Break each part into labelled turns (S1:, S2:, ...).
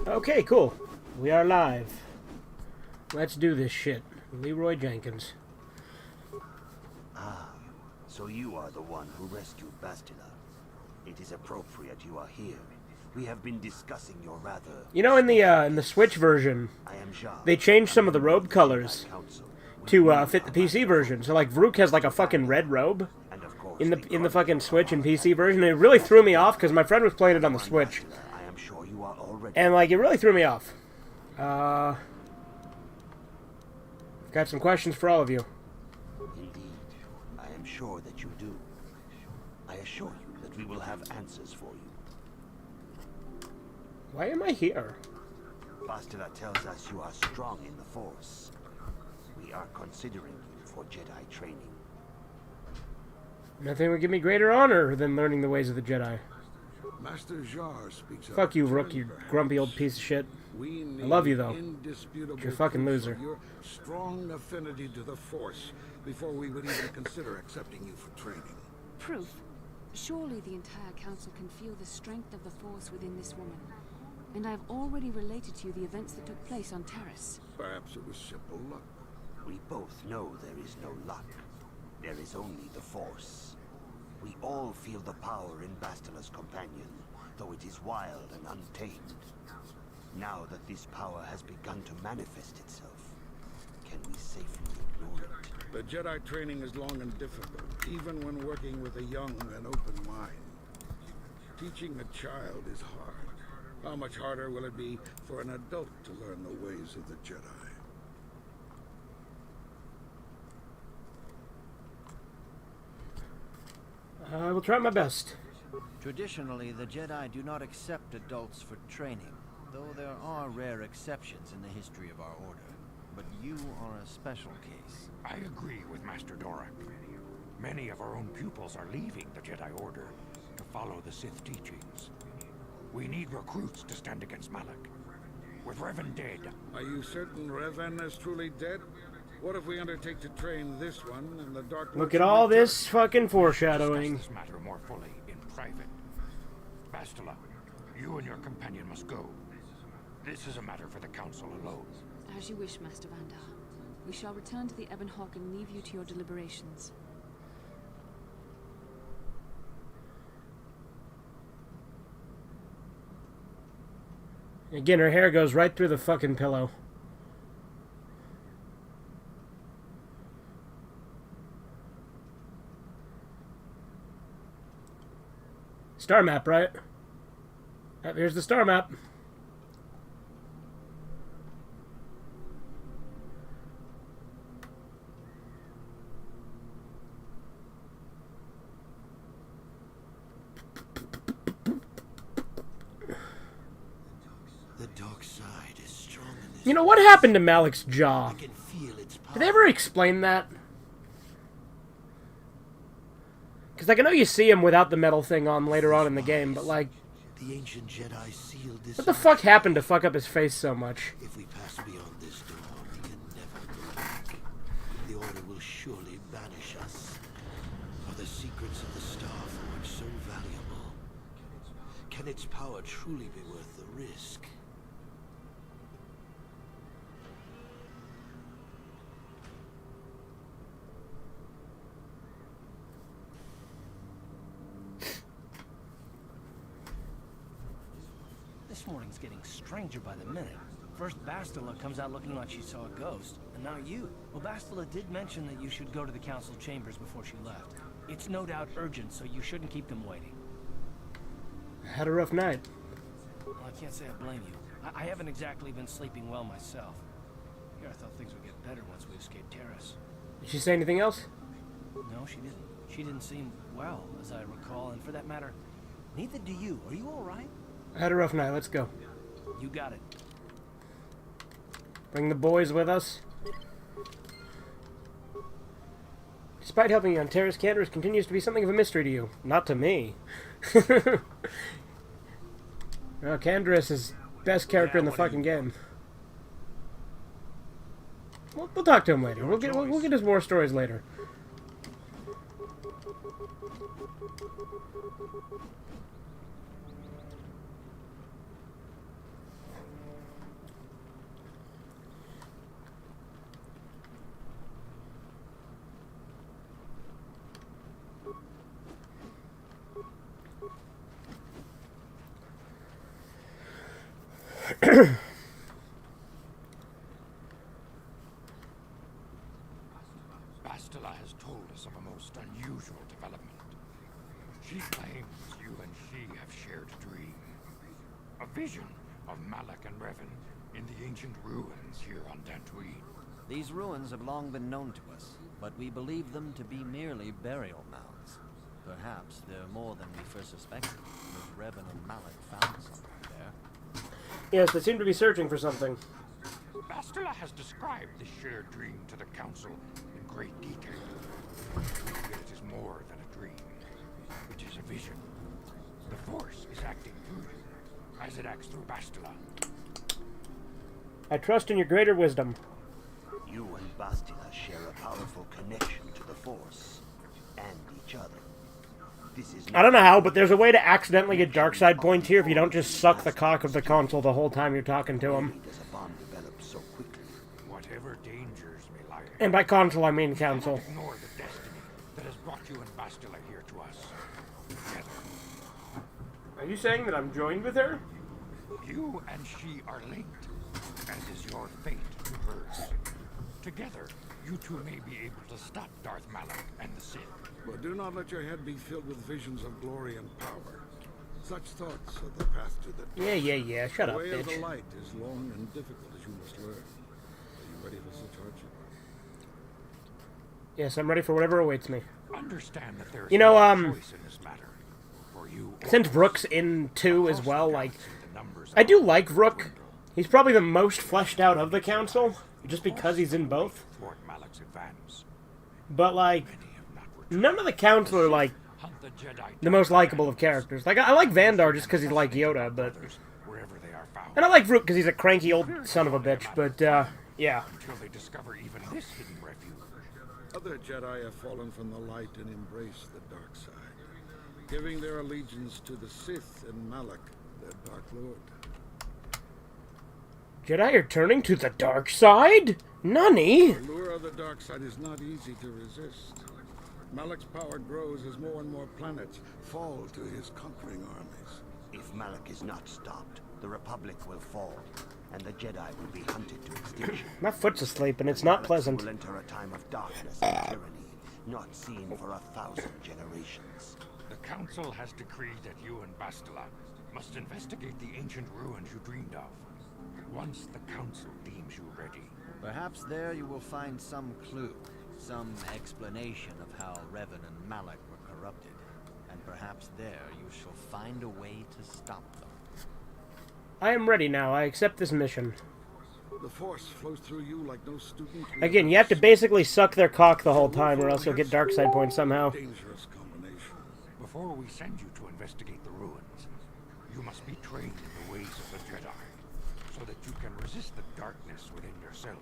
S1: Okay, cool. We are live. Let's do this shit. Leroy Jenkins.
S2: Ah, so you are the one who rescued Bastila. It is appropriate you are here. We have been discussing your rather...
S1: You know, in the Switch version, they changed some of the robe colors to fit the PC version. So, like, Vrook has like a fucking red robe in the fucking Switch and PC version. It really threw me off because my friend was playing it on the Switch, and like it really threw me off. Got some questions for all of you.
S2: Indeed, I am sure that you do. I assure you that we will have answers for you.
S1: Why am I here?
S2: Bastila tells us you are strong in the Force. We are considering you for Jedi training.
S1: Nothing would give me greater honor than learning the ways of the Jedi.
S3: Master Jar speaks of
S1: Fuck you, Rook, you grumpy old piece of shit. I love you, though. You're a fucking loser.
S3: Your strong affinity to the Force before we would even consider accepting you for training.
S4: Proof? Surely the entire council can feel the strength of the Force within this woman. And I've already related to you the events that took place on Terrace.
S3: Perhaps it was simple luck.
S2: We both know there is no luck. There is only the Force. We all feel the power in Bastila's companion, though it is wild and untamed. Now that this power has begun to manifest itself, can we safely ignore it?
S3: The Jedi training is long and difficult, even when working with a young and open mind. Teaching a child is hard. How much harder will it be for an adult to learn the ways of the Jedi?
S1: I will try my best.
S5: Traditionally, the Jedi do not accept adults for training, though there are rare exceptions in the history of our order. But you are a special case.
S6: I agree with Master Dorak. Many of our own pupils are leaving the Jedi Order to follow the Sith teachings. We need recruits to stand against Malak. With Revan dead...
S3: Are you certain Revan is truly dead? What if we undertake to train this one and the Dark...
S1: Look at all this fucking foreshadowing.
S6: Discuss this matter more fully in private. Bastila, you and your companion must go. This is a matter for the Council alone.
S4: As you wish, Master Vandar. We shall return to the Ebon Hawk and leave you to your deliberations.
S1: Again, her hair goes right through the fucking pillow. Star map, right? Yep, here's the star map.
S2: The dark side is strong in this.
S1: You know, what happened to Malak's jaw?
S2: I can feel its power.
S1: Did they ever explain that? Because, like, I know you see him without the metal thing on later on in the game, but, like...
S2: The ancient Jedi sealed this.
S1: What the fuck happened to fuck up his face so much?
S2: If we pass beyond this door, we can never go back. The Order will surely banish us. Are the secrets of the Star Forge so valuable? Can its power truly be worth the risk?
S7: This morning's getting stranger by the minute. First Bastila comes out looking like she saw a ghost, and now you. Well, Bastila did mention that you should go to the council chambers before she left. It's no doubt urgent, so you shouldn't keep them waiting.
S1: I had a rough night.
S7: Well, I can't say I blame you. I haven't exactly been sleeping well myself. Here, I thought things would get better once we escaped Terrace.
S1: Did she say anything else?
S7: No, she didn't. She didn't seem well, as I recall, and for that matter, neither do you. Are you all right?
S1: I had a rough night. Let's go.
S7: You got it.
S1: Bring the boys with us. Despite helping you on Terrace, Canderous continues to be something of a mystery to you. Not to me. No, Canderous is best character in the fucking game. We'll talk to him later. We'll get his war stories later.
S6: Bastila has told us of a most unusual development. She claims you and she have shared a dream. A vision of Malak and Revan in the ancient ruins here on Dantooine.
S5: These ruins have long been known to us, but we believe them to be merely burial mounds. Perhaps they're more than we first suspected, if Revan and Malak found something there.
S1: Yes, they seem to be searching for something.
S6: Bastila has described this shared dream to the Council in great detail. Yet it is more than a dream. It is a vision. The Force is acting through you, as it acts through Bastila.
S1: I trust in your greater wisdom.
S2: You and Bastila share a powerful connection to the Force and each other. This is
S1: I don't know how, but there's a way to accidentally get dark side points here if you don't just suck the cock of the console the whole time you're talking to him.
S2: does a bond develop so quickly.
S6: Whatever dangers may lie ahead,
S1: And by console, I mean council.
S6: ignore the destiny that has brought you and Bastila here to us. Together,
S1: Are you saying that I'm joined with her?
S6: you and she are linked, as is your fate to hers. Together, you two may be able to stop Darth Malak and the Sith.
S3: But do not let your head be filled with visions of glory and power. Such thoughts are the path to the
S1: Yeah. Shut
S3: The
S1: up,
S3: way of the
S1: bitch.
S3: light is long and difficult, as you must learn. Are you ready for such hardship?
S1: Yes, I'm ready for whatever awaits me.
S6: Understand that there is
S1: You know,
S6: no choice in this matter. For you,
S1: Since Rook's in 2 as well, like,
S6: the numbers
S1: I do like Rook. He's probably the most fleshed out of the council, just because he's in both.
S6: thwart Malak's advance.
S1: But, like,
S6: Many have not returned.
S1: none of the council are, like,
S6: Hunt the Jedi
S1: the most likable of characters. Like, I like Vandar just because he's like Yoda, but...
S6: others wherever they are found.
S1: And I like Rook because he's a cranky old son of a bitch, but, yeah.
S6: Until they discover even this hidden refuge.
S3: Other Jedi have fallen from the light and embraced the dark side, giving their allegiance to the Sith and Malak, their Dark Lord.
S1: Jedi are turning to the dark side? Nani?
S3: The lure of the dark side is not easy to resist. Malak's power grows as more and more planets fall to his conquering armies.
S2: If Malak is not stopped, the Republic will fall, and the Jedi will be hunted to extinction.
S1: My foot's asleep, and it's not
S2: Malak
S1: pleasant.
S2: will enter a time of darkness and tyranny, not seen for 1,000 generations.
S6: The Council has decreed that you and Bastila must investigate the ancient ruins you dreamed of. Once the Council deems you ready.
S5: Perhaps there you will find some clue, some explanation of how Revan and Malak were corrupted. And perhaps there you shall find a way to stop them.
S1: I am ready now. I accept this mission.
S3: The Force flows through you like no student.
S1: Again, you have to basically suck their cock the whole time, or else you'll get dark side points somehow.
S3: Dangerous combination.
S6: Before we send you to investigate the ruins, you must be trained in the ways of the Jedi, so that you can resist the darkness within yourself,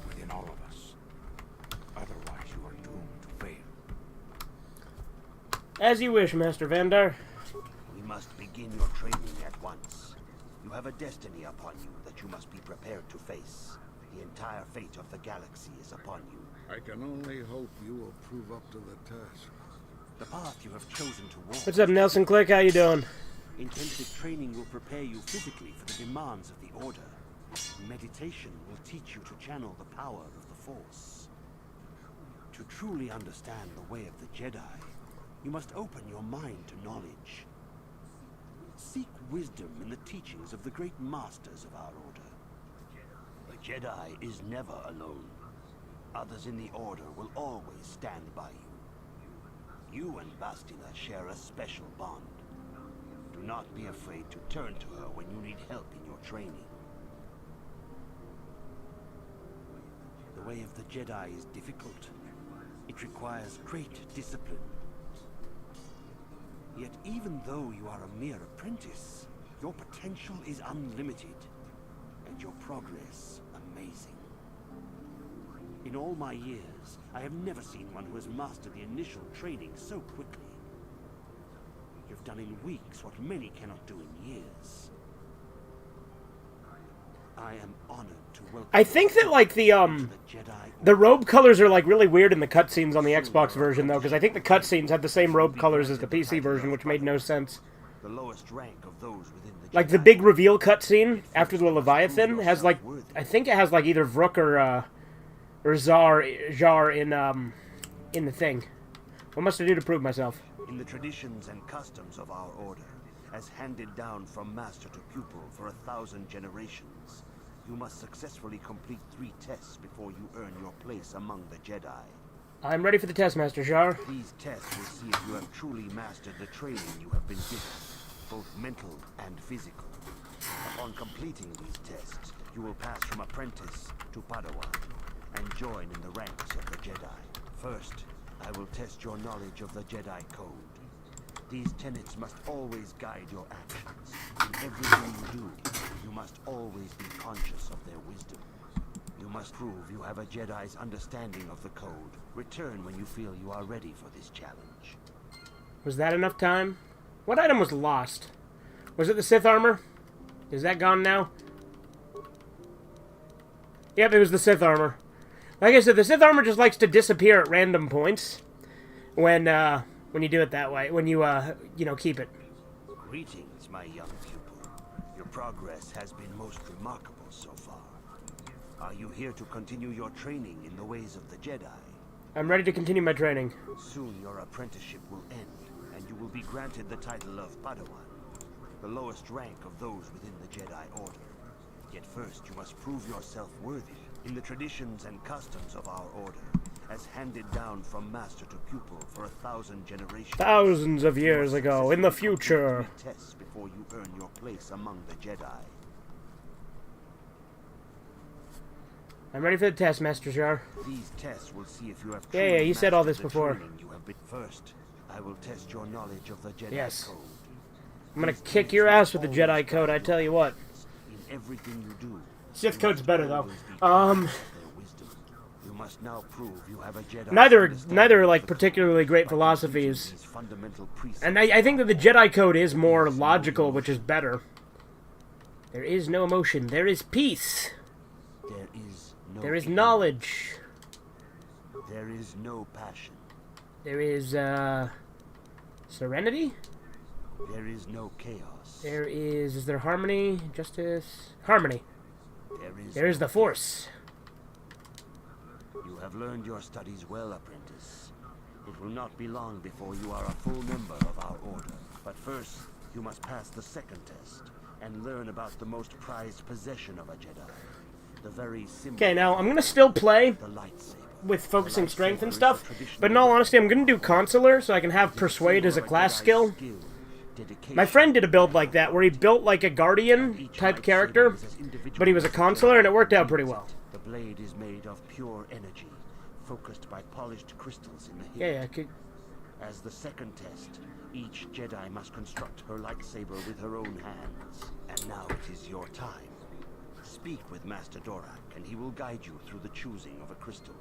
S6: within all of us. Otherwise, you are doomed to fail.
S1: As you wish, Master Vandar.
S2: We must begin your training at once. You have a destiny upon you that you must be prepared to face. The entire fate of the galaxy is upon you.
S3: I can only hope you will prove up to the task.
S2: The path you have chosen to walk.
S1: What's up, Nelson Click? How you doing?
S2: Intensive training will prepare you physically for the demands of the Order. Meditation will teach you to channel the power of the Force. To truly understand the way of the Jedi, you must open your mind to knowledge. Seek wisdom in the teachings of the great masters of our Order. The Jedi is never alone. Others in the Order will always stand by you. You and Bastila share a special bond. Do not be afraid to turn to her when you need help in your training. The way of the Jedi is difficult. It requires great discipline. Yet even though you are a mere apprentice, your potential is unlimited, and your progress amazing. In all my years, I have never seen one who has mastered the initial training so quickly. You've done in weeks what many cannot do in years. I am honored to welcome.
S1: I think that like the robe colors are like really weird in the cutscenes on the Xbox version though, because I think the cutscenes had the same robe colors as the PC version, which made no sense.
S2: The lowest rank of those within the
S1: Like the big reveal cutscene after the Leviathan has like, I think it has like either Vrook or Jar in the thing. What must I do to prove myself?
S2: In the traditions and customs of our order, as handed down from master to pupil for 1,000 generations, you must successfully complete 3 tests before you earn your place among the Jedi.
S1: I'm ready for the test, Master Jar.
S2: These tests will see if you have truly mastered the training you have been given, both mental and physical. Upon completing these tests, you will pass from apprentice to Padawan and join in the ranks of the Jedi. First, I will test your knowledge of the Jedi Code. These tenets must always guide your actions. In everything you do, you must always be conscious of their wisdom. You must prove you have a Jedi's understanding of the code. Return when you feel you are ready for this challenge.
S1: Was that enough time? What item was lost? Was it the Sith armor? Is that gone now? Yep, it was the Sith armor. Like I said, the Sith armor just likes to disappear at random points when you do it that way, when you, keep it.
S2: Greetings, my young pupil. Your progress has been most remarkable so far. Are you here to continue your training in the ways of the Jedi?
S1: I'm ready to continue my training.
S2: Soon your apprenticeship will end, and you will be granted the title of Padawan, the lowest rank of those within the Jedi Order. Yet first you must prove yourself worthy in the traditions and customs of our order, as handed down from master to pupil for 1,000 generations.
S1: Thousands of years ago, in the future.
S2: Tests before you earn your place among the Jedi.
S1: I'm ready for the test, Master Jar.
S2: These tests will see if you have.
S1: Yeah, you said all this before.
S2: You have been. First, I will test your knowledge of the Jedi Code.
S1: I'm gonna kick your ass with the Jedi Code, I tell you what.
S2: In everything you do.
S1: Sith Code's better though.
S2: You must now prove you have a Jedi.
S1: Neither are like particularly great philosophies. And I think that the Jedi Code is more logical, which is better. There is no emotion. There is peace. There is knowledge.
S2: There is no passion.
S1: There is, serenity?
S2: There is no chaos.
S1: Is there harmony? Justice? Harmony. There is the Force.
S2: You have learned your studies well, apprentice. It will not be long before you are a full member of our order. But first, you must pass the second test and learn about the most prized possession of a Jedi. The very simple.
S1: Okay, now I'm gonna still play
S2: the lightsaber.
S1: With focusing strength and stuff, but in all honesty, I'm gonna do Consular so I can have Persuade as a class skill. My friend did a build like that, where he built like a Guardian type character, but he was a Consular, and it worked out pretty well.
S2: The blade is made of pure energy, focused by polished crystals in the hilt.
S1: Yeah.
S2: As the second test, each Jedi must construct her lightsaber with her own hands. And now it is your time. Speak with Master Dorak, and he will guide you through the choosing of a crystal.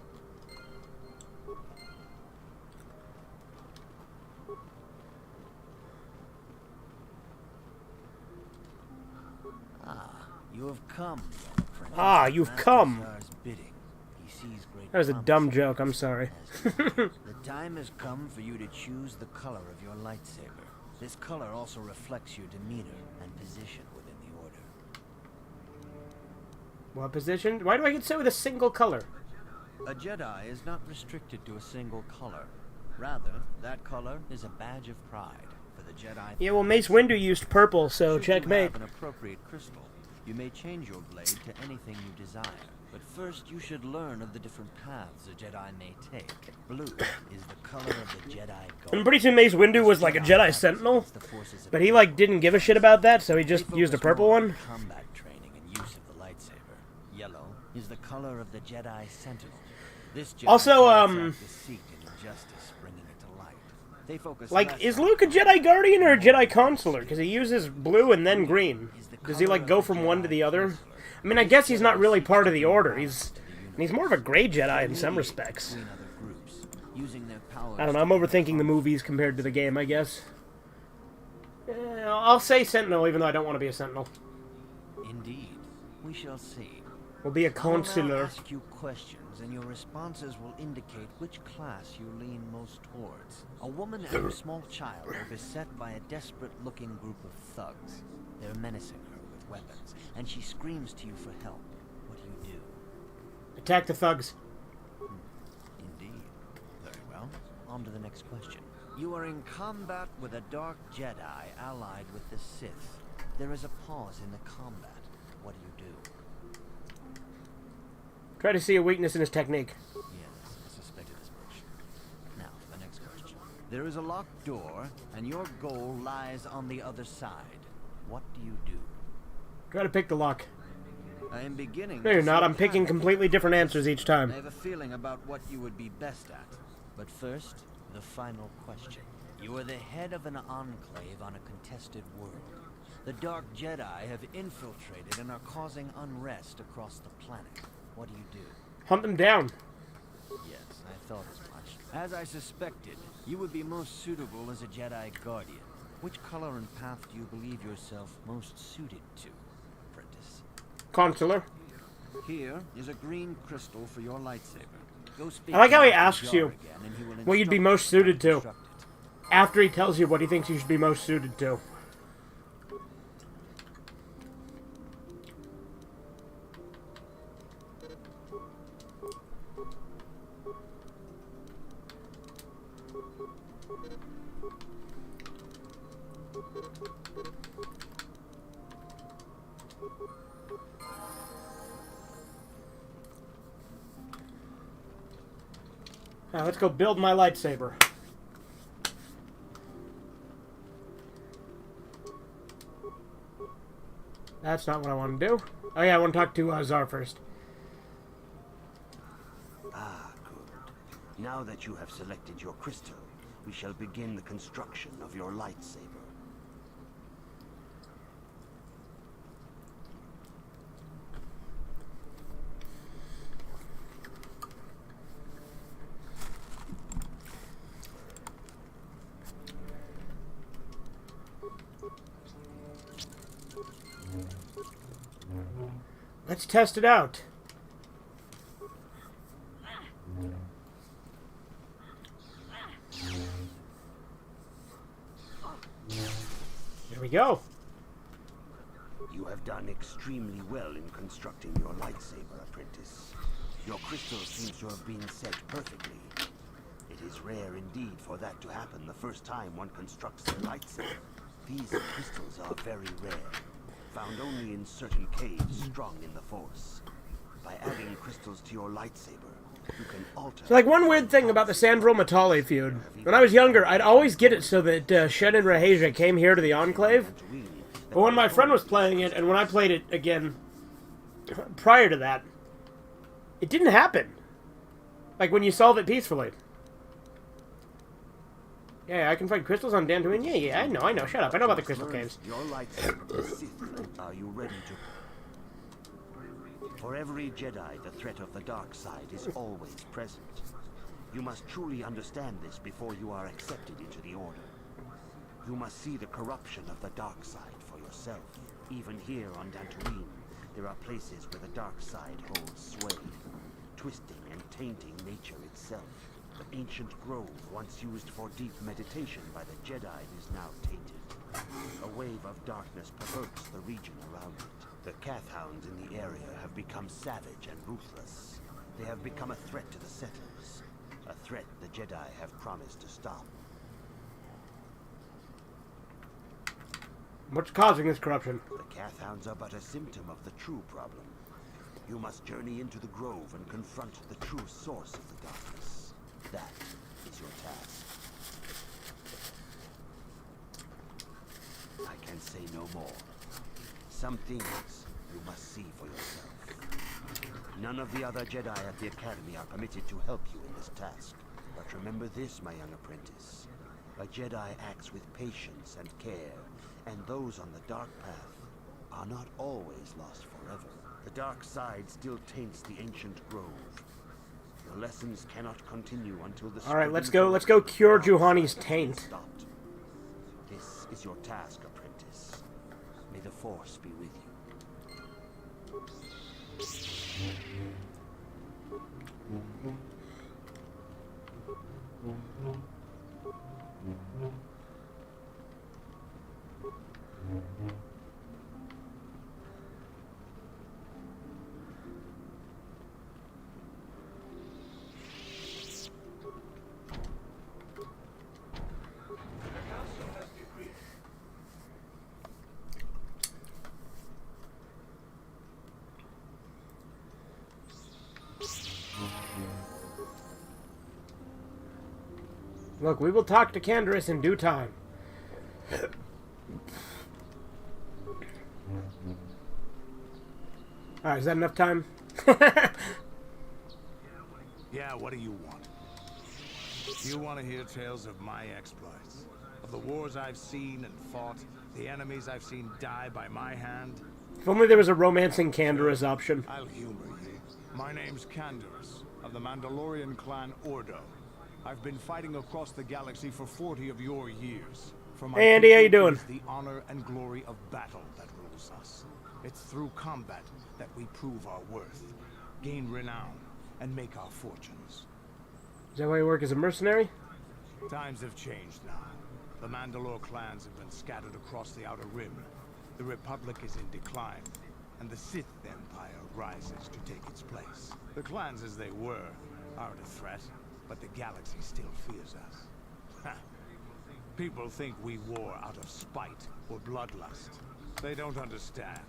S5: You have come.
S1: You've come. That was a dumb
S5: joke.
S1: joke, I'm sorry.
S5: The time has come for you to choose the color of your lightsaber. This color also reflects your demeanor and position within the Order.
S1: What position? Why do I get set with a single color?
S5: A Jedi is not restricted to a single color. Rather, that color is a badge of pride for the Jedi.
S1: Yeah, well, Mace Windu used purple, so checkmate.
S5: Should you have an appropriate crystal, you may change your blade to anything you desire. But first, you should learn of the different paths a Jedi may take. Blue is the color of the Jedi God.
S1: I'm pretty sure Mace Windu was like a Jedi Sentinel, but he like didn't give a shit about that, so he just used a purple one.
S5: Combat training and use of the lightsaber. Yellow is the color of the Jedi Sentinel. This Jedi
S1: Also,
S5: deceit and injustice, bringing it to light. They focus
S1: like, is Luke a Jedi Guardian or a Jedi Consular? Because he uses blue and then green. Does he like go from one to the other? I mean, I guess he's not really part of the Order. He's And he's more of a gray Jedi in some respects.
S5: Between other groups, using their powers
S1: I don't know, I'm overthinking the movies compared to the game, I guess. I'll say Sentinel, even though I don't want to be a Sentinel.
S5: Indeed. We shall see.
S1: We'll be a
S5: I will
S1: consular.
S5: now ask you questions, and your responses will indicate which class you lean most towards. A woman and a small child are beset by a desperate-looking group of thugs. They're menacing her with weapons, and she screams to you for help. What do you do?
S1: Attack the thugs.
S5: Indeed. Very well. On to the next question. You are in combat with a dark Jedi allied with the Sith. There is a pause in the combat. What do you do?
S1: Try to see a weakness in his technique.
S5: Yes, I suspected as much. Now, for the next question. There is a locked door, and your goal lies on the other side. What do you do?
S1: Try to pick the lock.
S5: I am beginning.
S1: No, you're
S5: to
S1: not.
S5: see
S1: I'm picking
S5: panic.
S1: completely different answers each
S5: I
S1: time.
S5: have a feeling about what you would be best at. But first, the final question. You are the head of an enclave on a contested world. The Dark Jedi have infiltrated and are causing unrest across the planet. What do you do?
S1: Hunt them down.
S5: Yes, I thought as much. As I suspected, you would be most suitable as a Jedi Guardian. Which color and path do you believe yourself most suited to, apprentice?
S1: Consular.
S5: Here is a green crystal for your lightsaber. Go speak
S1: I like how he
S5: to
S1: asks you
S5: Jar again, and he will
S1: what you'd be
S5: instruct
S1: most
S5: you how
S1: suited to.
S5: construct it.
S1: After he tells you what he thinks you should be most suited to. Now let's go build my lightsaber. That's not what I want to do. Oh yeah, I want to talk to Zar first.
S2: Ah, good. Now that you have selected your crystal, we shall begin the construction of your lightsaber.
S1: Let's test it out. There we go.
S2: You have done extremely well in constructing your lightsaber, apprentice. Your crystal seems to have been set perfectly. It is rare indeed for that to happen the first time one constructs a lightsaber. These crystals are very rare, found only in certain caves strong in the Force. By adding crystals to your lightsaber, you can alter...
S1: So, like, one weird thing about the Sandro-Matale feud, when I was younger, I'd always get it so that Shen and Raheja came here to the Enclave. But when my friend was playing it, and when I played it again prior to that, it didn't happen. Like, when you solve it peacefully. Yeah, I can find crystals on Dantooine. Yeah, I know. Shut up. I know about the crystal caves.
S2: Your lightsaber is Sith. Are you ready to... For every Jedi, the threat of the dark side is always present. You must truly understand this before you are accepted into the Order. You must see the corruption of the dark side for yourself. Even here on Dantooine, there are places where the dark side holds sway, twisting and tainting nature itself. The ancient grove, once used for deep meditation by the Jedi, is now tainted. A wave of darkness perverts the region around it. The Carth hounds in the area have become savage and ruthless. They have become a threat to the settlers. A threat the Jedi have promised to stop.
S1: What's causing this corruption?
S2: The Carth hounds are but a symptom of the true problem. You must journey into the grove and confront the true source of the darkness. That is your task. I can say no more. Some things you must see for yourself. None of the other Jedi at the Academy are permitted to help you in this task. But remember this, my young apprentice. A Jedi acts with patience and care, and those on the dark path are not always lost forever. The dark side still taints the ancient grove. The lessons cannot continue until the...
S1: Alright, let's go cure Juhani's taint.
S2: Stopped. This is your task, apprentice. May the Force be with you.
S1: Look, we will talk to Canderous in due time. Alright, is that enough time?
S8: Yeah, what do you want? You want to hear tales of my exploits? Of the wars I've seen and fought? The enemies I've seen die by my hand?
S1: If only there was a romancing Canderous option.
S8: I'll humor you. My name's Canderous, of the Mandalorian clan Ordo. I've been fighting across the galaxy for 40 of your years. For my
S1: Hey Andy, how you
S8: people,
S1: doing?
S8: it is the honor and glory of battle that rules us. It's through combat that we prove our worth, gain renown, and make our fortunes.
S1: Is that why you work as a mercenary?
S8: Times have changed now. The Mandalore clans have been scattered across the Outer Rim. The Republic is in decline, and the Sith Empire rises to take its place. The clans as they were aren't a threat, but the galaxy still fears us. Ha! People think we war out of spite or bloodlust. They don't understand,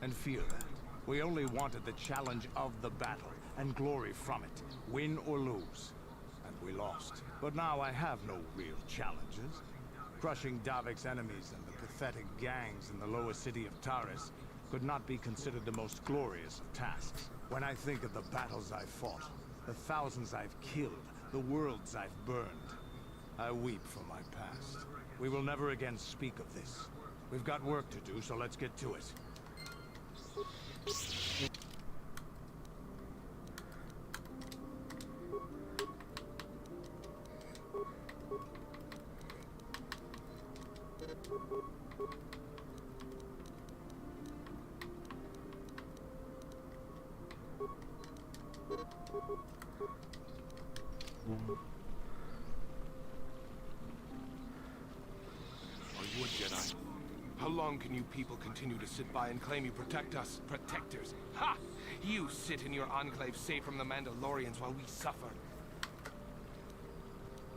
S8: and fear that. We only wanted the challenge of the battle, and glory from it, win or lose. And we lost. But now I have no real challenges. Crushing Davik's enemies and the pathetic gangs in the lower city of Taris could not be considered the most glorious of tasks. When I think of the battles I've fought, the thousands I've killed, the worlds I've burned, I weep for my past. We will never again speak of this. We've got work to do, so let's get to it.
S9: Are you a Jedi? How long can you people continue to sit by and claim you protect us? Protectors? Ha! You sit in your enclave safe from the Mandalorians while we suffer.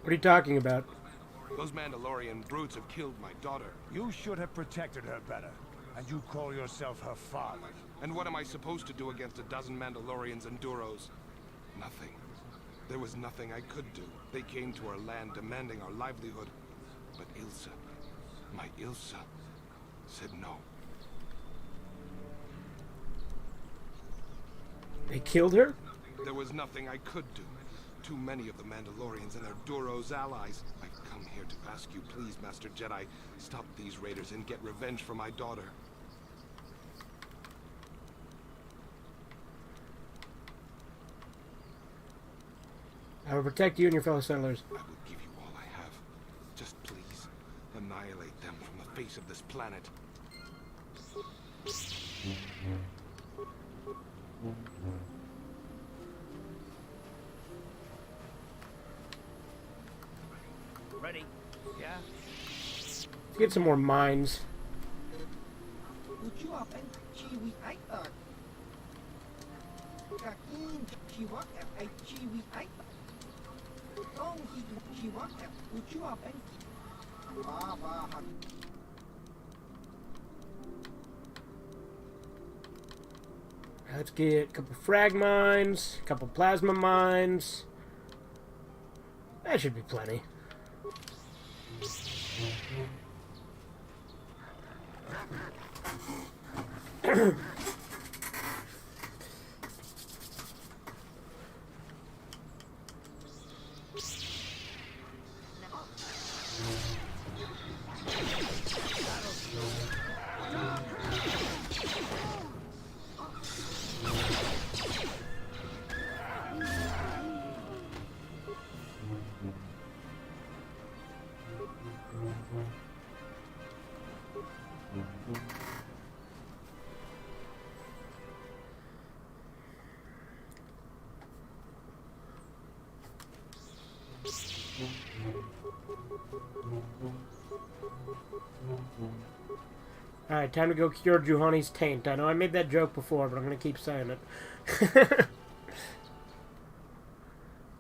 S1: What are you talking about?
S9: Those Mandalorian brutes have killed my daughter.
S8: You should have protected her better. And you call yourself her father.
S9: And what am I supposed to do against a dozen Mandalorians and Duros? Nothing. There was nothing I could do. They came to our land demanding our livelihood. But Ilsa, my Ilsa, said no.
S1: They killed her?
S9: There was nothing I could do. Too many of the Mandalorians and their Duros allies. I've come here to ask you, please, Master Jedi, stop these raiders and get revenge for my daughter.
S1: I will protect you and your fellow settlers.
S9: I will give you all I have. Just please, annihilate them from the face of this planet.
S7: Ready? Yeah?
S1: Let's get some more mines. Let's get a couple frag mines, a couple plasma mines. That should be plenty. Alright, time to go cure Juhani's taint. I know I made that joke before, but I'm gonna keep saying it.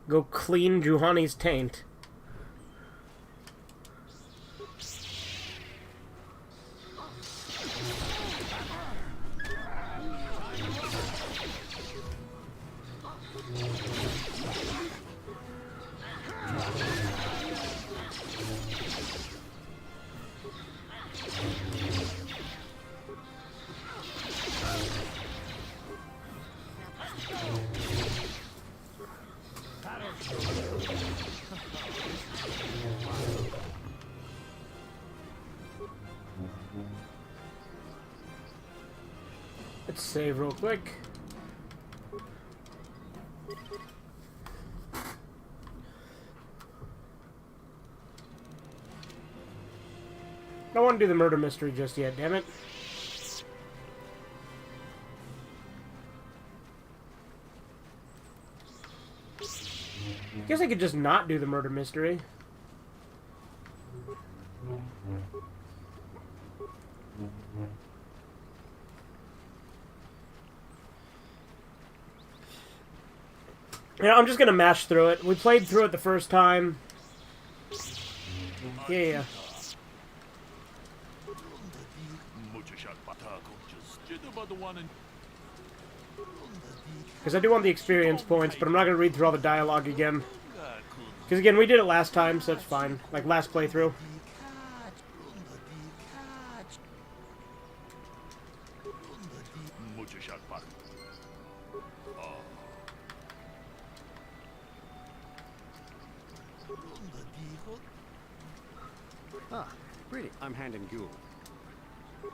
S1: Go clean Juhani's taint. Let's save real quick. I don't want to do the murder mystery just yet, damn it. I guess I could just not do the murder mystery. Yeah, I'm just gonna mash through it. We played through it the first time. Yeah. Because I do want the experience points, but I'm not gonna read through all the dialogue again. Because again, we did it last time, so it's fine. Like last playthrough.
S10: Ah, greeting. I'm Hand and Ghoul.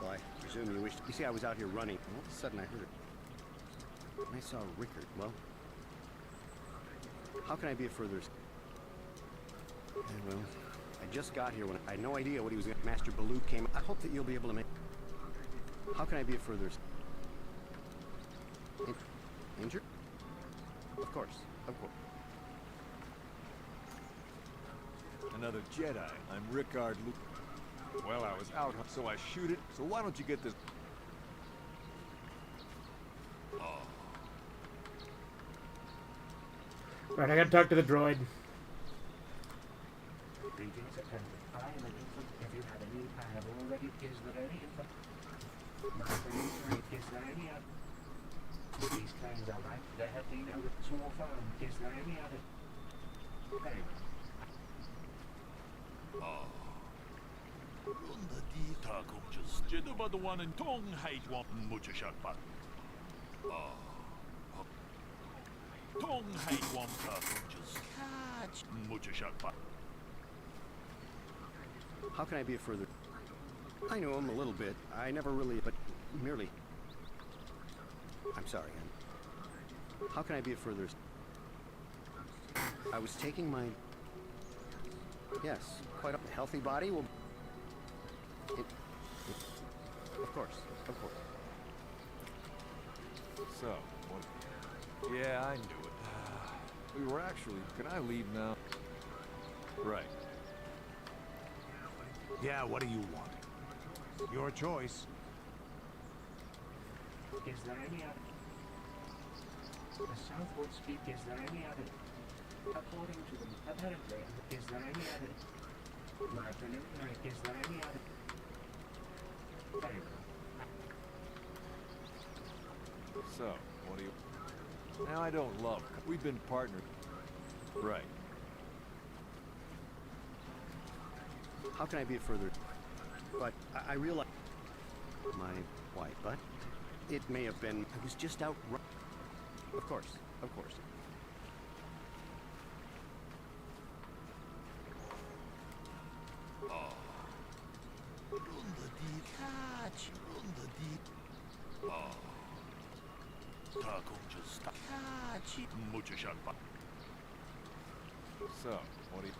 S10: Well, I presume you wish to... You see, I was out here running, and all of a sudden I heard it. I saw Rickard. Well, how can I be of further... Well, I just got here when I had no idea what he was going to... Master Baloo came... I hope that you'll be able to make... How can I be of further... Injured? Of course, of course.
S11: Another Jedi. I'm Rickard Luke. Well, I was out, so I shoot it. So why don't you get this?
S1: Right, I gotta talk to the droid.
S12: Greetings, attendant. I am an infant. If you have any, I have already. Is there any infant? Is there any other? These claims are right. They have been over to or firm. Is there any other? Very well.
S10: How can I be a further... I know him a little bit. I never really... But merely... I'm sorry, how can I be a further... I was taking my... Yes, quite a healthy body will... Of course, of course.
S11: So, what... Yeah, I knew it. We were actually... Can I leave now? Right.
S8: Yeah, what do you want? Your choice.
S12: Is there any other? The Southwood speak. Is there any other? According to them, apparently, is there any other? My preliminary, is there any other? Very well.
S11: So, what do you... Now, I don't love... We've been partnered. Right.
S10: How can I be a further... But I realize... My wife, but... It may have been... I was just out... Of course, of course.
S11: So, what do you...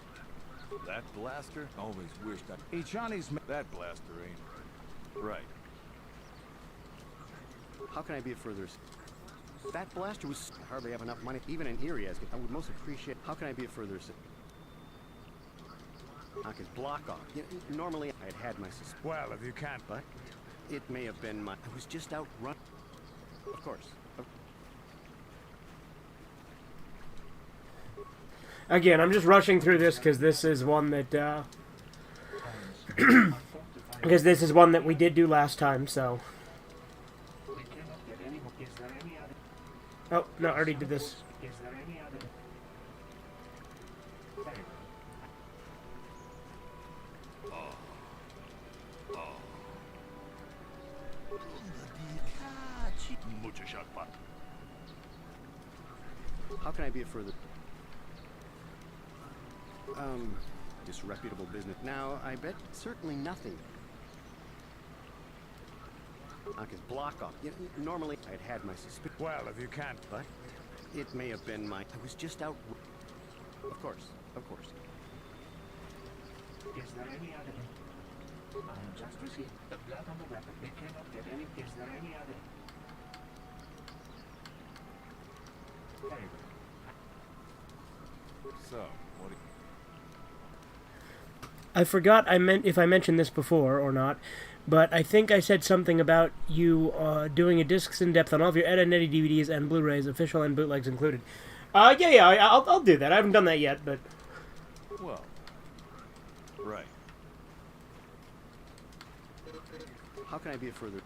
S11: That blaster? Always wished I...
S8: Ichani's...
S11: That blaster ain't... Right.
S10: How can I be a further... That blaster was... I hardly have enough money, even in Erie, as I would most appreciate... How can I be a further... knock his block off. Normally, I'd had my suspicion.
S8: Well, if you can't...
S10: But it may have been my... I was just out running. Of course.
S1: Again, I'm just rushing through this because this is one that, because this is one that we did do last time, so... Oh, no, I already did this.
S10: How can I be of further... disreputable business. Now, I bet certainly nothing. Knock his block off. Normally, I'd had my suspicion.
S8: Well, if you can't...
S10: But it may have been my... I was just out... Of course, of course.
S12: Is there any other? I have just received the blood on the weapon. We cannot get any. Is there any other? Very good.
S11: So, what do you...
S1: I forgot if I mentioned this before or not, but I think I said something about you doing a discs in depth on all of your Ed and Eddie DVDs and Blu-rays, official and bootlegs included. I'll do that. I haven't done that yet, but...
S11: Well, right.
S10: How can I be of further...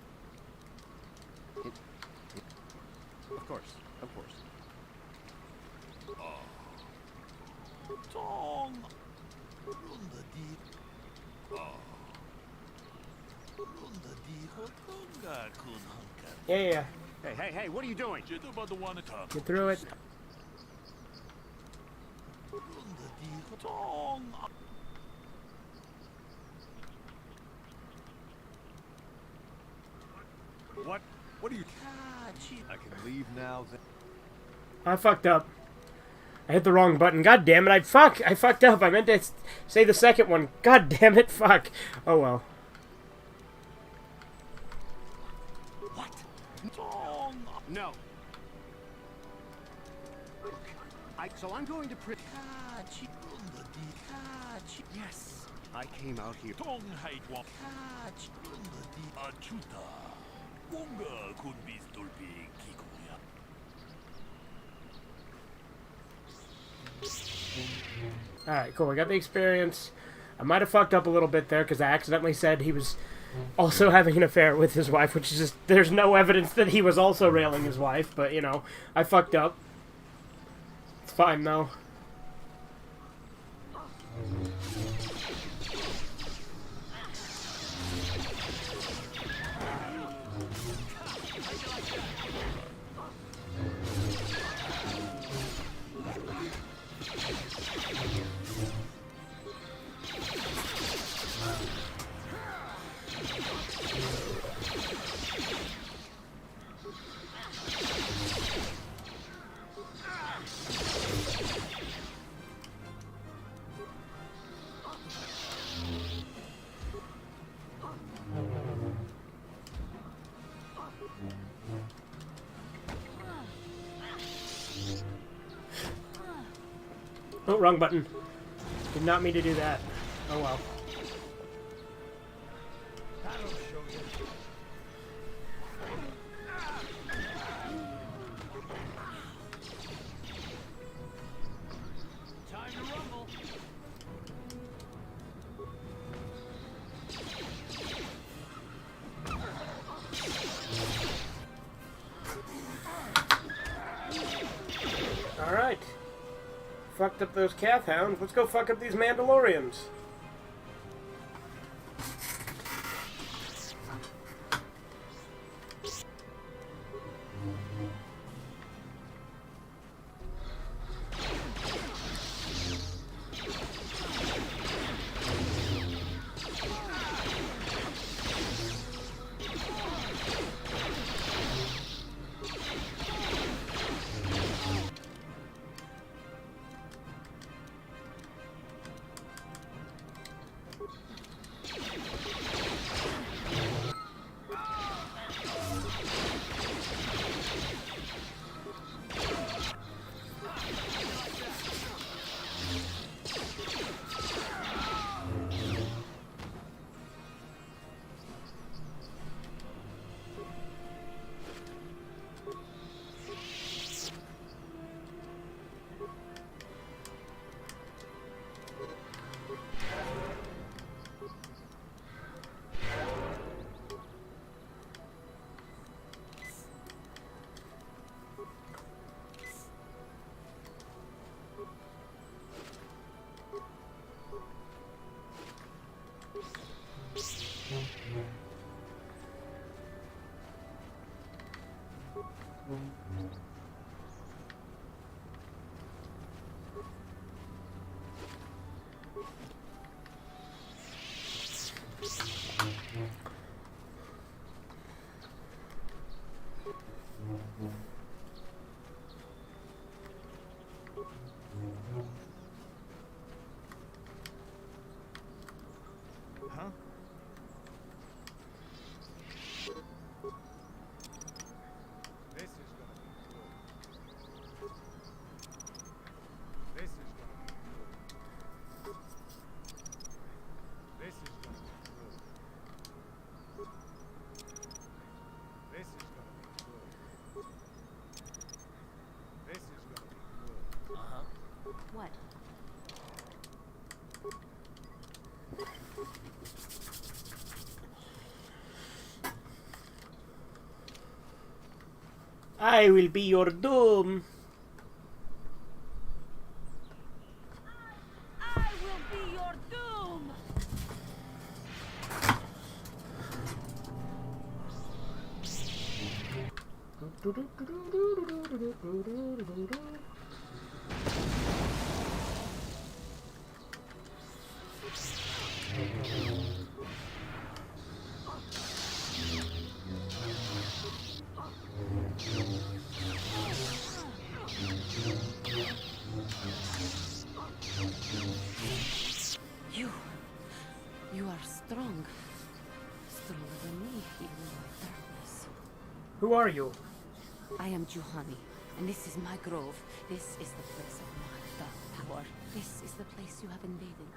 S10: Of course, of course.
S1: Yeah.
S10: Hey, what are you doing?
S1: Get through it.
S11: What are you... I can leave now, then?
S1: I fucked up. I hit the wrong button. God damn it, I fucked up. I meant to say the second one. God damn it, fuck. Oh well.
S10: What? No. So I'm going to print... Yes. I came out here...
S1: Alright, cool. I got the experience. I might have fucked up a little bit there because I accidentally said he was also having an affair with his wife, which is just... There's no evidence that he was also railing his wife, but, you know, I fucked up. It's fine, though. Oh, wrong button. Did not mean to do that. Oh well.
S7: Time to rumble.
S1: Alright. Fucked up those Carth hounds. Let's go fuck up these Mandalorians.
S8: Huh? This is gonna be good. This is gonna be good. This is gonna be good. This is gonna be good. This is gonna be good.
S4: What?
S1: I will be your doom.
S4: I will be your doom! You are strong. Stronger than me, even in my darkness.
S1: Who are you?
S4: I am Juhani, and this is my grove. This is the place of my dark power. This is the place you have invaded.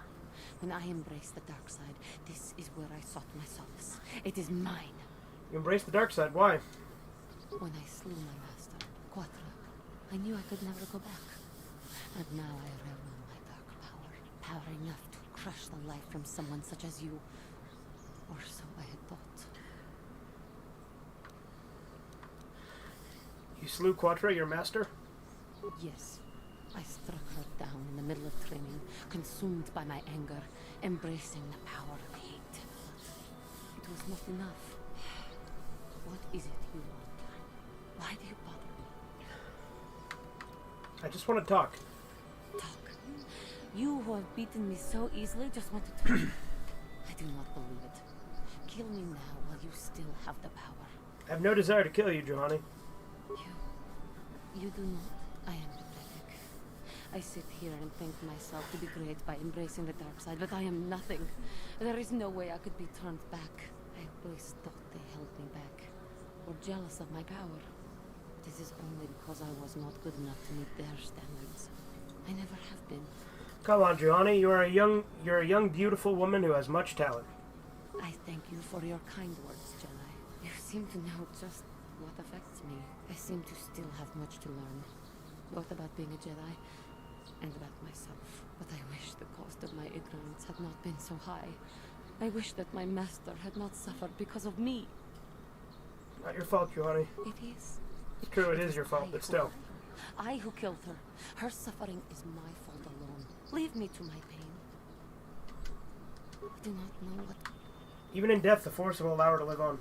S4: When I embraced the dark side, this is where I sought my solace. It is mine.
S1: You embrace the dark side. Why?
S4: When I slew my master, Kotor, I knew I could never go back. And now I revel in my dark power. Power enough to crush the life from someone such as you. Or so I had thought.
S1: You slew Quattro, your master?
S4: Yes. I struck her down in the middle of training, consumed by my anger, embracing the power of hate. It was not enough. What is it you want? Why do you bother me?
S1: I just want to talk.
S4: Talk. You who have beaten me so easily just want to talk. I do not believe it. Kill me now while you still have the power.
S1: I have no desire to kill you, Johanny.
S4: You do not. I am pathetic. I sit here and think myself to be great by embracing the dark side, but I am nothing. There is no way I could be turned back. I always thought they held me back, or jealous of my power. This is only because I was not good enough to meet their standards. I never have been.
S1: Come on, Johanny. You're a young, beautiful woman who has much talent.
S4: I thank you for your kind words, Jedi. You seem to know just what affects me. I seem to still have much to learn, both about being a Jedi and about myself. But I wish the cost of my ignorance had not been so high. I wish that my master had not suffered because of me.
S1: Not your fault, Johanny.
S4: It is.
S1: It's true, it is your fault, but still.
S4: I who killed her. Her suffering is my fault alone. Leave me to my pain. I do not know what...
S1: Even in death, the Force will allow her to live on.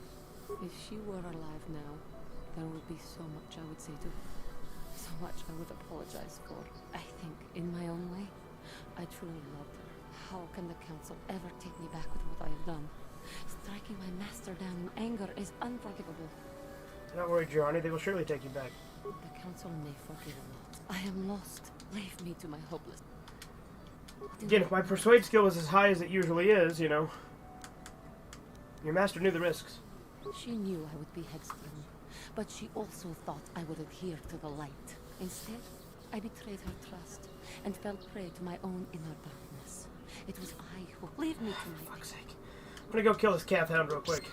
S4: If she were alive now, there would be so much I would say to her. So much I would apologize for. I think, in my own way, I truly loved her. How can the Council ever take me back with what I have done? Striking my master down in anger is unforgivable.
S1: Don't worry, Johanny. They will surely take you back.
S4: The Council may forgive or not. I am lost. Leave me to my hopeless...
S1: Again, if my persuade skill was as high as it usually is, you know. Your master knew the risks.
S4: She knew I would be headstrong, but she also thought I would adhere to the light. Instead, I betrayed her trust and fell prey to my own inner darkness. It was I who... Leave me to my...
S1: Fuck's sake. I'm gonna go kill this Carth hound real quick.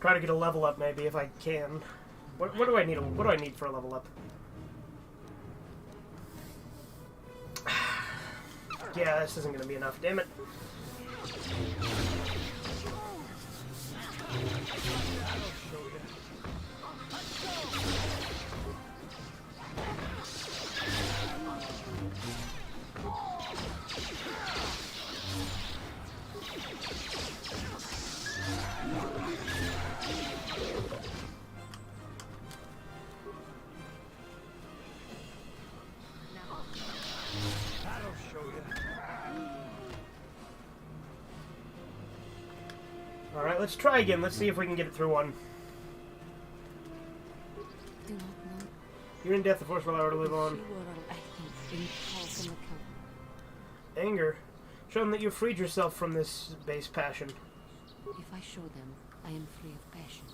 S1: Try to get a level up, maybe, if I can. What do I need? What do I need for a level up? Yeah, this isn't gonna be enough. Damn it. Alright, let's try again. Let's see if we can get it through one.
S4: Do not know.
S1: You're in death, the Force will allow her to live on.
S4: She were, I think, in call from the count.
S1: Anger. Show them that you freed yourself from this base passion.
S4: If I show them I am free of passion,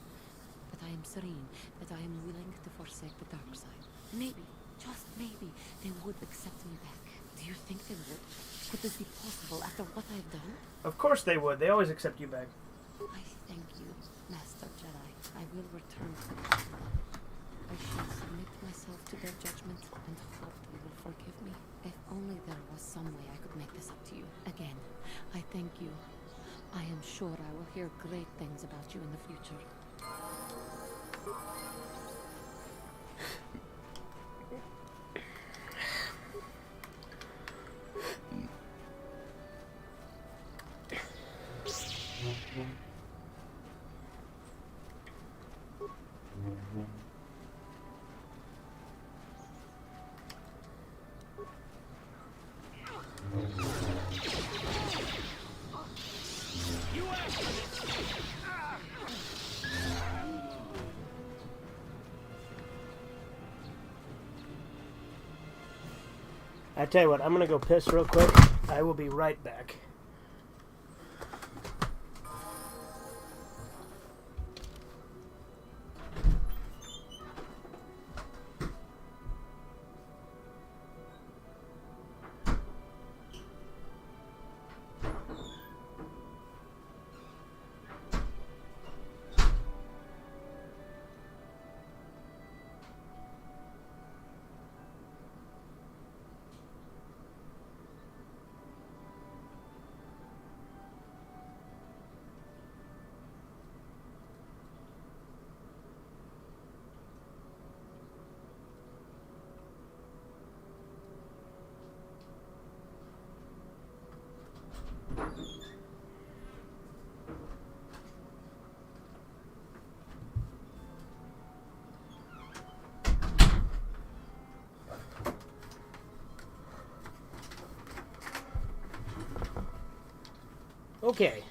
S4: that I am serene, that I am willing to forsake the dark side, maybe, just maybe, they would accept me back. Do you think they would? Could this be possible after what I've done?
S1: Of course they would. They always accept you back.
S4: I thank you, Master Jedi. I will return to them. I shall submit myself to their judgment and hope they will forgive me. If only there was some way I could make this up to you. Again, I thank you. I am sure I will hear great things about you in the future.
S1: I tell you what, I'm gonna go piss real quick. I will be right back. Okay.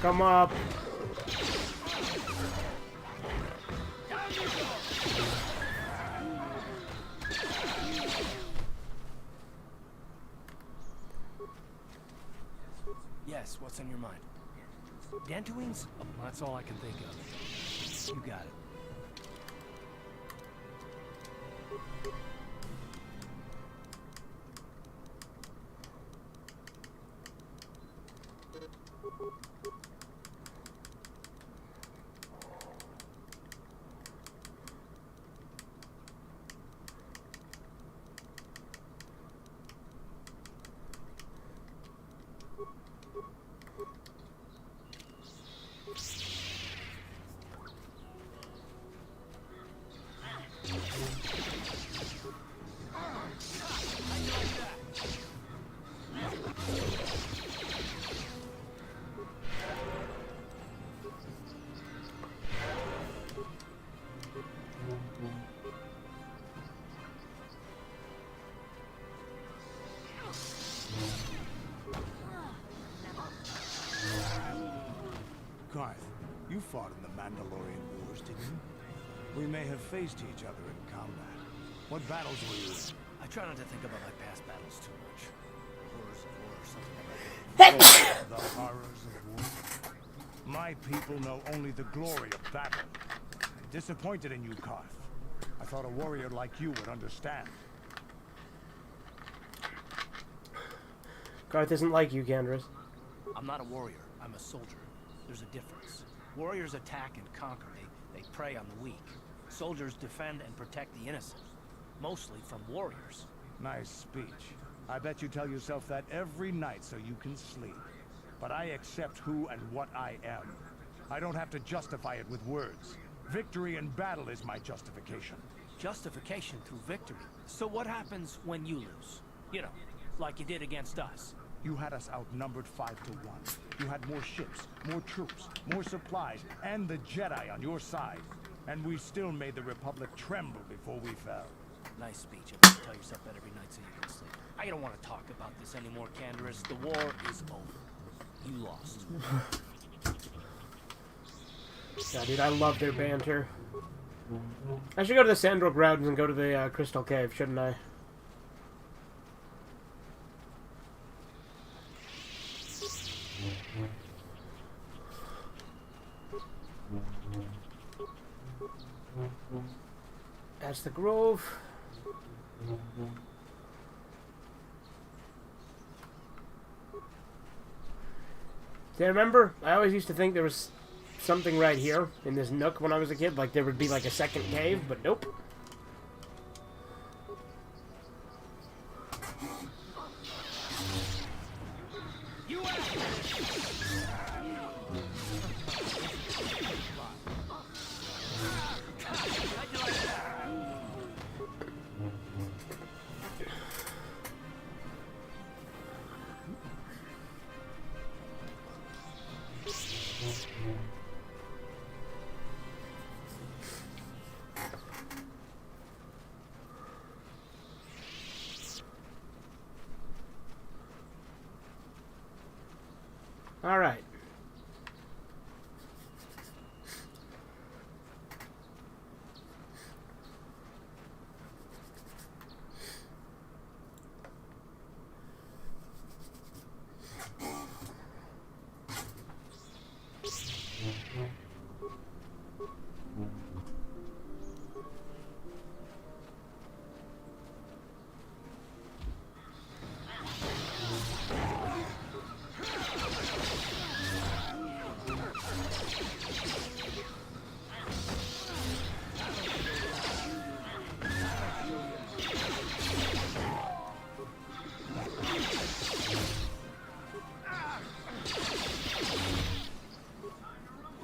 S1: Come up.
S7: Yes, what's on your mind? Dantooines? Oh, that's all I can think of. You got it.
S8: fought in the Mandalorian Wars, didn't you? We may have faced each other in combat. What battles were you in?
S7: I try not to think about my past battles too much. Horrors of war or something like that.
S8: The horrors of war? My people know only the glory of battle. I'm disappointed in you, Carth. I thought a warrior like you would understand.
S1: Carth isn't like you, Gandris.
S7: I'm not a warrior. I'm a soldier. There's a difference. Warriors attack and conquer. They prey on the weak. Soldiers defend and protect the innocent. Mostly from warriors.
S8: Nice speech. I bet you tell yourself that every night so you can sleep. But I accept who and what I am. I don't have to justify it with words. Victory in battle is my justification.
S7: Justification through victory. So what happens when you lose? You know, like you did against us.
S8: You had us outnumbered 5 to 1. You had more ships, more troops, more supplies, and the Jedi on your side. And we still made the Republic tremble before we fell.
S7: Nice speech. I bet you tell yourself that every night so you can sleep. I don't want to talk about this anymore, Canderous. The war is over. You lost.
S1: Yeah, dude, I love their banter. I should go to the Sandral Grounds and go to the Crystal Cave, shouldn't I? That's the Grove. Do you remember? I always used to think there was something right here in this nook when I was a kid. Like there would be like a second cave, but nope. All right.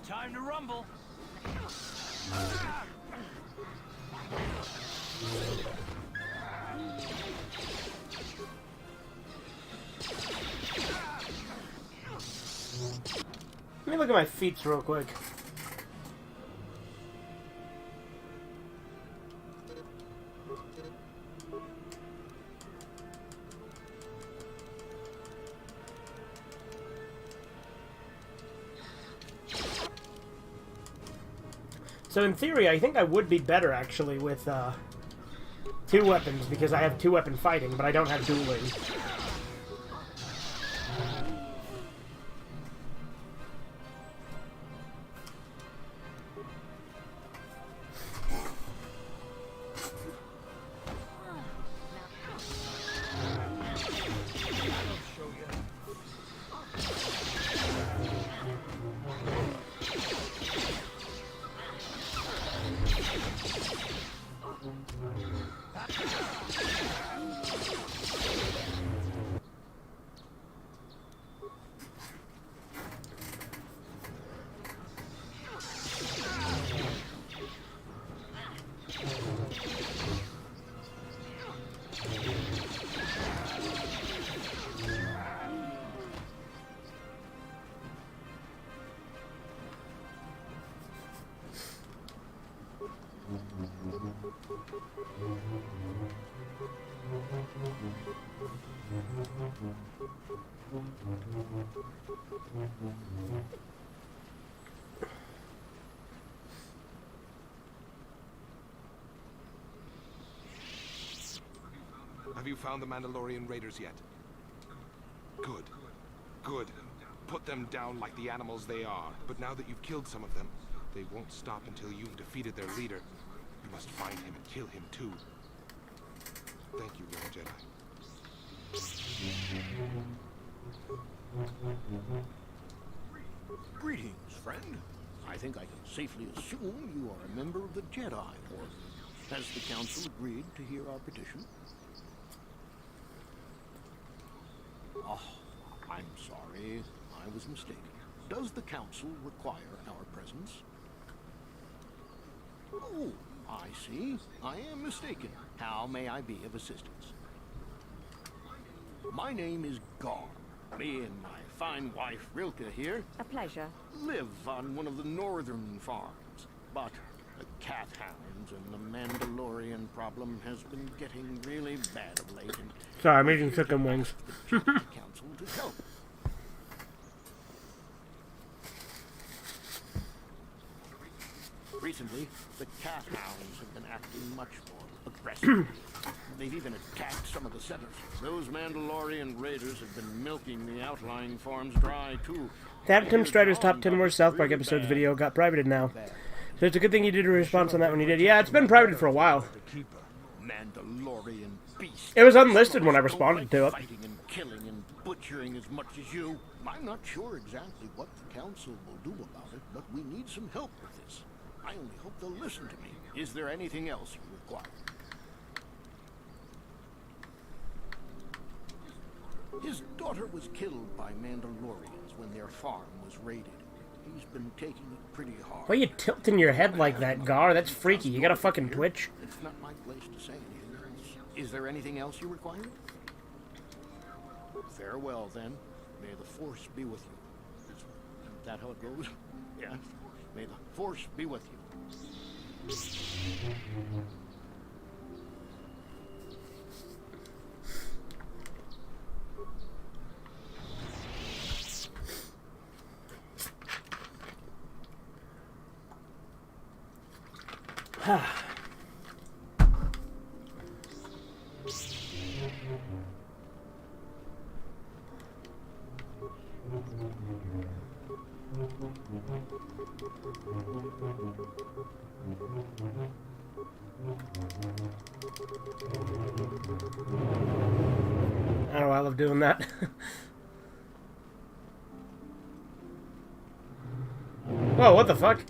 S7: Time to rumble.
S1: Let me look at my feet real quick. So in theory, I think I would be better actually with 2 weapons because I have 2-weapon fighting, but I don't have dueling.
S9: Have you found the Mandalorian raiders yet? Good. Good. Put them down like the animals they are. But now that you've killed some of them, they won't stop until you've defeated their leader. You must find him and kill him too. Thank you, young Jedi.
S13: Greetings, friend. I think I can safely assume you are a member of the Jedi Order. Has the Council agreed to hear our petition? Oh, I'm sorry. I was mistaken. Does the Council require our presence? Oh, I see. I am mistaken. How may I be of assistance? My name is Gar. Me and my fine wife, Rilke, here,
S14: A pleasure.
S13: live on one of the northern farms. But the cat hounds and the Mandalorian problem has been getting really bad of late. And
S1: Sorry, I'm eating chicken wings.
S13: the Council to help. Recently, the cat hounds have been acting much more aggressive. They've even attacked some of the settlers. Those Mandalorian raiders have been milking the outlying farms dry, too.
S1: That Tim Strider's top 10 worst South Park episodes video got privated now. So it's a good thing you did a response on that when you did. Yeah, it's been privated for a while.
S13: Mandalorian beast.
S1: It was unlisted when I responded to it.
S13: Fighting and killing and butchering as much as you. I'm not sure exactly what the Council will do about it, but we need some help with this. I only hope they'll listen to me. Is there anything else you require? His daughter was killed by Mandalorians when their farm was raided. He's been taking it pretty hard.
S1: Why are you tilting your head like that, Gar? That's freaky. You got a fucking twitch?
S13: It's not my place to say anything else. Is there anything else you require? Farewell, then. May the Force be with you. Is that how it goes? Yeah. May the Force be with you.
S1: I don't know, I love doing that. Whoa, what the fuck?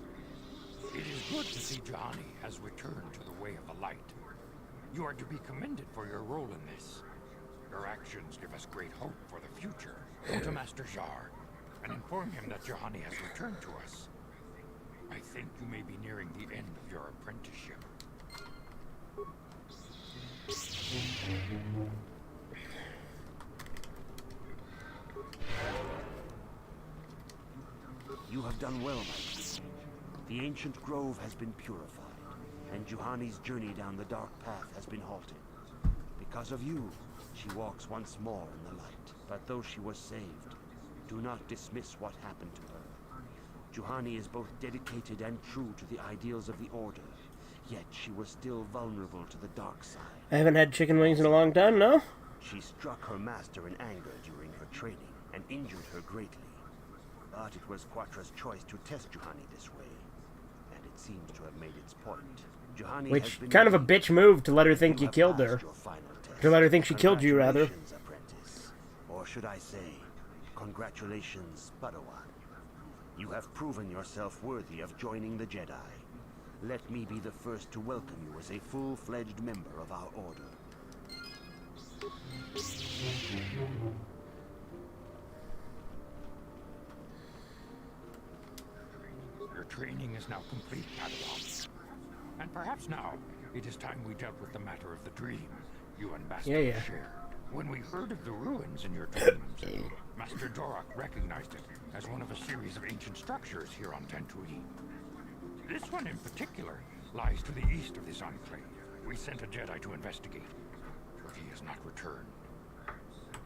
S6: It is good to see Juhani has returned to the way of the light. You are to be commended for your role in this. Your actions give us great hope for the future. Go to Master Jar and inform him that Juhani has returned to us. I think you may be nearing the end of your apprenticeship.
S2: You have done well, my friend. The ancient grove has been purified, and Juhani's journey down the dark path has been halted. Because of you, she walks once more in the light. But though she was saved, do not dismiss what happened to her. Juhani is both dedicated and true to the ideals of the Order, yet she was still vulnerable to the dark side.
S1: I haven't had chicken wings in a long time, no?
S2: She struck her master in anger during her training, and injured her greatly. But it was Quatra's choice to test Juhani this way, and it seems to have made its point. Juhani
S1: Which, kind of a bitch move to let her think you killed her. To let her think she killed you, rather.
S2: Apprentice. Or should I say, congratulations, Padawan. You have proven yourself worthy of joining the Jedi. Let me be the first to welcome you as a full-fledged member of our Order.
S6: Your training is now complete, Padawan. And perhaps now, it is time we dealt with the matter of the dream you and Master share. When we heard of the ruins in your dreams, Master Dorak recognized it as one of a series of ancient structures here on Dantooine. This one in particular lies to the east of this enclave. We sent a Jedi to investigate, but he has not returned.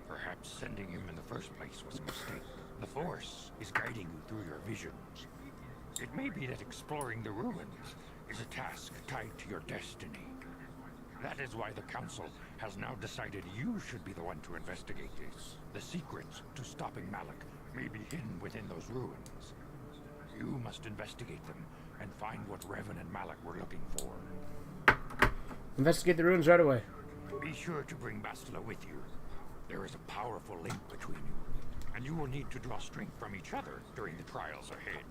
S6: Perhaps sending him in the first place was a mistake. The Force is guiding you through your visions. It may be that exploring the ruins is a task tied to your destiny. That is why the Council has now decided you should be the one to investigate this. The secrets to stopping Malik may be hidden within those ruins. You must investigate them and find what Revan and Malik were looking for.
S1: Investigate the ruins right away.
S6: Be sure to bring Bastila with you. There is a powerful link between you, and you will need to draw strength from each other during the trials ahead.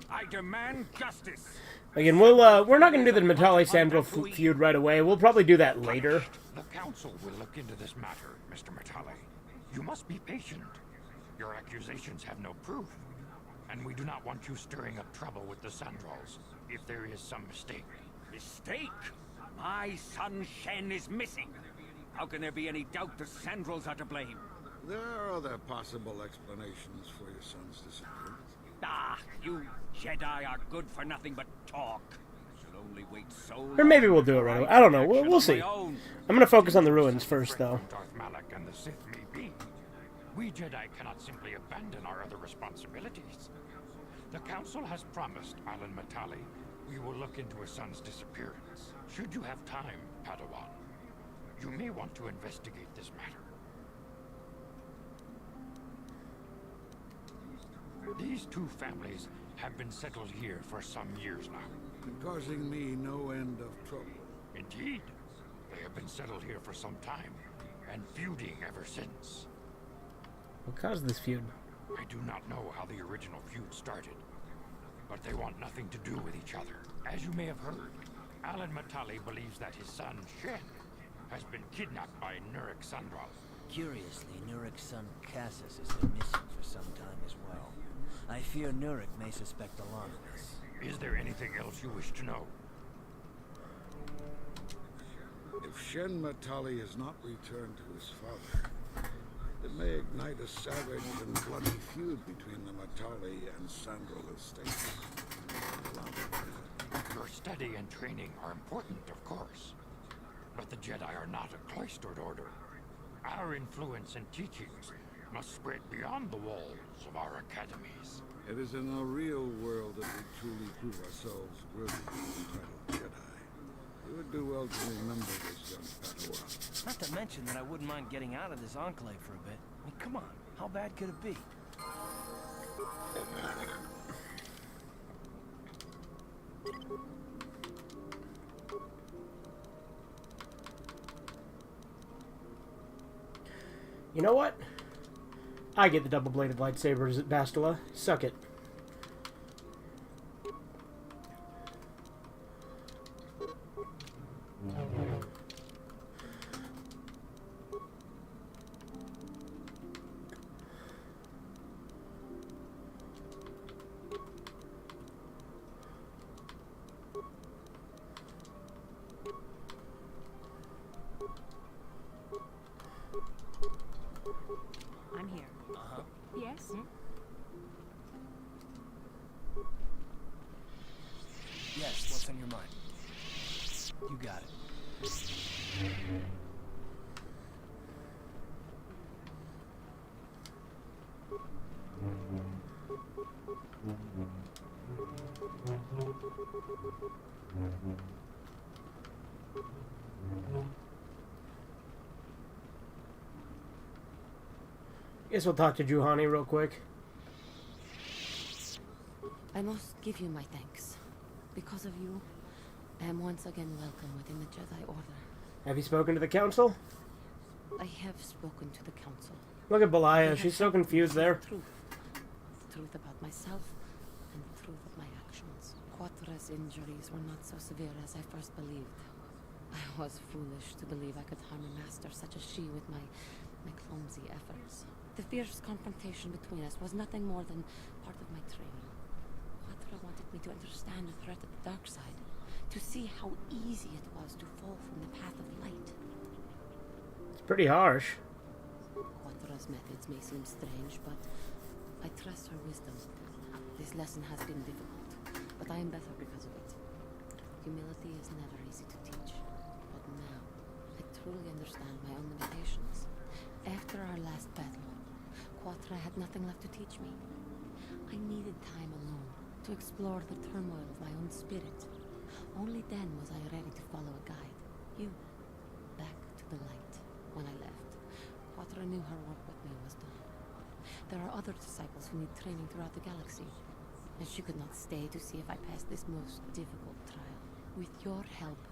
S6: I demand justice.
S1: Again, we're not going to do the Matali-Sandral feud right away. We'll probably do that later.
S6: The council will look into this matter, Mr. Matali. You must be patient. Your accusations have no proof, and we do not want you stirring up trouble with the Sandrals if there is some mistake.
S14: Mistake? My son Shen is missing. How can there be any doubt the Sandrals are to blame?
S3: There are other possible explanations for your son's disappearance.
S14: Ah, you Jedi are good for nothing but talk. Should only wait so long.
S1: Or maybe we'll do it right away. I don't know. We'll see. I'm going to focus on the ruins first, though.
S6: Darth Malak and the Sith may be. We Jedi cannot simply abandon our other responsibilities. The Council has promised Alan Matali we will look into his son's disappearance. Should you have time, Padawan, you may want to investigate this matter. These two families have been settled here for some years now.
S3: Causing me no end of trouble.
S6: Indeed. They have been settled here for some time, and feuding ever since.
S1: What caused this feud?
S6: I do not know how the original feud started, but they want nothing to do with each other. As you may have heard, Alan Matali believes that his son, Shen, has been kidnapped by Nurik Sandral.
S5: Curiously, Nurik's son, Cassus, has been missing for some time as well. I fear Nurik may suspect a lot of this.
S6: Is there anything else you wish to know?
S3: If Shen Matali is not returned to his father, it may ignite a savage and bloody feud between the Matali and Sandral estates.
S6: Your study and training are important, of course. But the Jedi are not a cloistered order. Our influence and teachings must spread beyond the walls of our academies.
S3: It is in the real world that we truly prove ourselves worthy of the title Jedi. You would do well to remember this, young Padawan.
S7: Not to mention that I wouldn't mind getting out of this enclave for a bit. I mean, come on, how bad could it be?
S1: You know what? I get the double-bladed lightsabers at Bastila. Suck it.
S15: I'm here.
S7: Uh-huh.
S15: Yes?
S7: Yes, what's on your mind? You got it.
S1: Guess we'll talk to Juhani real quick.
S4: I must give you my thanks. Because of you, I am once again welcome within the Jedi Order.
S1: Have you spoken to the Council?
S4: I have spoken to the Council.
S1: Look at Belaya. She's so confused there.
S4: The truth about myself and the truth of my actions. Quatra's injuries were not so severe as I first believed. I was foolish to believe I could harm a master such as she with my clumsy efforts. The fierce confrontation between us was nothing more than part of my training. Quatra wanted me to understand the threat of the dark side, to see how easy it was to fall from the path of light.
S1: It's pretty harsh.
S4: Quatra's methods may seem strange, but I trust her wisdom. This lesson has been difficult, but I am better because of it. Humility is never easy to teach, but now I truly understand my own limitations. After our last battle, Quatra had nothing left to teach me. I needed time alone to To explore the turmoil of my own spirit. Only then was I ready to follow a guide. You. Back to the light. When I left, Kotor knew her work with me was done. There are other disciples who need training throughout the galaxy. And she could not stay to see if I passed this most difficult trial. With your help,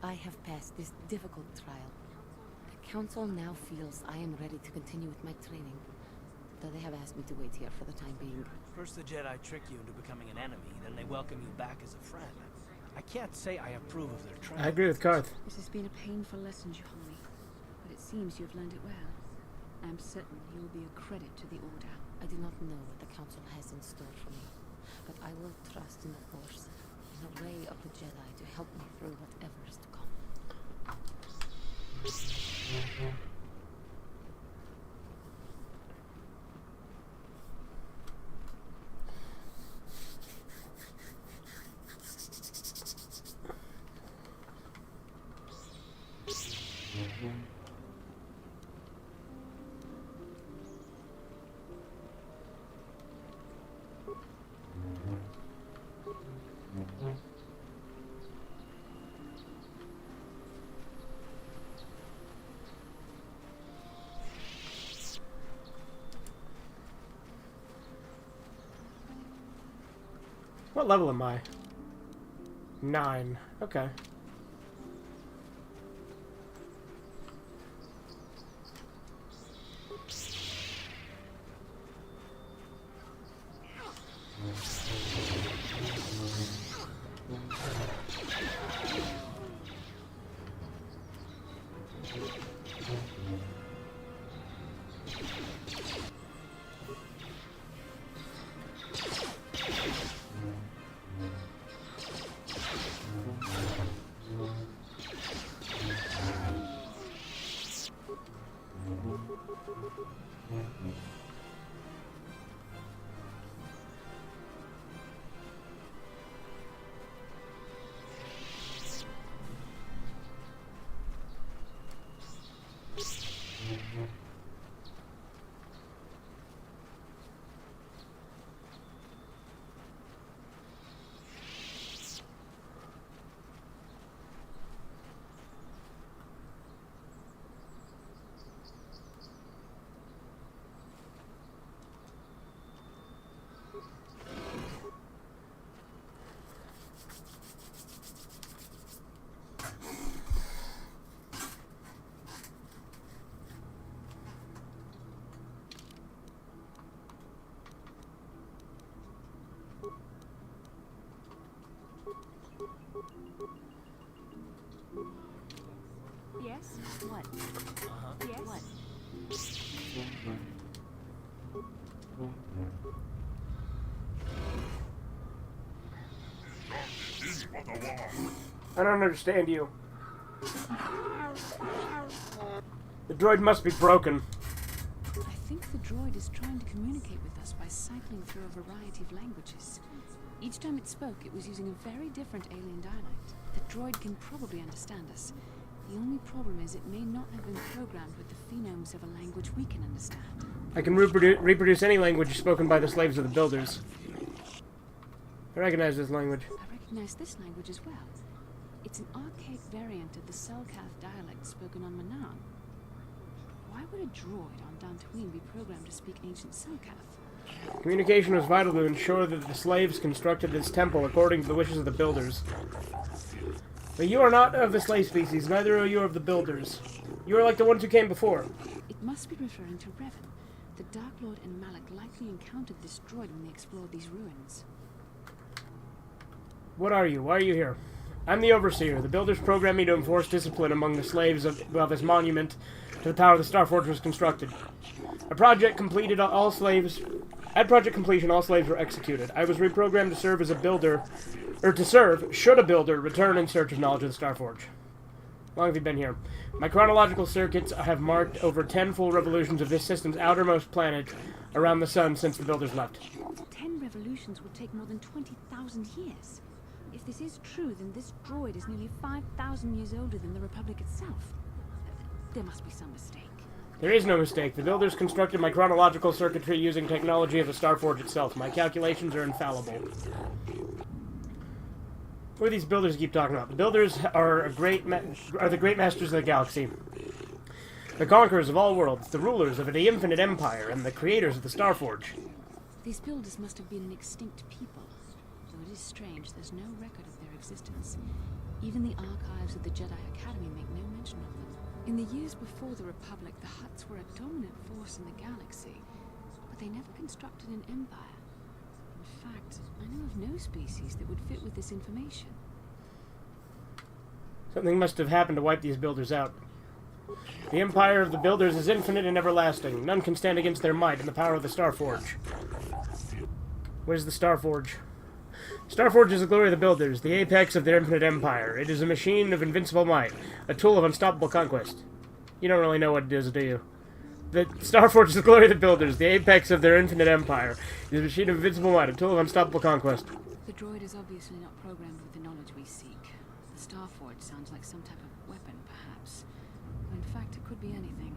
S4: I have passed this difficult trial. The Council now feels I am ready to continue with my training. Though they have asked me to wait here for the time being.
S7: First the Jedi trick you into becoming an enemy, then they welcome you back as a friend. I can't say I approve of their training.
S1: I agree with Carth.
S15: This has been a painful lesson, Juhani, but it seems you have learned it well. I am certain you will be a credit to the Order.
S4: I do not know what the Council has in store for me, but I will trust in the Force, in the way of the Jedi to help me through whatever is to come.
S1: What level am I? 9. Okay.
S15: Yes? What? Yes? What?
S1: I don't understand you. The droid must be broken.
S15: I think the droid is trying to communicate with us by cycling through a variety of languages. Each time it spoke, it was using a very different alien dialect. The droid can probably understand us. The only problem is it may not have been programmed with the phonemes of a language we can understand.
S1: I can reproduce any language spoken by the slaves of the builders. I recognize this language.
S15: I recognize this language as well. It's an archaic variant of the Selkath dialect spoken on Manaan. Why would a droid on Dantooine be programmed to speak ancient Selkath?
S1: Communication was vital to ensure that the slaves constructed this temple according to the wishes of the builders. But you are not of the slave species, neither are you of the builders. You are like the ones who came before.
S15: It must be referring to Revan. The Dark Lord and Malak likely encountered this droid when they explored these ruins.
S1: What are you? Why are you here? I'm the Overseer. The builders programmed me to enforce discipline among the slaves of this monument to the power the Star Forge was constructed. At project completion, all slaves were executed. I was reprogrammed to serve as a builder, should a builder return in search of knowledge of the Star Forge. How long have you been here? My chronological circuits have marked over 10 full revolutions of this system's outermost planet around the sun since the builders left.
S15: 10 revolutions would take more than 20,000 years. If this is true, then this droid is nearly 5,000 years older than the Republic itself. There must be some mistake.
S1: There is no mistake. The builders constructed my chronological circuitry using technology of the Starforge itself. My calculations are infallible. What do these builders keep talking about? The builders are the great masters of the galaxy. The conquerors of all worlds, the rulers of the infinite empire, and the creators of the Starforge.
S15: These builders must have been an extinct people. Though it is strange, there's no record of their existence. Even the archives of the Jedi Academy make no mention of them. In the years before the Republic, the Hutts were a dominant force in the galaxy, but they never constructed an empire. In fact, I know of no species that would fit with this information.
S1: Something must have happened to wipe these builders out. The empire of the builders is infinite and everlasting. None can stand against their might and the power of the Starforge. What is the Starforge? Starforge is the glory of the builders, the apex of their infinite empire. It is a machine of invincible might, a tool of unstoppable conquest. You don't really know what it is, do you? The Starforge is the glory of the builders, the apex of their infinite empire. It is a machine of invincible might, a tool of unstoppable conquest.
S15: The droid is obviously not programmed with the knowledge we seek. The Starforge sounds like some type of weapon, perhaps. In fact, it could be anything.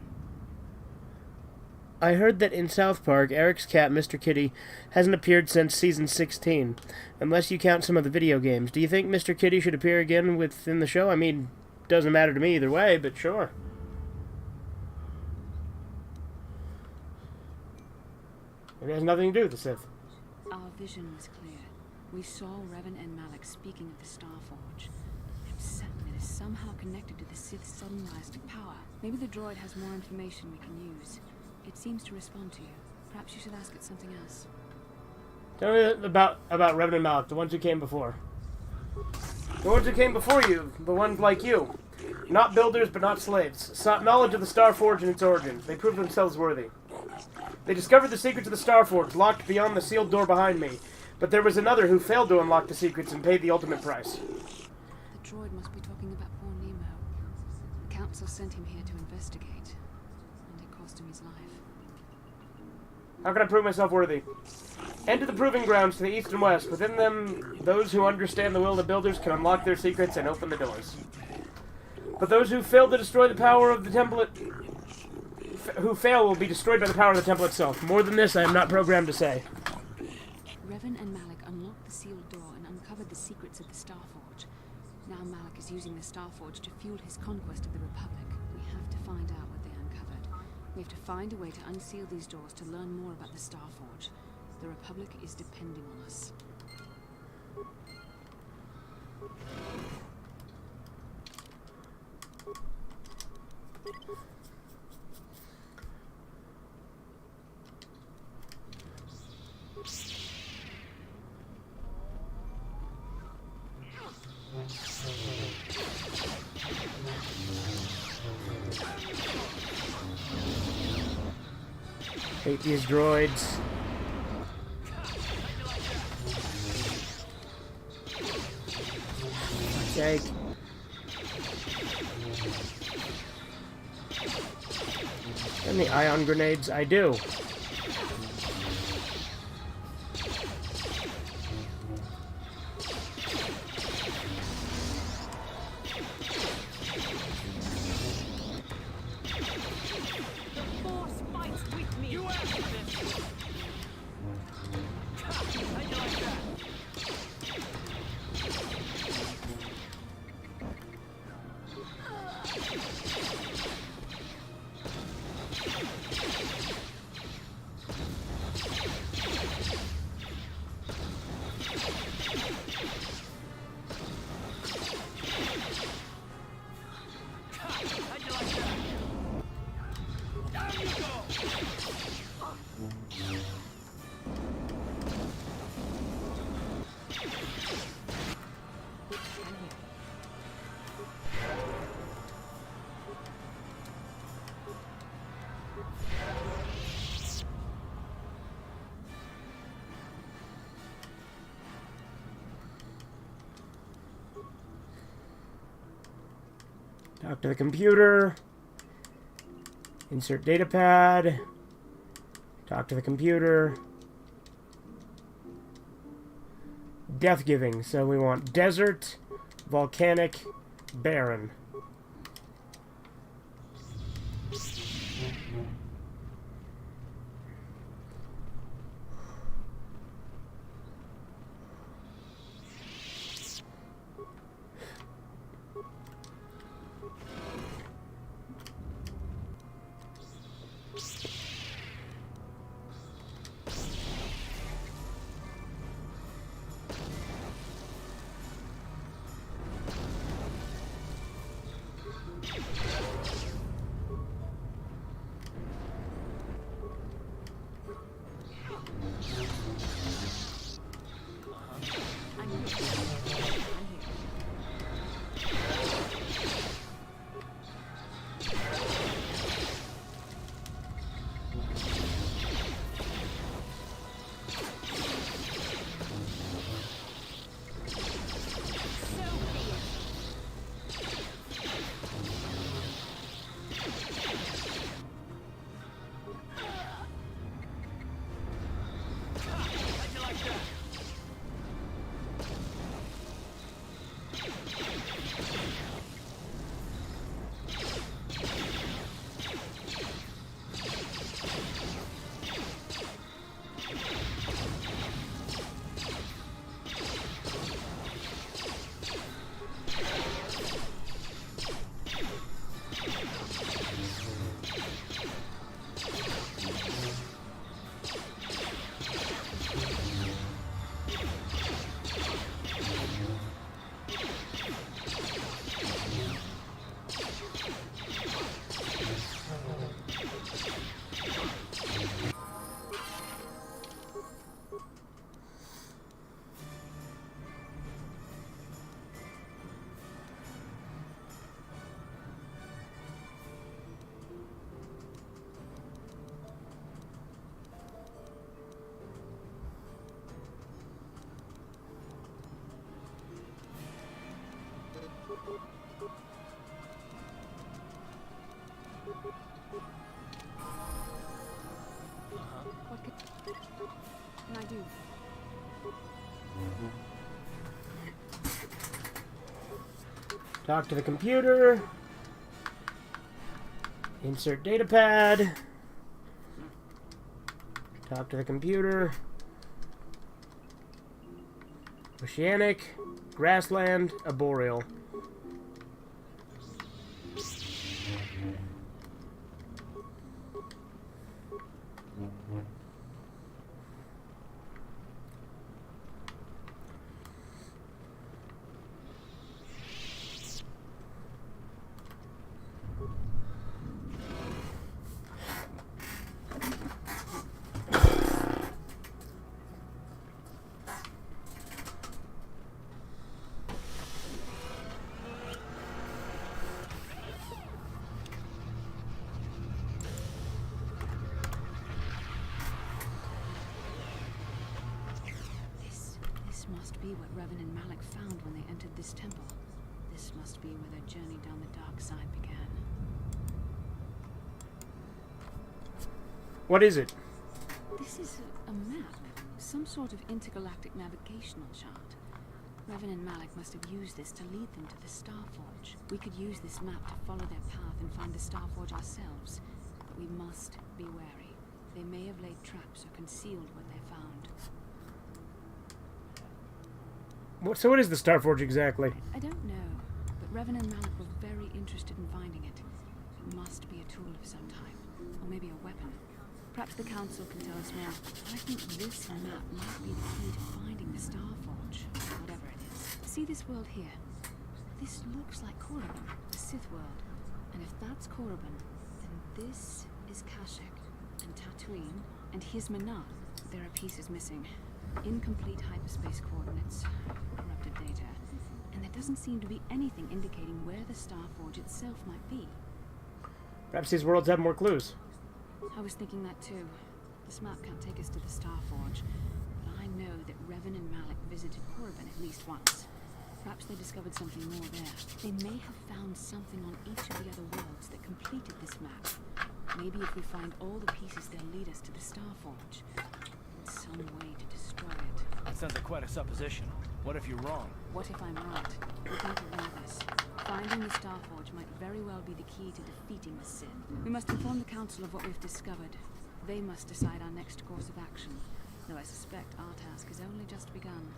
S1: I heard that in South Park, Eric's cat, Mr. Kitty, hasn't appeared since season 16, unless you count some of the video games. Do you think Mr. Kitty should appear again within the show? I mean, doesn't matter to me either way, but sure. It has nothing to do with the Sith.
S15: Our vision was clear. We saw Revan and Malak speaking of the Starforge. I'm certain it is somehow connected to the Sith's sudden rise to power. Maybe the droid has more information we can use. It seems to respond to you. Perhaps you should ask it something else.
S1: Tell me about Revan and Malak, the ones who came before. The ones who came before you, the ones like you. Not builders, but not slaves. Sought knowledge of the Starforge and its origins. They proved themselves worthy. They discovered the secrets of the Starforge, locked beyond the sealed door behind me. But there was another who failed to unlock the secrets and paid the ultimate price.
S15: The droid must be talking about poor Nemo. The Council sent him here to investigate. And it cost him his life.
S1: How can I prove myself worthy? Enter the proving grounds to the east and west. Within them, those who understand the will of the builders can unlock their secrets and open the doors. But those who fail to destroy the power of the temple... who fail will be destroyed by the power of the temple itself. More than this, I am not programmed to say.
S15: Revan and Malak unlocked the sealed door and uncovered the secrets of the Starforge. Now Malak is using the Starforge to fuel his conquest of the Republic. We have to find out what they uncovered. We have to find a way to unseal these doors to learn more about the Starforge. The Republic is depending on us.
S1: Hate these droids. Sake. And the ion grenades, I do. Talk to the computer. Insert datapad. Talk to the computer. Death giving. So we want desert, volcanic, barren. Talk to the computer. Insert datapad. Talk to the computer. Oceanic, grassland, arboreal.
S15: This must be what Revan and Malik found when they entered this temple. This must be where their journey down the dark side began.
S1: What is it?
S15: This is a map. Some sort of intergalactic navigational chart. Revan and Malik must have used this to lead them to the Starforge. We could use this map to follow their path and find the Starforge ourselves. But we must be wary. They may have laid traps or concealed what they found.
S1: So what is the Starforge exactly?
S15: I don't know, but Revan and Malik were very interested in finding it. It must be a tool of some type, or maybe a weapon. Perhaps the Council can tell us more. I think this map might be the key to finding the Starforge, whatever it is. See this world here? This looks like Korriban, the Sith world. And if that's Korriban, then this is Kashyyyk, and Tatooine, and Hizmanah. There are pieces missing. Incomplete hyperspace coordinates, corrupted data, and there doesn't seem to be anything indicating where the Starforge itself might be.
S1: Perhaps these worlds have more clues.
S15: I was thinking that too. This map can't take us to the Starforge, but I know that Revan and Malik visited Korriban at least once. Perhaps they discovered something more there. They may have found something on each of the other worlds that completed this map. Maybe if we find all the pieces, they'll lead us to the Starforge. Some way to destroy it.
S7: That sounds like quite a supposition. What if you're wrong?
S15: What if I'm right? Think of all this. Finding the Starforge might very well be the key to defeating the Sith. We must inform the Council of what we've discovered. They must decide our next course of action. Though I suspect our task has only just begun.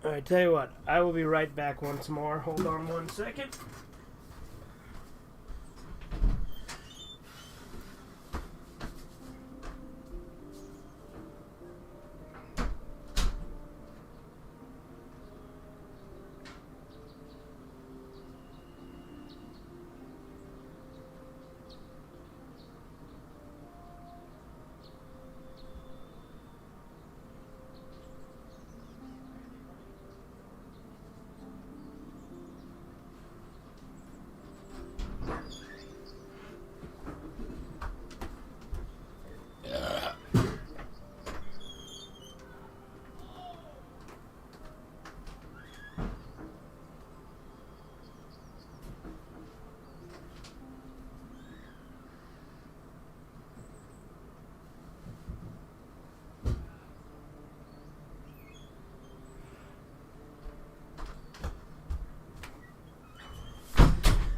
S1: Alright, tell you what, I will be right back once more. Hold on 1 second.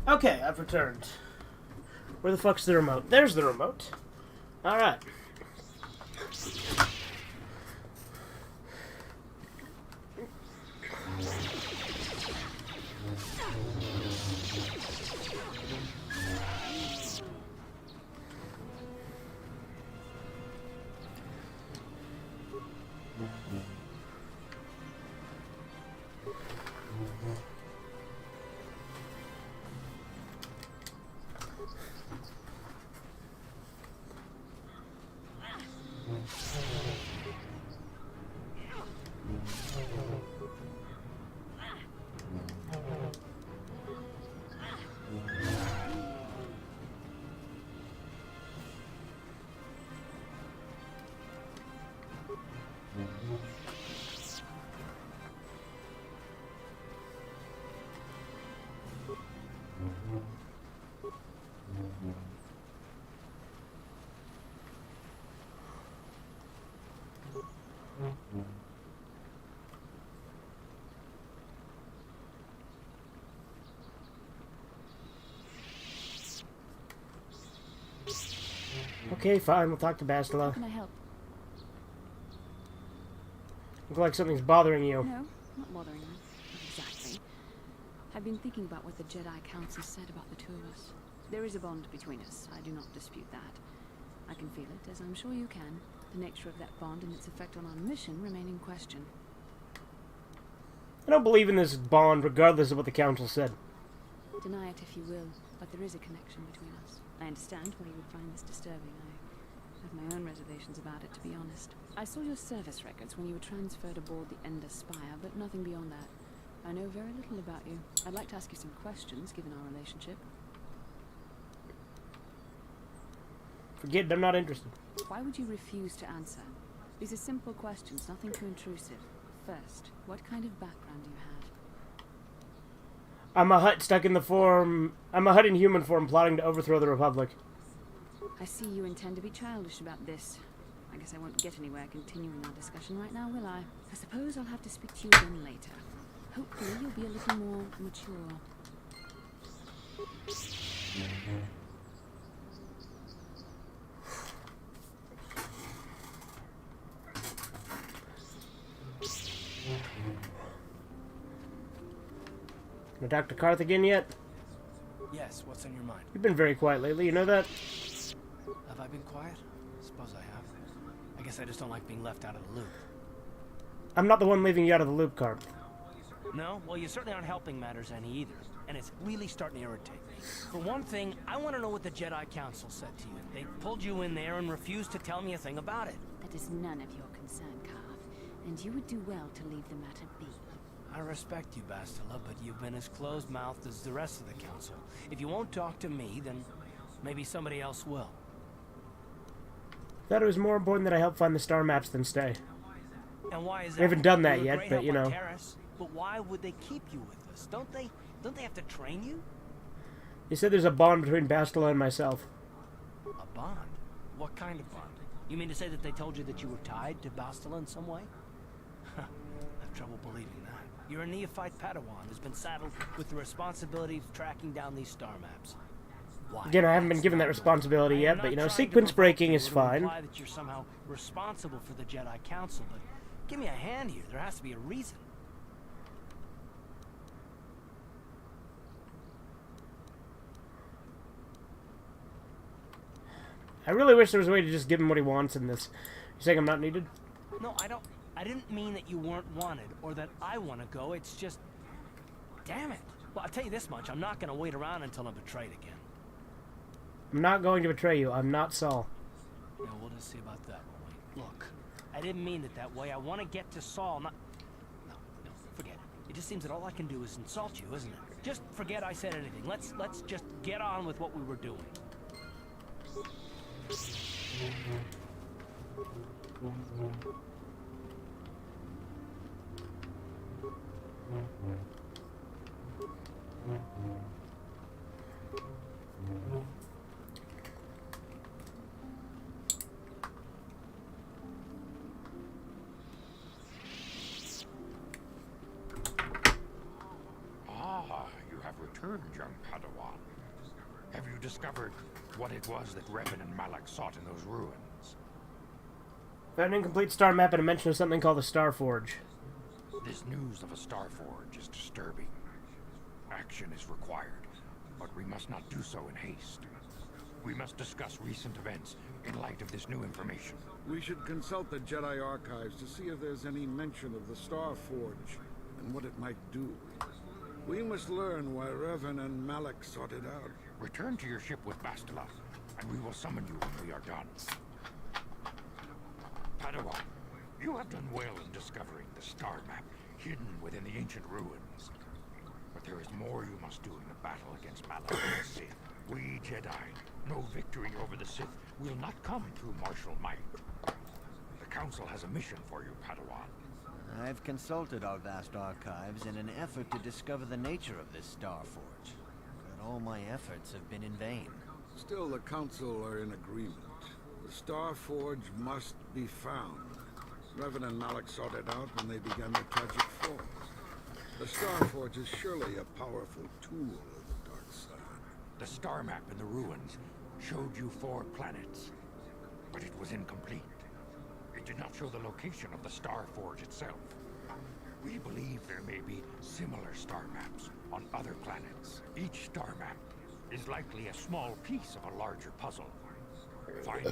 S1: Okay, I've returned. Where the fuck's the remote? There's the remote. Alright. Okay, fine. We'll talk to Bastila.
S15: How can I help?
S1: Look like something's bothering you.
S15: No, not bothering me. Not exactly. I've been thinking about what the Jedi Council said about the two of us. There is a bond between us. I do not dispute that. I can feel it, as I'm sure you can. The nature of that bond and its effect on our mission remain in question.
S1: I don't believe in this bond, regardless of what the Council said.
S15: Deny it if you will, but there is a connection between us. I understand why you would find this disturbing. I have my own reservations about it, to be honest. I saw your service records when you were transferred aboard the Ender Spire, but nothing beyond that. I know very little about you. I'd like to ask you some questions, given our relationship.
S1: Forget it, I'm not interested.
S15: Why would you refuse to answer? These are simple questions, nothing too intrusive. First, what kind of background do you have?
S1: I'm a Hutt stuck in the form... I'm a Hutt in human form plotting to overthrow the Republic.
S15: I see you intend to be childish about this. I guess I won't get anywhere continuing our discussion right now, will I? I suppose I'll have to speak to you again later. Hopefully you'll be a little more mature.
S1: Gonna talk to Carth again yet?
S7: Yes, what's on your mind?
S1: You've been very quiet lately, you know that?
S7: Have I been quiet? Suppose I have. I guess I just don't like being left out of the loop.
S1: I'm not the one leaving you out of the loop, Carth.
S7: No? Well, you certainly aren't helping matters any either. And it's really starting to irritate me. For one thing, I want to know what the Jedi Council said to you. They pulled you in there and refused to tell me a thing about it.
S15: That is none of your concern, Carth. And you would do well to leave the matter be.
S7: I respect you, Bastila, but you've been as closed-mouthed as the rest of the Council. If you won't talk to me, then maybe somebody else will.
S1: Thought it was more important that I help find the star maps than stay.
S7: And why is that?
S1: We haven't done that
S7: You were
S1: yet,
S7: great
S1: but
S7: help
S1: you
S7: on
S1: know.
S7: Terrace, but why would they keep you with us? Don't they have to train you?
S1: You said there's a bond between Bastila and myself.
S7: A bond? What kind of bond? You mean to say that they told you that you were tied to Bastila in some way? I have trouble believing that. You're a neophyte Padawan who's been saddled with the responsibility of tracking down these star maps. Why?
S1: Again, I haven't been given that responsibility yet, but you know, sequence breaking is fine.
S7: Imply that you're somehow responsible for the Jedi Council, but give me a hand here. There has to be a reason.
S1: I really wish there was a way to just give him what he wants in this. You saying I'm not needed?
S7: No, I didn't mean that you weren't wanted or that I want to go. It's just, damn it. Well, I'll tell you this much. I'm not going to wait around until I'm betrayed again.
S1: I'm not going to betray you. I'm not Saul.
S7: Yeah, we'll just see about that, won't we? Look, I didn't mean it that way. I want to get to Saul, not... No, forget it. It just seems that all I can do is insult you, isn't it? Just forget I said anything. Let's just get on with what we were doing.
S6: Ah, you have returned, young Padawan. Have you discovered what it was that Revan and Malak sought in those ruins?
S1: Found an incomplete star map and a mention of something called the Star Forge.
S6: This news of a Star Forge is disturbing. Action is required, but we must not do so in haste. We must discuss recent events in light of this new information.
S3: We should consult the Jedi archives to see if there's any mention of the Star Forge and what it might do. We must learn why Revan and Malak sought it out.
S6: Return to your ship with Bastila, and we will summon you when we are done. Padawan, you have done well in discovering the star map hidden within the ancient ruins. But there is more you must do in the battle against Malak and the Sith. We Jedi know victory over the Sith will not come through martial might. The Council has a mission for you, Padawan.
S5: I've consulted our vast archives in an effort to discover the nature of this Star Forge. But all my efforts have been in vain.
S3: Still, the Council are in agreement. The Star Forge must be found. Revan and Malak sought it out when they began their tragic fall. The Starforge is surely a powerful tool of the dark side.
S6: The star map in the ruins showed you 4 planets, but it was incomplete. It did not show the location of the Starforge itself. We believe there may be similar star maps on other planets. Each star map is likely a small piece of a larger puzzle. Find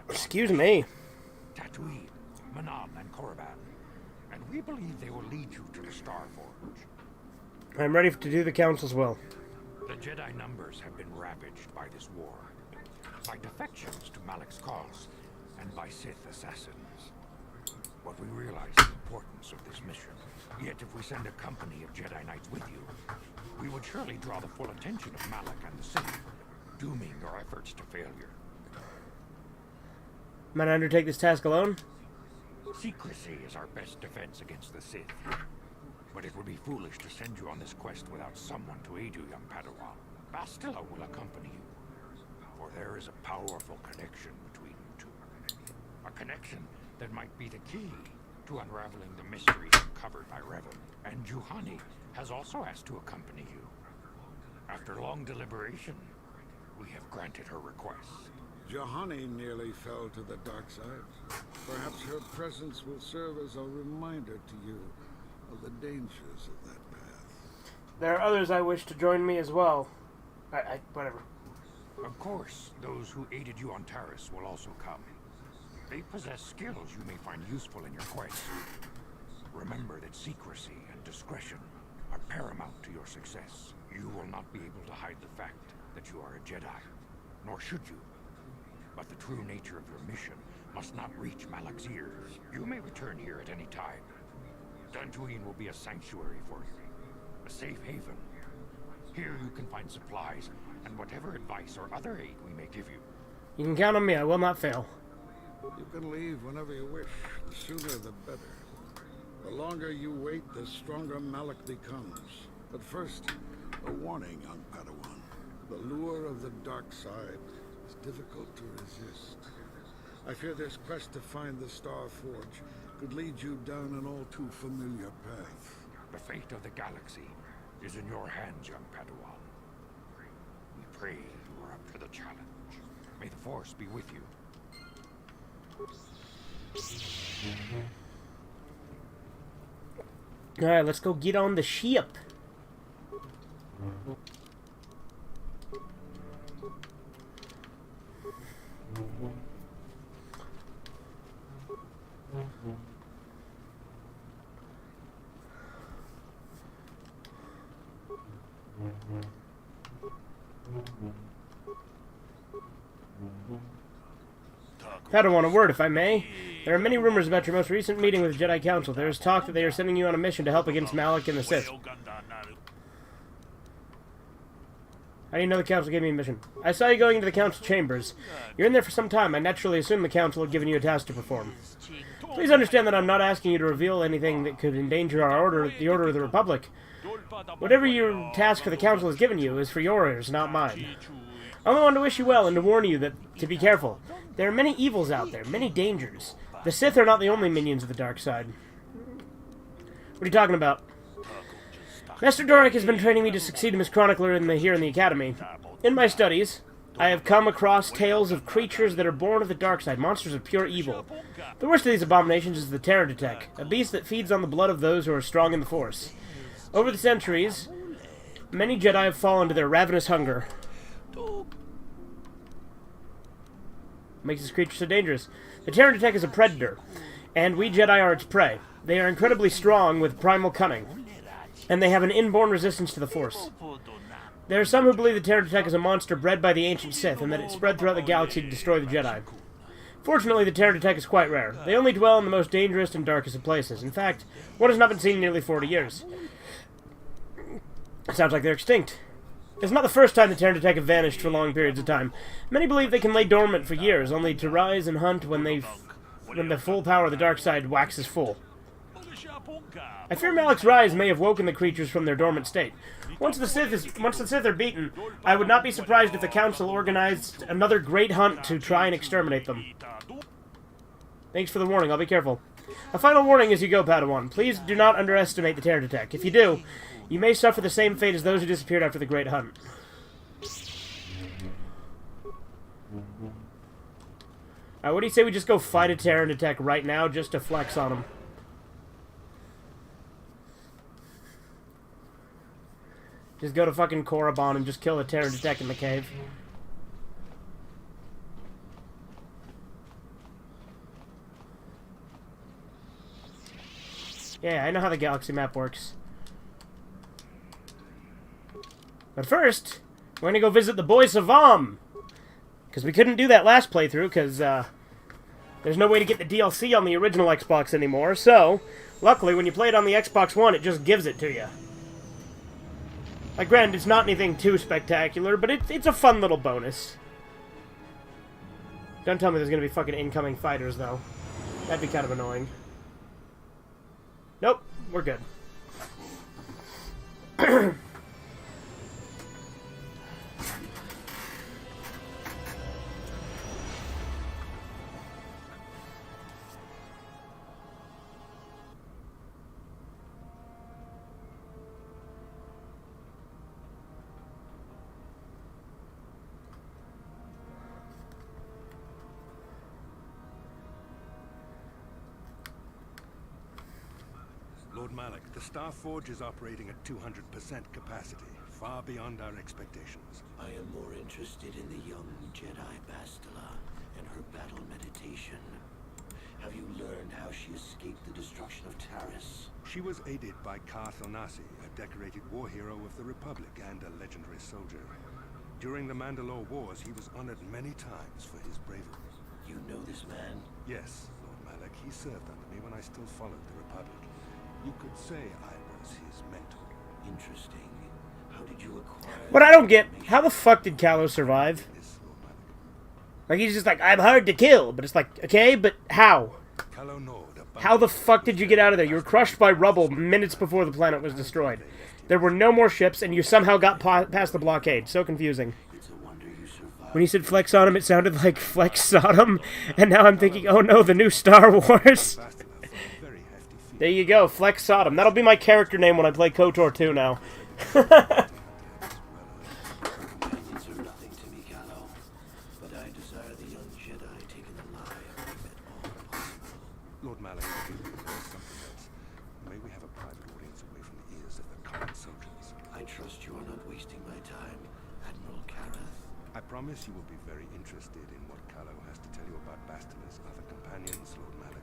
S1: excuse me.
S6: Tatooine, Manam, and Korriban, and we believe they will lead you to the Starforge.
S1: I'm ready to do the Council's will.
S6: The Jedi numbers have been ravaged by this war, by defections to Malak's cause, and by Sith assassins. But we realize the importance of this mission. Yet if we send a company of Jedi Knights with you, we would surely draw the full attention of Malak and the Sith, dooming your efforts to failure.
S1: Might I undertake this task alone?
S6: Secrecy is our best defense against the Sith. But it would be foolish to send you on this quest without someone to aid you, young Padawan. Bastila will accompany you, for there is a powerful connection between you two. A connection that might be the key to unraveling the mysteries uncovered by Revan. And Juhani has also asked to accompany you. After long deliberation, we have granted her request.
S3: Juhani nearly fell to the dark side. Perhaps her presence will serve as a reminder to you of the dangers of that path.
S1: There are others I wish to join me as well. Whatever.
S6: Of course, those who aided you on Taris will also come. They possess skills you may find useful in your quest. Remember that secrecy and discretion are paramount to your success. You will not be able to hide the fact that you are a Jedi, nor should you. But the true nature of your mission must not reach Malak's ears. You may return here at any time. Dantooine will be a sanctuary for you, a safe haven. Here you can find supplies and whatever advice or other aid we may give you.
S1: You can count on me. I will not fail.
S3: You can leave whenever you wish. The sooner the better. The longer you wait, the stronger Malak becomes. But first, a warning, young Padawan. The lure of the dark side is difficult to resist. I fear this quest to find the Star Forge could lead you down an all too familiar path.
S6: The fate of the galaxy is in your hands, young Padawan. We pray you are up to the challenge. May the Force be with you.
S1: Alright, let's go get on the ship. Padawan, a word, if I may. There are many rumors about your most recent meeting with the Jedi Council. There is talk that they are sending you on a mission to help against Malak and the Sith. How do you know the Council gave me a mission? I saw you going into the Council chambers. You're in there for some time. I naturally assumed the Council had given you a task to perform. Please understand that I'm not asking you to reveal anything that could endanger our order, the Order of the Republic. Whatever your task for the Council has given you is for yours, not mine. I only want to wish you well and to warn you that to be careful. There are many evils out there, many dangers. The Sith are not the only minions of the dark side. What are you talking about? Master Doric has been training me to succeed him as chronicler here in the Academy. In my studies, I have come across tales of creatures that are born of the dark side, monsters of pure evil. The worst of these abominations is the Terror-Detect, a beast that feeds on the blood of those who are strong in the Force. Over the centuries, many Jedi have fallen to their ravenous hunger. Makes this creature so dangerous. The Terror-Detect is a predator, and we Jedi are its prey. They are incredibly strong with primal cunning, and they have an inborn resistance to the Force. There are some who believe the Terror-Detect is a monster bred by the ancient Sith, and that it spread throughout the galaxy to destroy the Jedi. Fortunately, the Terror-Detect is quite rare. They only dwell in the most dangerous and darkest of places. In fact, one has not been seen in nearly 40 years. Sounds like they're extinct. It's not the first time the Terror-Detect have vanished for long periods of time. Many believe they can lay dormant for years, only to rise and hunt when the full power of the dark side waxes full. I fear Malak's rise may have woken the creatures from their dormant state. Once the Sith are beaten, I would not be surprised if the Council organized another great hunt to try and exterminate them. Thanks for the warning. I'll be careful. A final warning as you go, Padawan. Please do not underestimate the terror attack. If you do, you may suffer the same fate as those who disappeared after the Great Hunt. What do you say we just go fight a Terran attack right now just to flex on him? Just go to fucking Korriban and just kill a Terran attack in the cave. Yeah, I know how the galaxy map works. But first, we're gonna go visit the boy Savam. Because we couldn't do that last playthrough, because, there's no way to get the DLC on the original Xbox anymore, so, luckily, when you play it on the Xbox One, it just gives it to you. Like, granted, it's not anything too spectacular, but it's a fun little bonus. Don't tell me there's gonna be fucking incoming fighters, though. That'd be kind of annoying. Nope, we're good.
S8: Lord Malik, the Star Forge is operating at 200% capacity, far beyond our expectations.
S2: I am more interested in the young Jedi Bastila and her battle meditation. Have you learned how she escaped the destruction of Taris?
S8: She was aided by Carth, a decorated war hero of the Republic and a legendary soldier. During the Mandalore Wars, he was honored many times for his bravery.
S2: You know this man?
S8: Yes, Lord Malik. He served under me when I still followed the Republic. You could say I was his mentor.
S2: Interesting. How did you acquire...
S1: What I don't get, how the fuck did Callow survive? Like, he's just like, I'm hard to kill, but it's like, okay, but how? How the fuck did you get out of there? You were crushed by rubble minutes before the planet was destroyed. There were no more ships, and you somehow got past the blockade. So confusing. When you said flex on him, it sounded like flex Sodom, and now I'm thinking, oh no, the new Star Wars. There you go, Flex Sodom. That'll be my character name when I play KOTOR 2 now.
S2: Companions are nothing to me, Callow, but I desire the young Jedi taken alive if at all possible.
S8: Lord Malik, there's something else. May we have a private audience away from the ears of the common soldiers?
S2: I trust you are not wasting my time, Admiral Carth.
S8: I promise you will be very interested in what Callow has to tell you about Bastila's other companions, Lord Malik.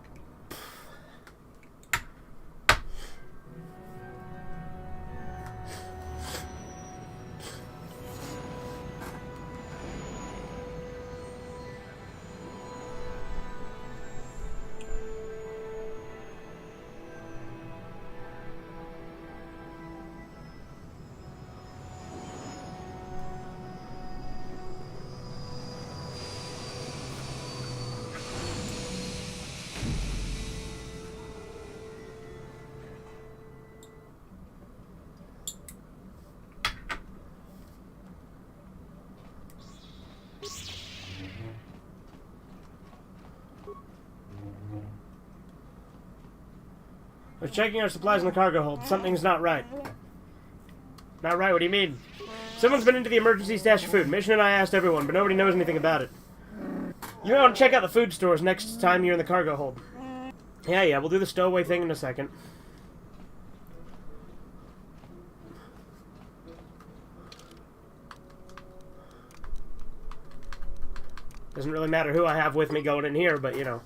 S1: We're checking our supplies in the cargo hold. Something's not right. Not right? What do you mean? Someone's been into the emergency stash of food. Mission and I asked everyone, but nobody knows anything about it. You might want to check out the food stores next time you're in the cargo hold. Yeah, we'll do the stowaway thing in a second. Doesn't really matter who I have with me going in here, but, you know.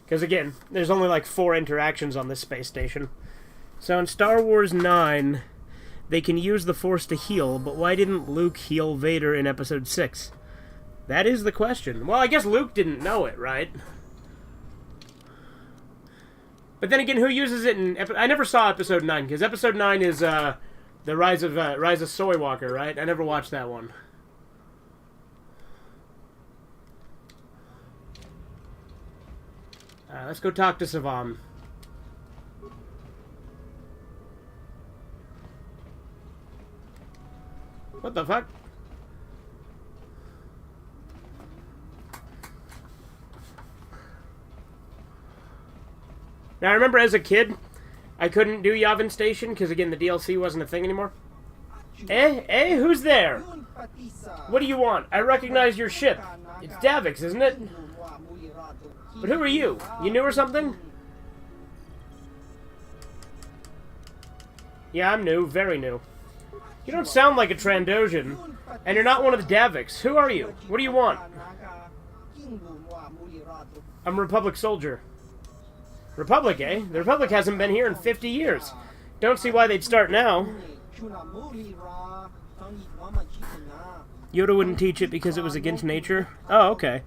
S1: Because, again, there's only, like, 4 interactions on this space station. So in Star Wars 9, they can use the Force to heal, but why didn't Luke heal Vader in Episode 6? That is the question. Well, I guess Luke didn't know it, right? But then again, who uses it in... I never saw Episode 9, because Episode 9 is, the Rise of Soy Walker, right? I never watched that one. Let's go talk to Savam. What the fuck? Now, I remember as a kid, I couldn't do Yavin Station, because again, the DLC wasn't a thing anymore. Eh? Who's there? What do you want? I recognize your ship. It's Davix, isn't it? But who are you? You new or something? Yeah, I'm new. Very new. You don't sound like a Trandoshan. And you're not one of the Davix. Who are you? What do you want? I'm a Republic soldier. Republic, eh? The Republic hasn't been here in 50 years. Don't see why they'd start now. Yoda wouldn't teach it because it was against nature? Oh, okay.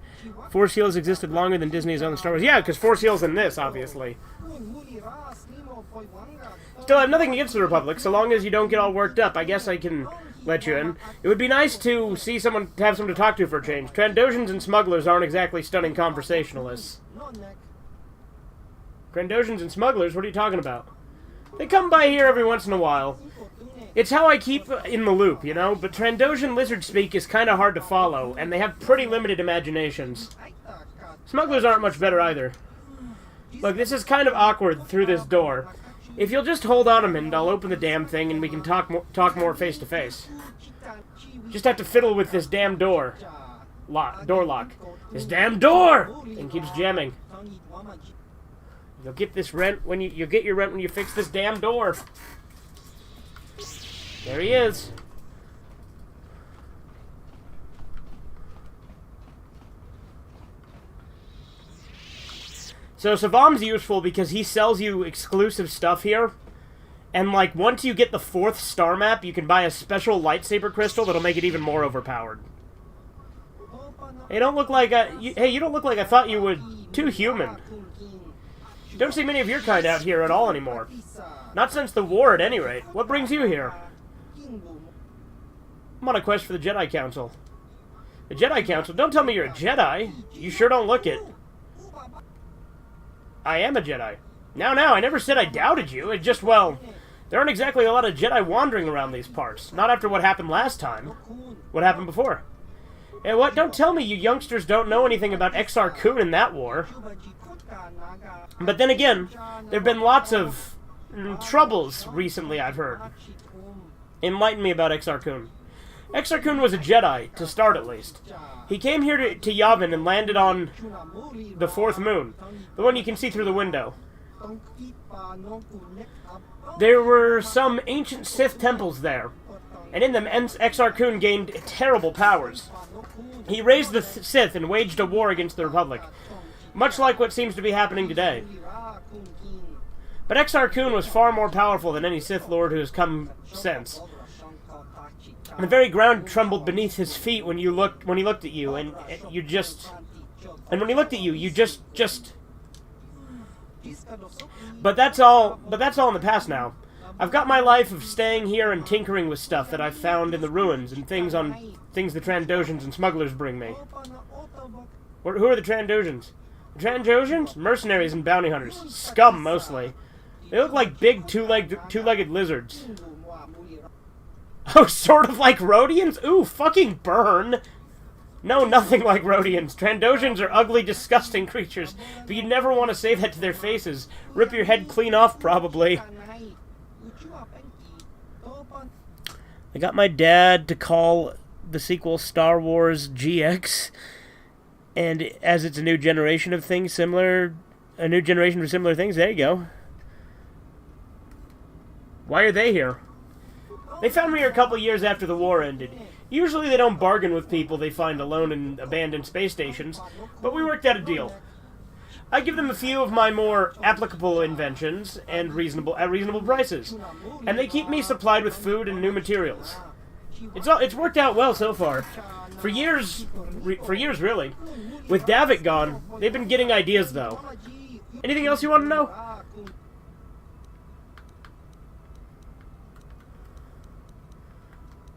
S1: Force heals existed longer than Disney's own Star Wars. Yeah, because Force heals in this, obviously. Still, I have nothing against the Republic, so long as you don't get all worked up. I guess I can let you in. It would be nice to see someone, to have someone to talk to for a change. Trandoshans and smugglers aren't exactly stunning conversationalists. Trandoshans and smugglers? What are you talking about? They come by here every once in a while. It's how I keep in the loop, you know? But Trandoshan lizard speak is kind of hard to follow, and they have pretty limited imaginations. Smugglers aren't much better either. Look, this is kind of awkward through this door. If you'll just hold on a minute, I'll open the damn thing and we can talk more face to face. Just have to fiddle with this damn door. Door lock. This damn door! Thing keeps jamming. You'll get this rent when you'll get your rent when you fix this damn door. There he is. So Savam's useful because he sells you exclusive stuff here. And like once you get the 4th star map, you can buy a special lightsaber crystal that'll make it even more overpowered. Hey, don't look like you don't look like I thought you would. Too human. Don't see many of your kind out here at all anymore. Not since the war, at any rate. What brings you here? I'm on a quest for the Jedi Council. The Jedi Council? Don't tell me you're a Jedi. You sure don't look it. I am a Jedi. Now, I never said I doubted you. It just, well, there aren't exactly a lot of Jedi wandering around these parts. Not after what happened last time. What happened before? Hey, what? Don't tell me you youngsters don't know anything about Exar Kun in that war. But then again, there have been lots of troubles recently, I've heard. Enlighten me about Exar Kun. Exar Kun was a Jedi, to start at least. He came here to Yavin and landed on the 4th moon, the one you can see through the window. There were some ancient Sith temples there, and in them Exar Kun gained terrible powers. He raised the Sith and waged a war against the Republic, much like what seems to be happening today. But Exar Kun was far more powerful than any Sith Lord who has come since. The very ground trembled beneath his feet when he looked at you, and when he looked at you, you just. But that's all in the past now. I've got my life of staying here and tinkering with stuff that I've found in the ruins and things the Trandoshans and smugglers bring me. Who are the Trandoshans? The Trandoshans? Mercenaries and bounty hunters. Scum, mostly. They look like big two-legged lizards. Oh, sort of like Rhodians? Ooh, fucking burn! No, nothing like Rhodians. Trandoshans are ugly, disgusting creatures, but you'd never want to say that to their faces. Rip your head clean off, probably. I got my dad to call the sequel Star Wars GX, and as it's a new generation of things a new generation for similar things, there you go. Why are they here? They found me here a couple years after the war ended. Usually they don't bargain with people they find alone in abandoned space stations, but we worked out a deal. I give them a few of my more applicable inventions and at reasonable prices, and they keep me supplied with food and new materials. It's worked out well so far. For years really. With Davik gone, they've been getting ideas though. Anything else you want to know?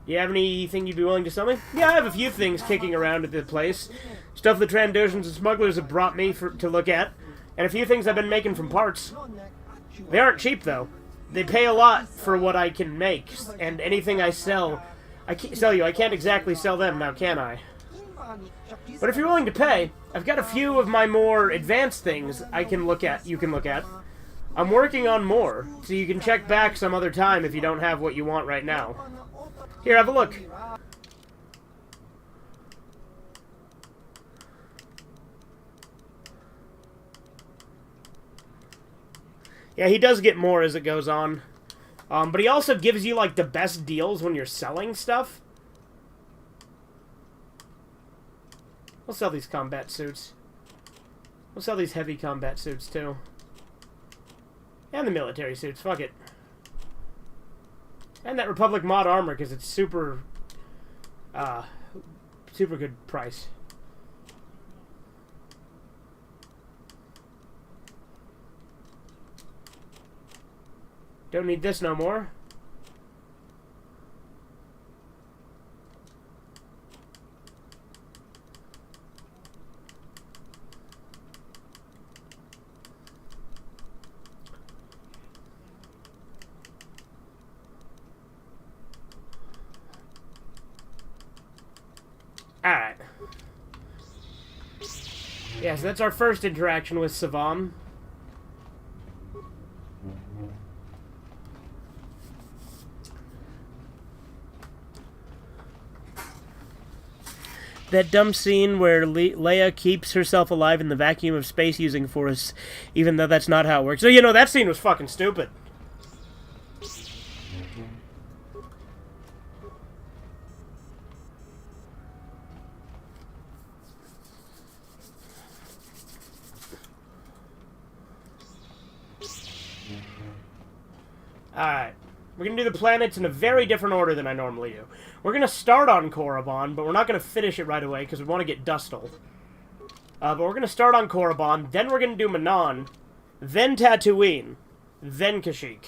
S1: You have anything you'd be willing to sell me? Yeah, I have a few things kicking around at the place. Stuff the Trandoshans and smugglers have brought me to look at, and a few things I've been making from parts. They aren't cheap, though. They pay a lot for what I can make, and anything I sell I can't exactly sell them, now can I? But if you're willing to pay, I've got a few of my more advanced things you can look at. I'm working on more, so you can check back some other time if you don't have what you want right now. Here, have a look. Yeah, he does get more as it goes on. But he also gives you, like, the best deals when you're selling stuff. We'll sell these combat suits. We'll sell these heavy combat suits, too. And the military suits, fuck it. And that Republic mod armor, because it's super... super good price. Don't need this no more. Alright. Yes, that's our first interaction with Savam. That dumb scene where Leia keeps herself alive in the vacuum of space using Force, even though that's not how it works. So, you know, that scene was fucking stupid. Alright. We're going to do the planets in a very different order than I normally do. We're going to start on Korriban, but we're not going to finish it right away because we want to get Dustal. But we're going to start on Korriban, then we're going to do Manon, then Tatooine, then Kashyyyk.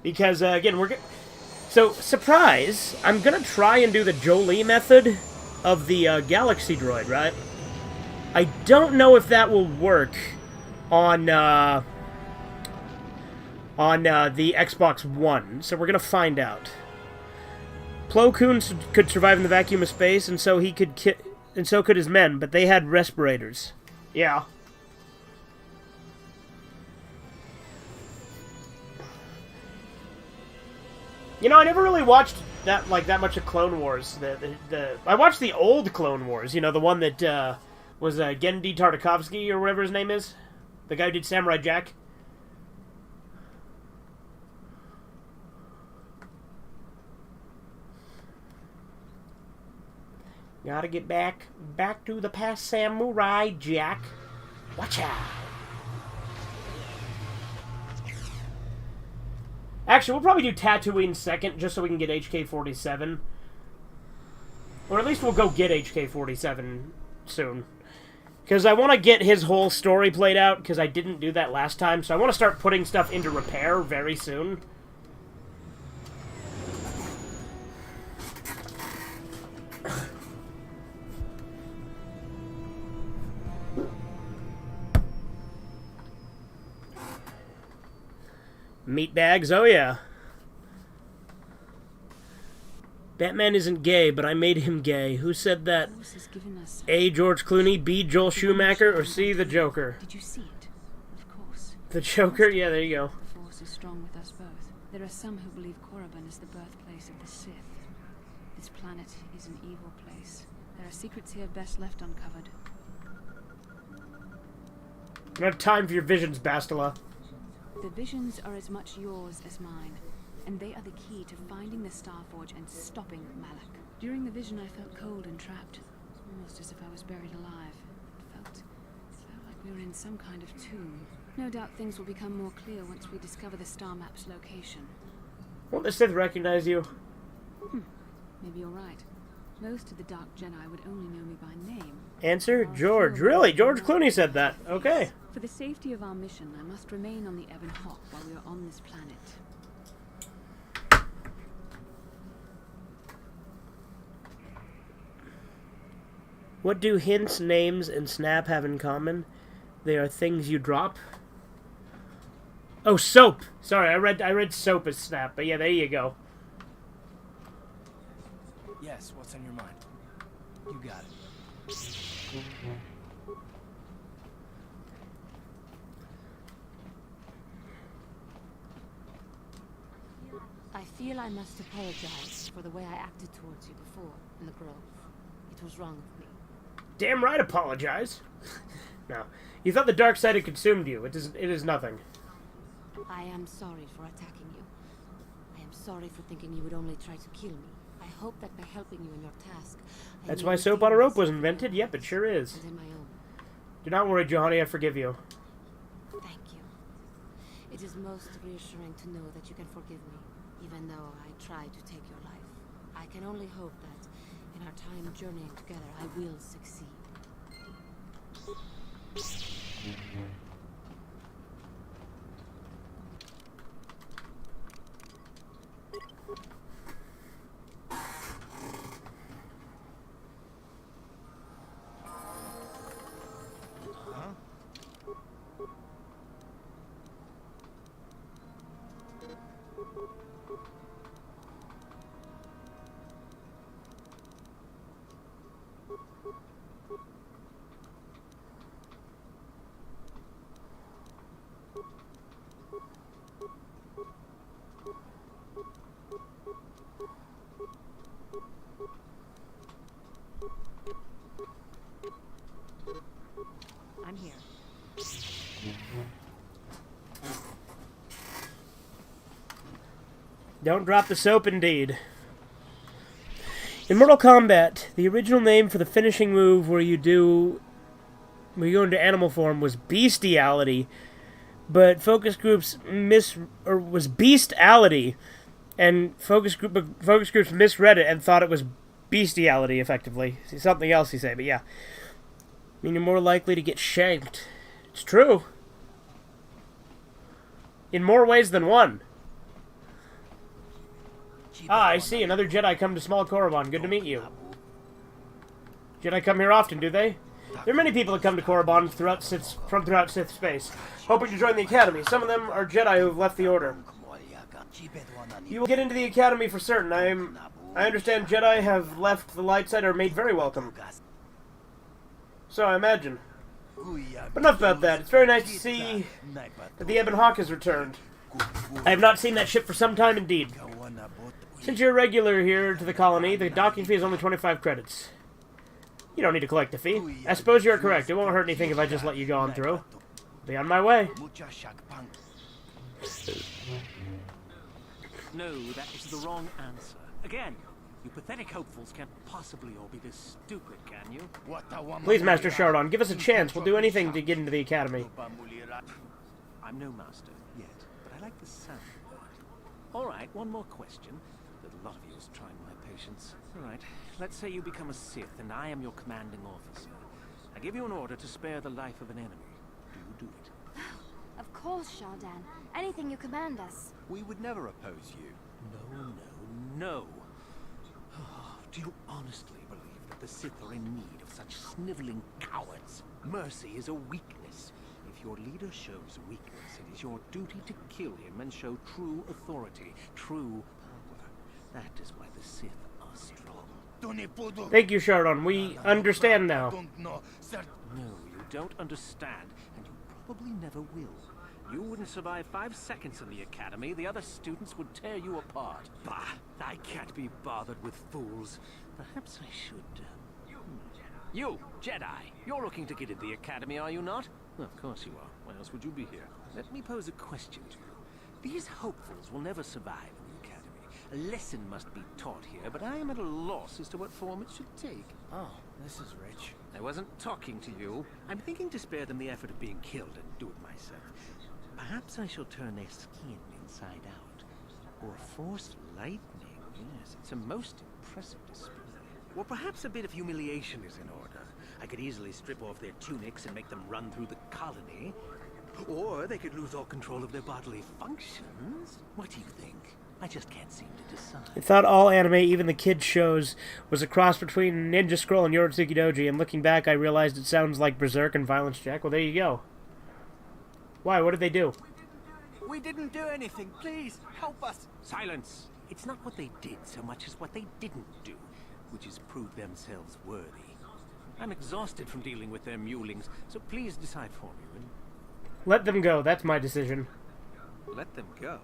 S1: Because, again, so, surprise, I'm going to try and do the Jolie method of the Galaxy droid, right? I don't know if that will work on the Xbox One, so we're gonna find out. Plo Koon could survive in the vacuum of space, and so could his men, but they had respirators. Yeah. You know, I never really watched that much of Clone Wars. I watched the old Clone Wars. You know, the one that was Genndy Tartakovsky or whatever his name is, the guy who did Samurai Jack. Gotta get back to the past, Samurai Jack. Watch out. Actually, we'll probably do Tatooine second, just so we can get HK-47. Or at least we'll go get HK-47 soon. Because I want to get his whole story played out, because I didn't do that last time. So I want to start putting stuff into repair very soon. Meat bags, oh yeah. Batman isn't gay, but I made him gay. Who said that? A, George Clooney, B, Joel Schumacher, or C, the Joker?
S15: Did you see it? Of course.
S1: The Joker? Yeah, there you go.
S15: The Force is strong with us both. There are some who believe Korriban is the birthplace of the Sith. This planet is an evil place. There are secrets here best left uncovered.
S1: I don't have time for your visions, Bastila.
S15: The visions are as much yours as mine, and they are the key to finding the Starforge and stopping Malak. During the vision I felt cold and trapped, almost as if I was buried alive. It felt like we were in some kind of tomb. No doubt things will become more clear once we discover the star map's location.
S1: Won't the Sith recognize you?
S15: Maybe you're right. Most of the Dark Jedi would only know me by name.
S1: Answer, George. Really? George Clooney said that. Okay.
S15: For the safety of our mission, I must remain on the Ebon Hawk while we are on this planet.
S1: What do hints, names, and snap have in common? They are things you drop. Oh, soap! Sorry, I read soap as snap, but yeah, there you go.
S7: Yes, what's on your mind? You got it.
S4: feel I must apologize for the way I acted towards you before in the Grove. It was wrong of me.
S1: Damn right, apologize. No. You thought the dark side had consumed you. It is nothing.
S4: I am sorry for attacking you. I am sorry for thinking you would only try to kill me. I hope that by helping you in your task...
S1: That's why soap on a rope was invented? Yep, it sure is.
S4: And in my own.
S1: Do not worry, Johanny, I forgive you.
S4: Thank you. It is most reassuring to know that you can forgive me, even though I tried to take your life. I can only hope that, in our time journeying together, I will succeed. I'm here.
S1: Don't drop the soap, indeed. In Mortal Kombat, the original name for the finishing move where you go into animal form was bestiality, but focus groups was beastality, and focus groups misread it and thought it was bestiality. Effectively, something else you say, but yeah, I mean you're more likely to get shanked. It's true. In more ways than one. Ah, I see. Another Jedi come to Small Korriban. Good to meet you. Jedi come here often, do they? There are many people that come to Korriban from throughout Sith space, hoping to join the Academy. Some of them are Jedi who have left the Order. You will get into the Academy for certain. I understand Jedi have left the Lightside are made very welcome. So I imagine. But enough about that. It's very nice to see that the Ebon Hawk has returned. I have not seen that ship for some time indeed. Since you're a regular here to the colony, the docking fee is only 25 credits. You don't need to collect the fee. I suppose you're correct. It won't hurt anything if I just let you go on through. Be on my way.
S7: No, that is the wrong answer. Again, you pathetic hopefuls can't possibly all be this stupid, can you?
S1: Please, Master Shardon, give us a chance. We'll do anything to get into the Academy.
S7: I'm no master yet, but I like the sound of that. All right, one more question. A lot of you is trying my patience. All right, let's say you become a Sith, and I am your commanding officer. I give you an order to spare the life of an enemy. Do you do it?
S16: Of course, Shardon. Anything you command us.
S5: We would never oppose you.
S7: No. Do you honestly believe that the Sith are in need of such sniveling cowards? Mercy is a weakness. If your leader shows weakness, it is your duty to kill him and show true authority, true power. That is why the Sith are strong.
S1: Thank you, Shardon. We understand now.
S7: No, you don't understand, and you probably never will. You wouldn't survive 5 seconds in the Academy. The other students would tear you apart. Bah! I can't be bothered with fools. Perhaps I should... You, Jedi! You're looking to get into the Academy, are you not? Well, of course you are. Why else would you be here? Let me pose a question to you. These hopefuls will never survive in the Academy. A lesson must be taught here, but I am at a loss as to what form it should take.
S5: Oh, this is rich.
S7: I wasn't talking to you. I'm thinking to spare them the effort of being killed and do it myself. Perhaps I shall turn their skin inside out. Or force lightning. Yes, it's a most impressive display. Or perhaps a bit of humiliation is in order. I could easily strip off their tunics and make them run through the colony. Or they could lose all control of their bodily functions. What do you think? I just can't seem to decide.
S1: I thought all anime, even the kids' shows, was a cross between Ninja Scroll and Yoritsuki Doji, and looking back I realized it sounds like Berserk and Violence Jack. Well, there you go. Why? What did they do?
S7: We didn't do anything. Please, help us. Silence. It's not what they did so much as what they didn't do, which is prove themselves worthy. I'm exhausted from dealing with their mulings, so please decide for me.
S1: Let them go. That's my decision.
S7: Let them go?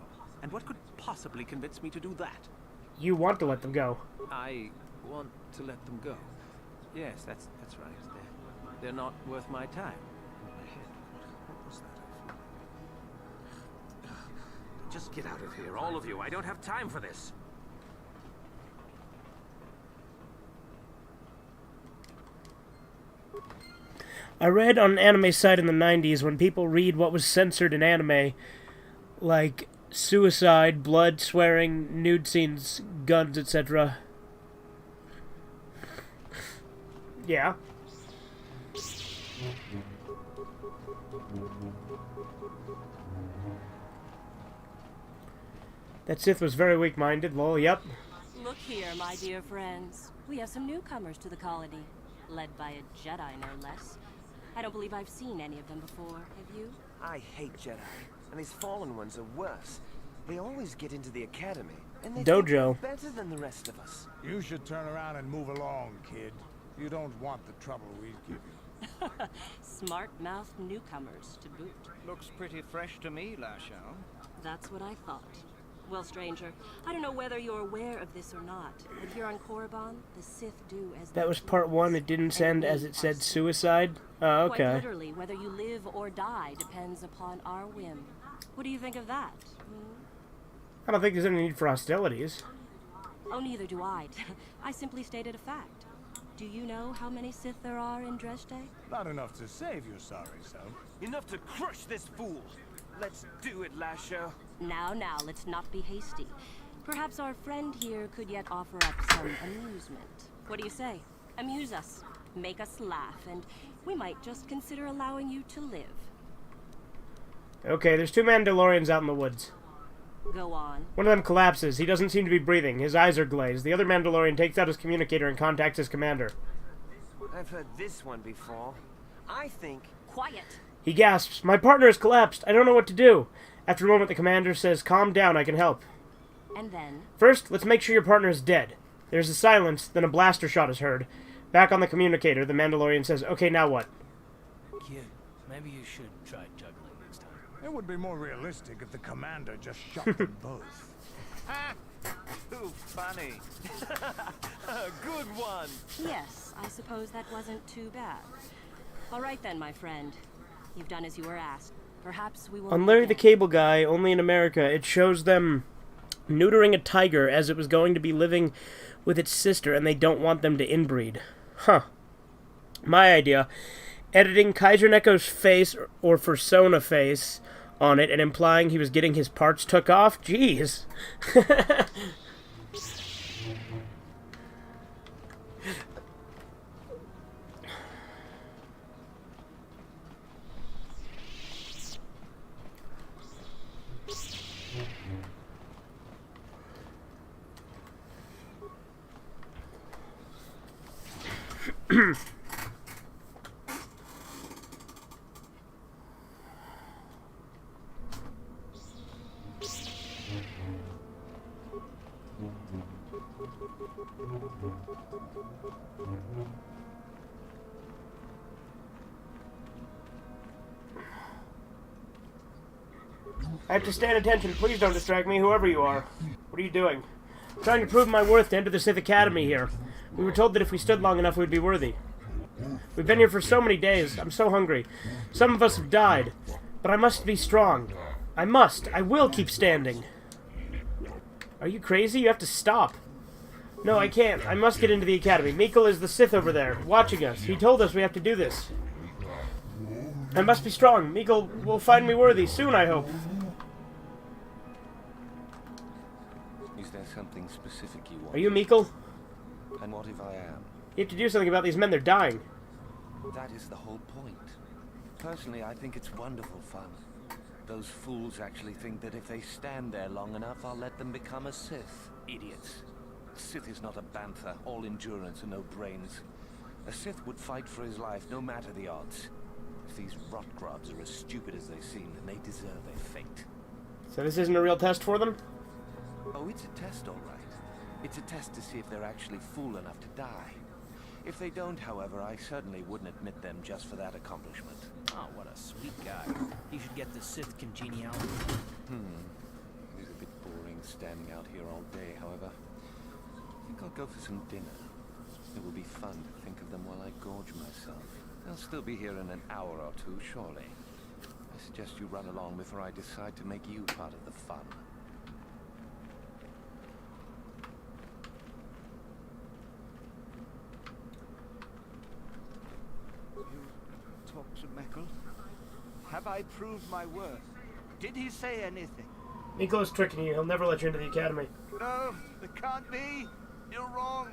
S7: And what could possibly convince me to do that?
S1: You want to let them go.
S7: I want to let them go. Yes, that's right. They're not worth my time. My head. What was that? Just get out of here, all of you. I don't have time for this.
S1: I read on an anime site in the 90s when people read what was censored in anime, like suicide, blood, swearing, nude scenes, guns, etc. Yeah. That Sith was very weak-minded, lol, yep.
S17: Look here, my dear friends. We have some newcomers to the colony, led by a Jedi, no less. I don't believe I've seen any of them before, have you?
S18: I hate Jedi, and these fallen ones are worse. They always get into the academy, and they
S1: Dojo.
S18: think they're better than the rest of us.
S8: You should turn around and move along, kid. You don't want the trouble we give you.
S17: Smart-mouthed newcomers, to boot.
S7: Looks pretty fresh to me, Lashao.
S17: That's what I thought. Well, stranger, I don't know whether you're aware of this or not, but here on Korriban, the Sith do as
S1: That was part 1. It didn't send as it said suicide. Oh, okay.
S17: Quite literally, whether you live or die depends upon our whim. What do you think of that?
S1: I don't think there's any need for hostilities.
S17: Oh, neither do I. I simply stated a fact. Do you know how many Sith there are in Dresde?
S8: Not enough to save your sorry self.
S18: Enough to crush this fool. Let's do it, Lasho.
S17: Now, let's not be hasty. Perhaps our friend here could yet offer up some amusement. What do you say? Amuse us, make us laugh, and we might just consider allowing you to live.
S1: Okay, there's 2 Mandalorians out in the woods.
S17: Go on.
S1: One of them collapses. He doesn't seem to be breathing. His eyes are glazed. The other Mandalorian takes out his communicator and contacts his commander.
S18: I've heard this one before. I think...
S17: Quiet!
S1: He gasps, "My partner has collapsed. I don't know what to do." After a moment, the commander says, "Calm down, I can help."
S17: And then?
S1: First, let's make sure your partner is dead. There's a silence, then a blaster shot is heard. Back on the communicator, the Mandalorian says, "Okay, now what?"
S7: Kid, maybe you should try juggling next time.
S8: It would be more realistic if the commander just shot them both.
S18: Too funny. Good one.
S17: Yes, I suppose that wasn't too bad. All right then, my friend. You've done as you were asked. Perhaps we will...
S1: On Larry the Cable Guy, only in America, it shows them neutering a tiger as it was going to be living with its sister, and they don't want them to inbreed. Huh. My idea. Editing Kaiser Neko's face or persona face on it and implying he was getting his parts took off? Jeez. I have to stand attention. Please don't distract me, whoever you are. What are you doing? I'm trying to prove my worth to enter the Sith Academy here. We were told that if we stood long enough, we'd be worthy. We've been here for so many days. I'm so hungry. Some of us have died. But I must be strong. I must. I will keep standing. Are you crazy? You have to stop. No, I can't. I must get into the Academy. Mikkel is the Sith over there, watching us. He told us we have to do this. I must be strong. Mikkel will find me worthy soon, I hope.
S19: Is there something specific you want?
S1: Are you Mikkel?
S19: And what if I am?
S1: You have to do something about these men. They're dying.
S19: That is the whole point. Personally, I think it's wonderful fun. Those fools actually think that if they stand there long enough, I'll let them become a Sith. Idiots. Sith is not a bantha, all endurance and no brains. A Sith would fight for his life, no matter the odds. If these rot-grubs are as stupid as they seem, then they deserve their fate.
S1: So this isn't a real test for them?
S19: Oh, it's a test, all right. It's a test to see if they're actually fool enough to die. If they don't, however, I certainly wouldn't admit them just for that accomplishment.
S7: Oh, what a sweet guy. He should get the Sith congeniality.
S19: He's a bit worth standing out here all day, however. I think I'll go for some dinner. It will be fun to think of them while I gorge myself. They'll still be here in an hour or two, surely. I suggest you run along before I decide to make you part of the fun.
S20: You talk to Meckel? Have I proved my worth? Did he say anything?
S1: Miko's tricking you. He'll never let you into the academy.
S20: No, it can't be. You're wrong.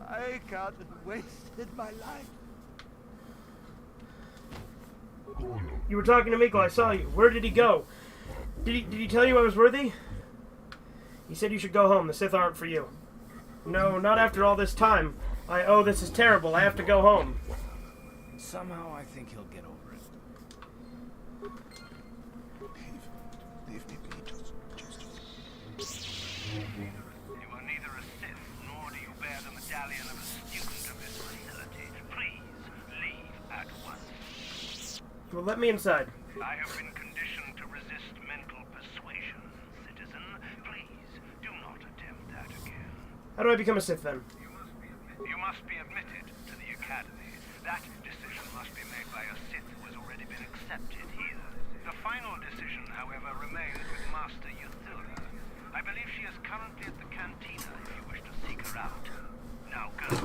S20: I can't have wasted my life.
S1: You were talking to Miko. I saw you. Where did he go? Did he tell you I was worthy? He said you should go home. The Sith aren't for you. No, not after all this time. Oh, this is terrible. I have to go home.
S7: Somehow I think he'll get over it.
S2: Leave me be.
S21: You are neither a Sith, nor do you bear the medallion of a student of this facility. Please, leave at once.
S1: Well, let me inside.
S21: I have been conditioned to resist mental persuasion, citizen. Please, do not attempt that again.
S1: How do I become a Sith, then?
S21: You must be admitted to the Academy. That decision must be made by a Sith who has already been accepted here. The final decision, however, remains with Master Yuthura. I believe she is currently at the cantina if you wish to seek her out. Now go.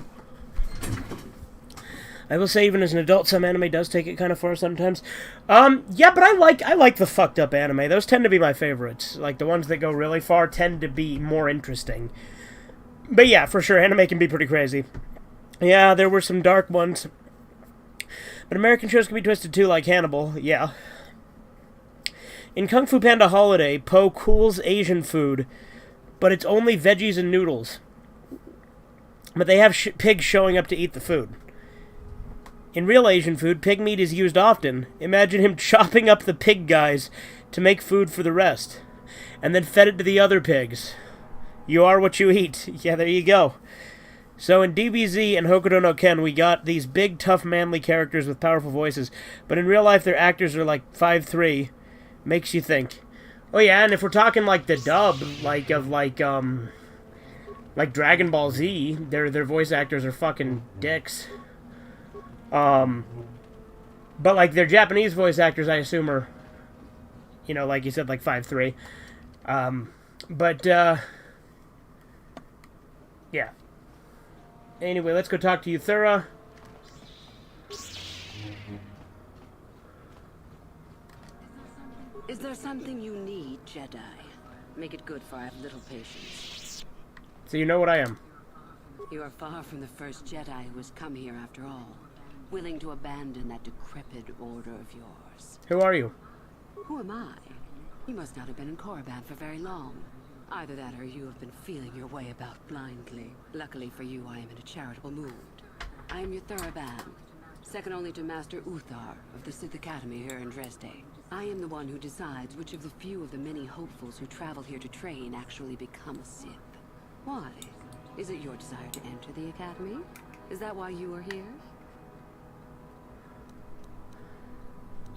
S1: I will say, even as an adult, some anime does take it kind of far sometimes. Yeah, but I like the fucked up anime. Those tend to be my favorites. Like, the ones that go really far tend to be more interesting. But yeah, for sure, anime can be pretty crazy. Yeah, there were some dark ones. But American shows can be twisted too, like Hannibal. Yeah. In Kung Fu Panda Holiday, Po cools Asian food, but it's only veggies and noodles. But they have pigs showing up to eat the food. In real Asian food, pig meat is used often. Imagine him chopping up the pig guys to make food for the rest, and then fed it to the other pigs. You are what you eat. Yeah, there you go. So in DBZ and Hokuto no Ken, we got these big, tough, manly characters with powerful voices, but in real life, their actors are like 5'3". Makes you think. Oh yeah, and if we're talking like the dub, like Dragon Ball Z, their voice actors are fucking dicks. But like their Japanese voice actors, I assume are, you know, like you said, like 5'3". Yeah. Anyway, let's go talk to Yuthura.
S22: Is there something you need, Jedi? Make it good, for I have little patience.
S1: So you know what I am.
S22: You are far from the first Jedi who has come here after all, willing to abandon that decrepit order of yours.
S1: Who are you?
S22: Who am I? You must not have been in Korriban for very long. Either that or you have been feeling your way about blindly. Luckily for you, I am in a charitable mood. I am Yuthura Ban, second only to Master Uthar of the Sith Academy here in Dresde. I am the one who decides which of the few of the many hopefuls who travel here to train actually become a Sith. Why? Is it your desire to enter the Academy? Is that why you are here?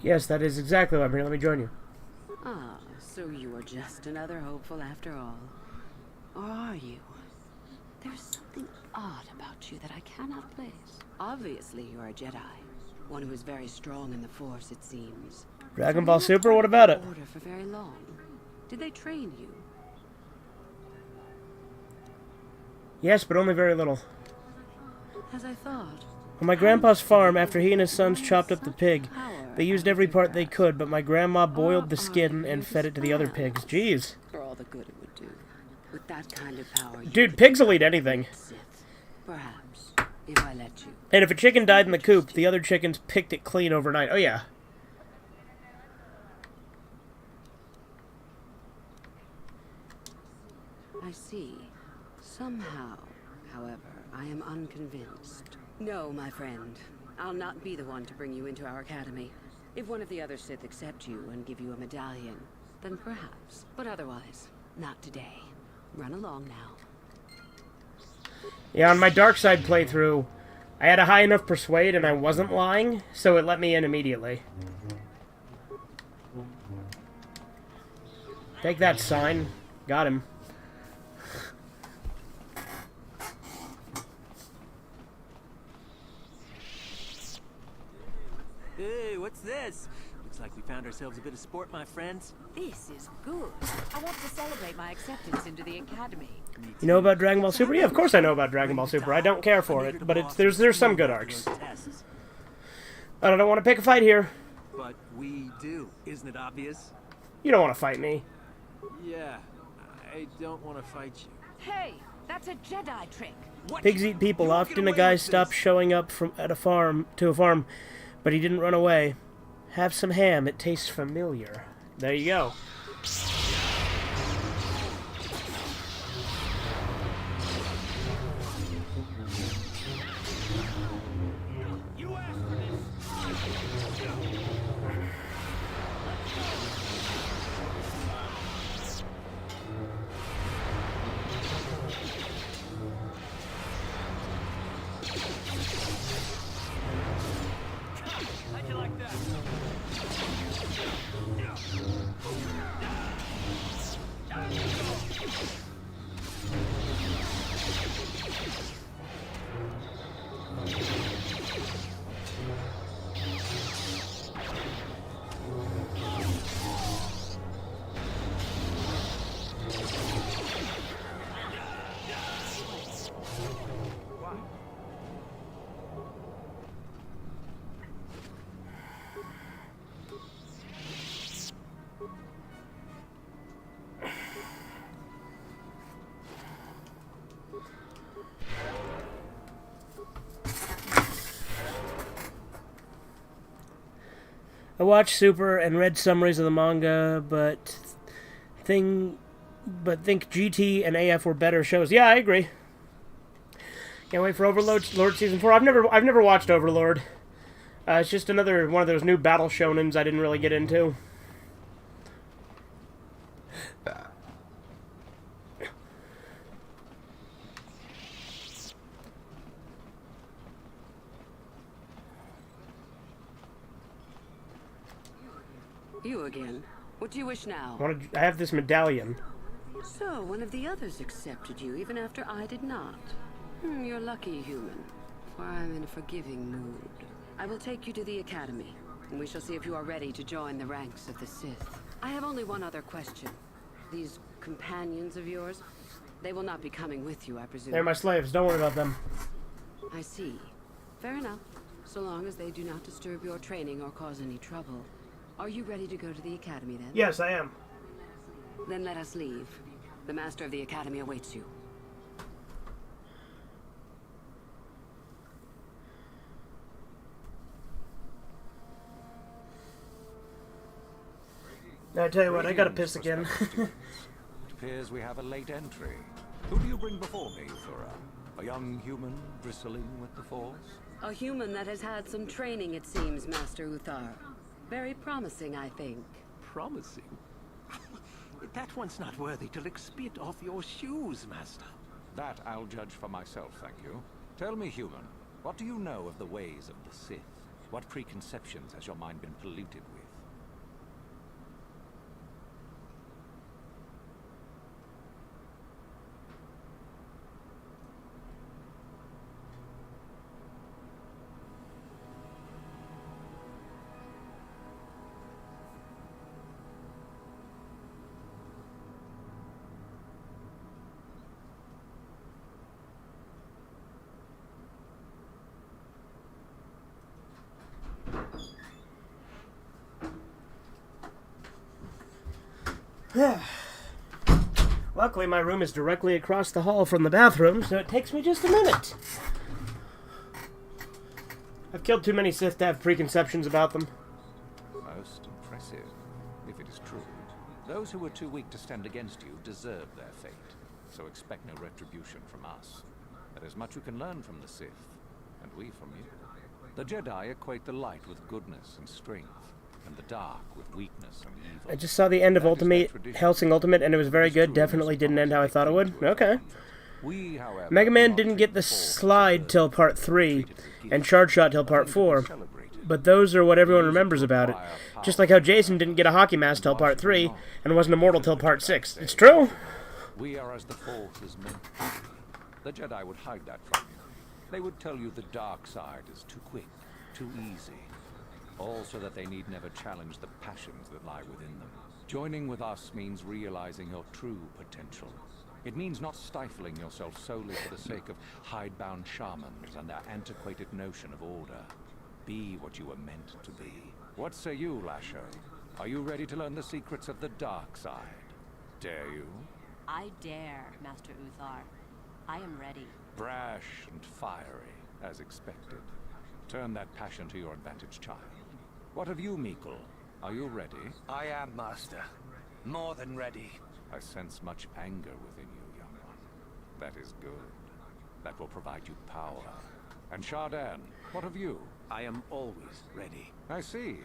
S1: Yes, that is exactly why I'm here. Let me join you.
S22: Ah, so you are just another hopeful after all. Or are you? There's something odd about you that I cannot place. Obviously, you are a Jedi. One who is very strong in the Force, it seems.
S1: Dragon Ball Super, what about it?
S22: Order for very long. Did they train you?
S1: Yes, but only very little.
S22: As I thought.
S1: On my grandpa's farm, after he and his sons chopped up the pig, they used every part they could, but my grandma boiled the skin and fed it to the other pigs. Jeez.
S22: For all the good it would do. With that kind of power...
S1: Dude, pigs will eat anything.
S22: Perhaps, if I let you.
S1: And if a chicken died in the coop, the other chickens picked it clean overnight. Oh, yeah.
S22: I see. Somehow, however, I am unconvinced. No, my friend. I'll not be the one to bring you into our academy. If one of the other Sith accept you and give you a medallion, then perhaps. But otherwise, not today. Run along now.
S1: Yeah, on my dark side playthrough, I had a high enough persuade and I wasn't lying, so it let me in immediately. Take that, sign. Got him.
S7: Hey, what's this? Looks like we found ourselves a bit of sport, my friends.
S11: This is good. I want to celebrate my acceptance into the academy.
S1: You know about Dragon Ball Super? Yeah, of course I know about Dragon Ball Super. I don't care for it, but there's some good arcs. I don't want to pick a fight here.
S7: But we do. Isn't it obvious?
S1: You don't want to fight me.
S7: Yeah, I don't want to fight you.
S11: Hey, that's a Jedi trick.
S1: Pigs eat people. Often a guy stopped showing up to a farm, but he didn't run away. Have some ham. It tastes familiar. There you go.
S7: How'd you like that?
S1: I watched Super and read summaries of the manga, but think GT and AF were better shows. Yeah, I agree. Can't wait for Overlord season 4. I've never watched Overlord. It's just another one of those new battle shonens I didn't really get into.
S22: You again. What do you wish now?
S1: I have this medallion.
S22: So, one of the others accepted you, even after I did not. You're lucky, human, for I'm in a forgiving mood. I will take you to the academy, and we shall see if you are ready to join the ranks of the Sith. I have only one other question. These companions of yours, they will not be coming with you, I presume.
S1: They're my slaves. Don't worry about them.
S22: I see. Fair enough, so long as they do not disturb your training or cause any trouble. Are you ready to go to the academy, then?
S1: Yes, I am.
S22: Then let us leave. The master of the academy awaits you.
S1: I tell you what, I gotta piss again.
S6: It appears we have a late entry. Who do you bring before me, Thura? A young human bristling with the Force?
S22: A human that has had some training, it seems, Master Uthar. Very promising, I think.
S12: Promising? That one's not worthy to lick spit off your shoes, Master.
S6: That I'll judge for myself, thank you. Tell me, human, what do you know of the ways of the Sith? What preconceptions has your mind been polluted with?
S1: Luckily, my room is directly across the hall from the bathroom, so it takes me just a minute. I've killed too many Sith to have preconceptions about them.
S6: Most impressive, if it is true. Those who were too weak to stand against you deserve their fate, so expect no retribution from us. There is much you can learn from the Sith, and we from you. The Jedi equate the light with goodness and strength, and the dark with weakness and evil.
S1: I just saw the end of Hellsing Ultimate, and it was very good. Definitely didn't end how I thought it would. Okay.
S6: We, however,
S1: Mega Man didn't get the slide till Part 3, and Charge Shot till Part 4. But those are what everyone remembers about it. Just like how Jason didn't get a hockey mask till Part 3, and wasn't immortal till Part 6. It's true.
S6: We are as the Force is meant to be. The Jedi would hide that from you. They would tell you the dark side is too quick, too easy. all so that they need never challenge the passions that lie within them. Joining with us means realizing your true potential. It means not stifling yourself solely for the sake of hidebound shamans and their antiquated notion of order. Be what you were meant to be. What say you, Lasho? Are you ready to learn the secrets of the dark side? Dare you?
S17: I dare, Master Uthar. I am ready.
S6: Brash and fiery, as expected. Turn that passion to your advantage, child. What of you, Mikkel? Are you ready?
S18: I am, Master. More than ready.
S6: I sense much anger within you, young one. That is good. That will provide you power. And Shardan, what of you?
S7: I am always ready.
S6: I see.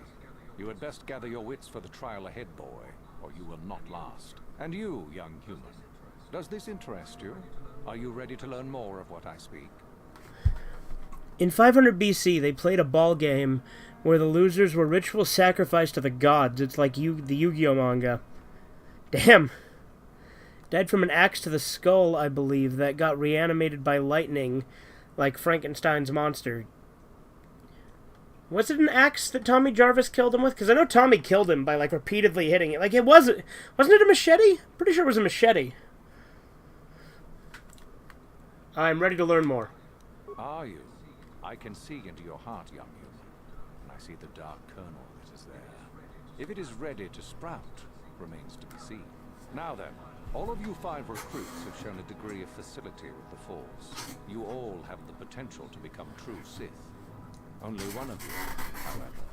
S6: You had best gather your wits for the trial ahead, boy, or you will not last. And you, young human, does this interest you? Are you ready to learn more of what I speak?
S1: In 500 BC, they played a ball game where the losers were ritual sacrificed to the gods. It's like the Yu-Gi-Oh manga. Damn. Died from an axe to the skull, I believe, that got reanimated by lightning, like Frankenstein's monster. Was it an axe that Tommy Jarvis killed him with? Because I know Tommy killed him by, like, repeatedly hitting it. Like, wasn't it a machete? Pretty sure it was a machete. I'm ready to learn more.
S6: Are you? I can see into your heart, young human, and I see the dark kernel that is there. If it is ready to sprout, remains to be seen. Now then, all of you 5 recruits have shown a degree of facility with the Force. You all have the potential to become true Sith. Only one of you, however,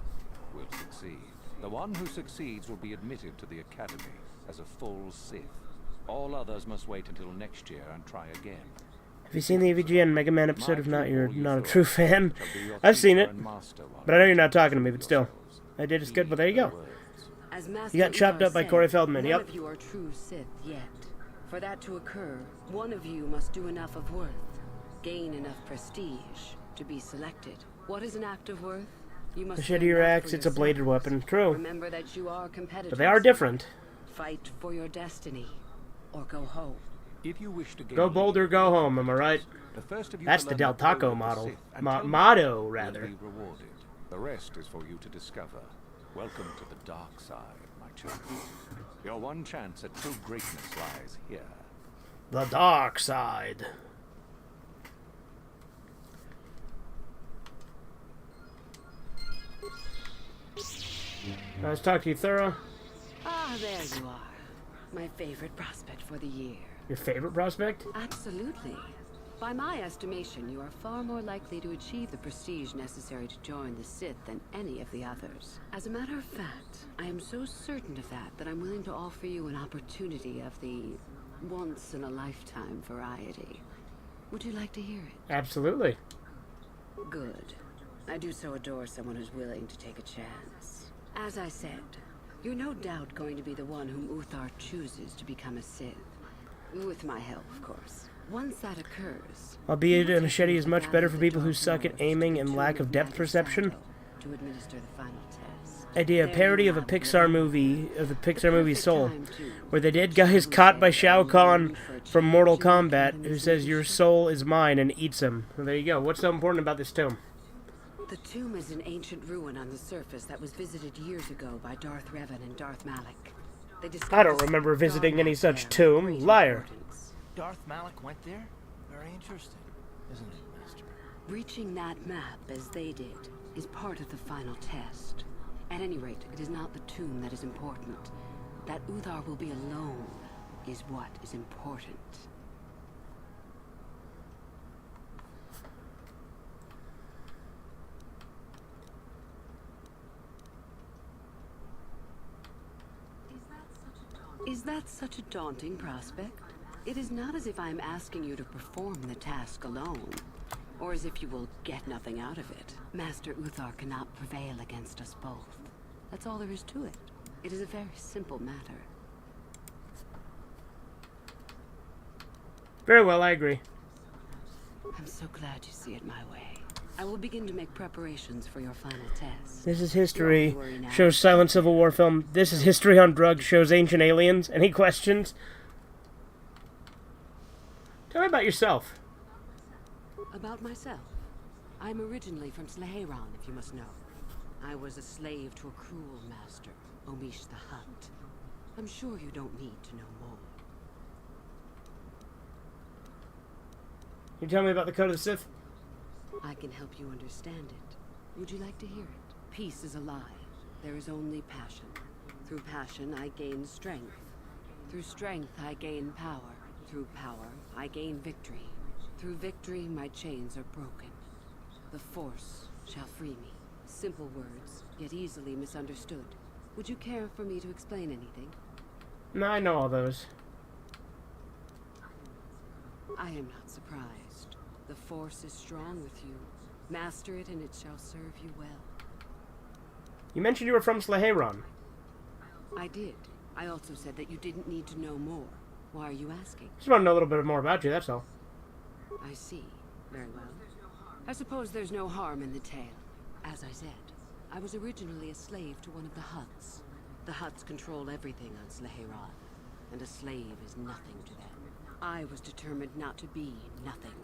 S6: will succeed. The one who succeeds will be admitted to the Academy as a full Sith. All others must wait until next year and try again.
S1: Have you seen the EVGN Mega Man episode? If not, you're not a true fan. I've seen it, but I know you're not talking to me, but still. I did as good, but there you go. You got chopped up by Corey Feldman, yep.
S22: None of you are true Sith yet. For that to occur, one of you must do enough of worth, gain enough prestige, to be selected. What is an act of worth? You must
S1: The shittier axe, it's a bladed weapon. True.
S22: Remember that you are competitors.
S1: But they are different.
S22: Fight for your destiny, or go home.
S6: If you wish to
S1: go bold or go home, am I right? That's the Del Taco model. Motto, rather.
S6: Be rewarded. The rest is for you to discover. Welcome to the dark side, my children. Your one chance at true greatness lies here.
S1: The dark side. Nice to talk to you, Thura.
S22: Ah, there you are. My favorite prospect for the year.
S1: Your favorite prospect?
S22: Absolutely. By my estimation, you are far more likely to achieve the prestige necessary to join the Sith than any of the others. As a matter of fact, I am so certain of that I'm willing to offer you an opportunity of the once-in-a-lifetime variety. Would you like to hear it?
S1: Absolutely.
S22: Good. I do so adore someone who's willing to take a chance. As I said, you're no doubt going to be the one whom Uthar chooses to become a Sith. With my help, of course. Once that occurs...
S1: Albeit a machete is much better for people who suck at aiming and lack of depth perception.
S22: To administer the final test.
S1: Idea, a parody of a Pixar movie, of the Pixar movie Soul, where the dead guy is caught by Shao Kahn from Mortal Kombat, who says, "Your soul is mine," and eats him. Well, there you go. What's so important about this tomb?
S22: The tomb is an ancient ruin on the surface that was visited years ago by Darth Revan and Darth Malik.
S1: I don't remember visiting any such tomb. Liar.
S7: Darth Malik went there? Very interesting, isn't it, Master?
S22: Reaching that map, as they did, is part of the final test. At any rate, it is not the tomb that is important. That Uthar will be alone is what is important. Is that such a daunting prospect? It is not as if I am asking you to perform the task alone, or as if you will get nothing out of it. Master Uthar cannot prevail against us both. That's all there is to it. It is a very simple matter.
S1: Very well, I agree.
S22: I'm so glad you see it my way. I will begin to make preparations for your final test.
S1: This is history, shows silent Civil War film. This is history on drugs, shows ancient aliens. Any questions? Tell me about yourself.
S22: About myself? I'm originally from Sleheyron, if you must know. I was a slave to a cruel master, Omish the Hutt. I'm sure you don't need to know more.
S1: Can you tell me about the Code of the Sith?
S22: I can help you understand it. Would you like to hear it? Peace is a lie. There is only passion. Through passion, I gain strength. Through strength, I gain power. Through power, I gain victory. Through victory, my chains are broken. The Force shall free me. Simple words, yet easily misunderstood. Would you care for me to explain anything?
S1: No, I know all those.
S22: I am not surprised. The Force is strong with you. Master it and it shall serve you well.
S1: You mentioned you were from Slaheron.
S22: I did. I also said that you didn't need to know more. Why are you asking?
S1: Just want to know a little bit more about you, that's all.
S22: I see. Very well. I suppose there's no harm in the tale. As I said, I was originally a slave to one of the Hutts. The Hutts control everything on Slaheron, and a slave is nothing to them. I was determined not to be nothing.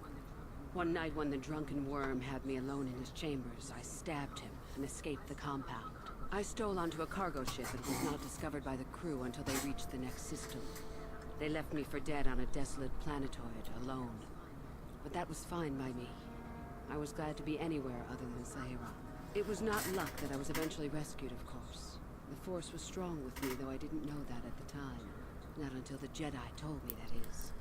S22: One night when the drunken worm had me alone in his chambers, I stabbed him and escaped the compound. I stole onto a cargo ship and was not discovered by the crew until they reached the next system. They left me for dead on a desolate planetoid, alone. But that was fine by me. I was glad to be anywhere other than Slaheron. It was not luck that I was eventually rescued, of course. The Force was strong with me, though I didn't know that at the time. Not until the Jedi told me, that is.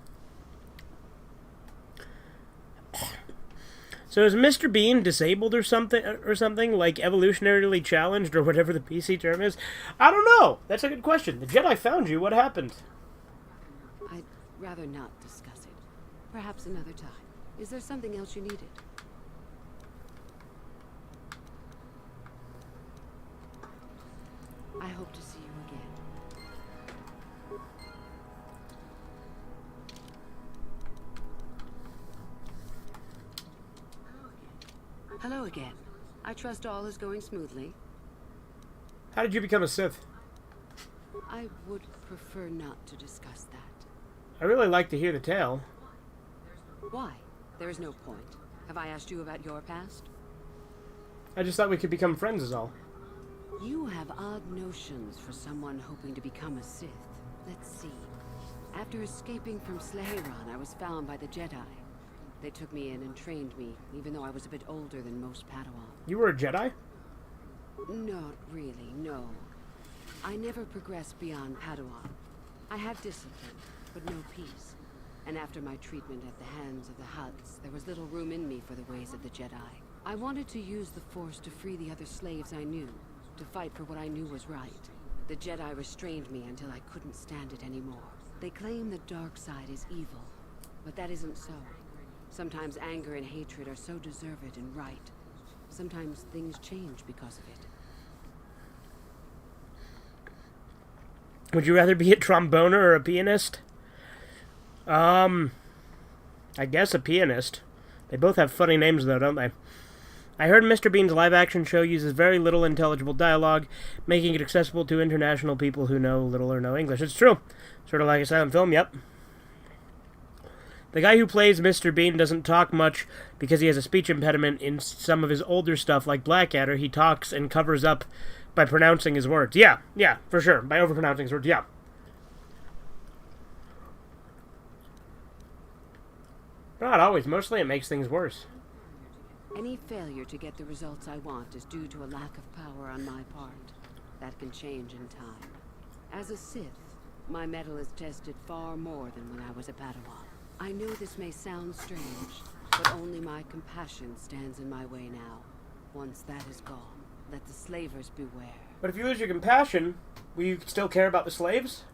S1: So is Mr. Bean disabled or something, like evolutionarily challenged, or whatever the PC term is? I don't know. That's a good question. The Jedi found you. What happened?
S22: I'd rather not discuss it. Perhaps another time. Is there something else you needed? I hope to see you again. Hello again. I trust all is going smoothly.
S1: How did you become a Sith?
S22: I would prefer not to discuss that.
S1: I really like to hear the tale.
S22: Why? There is no point. Have I asked you about your past?
S1: I just thought we could become friends is all.
S22: You have odd notions for someone hoping to become a Sith. Let's see. After escaping from Slaheron, I was found by the Jedi. They took me in and trained me, even though I was a bit older than most Padawan.
S1: You were a Jedi?
S22: Not really, no. I never progressed beyond Padawan. I had discipline, but no peace. And after my treatment at the hands of the Hutts, there was little room in me for the ways of the Jedi. I wanted to use the Force to free the other slaves I knew, to fight for what I knew was right. The Jedi restrained me until I couldn't stand it anymore. They claim the dark side is evil, but that isn't so. Sometimes anger and hatred are so deserved and right. Sometimes things change because of it.
S1: Would you rather be a tromboner or a pianist? I guess a pianist. They both have funny names, though, don't they? I heard Mr. Bean's live-action show uses very little intelligible dialogue, making it accessible to international people who know little or no English. It's true. Sort of like a silent film, yep. The guy who plays Mr. Bean doesn't talk much because he has a speech impediment. In some of his older stuff, like Blackadder, he talks and covers up by pronouncing his words. Yeah, for sure. By overpronouncing his words, yeah. Not always. Mostly it makes things worse.
S22: Any failure to get the results I want is due to a lack of power on my part. That can change in time. As a Sith, my mettle is tested far more than when I was a Padawan. I know this may sound strange, but only my compassion stands in my way now. Once that is gone, let the slavers beware.
S1: But if you lose your compassion, will you still care about the slaves?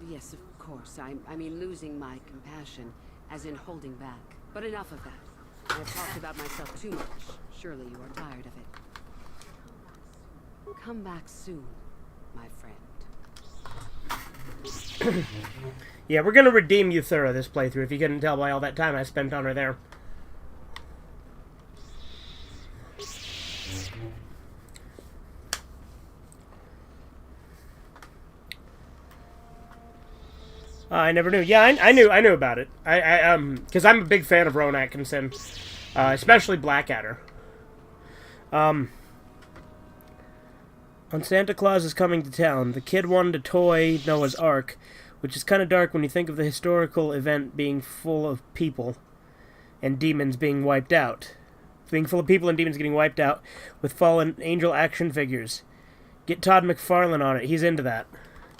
S22: Yes, of course. I mean losing my compassion, as in holding back. But enough of that. I have talked about myself too much. Surely you are tired of it. Come back soon, my friend.
S1: Yeah, we're gonna redeem Euthura this playthrough, if you couldn't tell by all that time I spent on her there. I never knew. Yeah, I knew about it. Because I'm a big fan of Rowan Atkinson, especially Blackadder. On Santa Claus is Coming to Town, the kid wanted a toy Noah's Ark, which is kind of dark when you think of the historical event being full of people and demons being wiped out. Being full of people and demons getting wiped out with fallen angel action figures. Get Todd McFarlane on it. He's into that.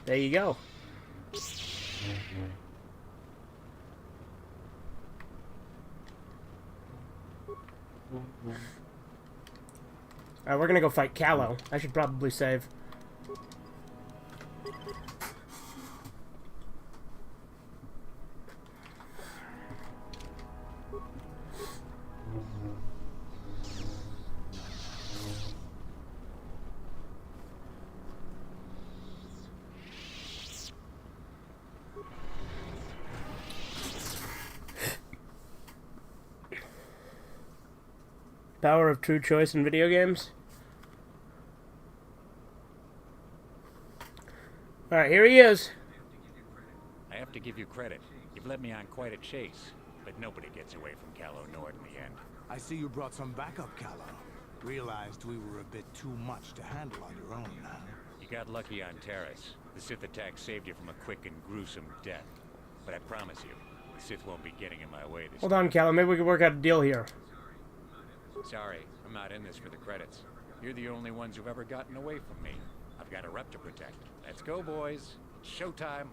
S1: There you go. Alright, we're gonna go fight Callow. I should probably save. Power of true choice in video games. Alright, here he is.
S9: I have to give you credit. You've led me on quite a chase, but nobody gets away from Callow Nord in the end.
S8: I see you brought some backup, Callow. Realized we were a bit too much to handle on your own now.
S9: You got lucky on Terrace. The Sith attack saved you from a quick and gruesome death. But I promise you, the Sith won't be getting in my way this
S1: Hold on, Callow. Maybe we can work out a deal here.
S9: Sorry, I'm not in this for the credits. You're the only ones who've ever gotten away from me. I've got a rep to protect. Let's go, boys. Showtime.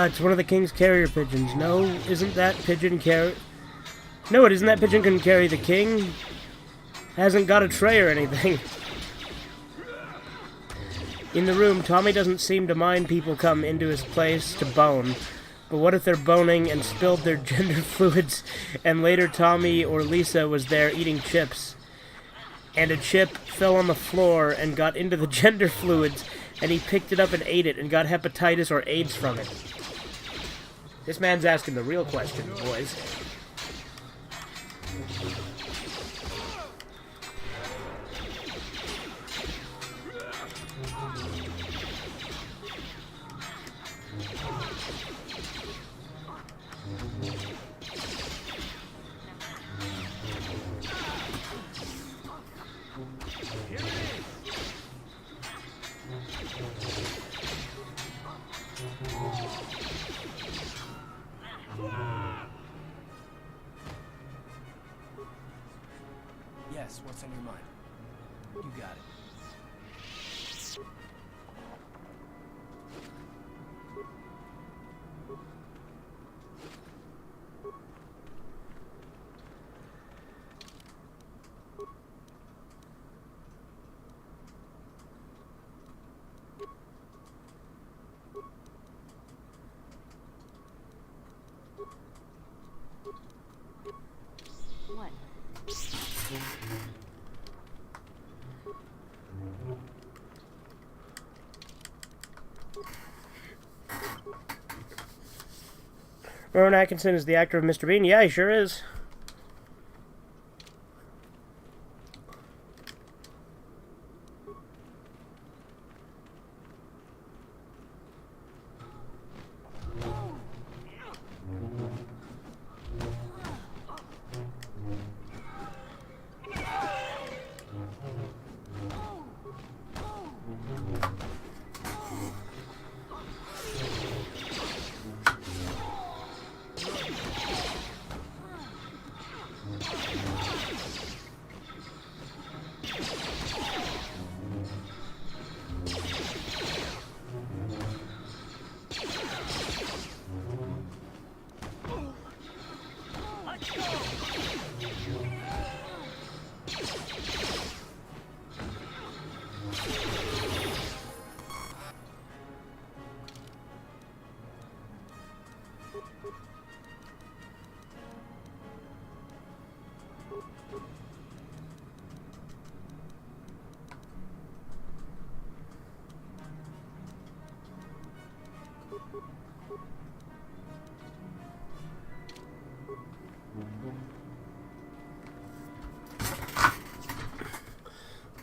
S1: It's one of the king's carrier pigeons. No, isn't that pigeon carry... No, it isn't. That pigeon can carry the king. Hasn't got a tray or anything. In the room, Tommy doesn't seem to mind people come into his place to bone. But what if they're boning and spilled their gender fluids, and later Tommy or Lisa was there eating chips, and a chip fell on the floor and got into the gender fluids, and he picked it up and ate it and got hepatitis or AIDS from it? This man's asking the real question, boys.
S7: Yes, what's on your mind? You got it.
S11: What?
S1: Rowan Atkinson is the actor of Mr. Bean. Yeah, he sure is.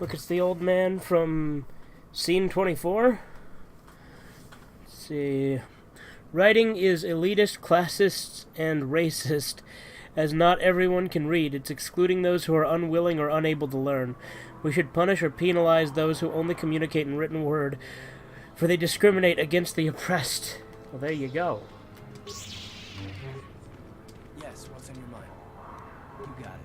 S1: Look, it's the old man from Scene 24. Let's see. Writing is elitist, classist, and racist, as not everyone can read. It's excluding those who are unwilling or unable to learn. We should punish or penalize those who only communicate in written word, for they discriminate against the oppressed. Well, there you go.
S7: Yes, what's in your mind? You got it.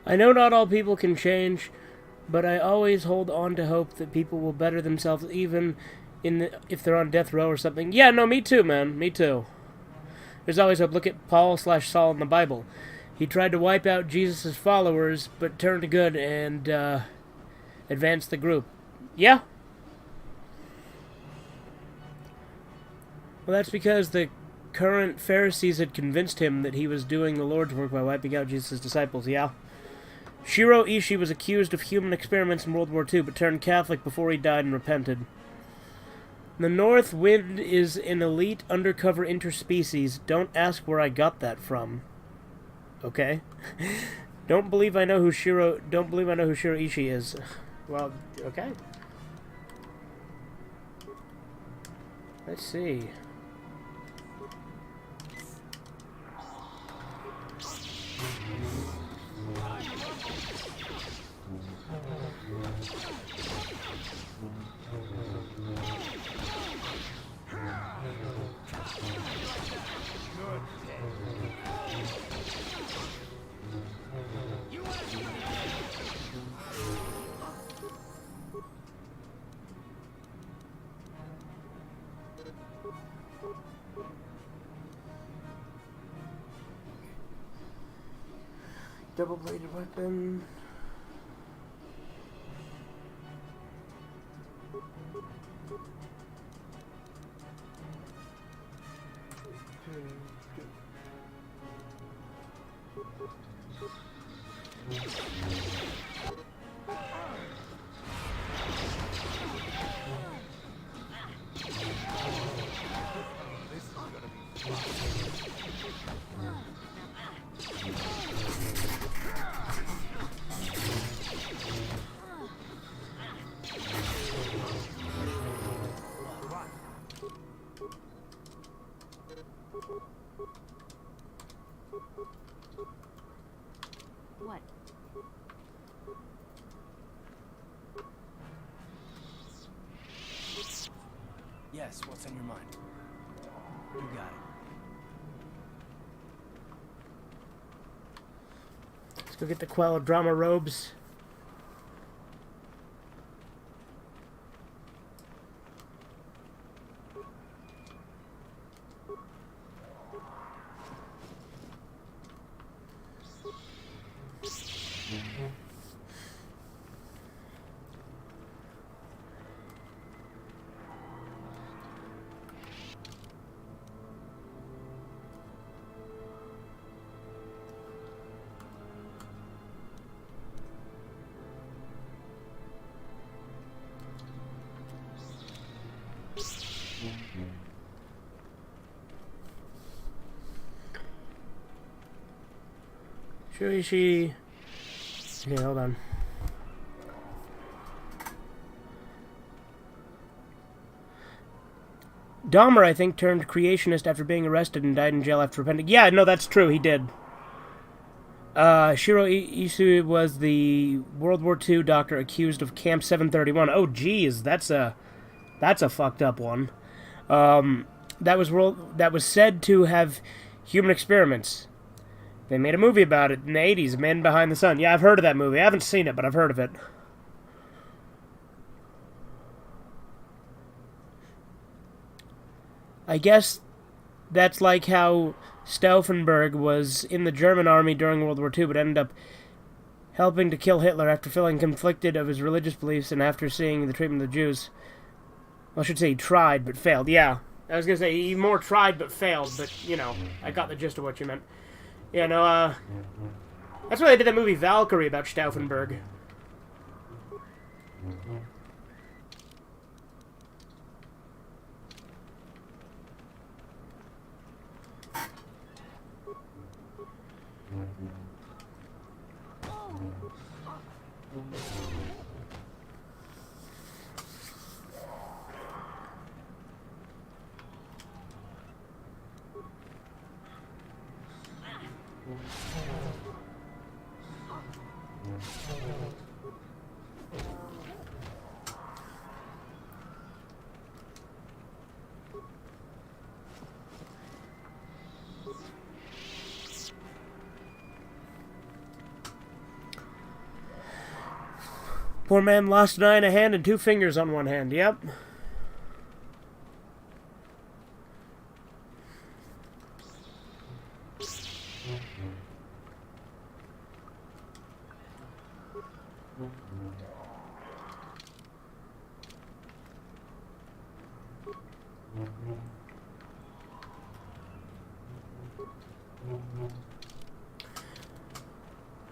S1: I know not all people can change, but I always hold on to hope that people will better themselves even if they're on death row or something. Yeah, no, me too, man. Me too. There's always hope. Look at Paul/Saul in the Bible. He tried to wipe out Jesus' followers, but turned good and advanced the group. Yeah. Well, that's because the current Pharisees had convinced him that he was doing the Lord's work by wiping out Jesus' disciples. Yeah. Shiro Ishii was accused of human experiments in World War II, but turned Catholic before he died and repented. The North Wind is an elite undercover interspecies. Don't ask where I got that from. Okay. Don't believe I know who Shiro Ishii is. Well, okay. Let's see. Double-bladed weapon.
S11: What?
S7: Yes, what's on your mind? You got it.
S1: Let's go get the Quell drama robes. Shuichi. Okay, hold on. Dahmer, I think, turned creationist after being arrested and died in jail after repenting. Yeah, no, that's true. He did. Shiro Isui was the World War II doctor accused of Camp 731. Oh, geez, that's a fucked up one. That was said to have human experiments. They made a movie about it in the 80s, Men Behind the Sun. Yeah, I've heard of that movie. I haven't seen it, but I've heard of it. I guess that's like how Stauffenberg was in the German army during World War II, but ended up helping to kill Hitler after feeling conflicted of his religious beliefs and after seeing the treatment of the Jews. Well, I should say he tried, but failed. Yeah, I was going to say he more tried, but failed, but, you know, I got the gist of what you meant. Yeah, no, that's why they did that movie Valkyrie about Stauffenberg. Poor man lost an eye and a hand and 2 fingers on one hand. Yep.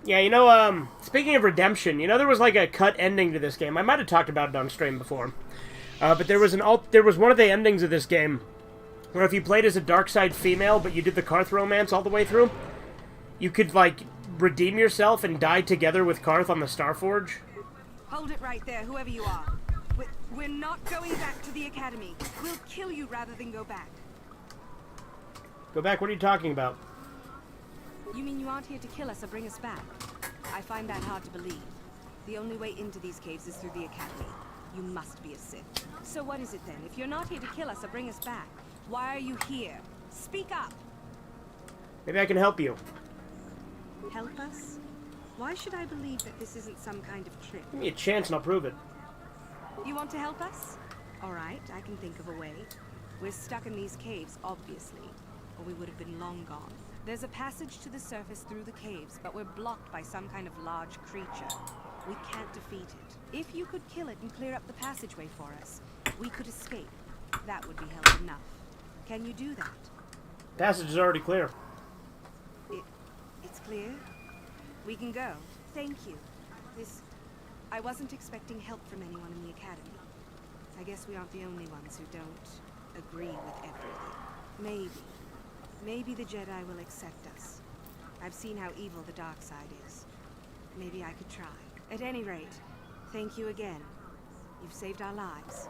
S1: Yeah, you know, speaking of redemption, you know, there was like a cut ending to this game. I might have talked about it on stream before. But there was one of the endings of this game where if you played as a Darkside female, but you did the Carth romance all the way through, you could, like, redeem yourself and die together with Carth on the Starforge.
S11: Hold it right there, whoever you are. We're not going back to the academy. We'll kill you rather than go back.
S1: Go back? What are you talking about?
S11: You mean you aren't here to kill us or bring us back? I find that hard to believe. The only way into these caves is through the academy. You must be a Sith. So what is it then? If you're not here to kill us or bring us back, why are you here? Speak up!
S1: Maybe I can help you.
S11: Help us? Why should I believe that this isn't some kind of trick?
S1: Give me a chance and I'll prove it.
S11: You want to help us? Alright, I can think of a way. We're stuck in these caves, obviously, or we would have been long gone. There's a passage to the surface through the caves, but we're blocked by some kind of large creature. We can't defeat it. If you could kill it and clear up the passageway for us, we could escape. That would be help enough. Can you do that?
S1: Passage is already clear.
S11: It's clear? We can go. Thank you. I wasn't expecting help from anyone in the academy. I guess we aren't the only ones who don't agree with everything. Maybe the Jedi will accept us. I've seen how evil the dark side is. Maybe I could try. At any rate, thank you again. You've saved our lives.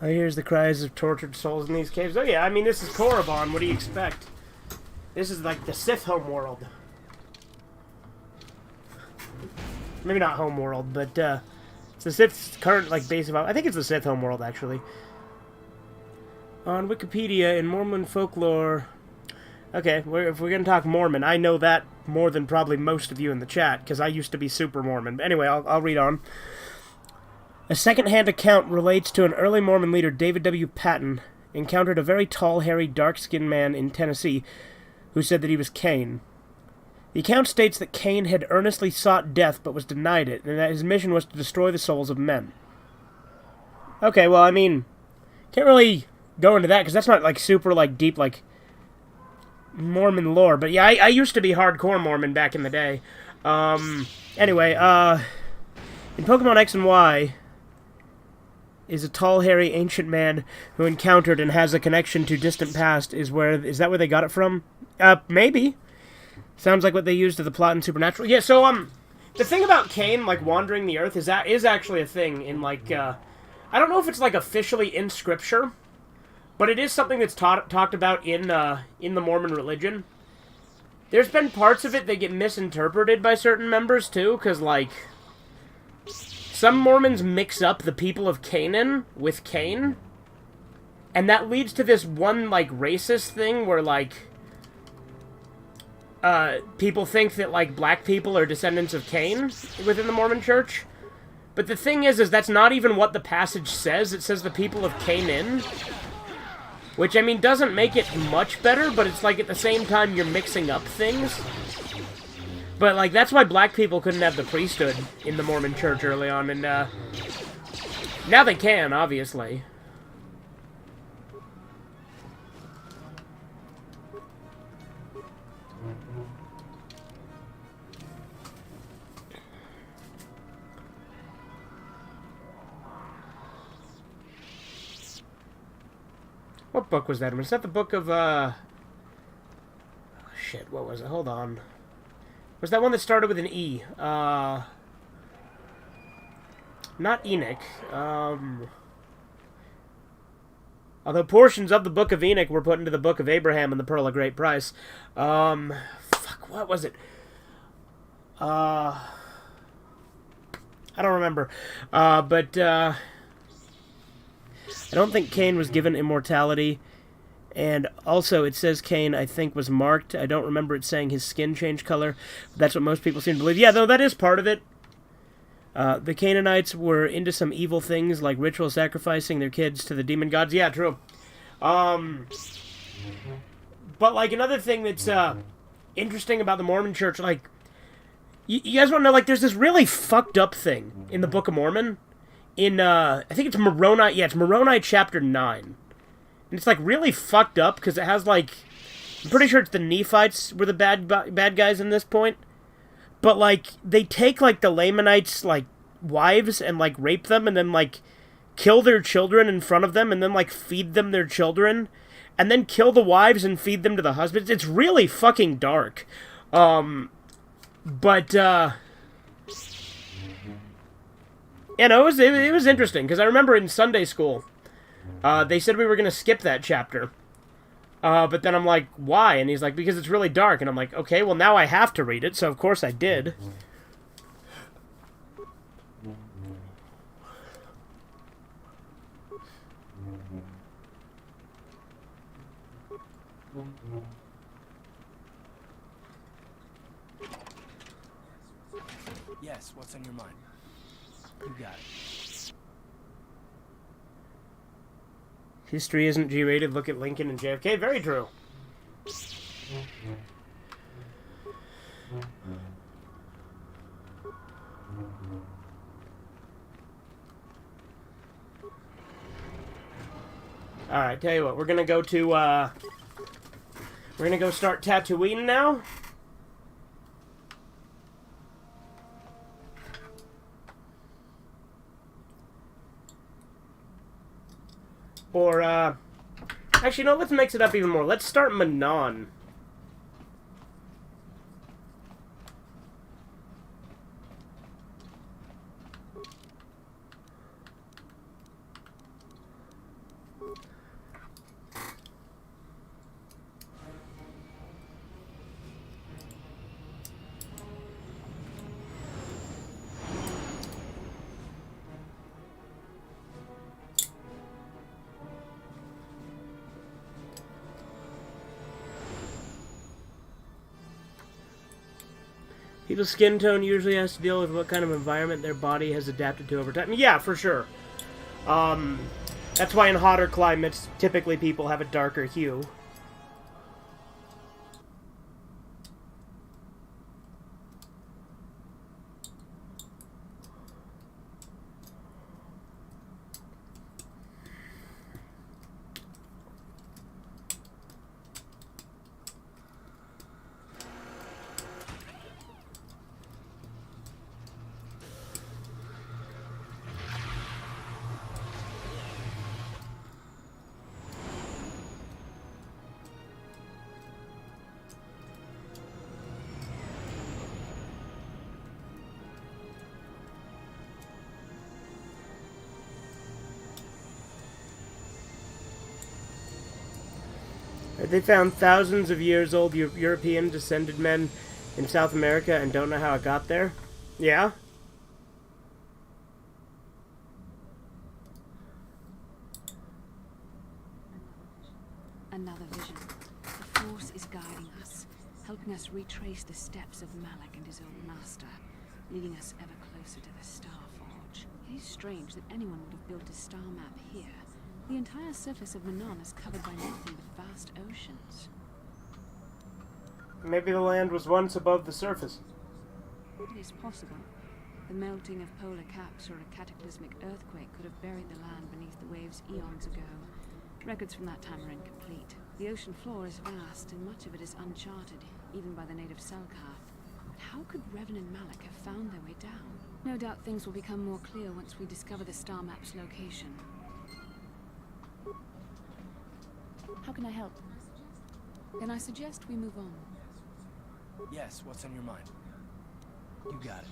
S1: I hears the cries of tortured souls in these caves. Oh yeah, I mean, this is Korriban. What do you expect? This is like the Sith homeworld. Maybe not homeworld, but it's the Sith's current like base of... I think it's the Sith homeworld, actually. On Wikipedia, in Mormon folklore... Okay, if we're going to talk Mormon, I know that more than probably most of you in the chat, because I used to be super Mormon. But anyway, I'll read on. A second-hand account relates to an early Mormon leader, David W. Patton, encountered a very tall, hairy, dark-skinned man in Tennessee who said that he was Cain. The account states that Cain had earnestly sought death but was denied it, and that his mission was to destroy the souls of men. Okay, well, I mean, can't really go into that, because that's not, like, super, like, deep, like, Mormon lore. But yeah, I used to be hardcore Mormon back in the day. Anyway, in Pokemon X and Y is a tall, hairy, ancient man who encountered and has a connection to distant past. Is that where they got it from? Maybe. Sounds like what they used to the plot in Supernatural. Yeah, so, the thing about Cain, like, wandering the earth is actually a thing in, like, I don't know if it's, like, officially in Scripture, but it is something that's talked about in the Mormon religion. There's been parts of it that get misinterpreted by certain members, too, because, like, some Mormons mix up the people of Canaan with Cain, and that leads to this one, like, racist thing where, like, people think that, like, black people are descendants of Cain within the Mormon church. But the thing is that's not even what the passage says. It says the people of Canaan, which, I mean, doesn't make it much better, but it's like at the same time you're mixing up things. But, like, that's why black people couldn't have the priesthood in the Mormon church early on, and, now they can, obviously. What book was that? Was that the book of, oh, shit, what was it? Hold on. Was that one that started with an E? Not Enoch. Although portions of the Book of Enoch were put into the Book of Abraham and the Pearl of Great Price. Fuck, what was it? I don't remember. But, I don't think Cain was given immortality. And also, it says Cain, I think, was marked. I don't remember it saying his skin changed color. That's what most people seem to believe. Yeah, though, that is part of it. The Canaanites were into some evil things, like ritual sacrificing their kids to the demon gods. Yeah, true. But, like, another thing that's interesting about the Mormon Church, like, you guys want to know, like, there's this really fucked up thing in the Book of Mormon. In, I think it's Moroni. Yeah, it's Moroni chapter 9. And it's, like, really fucked up, because it has, like... I'm pretty sure it's the Nephites were the bad guys in this point. But, like, they take, like, the Lamanites, like, wives and, like, rape them and then, like, kill their children in front of them and then, like, feed them their children. And then kill the wives and feed them to the husbands. It's really fucking dark. But, you know, it was interesting, because I remember in Sunday school... they said we were going to skip that chapter. But then I'm like, why? And he's like, because it's really dark. And I'm like, okay, well, now I have to read it, so of course I did.
S7: Yes, what's on your mind? You got it.
S1: History isn't G-rated. Look at Lincoln and JFK. Very true. Alright, tell you what. We're gonna go to, we're gonna go start Tatooine now. Or, actually, no, let's mix it up even more. Let's start Manon. People's skin tone usually has to deal with what kind of environment their body has adapted to over time. Yeah, for sure. That's why in hotter climates, typically people have a darker hue. They found thousands of years old European descended men in South America and don't know how it got there? Yeah?
S15: Another vision. The Force is guiding us, helping us retrace the steps of Malak and his old master, leading us ever closer to the Star Forge. It is strange that anyone would have built a star map here. The entire surface of Manon is covered by nothing but vast oceans.
S1: Maybe the land was once above the surface.
S15: It is possible. The melting of polar caps or a cataclysmic earthquake could have buried the land beneath the waves eons ago. Records from that time are incomplete. The ocean floor is vast, and much of it is uncharted, even by the native Carth. But how could Revan and Malak have found their way down? No doubt things will become more clear once we discover the star map's location. How can I help? Then I suggest we move on.
S7: Yes, what's on your mind? You got it.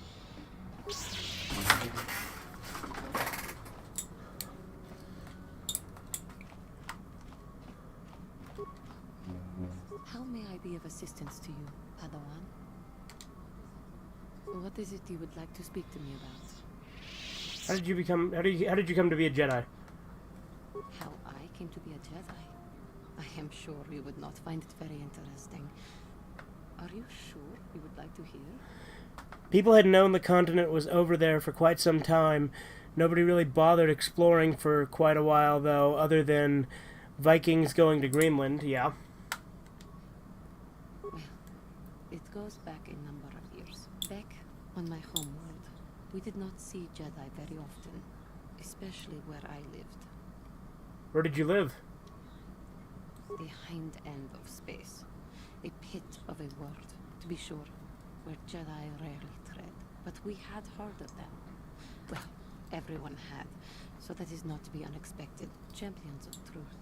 S4: How may I be of assistance to you, Padawan? What is it you would like to speak to me about?
S1: How did you come to be a Jedi?
S4: How I came to be a Jedi? I am sure you would not find it very interesting. Are you sure you would like to hear?
S1: People had known the continent was over there for quite some time. Nobody really bothered exploring for quite a while, though, other than Vikings going to Greenland, yeah.
S4: Well, it goes back a number of years. Back on my homeworld, we did not see Jedi very often, especially where I lived.
S1: Where did you live?
S4: The hind end of space. A pit of a world, to be sure, where Jedi rarely tread. But we had heard of them. Well, everyone had, so that is not to be unexpected. Champions of truth,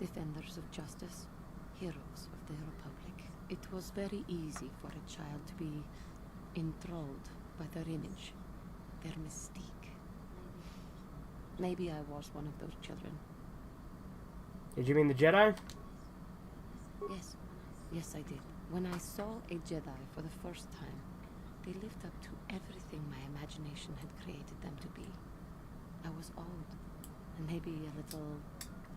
S4: defenders of justice, heroes of the Republic. It was very easy for a child to be enthralled by their image, their mystique. Maybe I was one of those children.
S1: Did you mean the Jedi?
S4: Yes. Yes, I did. When I saw a Jedi for the first time, they lived up to everything my imagination had created them to be. I was awed, and maybe a little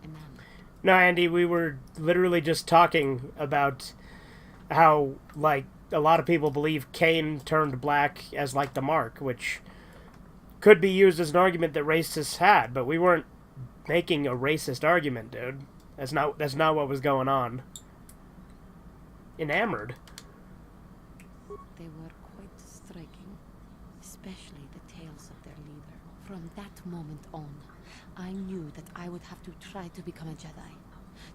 S4: enamored.
S1: No, Andy, we were literally just talking about how, like, a lot of people believe Cain turned black as, like, the mark, which could be used as an argument that racists had, but we weren't making a racist argument, dude. That's not what was going on. Enamored.
S4: They were quite striking, especially the tales of their leader. From that moment on, I knew that I would have to try to become a Jedi,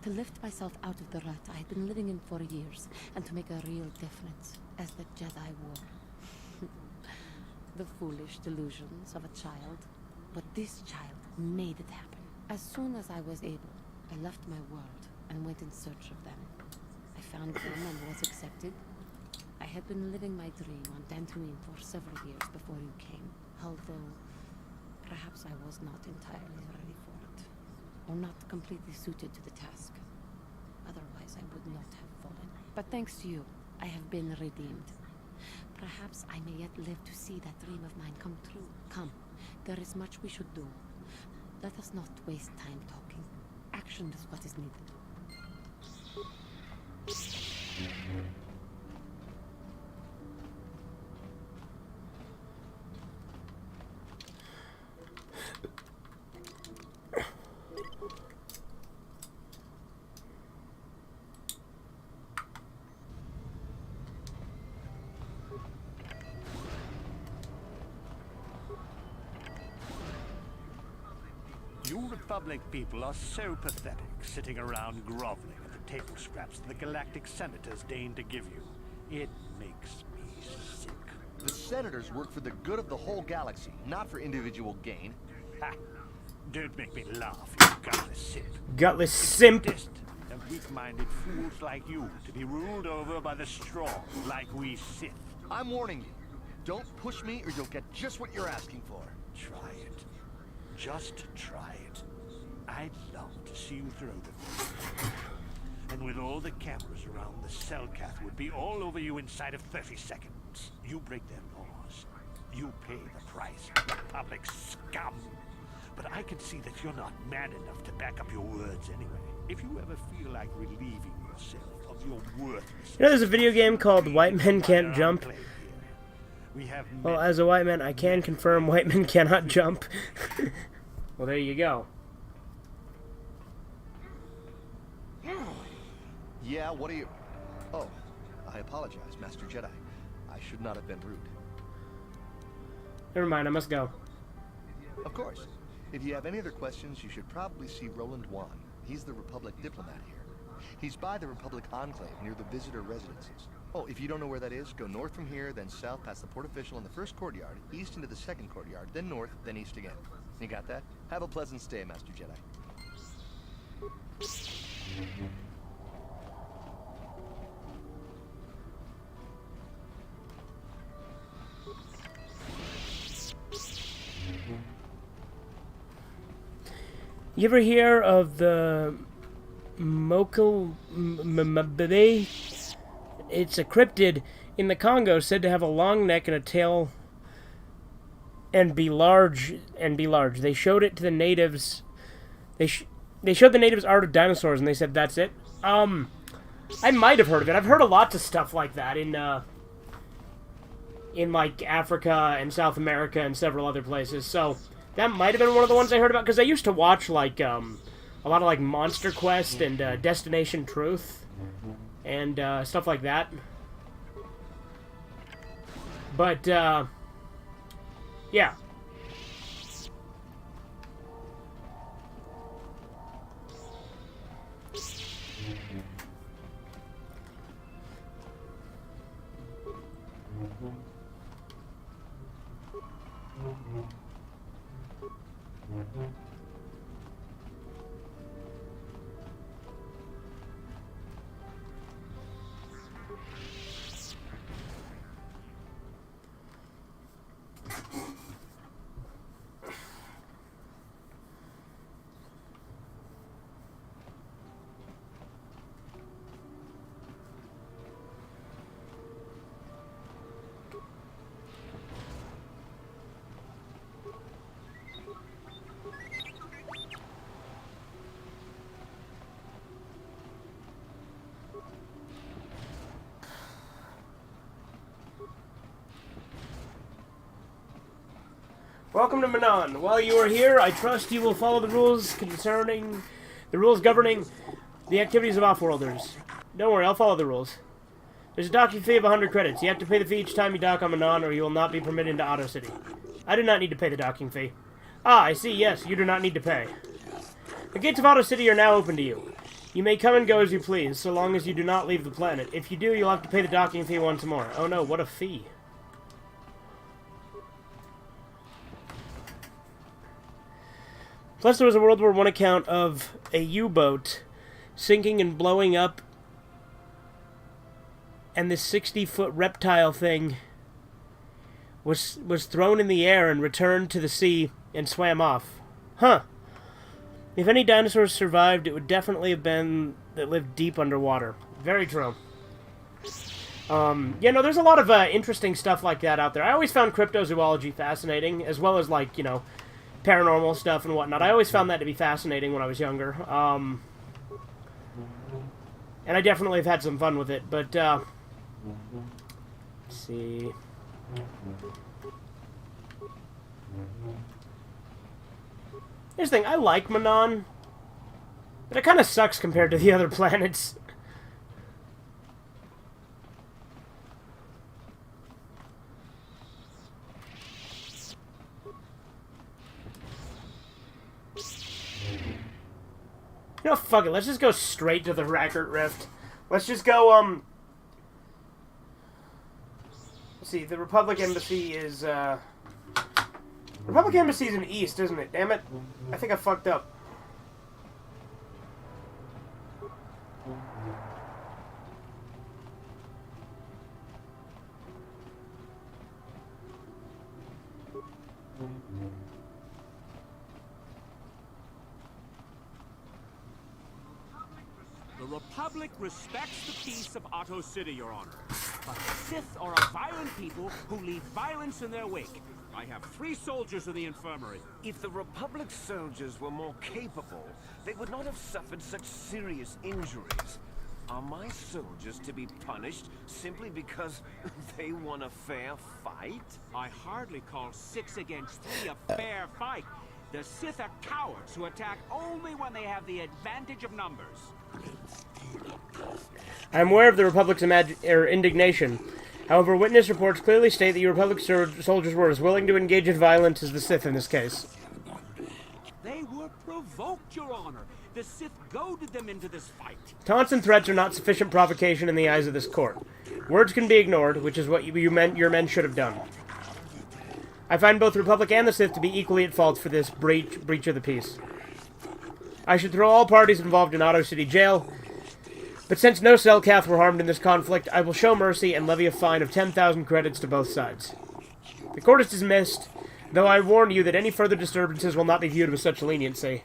S4: to lift myself out of the rut I had been living in for years, and to make a real difference, as the Jedi were. The foolish delusions of a child, but this child made it happen. As soon as I was able, I left my world and went in search of them. I found them and was accepted. I had been living my dream on Dantooine for several years before you came, although perhaps I was not entirely ready for it, or not completely suited to the task. Otherwise, I would not have fallen. But thanks to you, I have been redeemed. Perhaps I may yet live to see that dream of mine come true. Come, there is much we should do. Let us not waste time talking. Action is what is needed.
S8: You Republic people are so pathetic, sitting around groveling at the table scraps the galactic senators deign to give you. It makes me sick.
S10: The senators work for the good of the whole galaxy, not for individual gain.
S8: Ha! Don't make me laugh, you gutless simp.
S1: Gutless simp!
S8: Distant and weak-minded fools like you to be ruled over by the strong, like we Sith.
S10: I'm warning you. Don't push me or you'll get just what you're asking for.
S8: Try it. Just try it. I'd love to see you throw them. And with all the cameras around, the Cellcath would be all over you inside of 30 seconds. You break their laws. You pay the price, Republic scum. But I can see that you're not man enough to back up your words anyway. If you ever feel like relieving yourself of your worthlessness...
S1: You know there's a video game called White Men Can't Jump? Well, as a white man, I can confirm white men cannot jump. Well, there you go.
S10: Yeah, what are you... Oh, I apologize, Master Jedi. I should not have been rude.
S1: Never mind, I must go.
S10: Of course. If you have any other questions, you should probably see Roland Wan. He's the Republic diplomat here. He's by the Republic Enclave near the visitor residences. Oh, if you don't know where that is, go north from here, then south past the port official in the first courtyard, east into the second courtyard, then north, then east again. You got that? Have a pleasant stay, Master Jedi.
S1: You ever hear of the Mokal Mbebe? It's a cryptid in the Congo said to have a long neck and a tail and be large. They showed it to the natives. They showed the natives art of dinosaurs, and they said that's it. I might have heard of it. I've heard of lots of stuff like that in like Africa and South America and several other places. So that might have been one of the ones I heard about, because I used to watch like a lot of like Monster Quest and Destination Truth and stuff like that. But yeah. Welcome to Manon. While you are here, I trust you will follow the rules governing the activities of Offworlders. Don't worry, I'll follow the rules. There's a docking fee of 100 credits. You have to pay the fee each time you dock on Manon, or you will not be permitted into Otto City. I do not need to pay the docking fee. Ah, I see, yes, you do not need to pay. The gates of Otto City are now open to you. You may come and go as you please, so long as you do not leave the planet. If you do, you'll have to pay the docking fee once more. Oh no, what a fee. Plus, there was a World War I account of a U-boat sinking and blowing up, and this 60-foot reptile thing was thrown in the air and returned to the sea and swam off. Huh. If any dinosaurs survived, it would definitely have been that lived deep underwater. Very true. Yeah, no, there's a lot of interesting stuff like that out there. I always found cryptozoology fascinating, as well as, like, you know, paranormal stuff and whatnot. I always found that to be fascinating when I was younger. And I definitely have had some fun with it, but, let's see. Here's the thing, I like Manon, but it kind of sucks compared to the other planets. You know, fuck it. Let's just go straight to the Rackert Rift. Let's just go, let's see, the Republic Embassy is, Republic Embassy's in East, isn't it? Damn it. I think I fucked up.
S13: The Republic respects the peace of Otto City, Your Honor. But the Sith are a violent people who leave violence in their wake. I have 3 soldiers in the infirmary.
S18: If the Republic soldiers were more capable, they would not have suffered such serious injuries. Are my soldiers to be punished simply because they won a fair fight?
S13: I hardly call 6 against 3 a fair fight. The Sith are cowards who attack only when they have the advantage of numbers.
S1: I am aware of the Republic's indignation. However, witness reports clearly state that your Republic soldiers were as willing to engage in violence as the Sith in this case.
S13: They were provoked, Your Honor. The Sith goaded them into this fight.
S1: Taunts and threats are not sufficient provocation in the eyes of this court. Words can be ignored, which is what your men should have done. I find both the Republic and the Sith to be equally at fault for this breach of the peace. I should throw all parties involved in Otto City jail, but since no Selkath were harmed in this conflict, I will show mercy and levy a fine of 10,000 credits to both sides. The court is dismissed, though I warn you that any further disturbances will not be viewed with such leniency.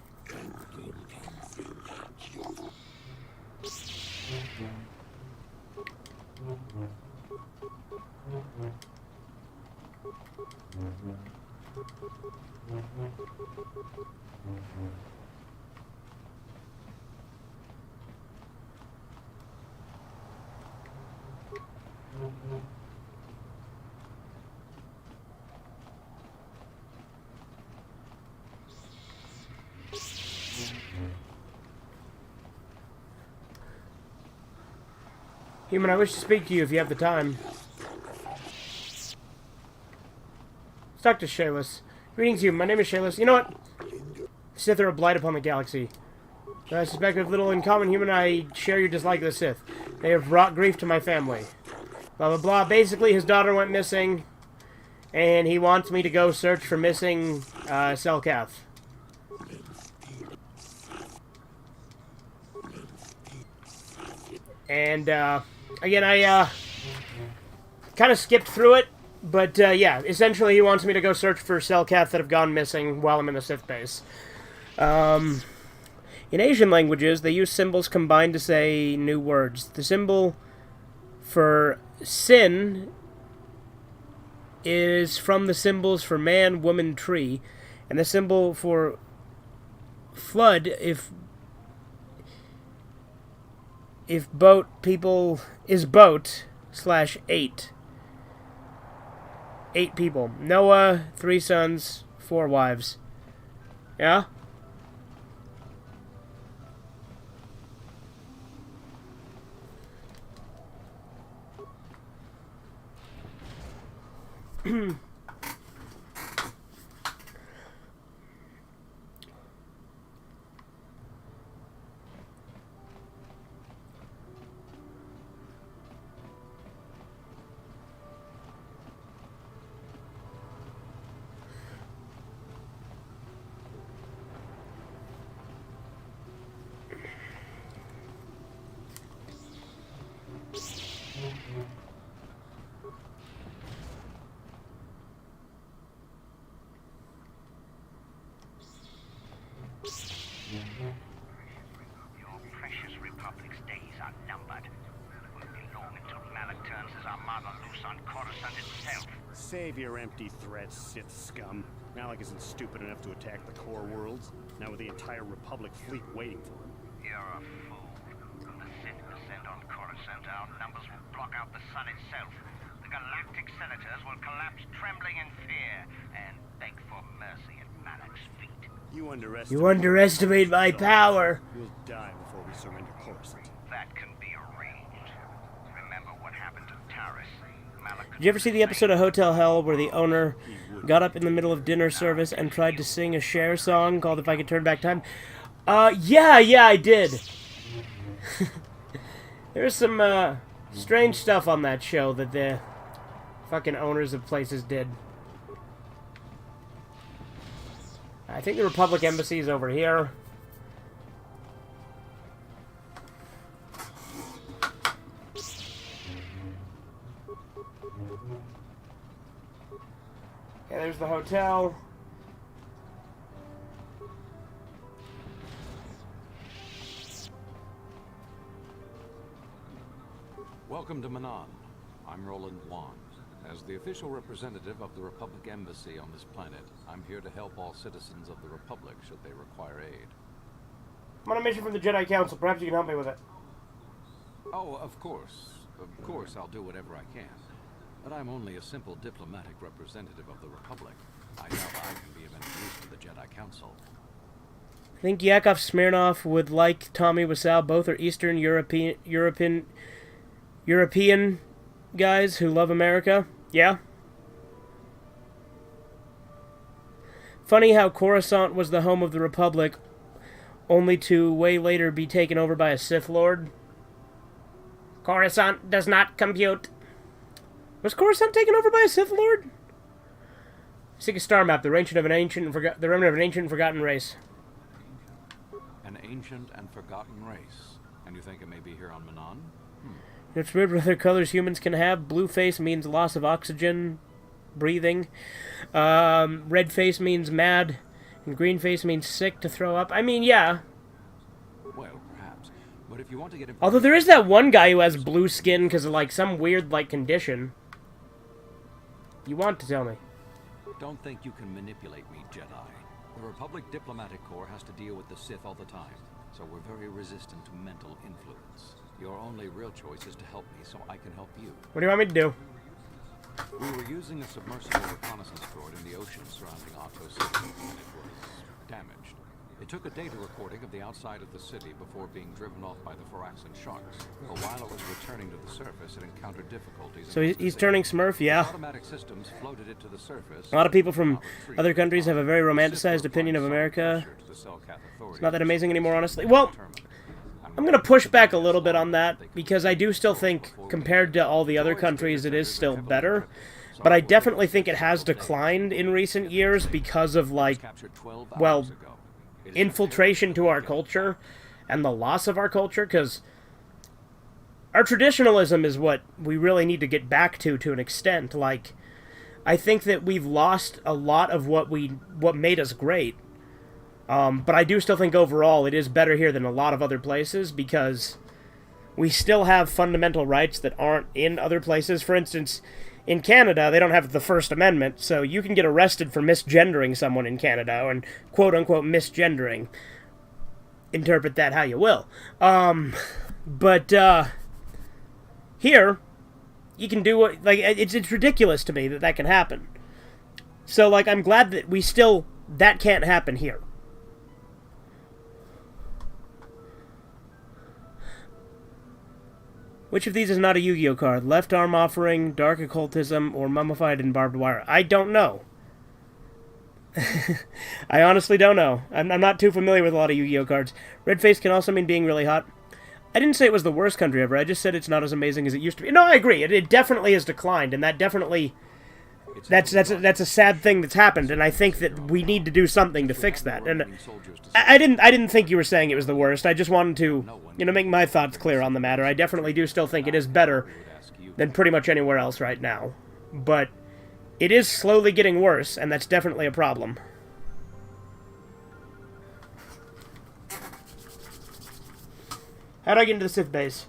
S1: Human, I wish to speak to you if you have the time. Let's talk to Shayless. Greetings, human. My name is Shayless. You know what? Sith are a blight upon the galaxy. I suspect we have little in common, human. I share your dislike of the Sith. They have brought grief to my family. Blah, blah, blah. Basically, his daughter went missing, and he wants me to go search for missing Selkath. And, again, I kind of skipped through it, but, yeah, essentially he wants me to go search for Selkath that have gone missing while I'm in the Sith base. In Asian languages, they use symbols combined to say new words. The symbol for sin is from the symbols for man, woman, tree, and the symbol for flood, if boat, people, is boat /8. 8 people. Noah, 3 sons, 4 wives. Yeah?
S21: Your precious Republic's days are numbered. It won't be long until Malak turns his armada loose on Coruscant itself.
S3: Save your empty threats, Sith scum. Malak isn't stupid enough to attack the core worlds, now with the entire Republic fleet waiting for him.
S21: You're a fool. When the Sith descend on Coruscant, our numbers will block out the sun itself. The galactic senators will collapse trembling in fear and beg for mercy at Malak's feet.
S3: You
S1: underestimate my power.
S3: We'll die before we surrender Coruscant.
S21: That can be arranged. Remember what happened to Taris.
S1: Did you ever see the episode of Hotel Hell where the owner got up in the middle of dinner service and tried to sing a Cher song called If I Could Turn Back Time? Yeah, I did. There's some, strange stuff on that show that the fucking owners of places did. I think the Republic Embassy is over here. Okay, there's the hotel.
S14: Welcome to Manan. I'm Roland Wan. As the official representative of the Republic Embassy on this planet, I'm here to help all citizens of the Republic should they require aid.
S1: I'm on a mission from the Jedi Council. Perhaps you can help me with it.
S14: Oh, of course. Of course, I'll do whatever I can. But I'm only a simple diplomatic representative of the Republic. I doubt I can be of any use to the Jedi Council.
S1: I think Yakov Smirnov would like Tommy Wiseau. Both are Eastern European guys who love America. Yeah. Funny how Coruscant was the home of the Republic, only to way later be taken over by a Sith Lord. Coruscant does not compute. Was Coruscant taken over by a Sith Lord? Seek a star map, the remnant of an ancient and forgotten race.
S14: An ancient and forgotten race. And you think it may be here on Manan?
S1: It's weird what other colors humans can have. Blue face means loss of oxygen, breathing. Red face means mad. And green face means sick, to throw up. I mean, yeah.
S14: Well, perhaps. But if you want to get
S1: Although there is that one guy who has blue skin because of, like, some weird, like, condition. You want to tell me.
S14: Don't think you can manipulate me, Jedi. The Republic Diplomatic Corps has to deal with the Sith all the time, so we're very resistant to mental influence. Your only real choice is to help me so I can help you.
S1: What do you want me to do?
S14: We were using a submersible reconnaissance droid in the ocean surrounding Otto City, and it was damaged. It took a data recording of the outside of the city before being driven off by the Phoraxan sharks. But while it was returning to the surface, it encountered difficulties.
S1: So he's turning Smurf, yeah.
S14: Automatic systems floated it to the surface.
S1: A lot of people from other countries have a very romanticized opinion of America. It's not that amazing anymore, honestly. Well, I'm going to push back a little bit on that, because I do still think, compared to all the other countries, it is still better. But I definitely think it has declined in recent years because of, like, well, infiltration to our culture and the loss of our culture, because our traditionalism is what we really need to get back to an extent. Like, I think that we've lost a lot of what made us great. But I do still think overall it is better here than a lot of other places, because we still have fundamental rights that aren't in other places. For instance, in Canada, they don't have the First Amendment, so you can get arrested for misgendering someone in Canada, and quote-unquote misgendering. Interpret that how you will. But here, you can do what, like, it's ridiculous to me that that can happen. So, like, I'm glad that that can't happen here. Which of these is not a Yu-Gi-Oh card? Left Arm Offering, Dark Occultism, or Mummified in Barbed Wire? I don't know. I honestly don't know. I'm not too familiar with a lot of Yu-Gi-Oh cards. Red face can also mean being really hot. I didn't say it was the worst country ever. I just said it's not as amazing as it used to be. No, I agree. It definitely has declined, and that definitely... That's a sad thing that's happened, and I think that we need to do something to fix that. And I didn't think you were saying it was the worst. I just wanted to, make my thoughts clear on the matter. I definitely do still think it is better than pretty much anywhere else right now. But it is slowly getting worse, and that's definitely a problem. How do I get into the Sith base?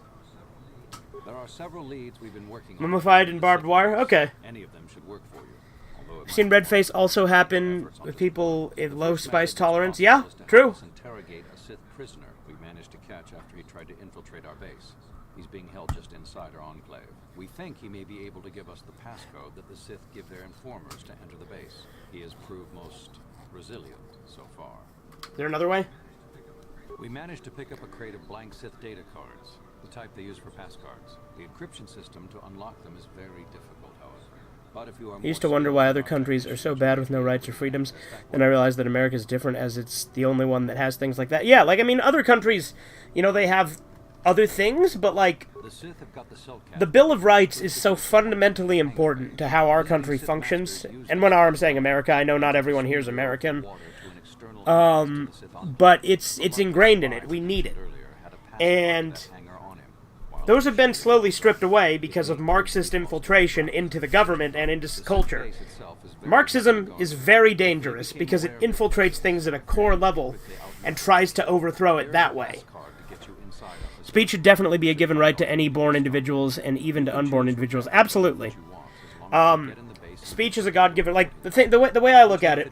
S14: There are several leads we've been working on.
S1: Mummified and Barbed Wire? Okay.
S14: Any of them should work for you.
S1: I've seen red face also happen with people in low spice tolerance. Yeah, true.
S14: Interrogate a Sith prisoner we managed to catch after he tried to infiltrate our base. He's being held just inside our enclave. We think he may be able to give us the passcode that the Sith give their informers to enter the base. He has proved most resilient so far.
S1: Is there another way?
S14: We managed to pick up a crate of blank Sith data cards, the type they use for pass cards. The encryption system to unlock them is very difficult, however. But if you are
S1: I used to wonder why other countries are so bad with no rights or freedoms, then I realized that America is different, as it's the only one that has things like that. Yeah, like, I mean, other countries, they have other things, but, like, the Bill of Rights is so fundamentally important to how our country functions. And when I'm saying America, I know not everyone here is American. But it's ingrained in it. We need it. And those have been slowly stripped away because of Marxist infiltration into the government and into culture. Marxism is very dangerous because it infiltrates things at a core level and tries to overthrow it that way. Speech should definitely be a given right to any born individuals and even to unborn individuals. Absolutely. Speech is a God-given... Like, the way I look at it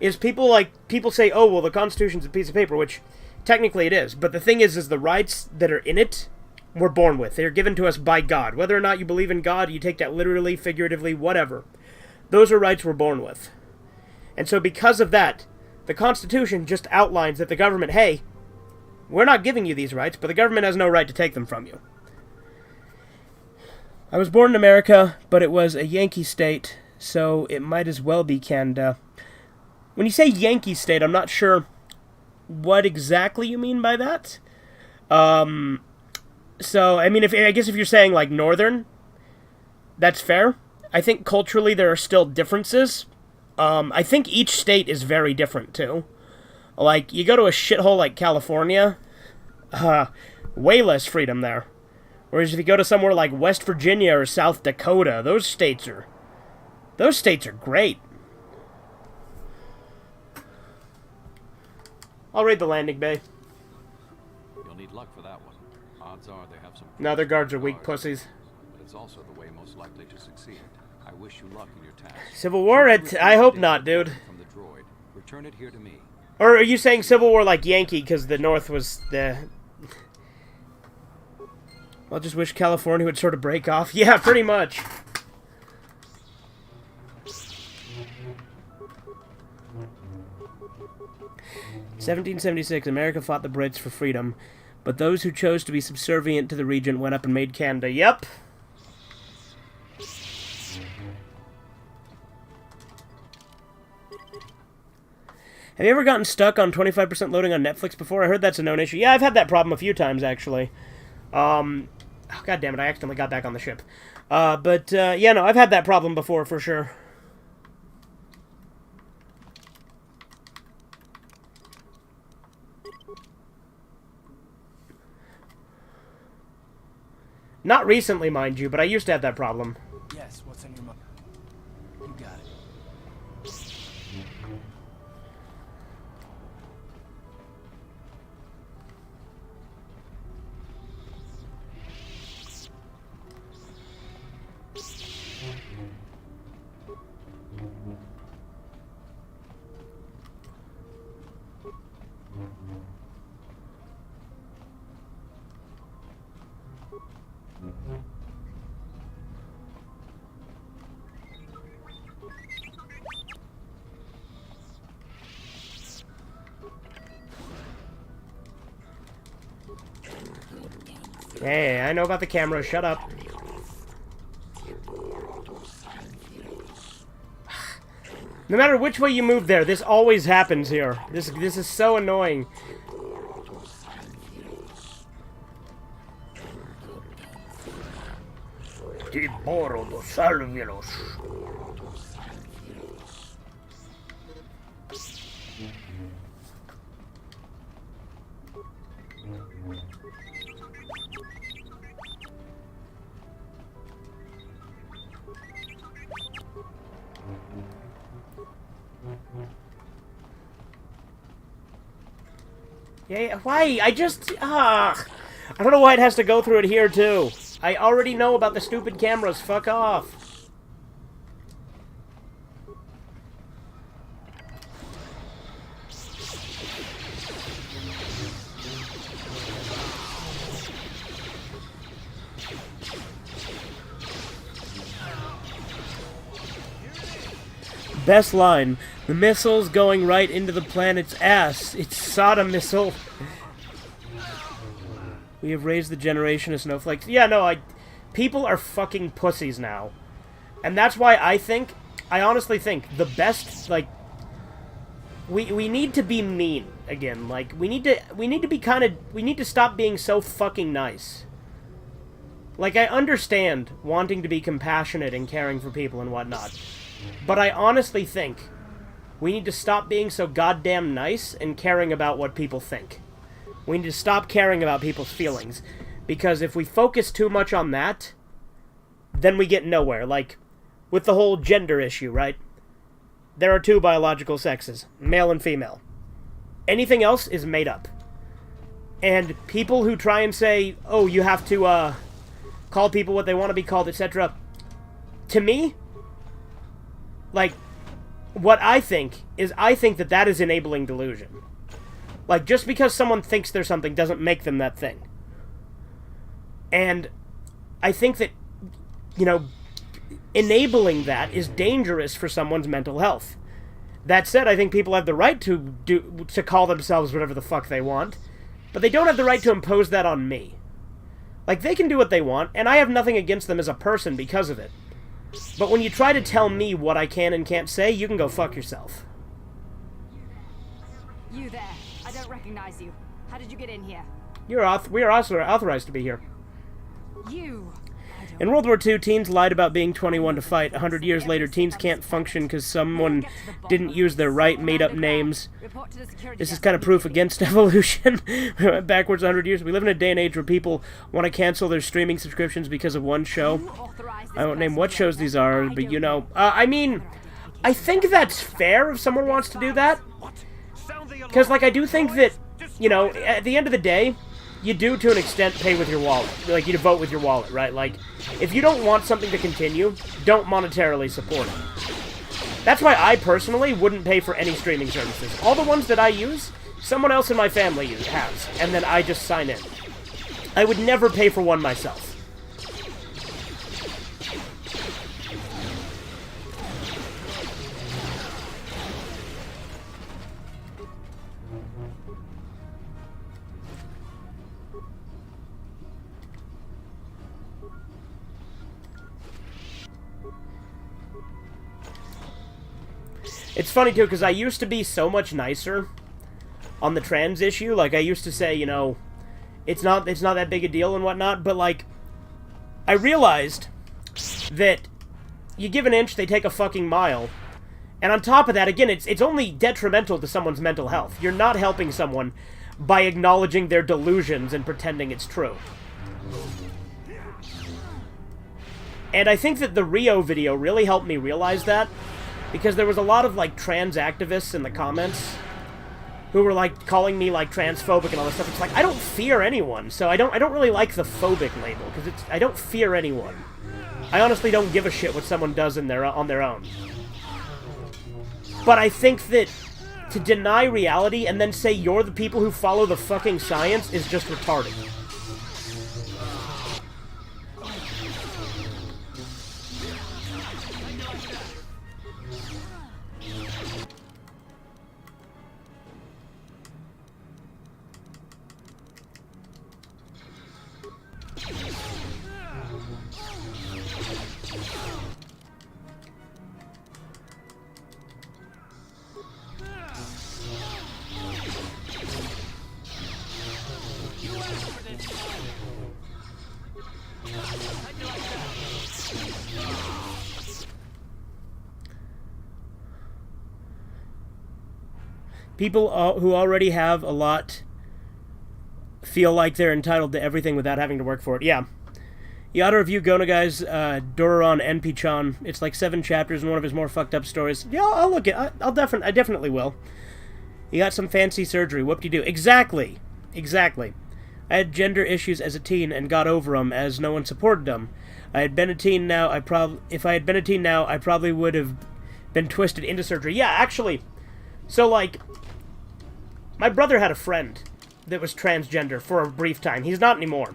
S1: is people say, oh, well, the Constitution's a piece of paper, which technically it is. But the thing is the rights that are in it, we're born with. They're given to us by God. Whether or not you believe in God, you take that literally, figuratively, whatever. Those are rights we're born with. And so because of that, the Constitution just outlines that the government, hey, we're not giving you these rights, but the government has no right to take them from you. I was born in America, but it was a Yankee state, so it might as well be Canada. When you say Yankee state, I'm not sure what exactly you mean by that. So, I mean, I guess if you're saying, like, northern, that's fair. I think culturally there are still differences. I think each state is very different, too. Like, you go to a shithole like California, way less freedom there. Whereas if you go to somewhere like West Virginia or South Dakota, those states are great. I'll raid the landing bay.
S14: You'll need luck for that one. Odds are they have some...
S1: No, their guards are weak pussies.
S14: But it's also the way most likely to succeed. I wish you luck in your task.
S1: Civil War? I hope not, dude.
S14: From the droid. Return it here to me.
S1: Or are you saying Civil War like Yankee because the North was the... I'll just wish California would sort of break off. Yeah, pretty much. "1776, America fought the Brits for freedom, but those who chose to be subservient to the regent went up and made Canada." Yep. Have you ever gotten stuck on 25% loading on Netflix before? I heard that's a known issue. Yeah, I've had that problem a few times, actually. Oh, God damn it, I accidentally got back on the ship. Yeah, no, I've had that problem before, for sure. Not recently, mind you, but I used to have that problem.
S7: Yes, what's on your mind? You got it.
S1: Hey, I know about the camera. Shut up. No matter which way you move there, this always happens here. This is so annoying. Yeah, why? I don't know why it has to go through it here, too. I already know about the stupid cameras. Fuck off. Best line. The missile's going right into the planet's ass. It's Sodom missile. We have raised the generation of snowflakes. Yeah, no, people are fucking pussies now. And that's why I honestly think the best, like, we need to be mean again. Like, we need to stop being so fucking nice. Like, I understand wanting to be compassionate and caring for people and whatnot. But I honestly think we need to stop being so goddamn nice and caring about what people think. We need to stop caring about people's feelings. Because if we focus too much on that, then we get nowhere. Like, with the whole gender issue, right? There are two biological sexes, male and female. Anything else is made up. And people who try and say, oh, you have to, call people what they want to be called, etc. To me, like, what I think that is enabling delusion. Like, just because someone thinks they're something doesn't make them that thing. And I think that, you know, enabling that is dangerous for someone's mental health. That said, I think people have the right to call themselves whatever the fuck they want, but they don't have the right to impose that on me. Like, they can do what they want, and I have nothing against them as a person because of it. But when you try to tell me what I can and can't say, you can go fuck yourself.
S5: You there. I don't recognize you. How did you get in here?
S1: We are also authorized to be here.
S5: You.
S1: In World War II, teens lied about being 21 to fight. 100 years later, teens can't function because someone didn't use their right made-up names. This is kind of proof against evolution. We went backwards 100 years. We live in a day and age where people want to cancel their streaming subscriptions because of one show. I won't name what shows these are, but you know. I mean, I think that's fair if someone wants to do that. Because, like, I do think that, you know, at the end of the day, you do, to an extent, pay with your wallet. Like, you vote with your wallet, right? Like, if you don't want something to continue, don't monetarily support it. That's why I, personally, wouldn't pay for any streaming services. All the ones that I use, someone else in my family has, and then I just sign in. I would never pay for one myself. It's funny, too, because I used to be so much nicer on the trans issue. Like, I used to say, you know, it's not that big a deal and whatnot, but, like, I realized that you give an inch, they take a fucking mile. And on top of that, again, it's only detrimental to someone's mental health. You're not helping someone by acknowledging their delusions and pretending it's true. And I think that the Rio video really helped me realize that, because there was a lot of, like, trans activists in the comments who were, like, calling me, like, transphobic and all this stuff. It's like, I don't fear anyone, so I don't really like the phobic label, because I don't fear anyone. I honestly don't give a shit what someone does on their own. But I think that to deny reality and then say you're the people who follow the fucking science is just retarded. People who already have a lot feel like they're entitled to everything without having to work for it. Yeah. You ought to review Gonagai's Doron Enpi-chan. It's like 7 chapters and one of his more fucked up stories. Yeah, I'll look at I definitely will. You got some fancy surgery. Whoop-de-doo. Exactly. Exactly. I had gender issues as a teen and got over them as no one supported them. If I had been a teen now, I probably would have been twisted into surgery. Yeah, actually. So, like, my brother had a friend that was transgender for a brief time. He's not anymore.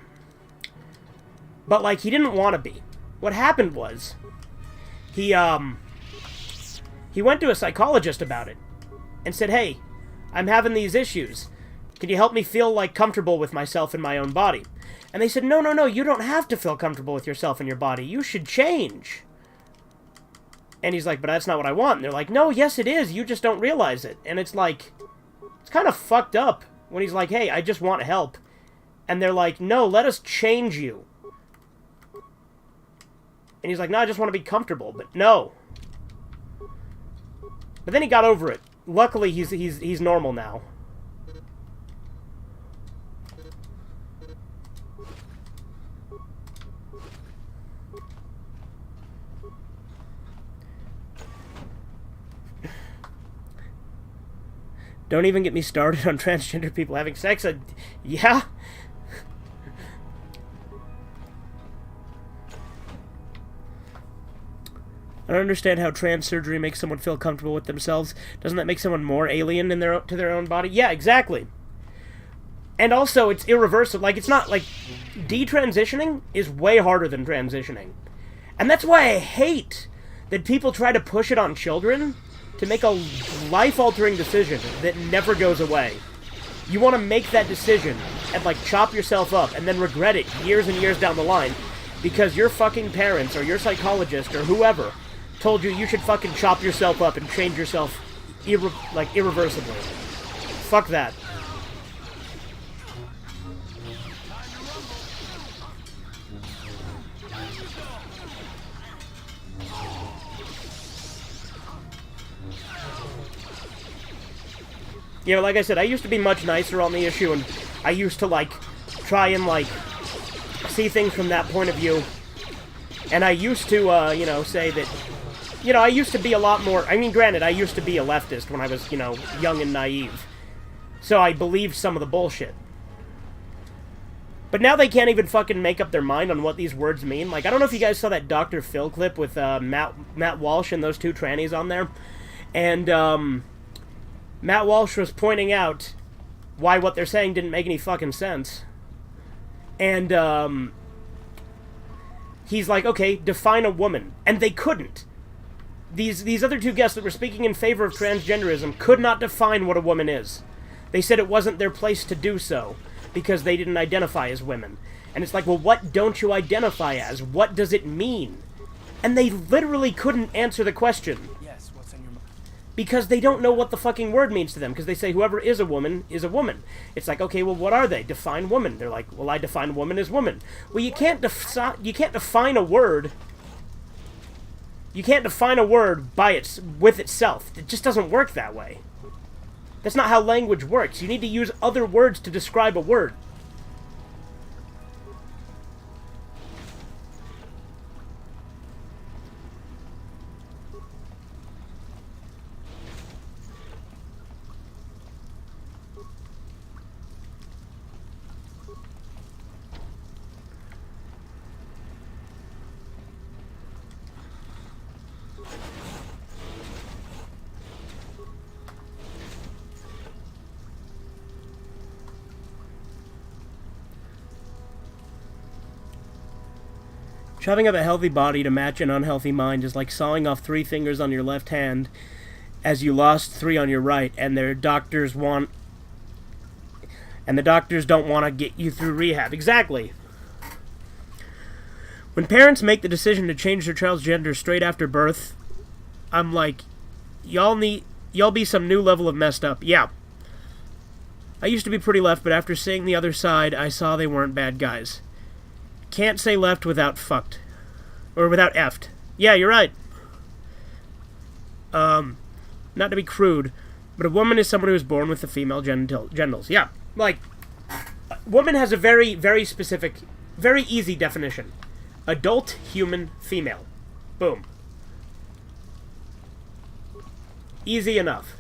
S1: But, like, he didn't want to be. What happened was, he went to a psychologist about it and said, hey, I'm having these issues. Can you help me feel, like, comfortable with myself and my own body? And they said, no, you don't have to feel comfortable with yourself and your body. You should change. And he's like, but that's not what I want. And they're like, no, yes it is. You just don't realize it. And it's like, it's kind of fucked up when he's like, hey, I just want help. And they're like, no, let us change you. And he's like, no, I just want to be comfortable. But no. But then he got over it. Luckily, he's normal now. Don't even get me started on transgender people having sex. Yeah? I don't understand how trans surgery makes someone feel comfortable with themselves. Doesn't that make someone more alien in to their own body? Yeah, exactly. And also, it's irreversible. Like, it's not, like, detransitioning is way harder than transitioning. And that's why I hate that people try to push it on children to make a life-altering decision that never goes away. You want to make that decision and, like, chop yourself up and then regret it years and years down the line because your fucking parents or your psychologist or whoever told you should fucking chop yourself up and change yourself, irreversibly. Fuck that. You know, like I said, I used to be much nicer on the issue, and I used to, like, try and, like, see things from that point of view. And I used to, you know, say that, you know, I used to be a lot more, I mean, granted, I used to be a leftist when I was, you know, young and naive. So I believed some of the bullshit. But now they can't even fucking make up their mind on what these words mean. Like, I don't know if you guys saw that Dr. Phil clip with Matt Walsh and those 2 trannies on there. And, Matt Walsh was pointing out why what they're saying didn't make any fucking sense. And, he's like, okay, define a woman. And they couldn't. These other two guests that were speaking in favor of transgenderism could not define what a woman is. They said it wasn't their place to do so, because they didn't identify as women. And it's like, well, what don't you identify as? What does it mean? And they literally couldn't answer the question.
S7: Yes, what's on your mind?
S1: Because they don't know what the fucking word means to them. Because they say whoever is a woman is a woman. It's like, okay, well, what are they? Define woman. They're like, well, I define woman as woman. Well, you can't define a word. You can't define a word with itself. It just doesn't work that way. That's not how language works. You need to use other words to describe a word. Shoving up a healthy body to match an unhealthy mind is like sawing off 3 fingers on your left hand as you lost 3 on your right, and the doctors don't want to get you through rehab. Exactly. When parents make the decision to change their child's gender straight after birth, I'm like, y'all be some new level of messed up. Yeah. I used to be pretty left, but after seeing the other side, I saw they weren't bad guys. Can't say left without fucked. Or without effed. Yeah, you're right. Not to be crude, but a woman is someone who is born with the female genitals. Yeah, like, woman has a very, very specific, very easy definition. Adult, human, female. Boom. Easy enough.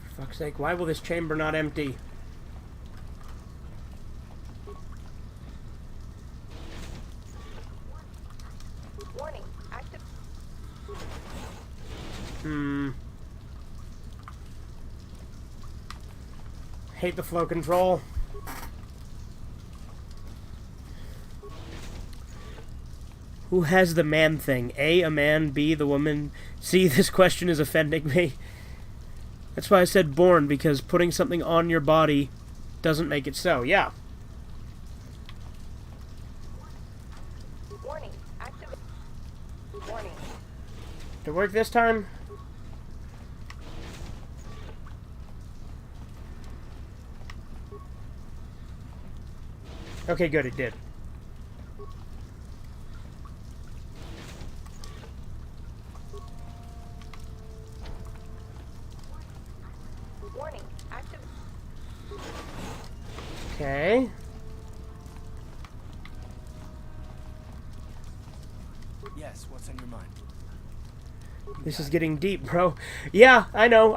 S1: For fuck's sake, why will this chamber not empty?
S16: Warning, active.
S1: Hate the flow control. Who has the man thing? A man, B, the woman. C, this question is offending me. That's why I said born, because putting something on your body doesn't make it so. Yeah.
S16: Warning, active. Warning.
S1: Did it work this time? Okay, good, it did.
S16: Warning, active.
S1: Okay.
S7: Yes, what's on your mind?
S1: This is getting deep, bro. Yeah, I know.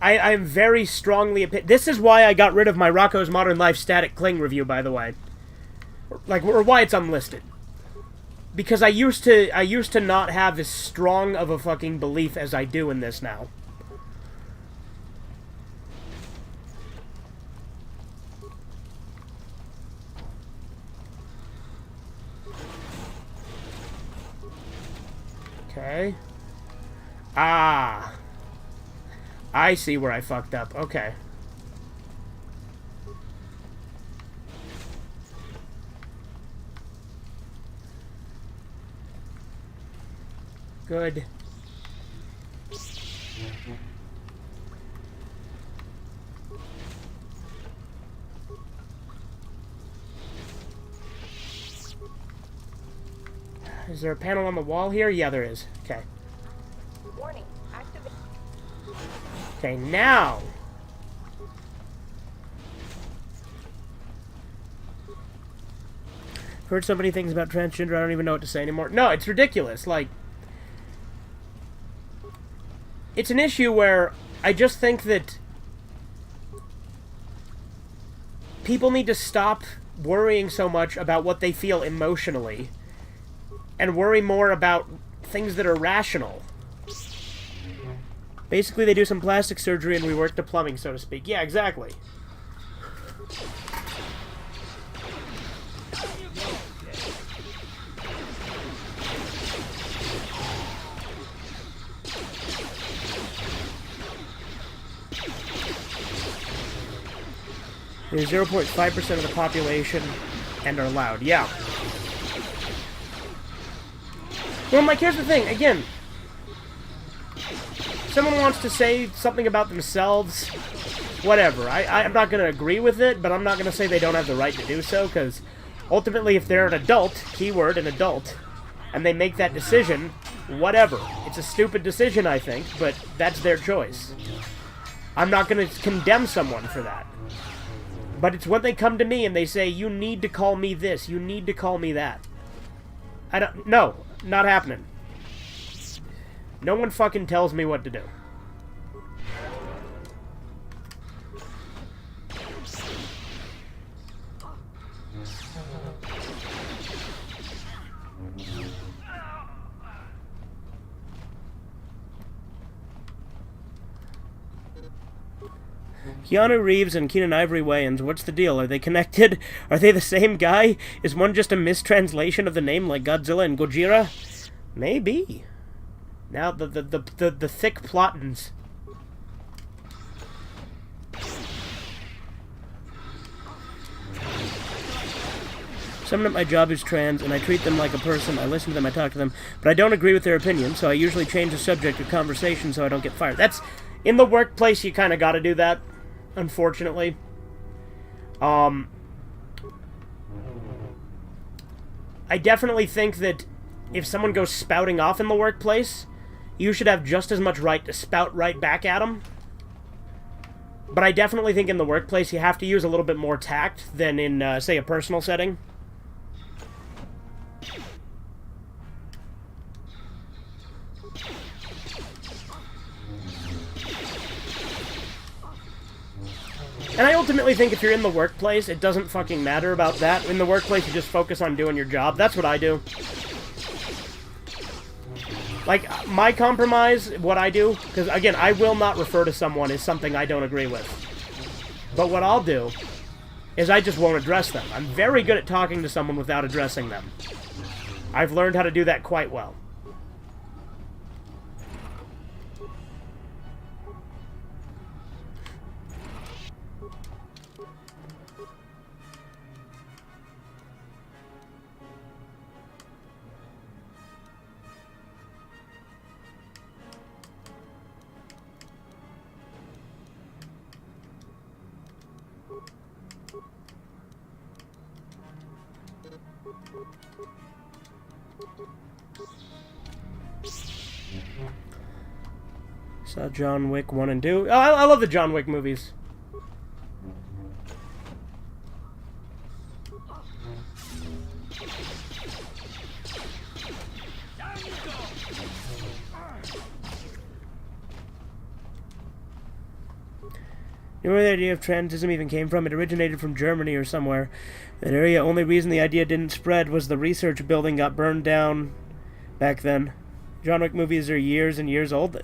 S1: I'm very strongly this is why I got rid of my Rocco's Modern Life Static Cling review, by the way. Or why it's unlisted. Because I used to not have as strong of a fucking belief as I do in this now. Okay. Ah. I see where I fucked up. Okay. Good. Is there a panel on the wall here? Yeah, there is. Okay.
S16: Warning, active.
S1: Okay, now. Heard so many things about transgender, I don't even know what to say anymore. No, it's ridiculous. Like, it's an issue where I just think that people need to stop worrying so much about what they feel emotionally and worry more about things that are rational. Basically, they do some plastic surgery and rework the plumbing, so to speak. Yeah, exactly. They're 0.5% of the population and are loud. Yeah. Well, Mike, here's the thing. Again, someone wants to say something about themselves, whatever. I'm not going to agree with it, but I'm not going to say they don't have the right to do so, because ultimately, if they're an adult, keyword, an adult, and they make that decision, whatever. It's a stupid decision, I think, but that's their choice. I'm not going to condemn someone for that. But it's when they come to me and they say, you need to call me this, you need to call me that. No, not happening. No one fucking tells me what to do. Keanu Reeves and Keenen Ivory Wayans, what's the deal? Are they connected? Are they the same guy? Is one just a mistranslation of the name like Godzilla and Gojira? Maybe. Now the thick plottins. Someone at my job is trans, and I treat them like a person. I listen to them, I talk to them, but I don't agree with their opinion, so I usually change the subject of conversation so I don't get fired. That's... In the workplace, you kind of got to do that, unfortunately. I definitely think that if someone goes spouting off in the workplace, you should have just as much right to spout right back at them. But I definitely think in the workplace you have to use a little bit more tact than in, say, a personal setting. And I ultimately think if you're in the workplace, it doesn't fucking matter about that. In the workplace, you just focus on doing your job. That's what I do. Like, my compromise, what I do, because, again, I will not refer to someone as something I don't agree with. But what I'll do is I just won't address them. I'm very good at talking to someone without addressing them. I've learned how to do that quite well. Saw John Wick 1 and 2. Oh, I love the John Wick movies. You know where the idea of transism even came from? It originated from Germany or somewhere. That area, only reason the idea didn't spread was the research building got burned down back then. John Wick movies are years and years old.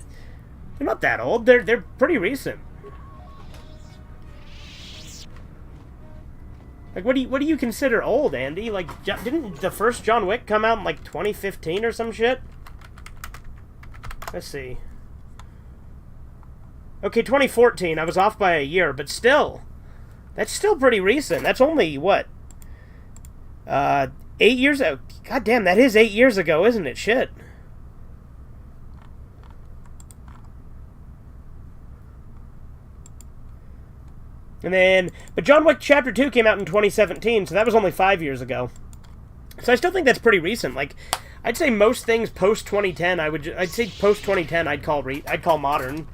S1: They're not that old. They're pretty recent. Like, what do you consider old, Andy? Like, didn't the first John Wick come out in, like, 2015 or some shit? Let's see. Okay, 2014. I was off by a year, but still. That's still pretty recent. That's only, what? 8 years ago. God damn, that is 8 years ago, isn't it? Shit. And then, but John Wick Chapter 2 came out in 2017, so that was only 5 years ago. So I still think that's pretty recent. Like, I'd say most things post 2010, I'd say post 2010, I'd call modern.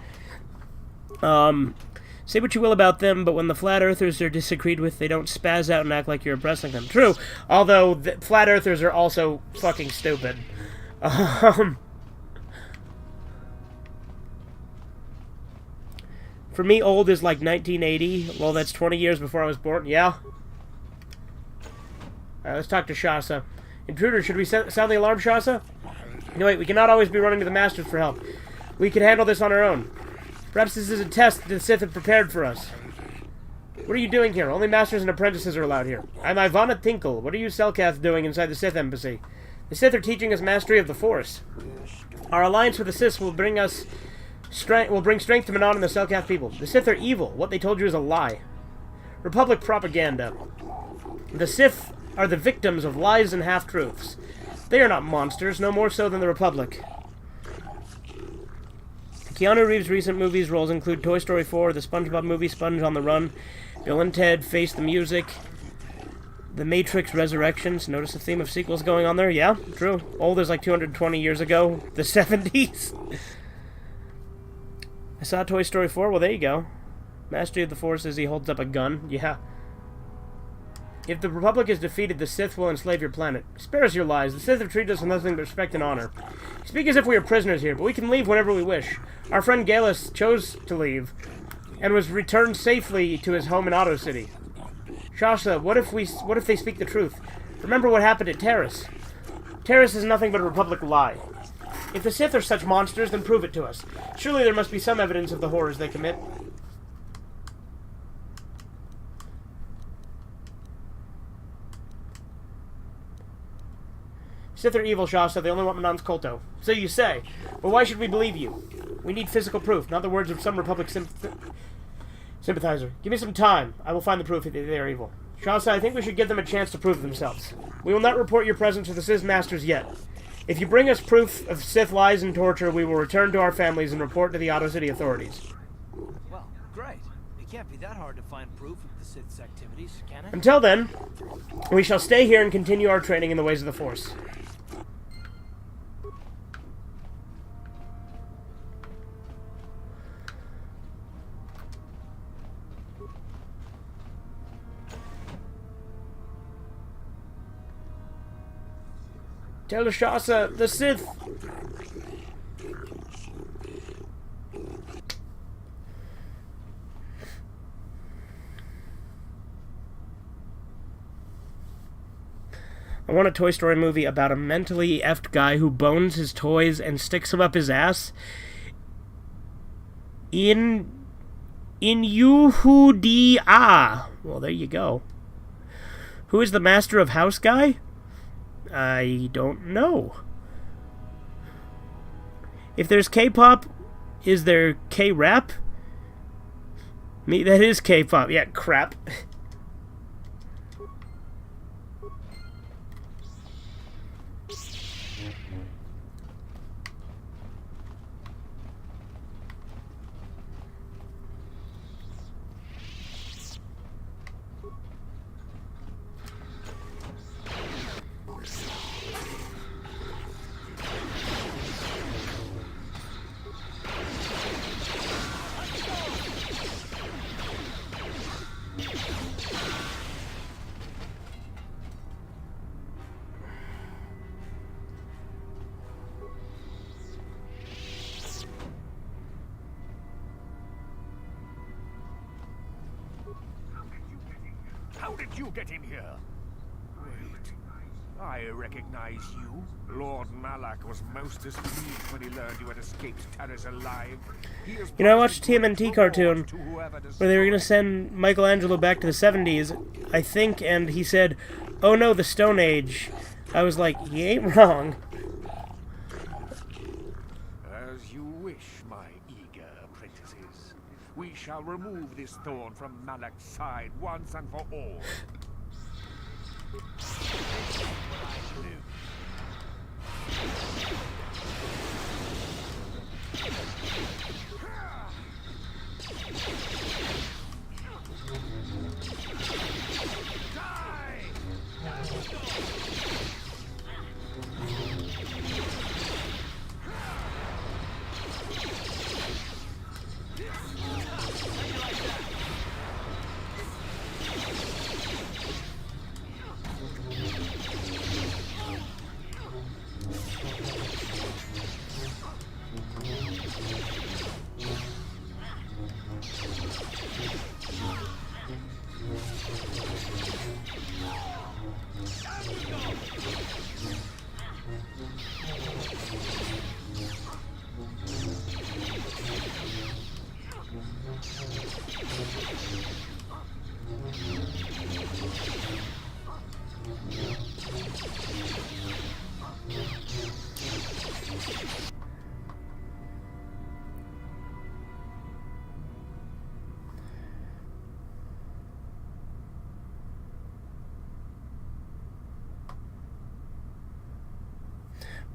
S1: So Say what you will about them, but when the flat earthers are disagreed with, they don't spaz out and act like you're oppressing them. True, although the flat earthers are also fucking stupid. For me, old is like 1980. Well, that's 20 years before I was born. Yeah? Alright, let's talk to Shasa. Intruder, should we sound the alarm, Shasa? No, wait, we cannot always be running to the Masters for help. We can handle this on our own. Perhaps this is a test the Sith have prepared for us. What are you doing here? Only Masters and Apprentices are allowed here. I'm Ivana Tinkle. What are you Selkath doing inside the Sith Embassy? The Sith are teaching us mastery of the Force. Our alliance with the Sith will bring strength to Manon and the Selkath people. The Sith are evil. What they told you is a lie. Republic propaganda. The Sith are the victims of lies and half-truths. They are not monsters, no more so than the Republic. Keanu Reeves' recent movies roles include Toy Story 4, the SpongeBob movie Sponge on the Run, Bill and Ted, Face the Music, The Matrix Resurrections. Notice the theme of sequels going on there? Yeah, true. Old is like 220 years ago. The 70s. I saw Toy Story 4. Well, there you go. Mastery of the Force as he holds up a gun. Yeah. If the Republic is defeated, the Sith will enslave your planet. Spare us your lies. The Sith have treated us with nothing but respect and honor. Speak as if we are prisoners here, but we can leave whenever we wish. Our friend Galus chose to leave, and was returned safely to his home in Otto City. Shasha, what if they speak the truth? Remember what happened at Terrace. Terrace is nothing but a Republic lie. If the Sith are such monsters, then prove it to us. Surely there must be some evidence of the horrors they commit. Sith are evil, Shasta. They only want Manon's Kolto. So you say. But why should we believe you? We need physical proof, not the words of some Republic sympathizer. Give me some time. I will find the proof that they are evil. Shasta, I think we should give them a chance to prove themselves. We will not report your presence to the Sith Masters yet. If you bring us proof of Sith lies and torture, we will return to our families and report to the Otto City authorities.
S7: Well, great. It can't be that hard to find proof of the Sith's activities, can it?
S1: Until then, we shall stay here and continue our training in the ways of the Force. Tell Shasa, the Sith. I want a Toy Story movie about a mentally effed guy who bones his toys and sticks them up his ass. In Yuhudia. Well, there you go. Who is the Master of House guy? I don't know. If there's K-pop, is there K-rap? Me, that is K-pop. Yeah, crap.
S6: How did you get in here? Wait, I recognize you. Lord Malak was most displeased when he learned you had escaped Terrace alive.
S1: You know, I watched a TMNT cartoon where they were going to send Michelangelo back to the 70s, I think, and he said, "Oh no, the Stone Age." I was like, he ain't wrong.
S6: As you wish, my eager apprentices. We shall remove this thorn from Malak's side once and for all.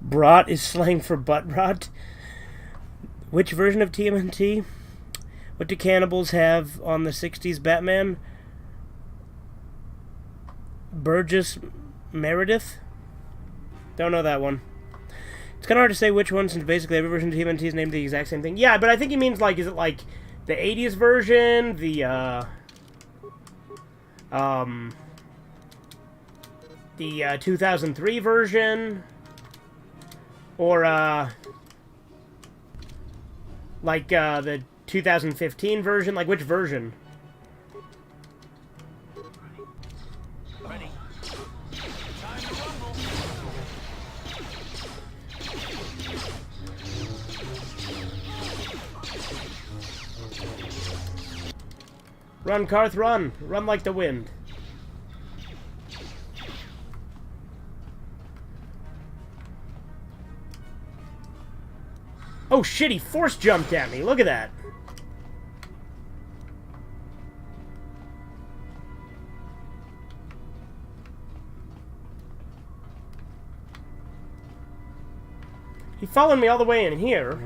S1: Brat is slang for butt rot. Which version of TMNT? What do cannibals have on the 60s Batman? Burgess Meredith? Don't know that one. It's kind of hard to say which one since basically every version of TMNT is named the exact same thing. Yeah, but I think he means, like, is it like the 80s version? The 2003 version? Or, like, the 2015 version? Like, which version?
S7: Ready.
S1: Run, Carth, run! Run like the wind. Oh shit, he force jumped at me. Look at that. He followed me all the way in here.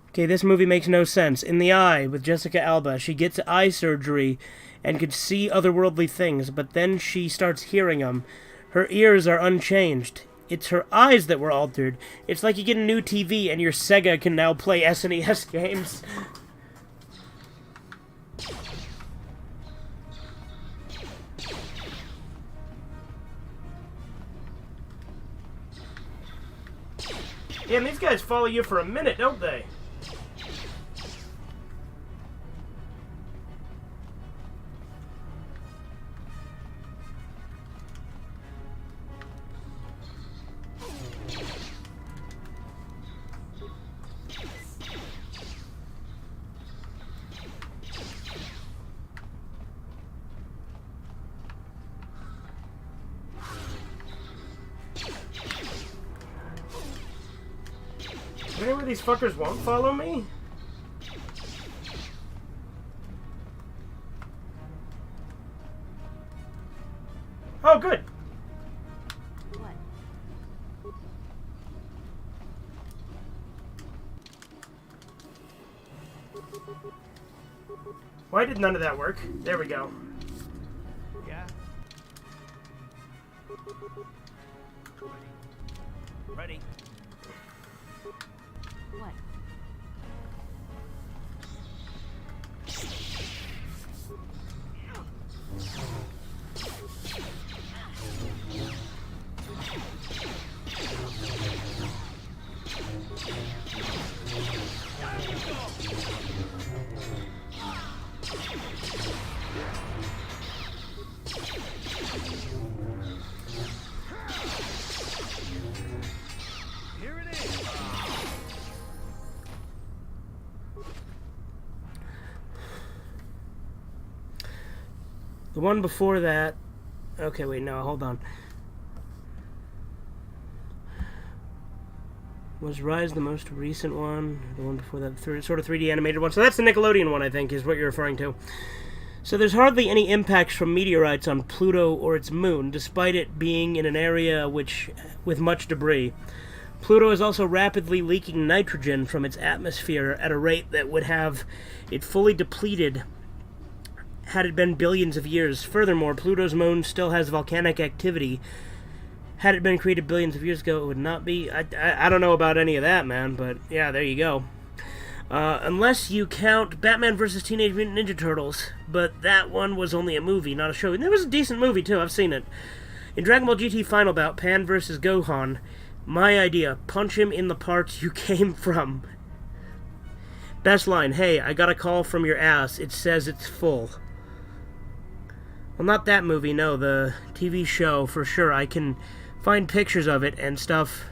S1: Okay, this movie makes no sense. In the Eye, with Jessica Alba, she gets eye surgery and could see otherworldly things, but then she starts hearing them. Her ears are unchanged. It's her eyes that were altered. It's like you get a new TV and your Sega can now play SNES games. Damn, these guys follow you for a minute, don't they? Remember these fuckers won't follow me? Oh, good.
S17: What?
S1: Why did none of that work? There we go.
S7: Yeah. Ready.
S17: What?
S7: Here it is.
S1: The one before that... Okay, wait, no, hold on. Was Rise the most recent one? The one before that, sort of 3D animated one. So that's the Nickelodeon one, I think, is what you're referring to. So there's hardly any impacts from meteorites on Pluto or its moon, despite it being in an area with much debris. Pluto is also rapidly leaking nitrogen from its atmosphere at a rate that would have it fully depleted had it been billions of years. Furthermore, Pluto's moon still has volcanic activity. Had it been created billions of years ago, it would not be... I don't know about any of that, man, but yeah, there you go. Unless you count Batman vs. Teenage Mutant Ninja Turtles, but that one was only a movie, not a show. And it was a decent movie, too. I've seen it. In Dragon Ball GT Final Bout, Pan vs. Gohan, my idea, punch him in the parts you came from. Best line, hey, I got a call from your ass. It says it's full. Well, not that movie, no, the TV show, for sure. I can find pictures of it and stuff.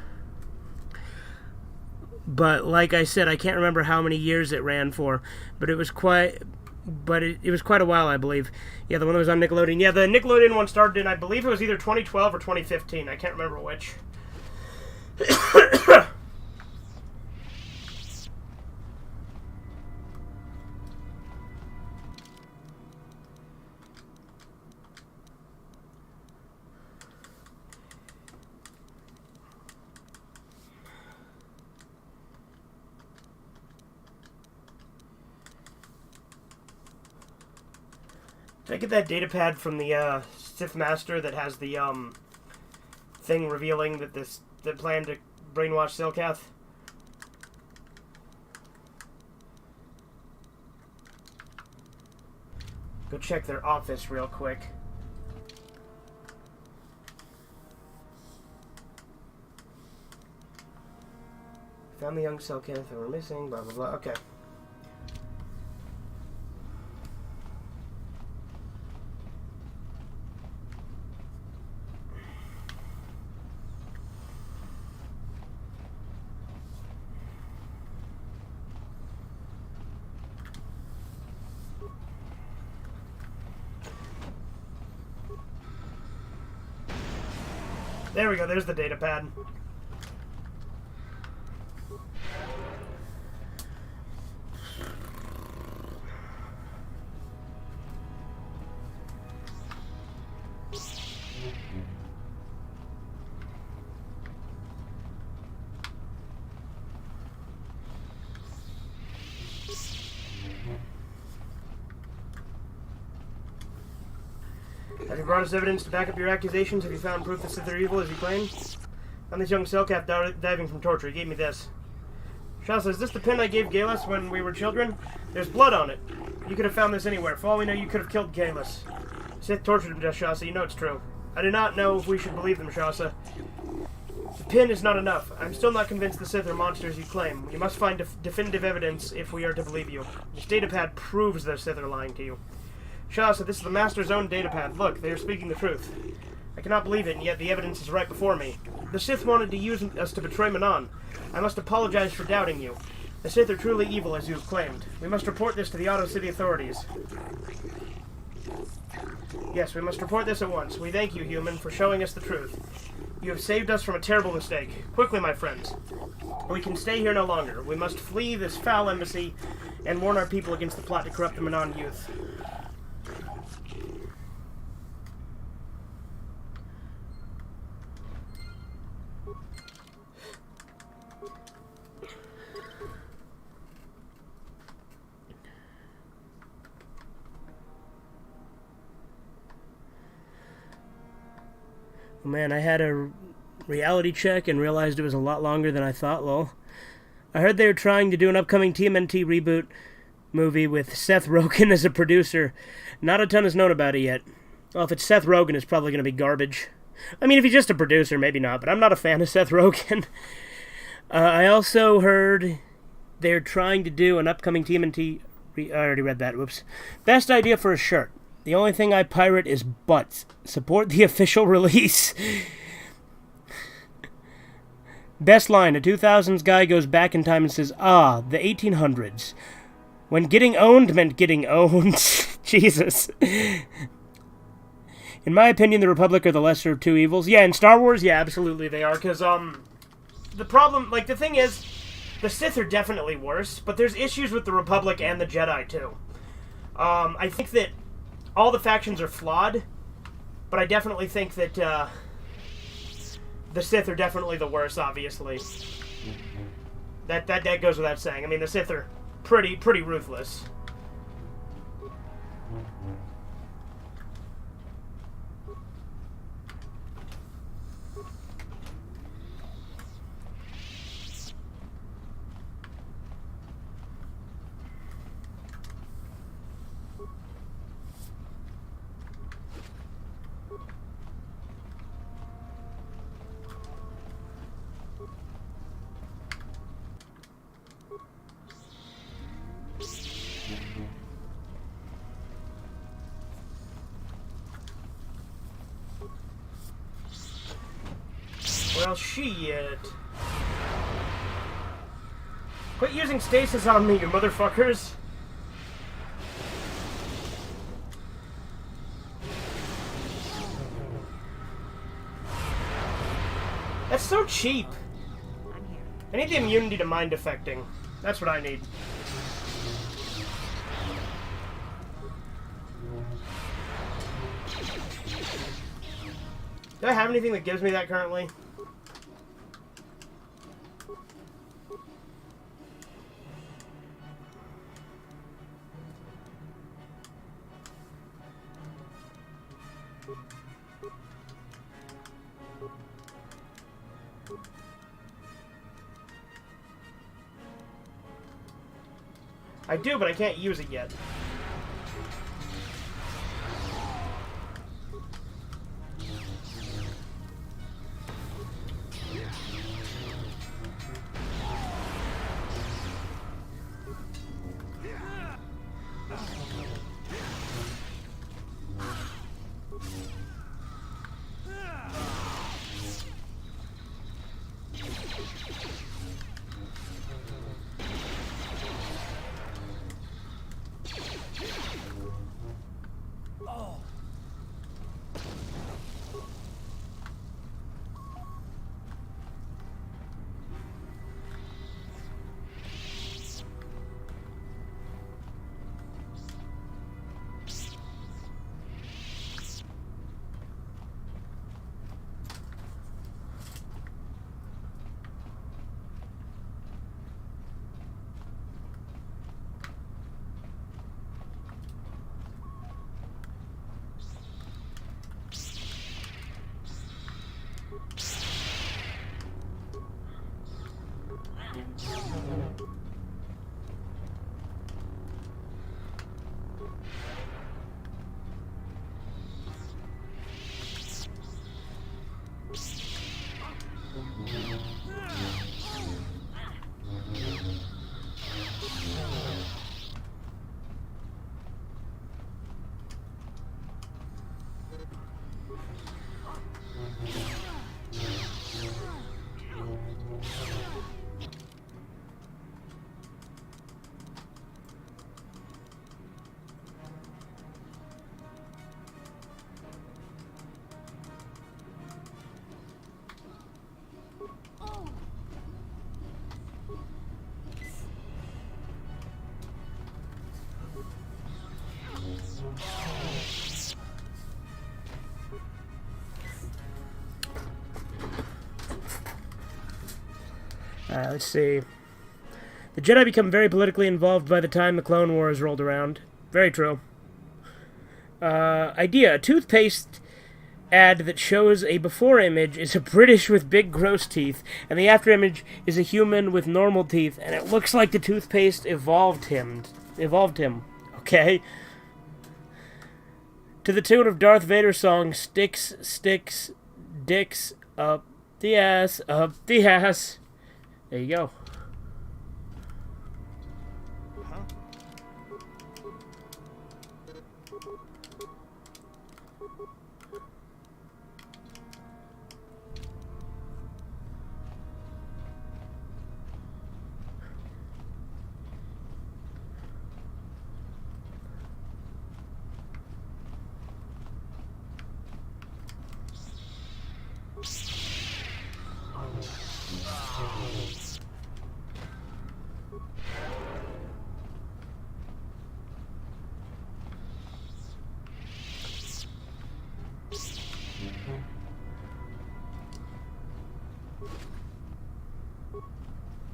S1: But like I said, I can't remember how many years it ran for. But it was quite... but it was quite a while, I believe. Yeah, the one that was on Nickelodeon. Yeah, the Nickelodeon one started in, I believe it was either 2012 or 2015. I can't remember which. Did I get that data pad from the Sith Master that has the thing revealing that the plan to brainwash Silcath? Go check their office real quick. Found the young Silcath who were missing, blah blah blah. Okay. There we go, there's the data pad. Have you brought us evidence to back up your accusations? Have you found proof that Sith are evil, as you claim? Found this young Selkath diving from torture. He gave me this. Shasa, is this the pin I gave Galus when we were children? There's blood on it. You could have found this anywhere. For all we know, you could have killed Galus. Sith tortured him, Shasa. You know it's true. I do not know if we should believe them, Shasa. The pin is not enough. I'm still not convinced the Sith are monsters you claim. You must find definitive evidence if we are to believe you. This datapad proves the Sith are lying to you. Shasa, this is the Master's own datapad. Look, they are speaking the truth. I cannot believe it, and yet the evidence is right before me. The Sith wanted to use us to betray Manon. I must apologize for doubting you. The Sith are truly evil, as you have claimed. We must report this to the Auto City authorities. Yes, we must report this at once. We thank you, human, for showing us the truth. You have saved us from a terrible mistake. Quickly, my friends. We can stay here no longer. We must flee this foul embassy and warn our people against the plot to corrupt the Manon youth. Man, I had a reality check and realized it was a lot longer than I thought, lol. I heard they were trying to do an upcoming TMNT reboot movie with Seth Rogen as a producer. Not a ton is known about it yet. Well, if it's Seth Rogen, it's probably going to be garbage. I mean, if he's just a producer, maybe not, but I'm not a fan of Seth Rogen. I also heard they're trying to do an upcoming TMNT... I already read that, whoops. Best idea for a shirt. The only thing I pirate is butts. Support the official release. Best line. A 2000s guy goes back in time and says, "Ah, the 1800s. When getting owned meant getting owned." Jesus. In my opinion, the Republic are the lesser of two evils. Yeah, in Star Wars, yeah, absolutely they are. Because, the problem, like, the thing is, the Sith are definitely worse, but there's issues with the Republic and the Jedi, too. I think that all the factions are flawed, but I definitely think that the Sith are definitely the worst, obviously. That goes without saying. I mean, the Sith are pretty ruthless. Well, shit. Quit using stasis on me, you motherfuckers. That's so cheap. I need the immunity to mind affecting. That's what I need. Do I have anything that gives me that currently? I do, but I can't use it yet. Let's see. The Jedi become very politically involved by the time the Clone Wars rolled around. Very true. Idea. A toothpaste ad that shows a before image is a British with big gross teeth, and the after image is a human with normal teeth, and it looks like the toothpaste evolved him. Okay? To the tune of Darth Vader's song, Sticks, Sticks, Dicks, up the ass, up the ass. There you go.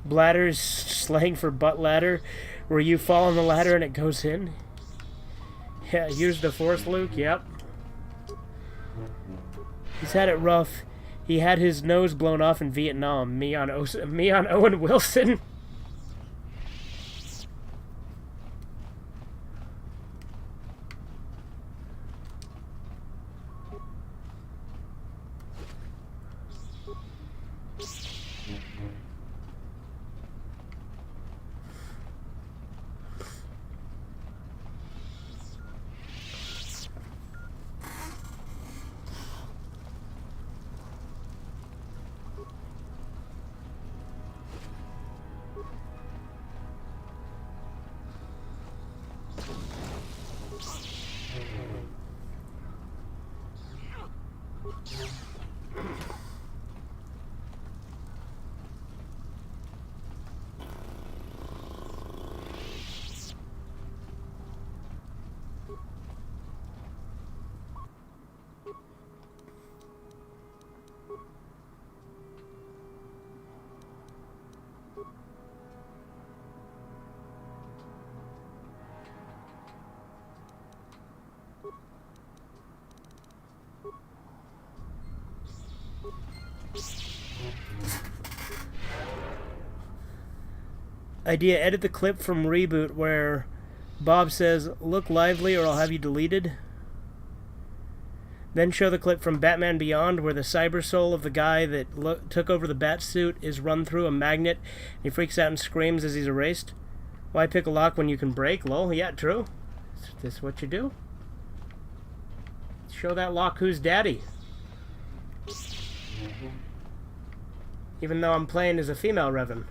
S1: Bladder is slang for butt ladder, where you fall on the ladder and it goes in. Yeah, use the Force, Luke. Yep. He's had it rough. He had his nose blown off in Vietnam. Me on Owen Wilson. Idea, edit the clip from Reboot where Bob says, "Look lively or I'll have you deleted." Then show the clip from Batman Beyond where the cyber soul of the guy that took over the bat suit is run through a magnet. He freaks out and screams as he's erased. Why pick a lock when you can break? Lol, yeah, true. Is this what you do? Show that lock who's daddy. Even though I'm playing as a female Revan.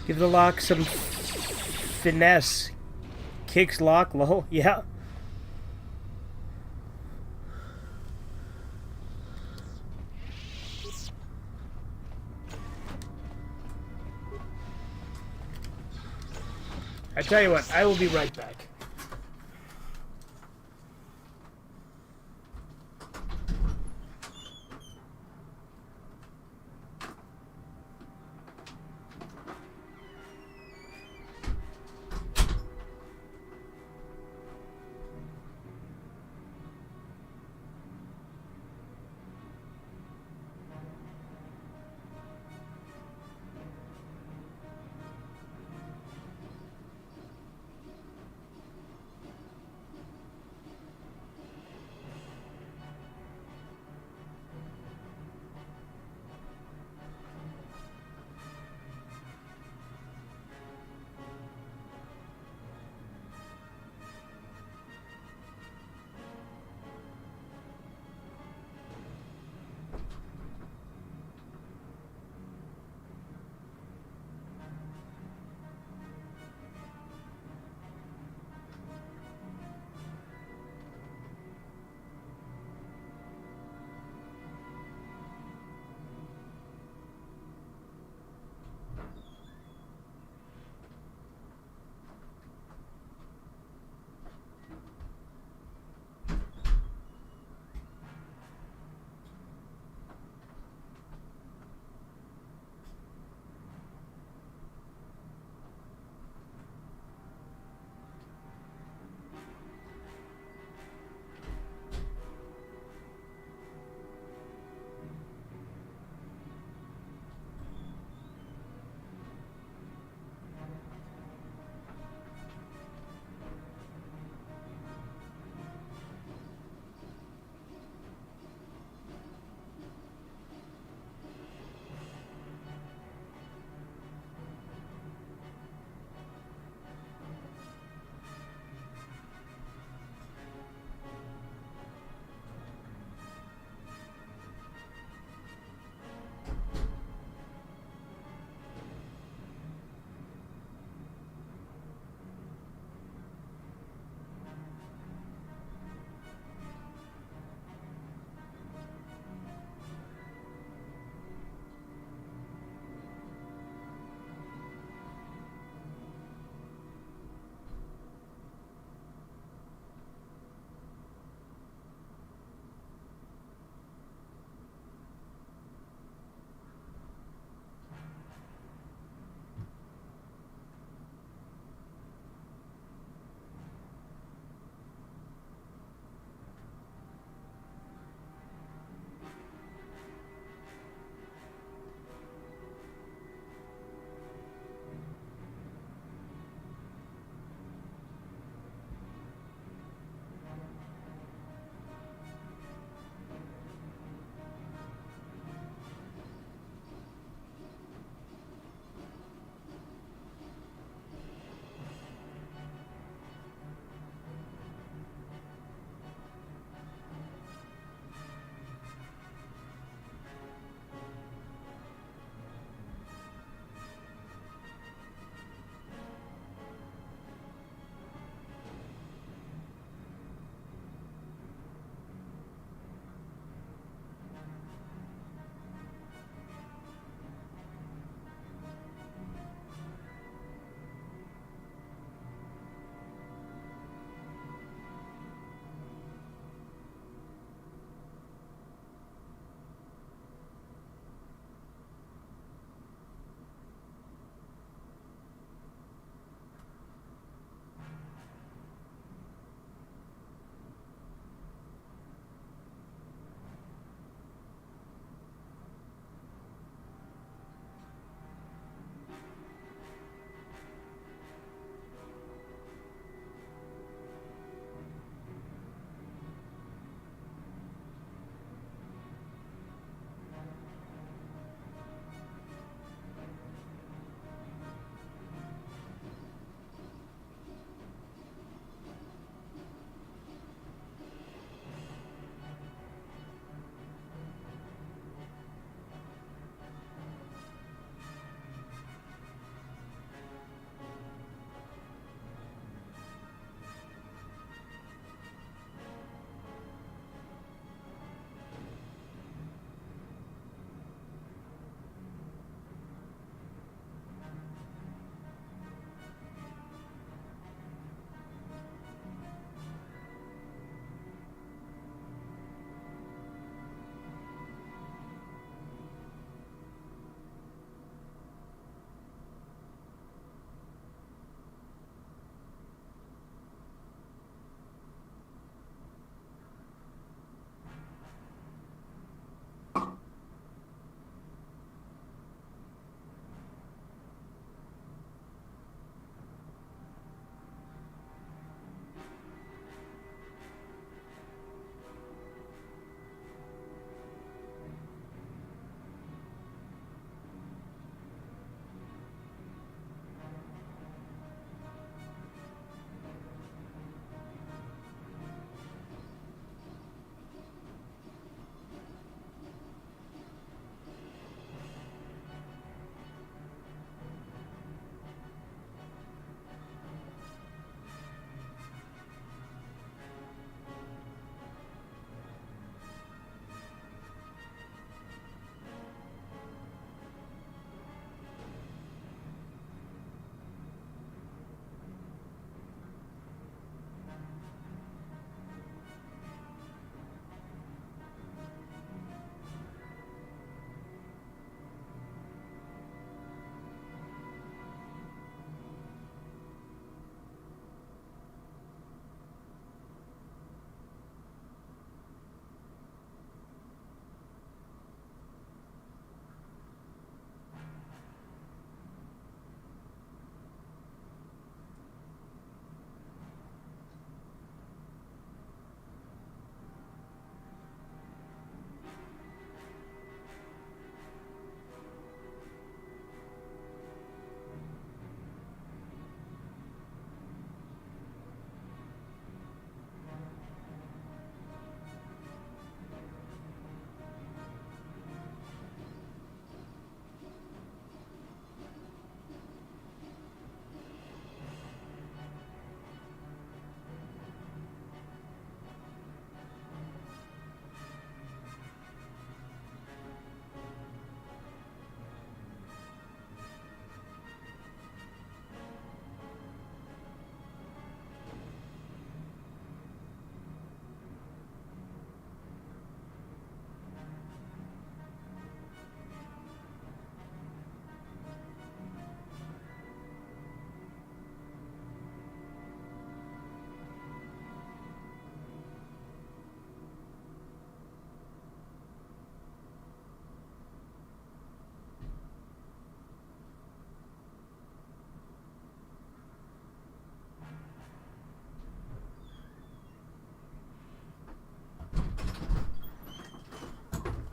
S1: Give the lock some finesse. Kicks lock, lol. Yeah. I tell you what, I will be right back.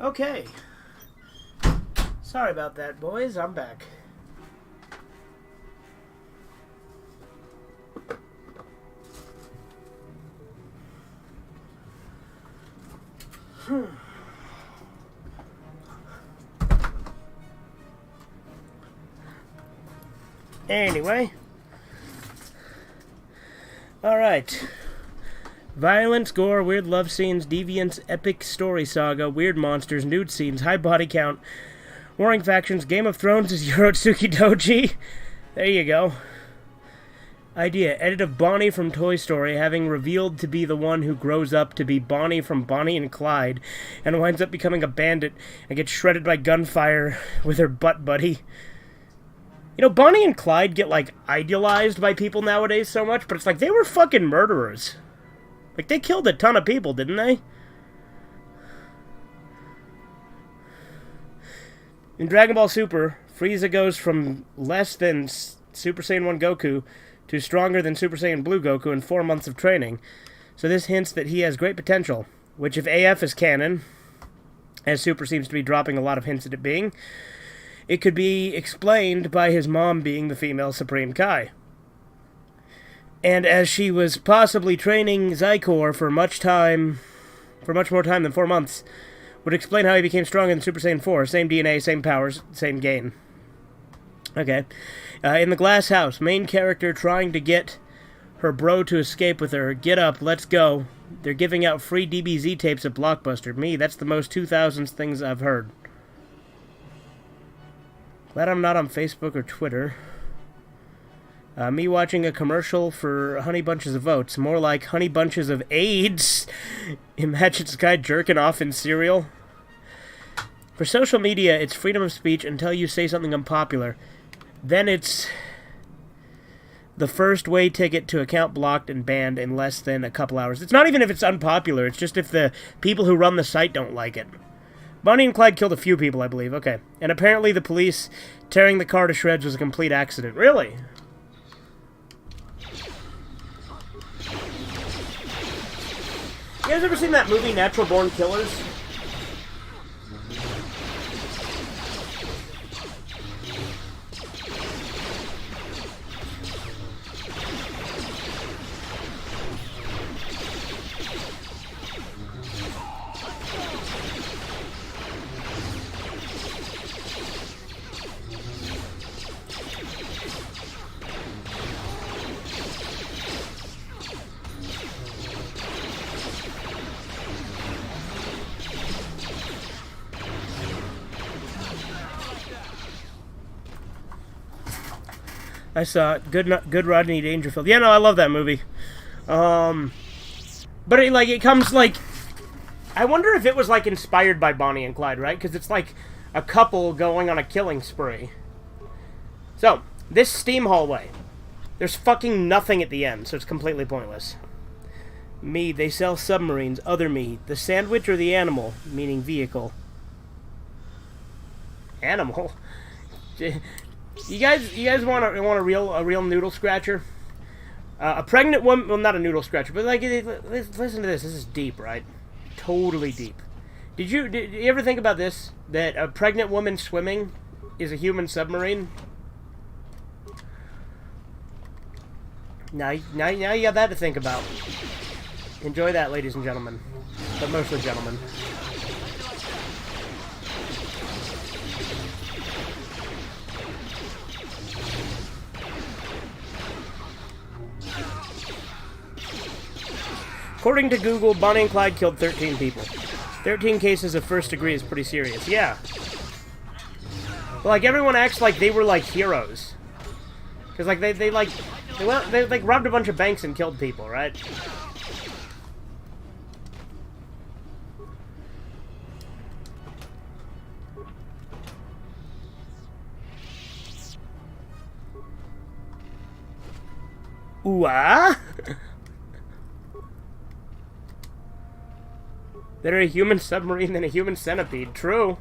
S1: Okay. Sorry about that, boys. I'm back. Anyway. Alright. Violence, gore, weird love scenes, deviance, epic story saga, weird monsters, nude scenes, high body count, warring factions, Game of Thrones is Yorotsuki Doji. There you go. Idea, edit of Bonnie from Toy Story having revealed to be the one who grows up to be Bonnie from Bonnie and Clyde and winds up becoming a bandit and gets shredded by gunfire with her butt buddy. You know, Bonnie and Clyde get, like, idealized by people nowadays so much, but it's like, they were fucking murderers. Like, they killed a ton of people, didn't they? In Dragon Ball Super, Frieza goes from less than Super Saiyan 1 Goku to stronger than Super Saiyan Blue Goku in 4 months of training. So this hints that he has great potential, which if AF is canon, as Super seems to be dropping a lot of hints at it being, it could be explained by his mom being the female Supreme Kai. And as she was possibly training Zycor for much more time than 4 months, would explain how he became stronger than Super Saiyan 4. Same DNA, same powers, same gain. Okay. In the glass house, main character trying to get her bro to escape with her. Get up, let's go. They're giving out free DBZ tapes at Blockbuster. Me, that's the most 2000s things I've heard. Glad I'm not on Facebook or Twitter. Me watching a commercial for Honey Bunches of Oats. More like Honey Bunches of AIDS. Imagine this guy jerking off in cereal. For social media, it's freedom of speech until you say something unpopular. Then it's the first way ticket to account blocked and banned in less than a couple hours. It's not even if it's unpopular. It's just if the people who run the site don't like it. Bonnie and Clyde killed a few people, I believe. Okay. And apparently the police tearing the car to shreds was a complete accident. Really? You guys ever seen that movie, Natural Born Killers? I saw it. Good Rodney Dangerfield. Yeah, no, I love that movie. But it comes like, I wonder if it was like inspired by Bonnie and Clyde, right? Because it's like a couple going on a killing spree. So this steam hallway, there's fucking nothing at the end, so it's completely pointless. Me, they sell submarines. Other me, the sandwich or the animal, meaning vehicle. Animal. You guys want a real noodle scratcher? A pregnant woman, well, not a noodle scratcher, but like, listen to this. This is deep, right? Totally deep. Did you ever think about this? That a pregnant woman swimming is a human submarine? Now you got that to think about. Enjoy that, ladies and gentlemen, but mostly gentlemen. According to Google, Bonnie and Clyde killed 13 people. 13 cases of first degree is pretty serious. Yeah. But, like, everyone acts like they were, like, heroes. Because, like, they robbed a bunch of banks and killed people, right? Ooh-ah? Better a human submarine than a human centipede. True.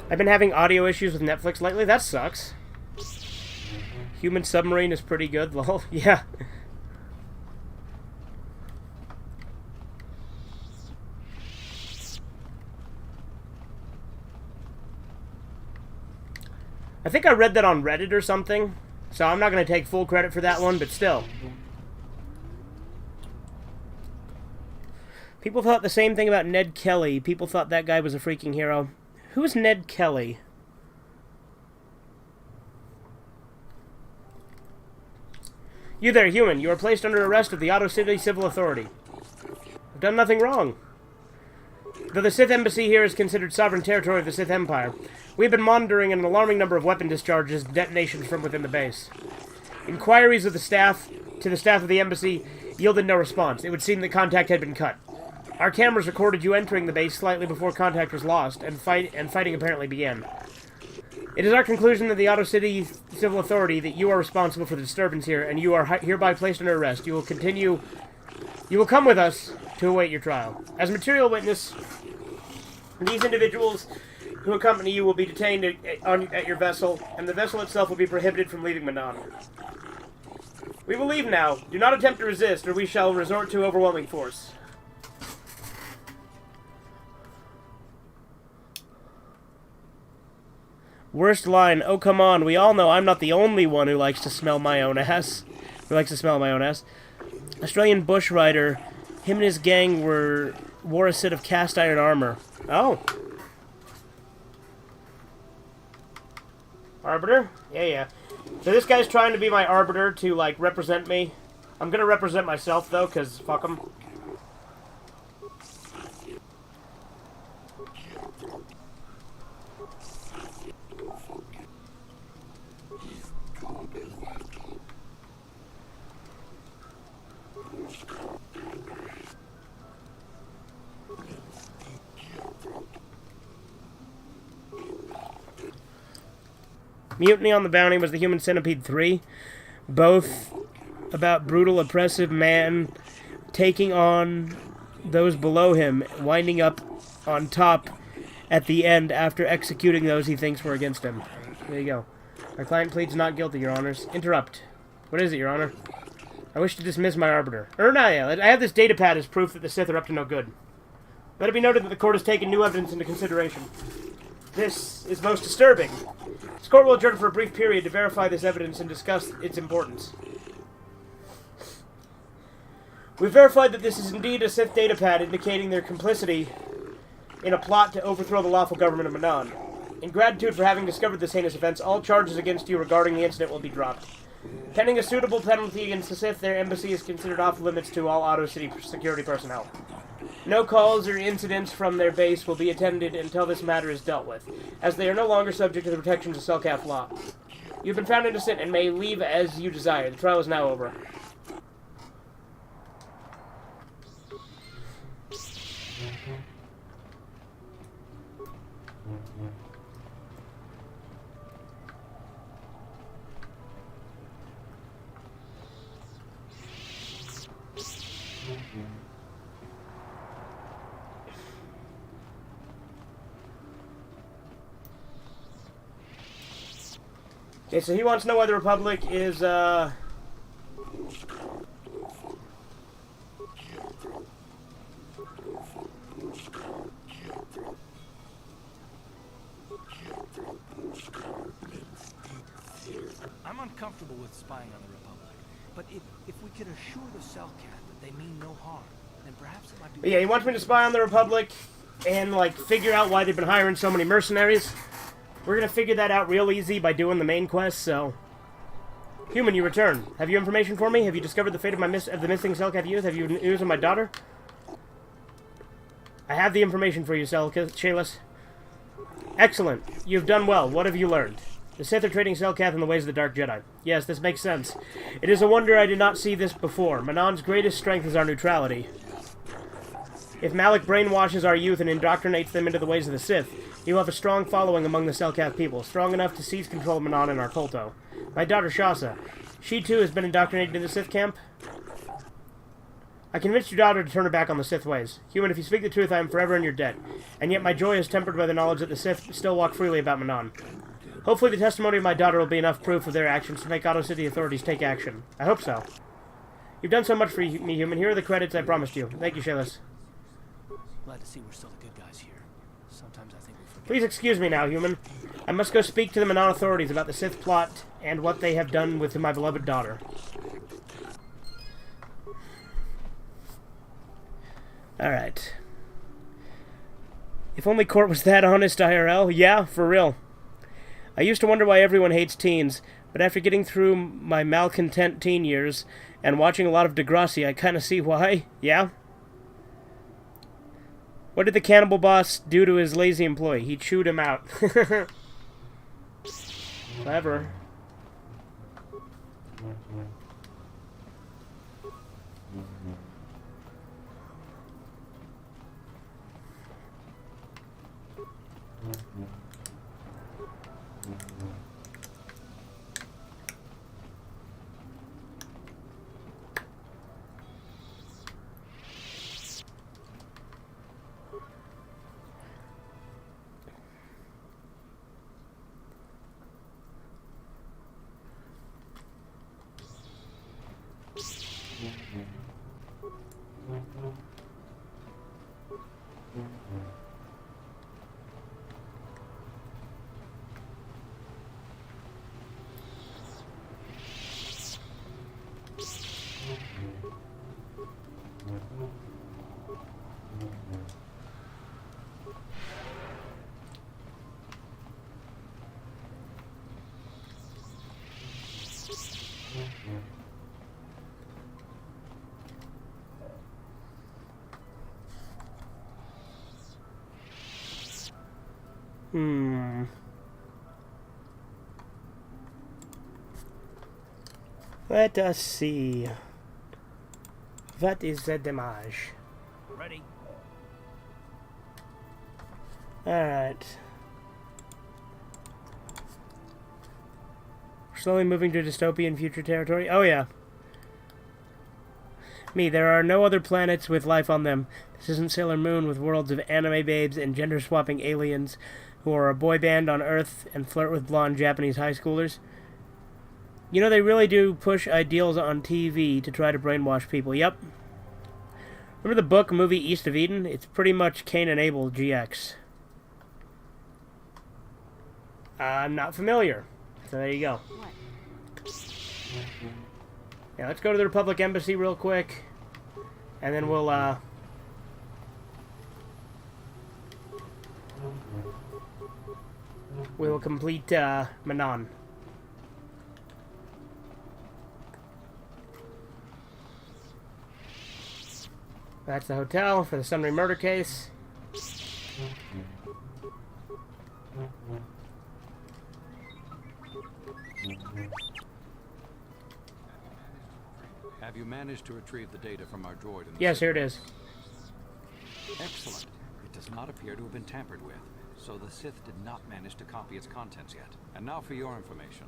S1: I've been having audio issues with Netflix lately. That sucks. Human Submarine is pretty good, lol. Yeah. I think I read that on Reddit or something, so I'm not going to take full credit for that one, but still. People thought the same thing about Ned Kelly. People thought that guy was a freaking hero. Who's Ned Kelly? You there, human. You are placed under arrest of the Otto City Civil Authority. I've done nothing wrong. Though the Sith Embassy here is considered sovereign territory of the Sith Empire, we have been monitoring an alarming number of weapon discharges and detonations from within the base. Inquiries of the staff to the staff of the embassy yielded no response. It would seem that contact had been cut. Our cameras recorded you entering the base slightly before contact was lost, and fighting apparently began. It is our conclusion that the Otto City Civil Authority that you are responsible for the disturbance here, and you are hereby placed under arrest. You will come with us to await your trial. As material witness, these individuals who accompany you will be detained at your vessel, and the vessel itself will be prohibited from leaving Manon. We will leave now. Do not attempt to resist, or we shall resort to overwhelming force. Worst line. Oh, come on. We all know I'm not the only one who likes to smell my own ass. Australian bushrider. Him and his gang wore a set of cast iron armor. Oh. Arbiter? Yeah. So this guy's trying to be my arbiter to, like, represent me. I'm gonna represent myself, though, because fuck him. Mutiny on the Bounty was the Human Centipede 3. Both about brutal, oppressive man taking on those below him, winding up on top at the end after executing those he thinks were against him. There you go. Our client pleads not guilty, Your Honors. Interrupt. What is it, Your Honor? I wish to dismiss my arbiter. I have this datapad as proof that the Sith are up to no good. Let it be noted that the court has taken new evidence into consideration. This is most disturbing. This court will adjourn for a brief period to verify this evidence and discuss its importance. We've verified that this is indeed a Sith datapad indicating their complicity in a plot to overthrow the lawful government of Manon. In gratitude for having discovered this heinous offense, all charges against you regarding the incident will be dropped. Pending a suitable penalty against the Sith, their embassy is considered off limits to all Otto City security personnel. No calls or incidents from their base will be attended until this matter is dealt with, as they are no longer subject to the protections of Selkath law. You have been found innocent and may leave as you desire. The trial is now over. Okay, so he wants to know why the Republic is,
S7: I'm uncomfortable with spying on the Republic, but if we could assure the Selkath that they mean no harm, then perhaps it might be...
S1: But yeah, he wants me to spy on the Republic and, like, figure out why they've been hiring so many mercenaries. We're gonna figure that out real easy by doing the main quest, so... Human, you return. Have you information for me? Have you discovered the fate of the missing Selkath youth? Have you news of my daughter? I have the information for you, Shayless. Excellent. You've done well. What have you learned? The Sith are trading Selkath in the ways of the Dark Jedi. Yes, this makes sense. It is a wonder I did not see this before. Manon's greatest strength is our neutrality. If Malak brainwashes our youth and indoctrinates them into the ways of the Sith, he will have a strong following among the Selkath people, strong enough to seize control of Manon and our Kolto. My daughter Shasa, she too has been indoctrinated in the Sith camp? I convinced your daughter to turn her back on the Sith ways. Human, if you speak the truth, I am forever in your debt. And yet my joy is tempered by the knowledge that the Sith still walk freely about Manon. Hopefully the testimony of my daughter will be enough proof of their actions to make Otto City authorities take action. I hope so. You've done so much for me, Human. Here are the credits I promised you. Thank you, Shayless.
S7: Glad to see we're still the good guys here. Sometimes I think we forget.
S1: Please excuse me now, Human. I must go speak to the Manon authorities about the Sith plot and what they have done with my beloved daughter. Alright. If only Court was that honest, IRL. Yeah, for real. I used to wonder why everyone hates teens, but after getting through my malcontent teen years and watching a lot of Degrassi, I kind of see why. Yeah? What did the cannibal boss do to his lazy employee? He chewed him out. Clever. Let us see. What is the damage?
S7: Ready.
S1: Alright. Slowly moving to dystopian future territory. Oh yeah. There are no other planets with life on them. This isn't Sailor Moon with worlds of anime babes and gender-swapping aliens who are a boy band on Earth and flirt with blonde Japanese high schoolers. You know, they really do push ideals on TV to try to brainwash people. Yep. Remember the book, movie East of Eden? It's pretty much Cain and Abel GX. I'm not familiar. So there you go. Yeah, let's go to the Republic Embassy real quick. And then we'll, we'll complete, Manon. That's the hotel for the summary murder case.
S14: Have you managed to retrieve the data from our droid?
S1: Yes, here it is.
S14: Excellent. It does not appear to have been tampered with, so the Sith did not manage to copy its contents yet. And now for your information.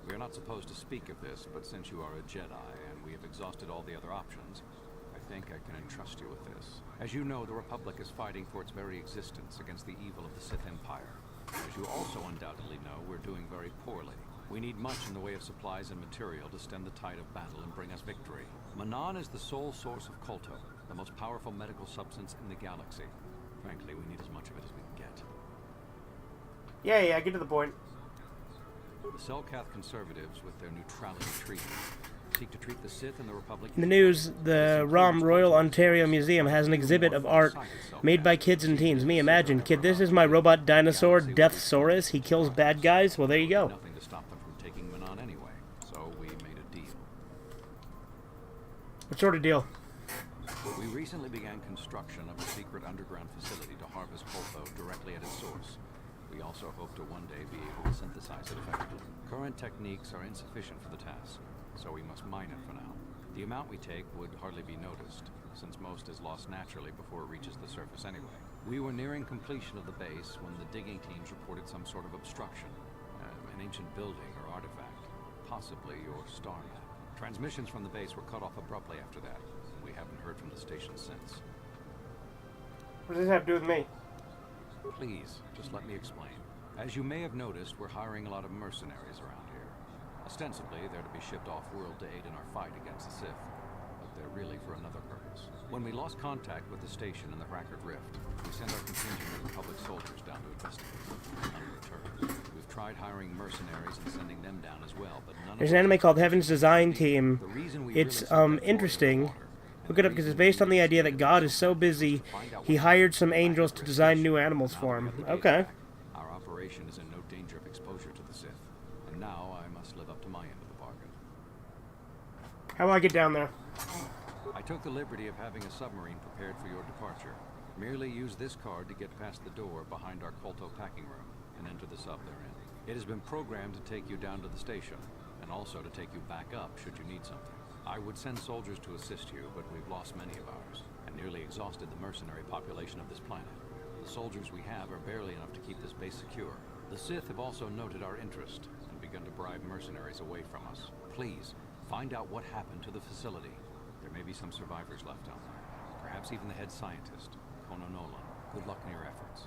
S14: We are not supposed to speak of this, but since you are a Jedi and we have exhausted all the other options, I think I can entrust you with this. As you know, the Republic is fighting for its very existence against the evil of the Sith Empire. As you also undoubtedly know, we're doing very poorly. We need much in the way of supplies and material to stem the tide of battle and bring us victory. Manon is the sole source of Kotor, the most powerful medical substance in the galaxy. Frankly, we need as much of it as we can get.
S1: Yeah, get to the point.
S14: The Selkath conservatives, with their neutrality treaty, seek to treat the Sith and the Republic.
S1: In the news, the ROM Royal Ontario Museum has an exhibit of art made by kids and teens. Imagine, kid, this is my robot dinosaur, Deathsaurus. He kills bad guys. Well, there you go.
S14: Nothing to stop them from taking Manon anyway, so we made a deal.
S1: What sort of deal?
S14: We recently began construction of a secret underground facility to harvest colto directly at its source. We also hope to one day be able to synthesize it effectively. Current techniques are insufficient for the task, so we must mine it for now. The amount we take would hardly be noticed, since most is lost naturally before it reaches the surface anyway. We were nearing completion of the base when the digging teams reported some sort of obstruction. An ancient building or artifact, possibly your star map. Transmissions from the base were cut off abruptly after that. We haven't heard from the station since.
S1: What does this have to do with me?
S14: Please, just let me explain. As you may have noticed, we're hiring a lot of mercenaries around here. Ostensibly, they're to be shipped off-world to aid in our fight against the Sith, but they're really for another purpose. When we lost contact with the station in the Rackard Rift, we sent our contingent of Republic soldiers down to investigate. None returned. We've tried hiring mercenaries and sending them down as well, but none.
S1: There's an anime called Heaven's Design Team. It's interesting. Look it up because it's based on the idea that God is so busy, he hired some angels to design new animals for him. Okay.
S14: Our operation is in no danger of exposure to the Sith, and now I must live up to my end of the bargain.
S1: How do I get down there?
S14: I took the liberty of having a submarine prepared for your departure. Merely use this card to get past the door behind our Kolto packing room and enter the sub therein. It has been programmed to take you down to the station, and also to take you back up should you need something. I would send soldiers to assist you, but we've lost many of ours, and nearly exhausted the mercenary population of this planet. The soldiers we have are barely enough to keep this base secure. The Sith have also noted our interest, and begun to bribe mercenaries away from us. Please, find out what happened to the facility. There may be some survivors left down there. Perhaps even the head scientist, Kono Nolan. Good luck in your efforts.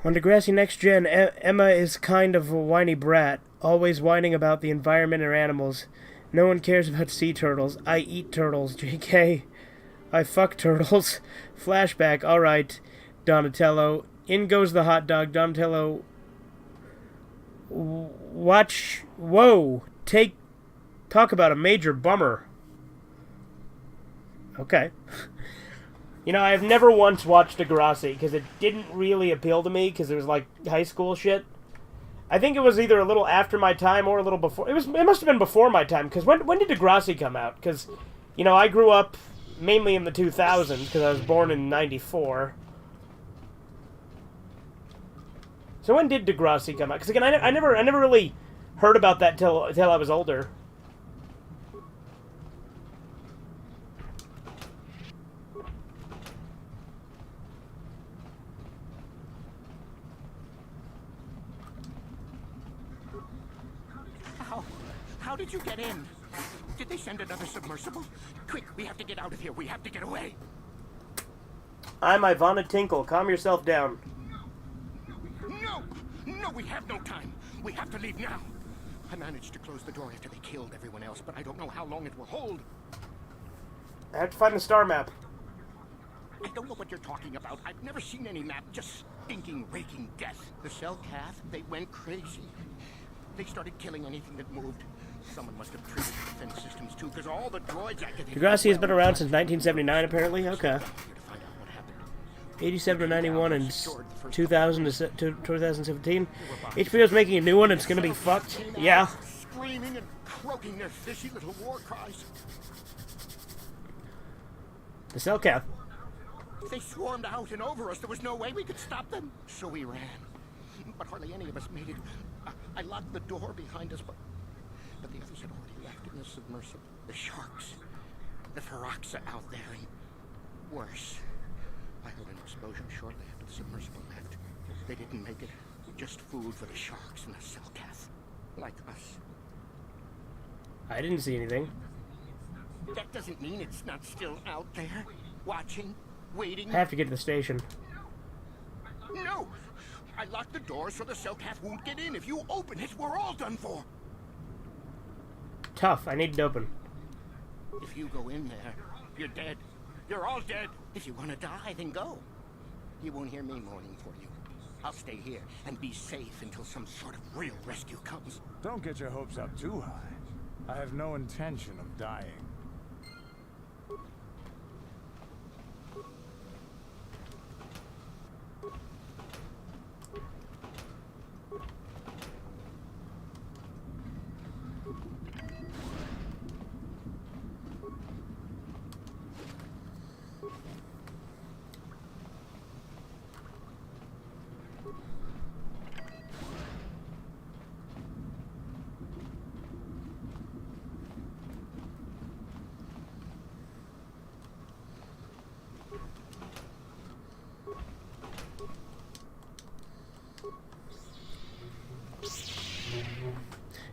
S1: On Degrassi Next Gen, Emma is kind of a whiny brat, always whining about the environment and animals. No one cares about sea turtles. I eat turtles, JK. I fuck turtles. Flashback, alright, Donatello. In goes the hot dog, Donatello. Watch. Whoa. Talk about a major bummer. Okay. You know, I've never once watched Degrassi because it didn't really appeal to me because it was like high school shit. I think it was either a little after my time or a little before. It must have been before my time because when did Degrassi come out? Because, you know, I grew up mainly in the 2000s because I was born in 94. So when did Degrassi come out? Because again, I never really heard about that till I was older.
S12: How did you get in? Did they send another submersible? Quick, we have to get out of here. We have to get away.
S1: I'm Ivana Tinkle. Calm yourself down.
S12: No! No, we have no time. We have to leave now. I managed to close the door after they killed everyone else, but I don't know how long it will hold.
S1: I have to find the star map.
S12: I don't know what you're talking about. I've never seen any map. Just stinking, raking death. The cell Carth, they went crazy. They started killing anything that moved. Someone must have triggered the defense systems too, because all the droids activated.
S1: Degrassi has been around since 1979, apparently. Okay. 87 to 91 and 2000 to 2017. HBO's making a new one. It's gonna be fucked. Yeah.
S12: Screaming and croaking their fishy little war cries.
S1: The cell cap.
S12: They swarmed out and over us. There was no way we could stop them. So we ran. But hardly any of us made it. I locked the door behind us, but the others had already left in the submersible. The sharks. The Ferox are out there, and worse. I heard an explosion shortly after the submersible left. They didn't make it. Just food for the sharks and the Selkath. Like us.
S1: I didn't see anything.
S12: That doesn't mean it's not still out there. Watching. Waiting.
S1: I have to get to the station.
S12: No! I locked the door so the Selkath won't get in. If you open it, we're all done for.
S1: Tough. I need it open.
S12: If you go in there, you're dead. You're all dead. If you want to die, then go. You won't hear me mourning for you. I'll stay here and be safe until some sort of real rescue comes.
S8: Don't get your hopes up too high. I have no intention of dying.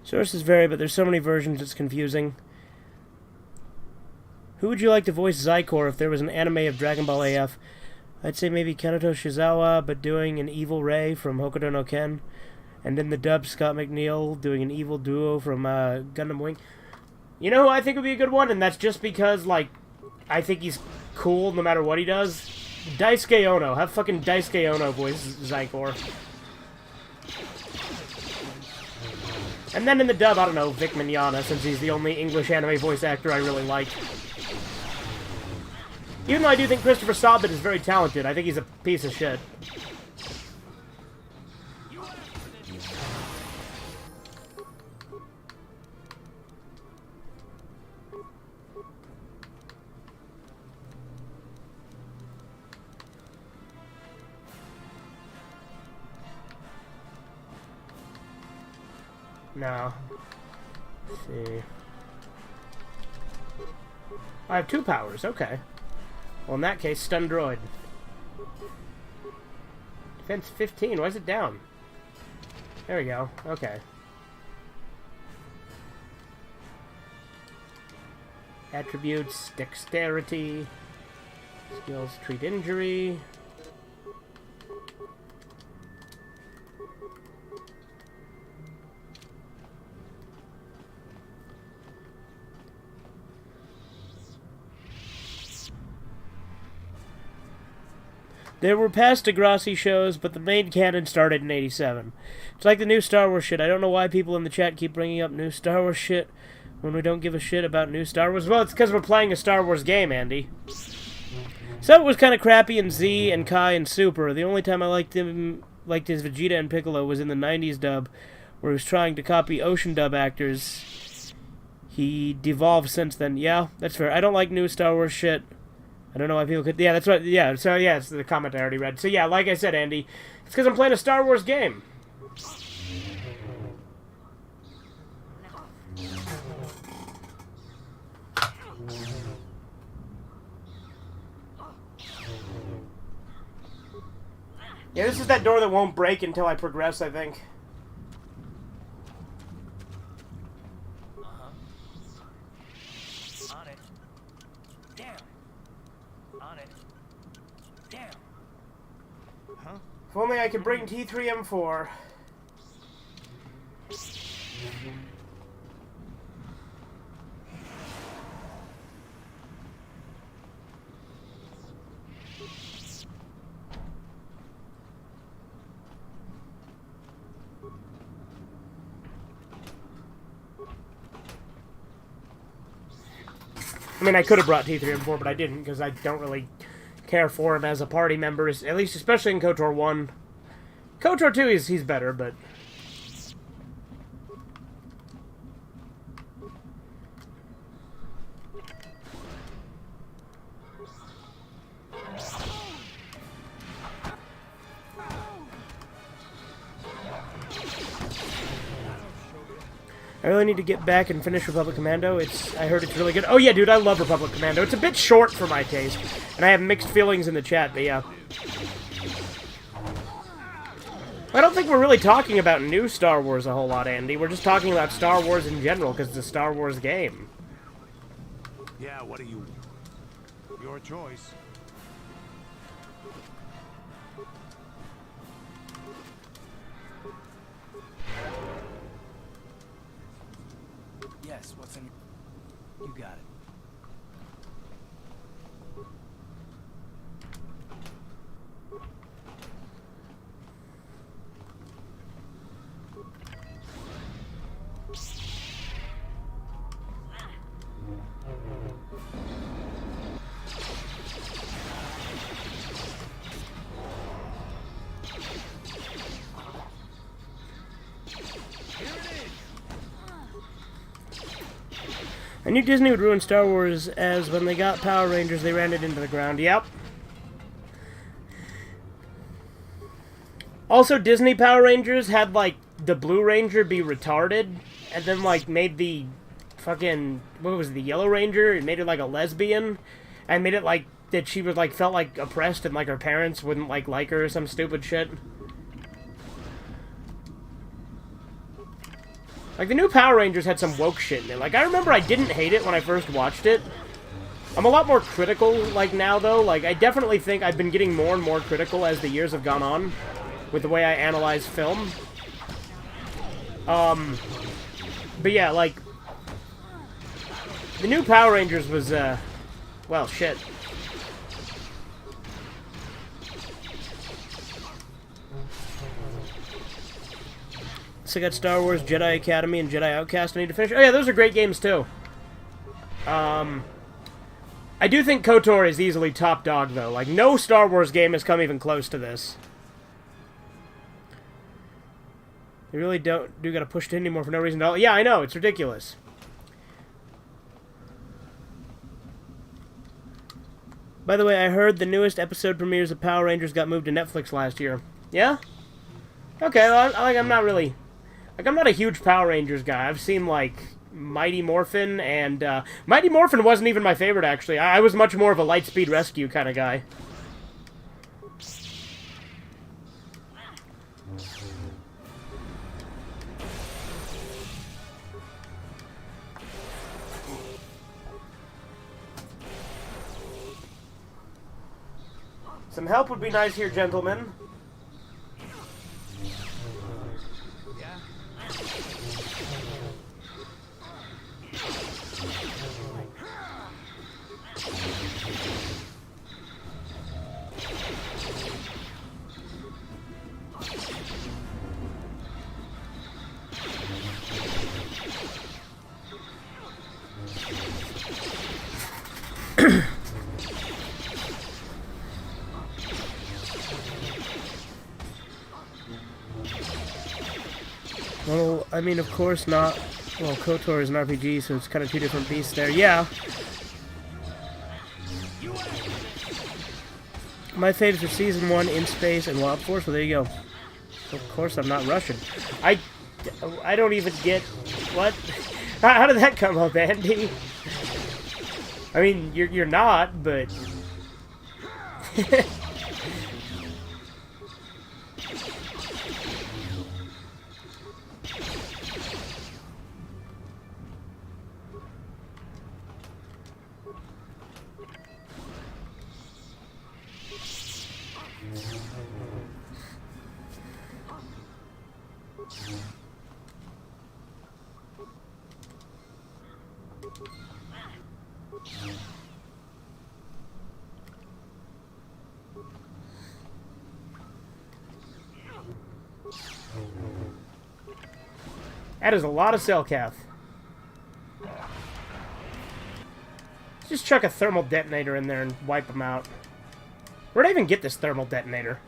S1: Sources vary, but there's so many versions it's confusing. Who would you like to voice Zykor if there was an anime of Dragon Ball AF? I'd say maybe Kenoto Shizawa, but doing an evil Ray from Hokuto no Ken. And in the dub, Scott McNeil doing an evil duo from Gundam Wing. You know who I think would be a good one? And that's just because, like, I think he's cool no matter what he does. Daisuke Ono. Have fucking Daisuke Ono voice Zykor. And then in the dub, I don't know, Vic Mignogna, since he's the only English anime voice actor I really like. Even though I do think Christopher Sabat is very talented, I think he's a piece of shit. No. Let's see. I have 2 powers, okay. Well, in that case, stun droid. Defense 15, why is it down? There we go, okay. Attributes, dexterity. Skills, treat injury. There were past Degrassi shows, but the main canon started in 87. It's like the new Star Wars shit. I don't know why people in the chat keep bringing up new Star Wars shit when we don't give a shit about new Star Wars. Well, it's because we're playing a Star Wars game, Andy. Some of it was kind of crappy in Z and Kai and Super. The only time I liked his Vegeta and Piccolo was in the 90s dub, where he was trying to copy Ocean dub actors. He devolved since then. Yeah, that's fair. I don't like new Star Wars shit. I don't know why people could... Yeah, that's what... Yeah, so yeah, it's the comment I already read. So yeah, like I said, Andy, it's because I'm playing a Star Wars game. Yeah, this is that door that won't break until I progress, I think. If only I could bring T3M4. I mean, I could have brought T3M4, but I didn't, because I don't really care for him as a party member, at least especially in KOTOR 1. KOTOR 2, he's better, but... I really need to get back and finish Republic Commando. I heard it's really good. Oh yeah, dude, I love Republic Commando. It's a bit short for my taste, and I have mixed feelings in the chat, but yeah. I don't think we're really talking about new Star Wars a whole lot, Andy. We're just talking about Star Wars in general, because it's a Star Wars game.
S8: Yeah, what are you... Your choice.
S7: Yes, what's in... You got it.
S1: I knew Disney would ruin Star Wars, as when they got Power Rangers, they ran it into the ground. Yep. Also, Disney Power Rangers had, like, the Blue Ranger be retarded, and then, like, made the fucking, what was it, the Yellow Ranger? It made her, like, a lesbian, and made it, like, that she was, like, felt, like, oppressed, and, like, her parents wouldn't, like her or some stupid shit. Like, the new Power Rangers had some woke shit in it. Like, I remember I didn't hate it when I first watched it. I'm a lot more critical, like, now, though. Like, I definitely think I've been getting more and more critical as the years have gone on with the way I analyze film. But yeah, like, the new Power Rangers was, well, shit. So I got Star Wars, Jedi Academy, and Jedi Outcast I need to finish. Oh yeah, those are great games too. I do think KOTOR is easily top dog though. Like, no Star Wars game has come even close to this. They really do gotta push it anymore for no reason at all. Yeah, I know, it's ridiculous. By the way, I heard the newest episode premieres of Power Rangers got moved to Netflix last year. Yeah? Okay, well, I'm not really... Like, I'm not a huge Power Rangers guy. I've seen, like, Mighty Morphin, and, Mighty Morphin wasn't even my favorite, actually. I was much more of a Lightspeed Rescue kind of guy. Some help would be nice here, gentlemen. Well, I mean, of course not. Well, KOTOR is an RPG, so it's kind of two different beasts there. Yeah. My faves are Season 1, In Space, and Wild Force, well, there you go. Of course, I'm not Russian. I don't even get... What? How did that come up, Andy? I mean, you're not, but... That is a lot of cell cath. Just chuck a thermal detonator in there and wipe them out. Where'd I even get this thermal detonator?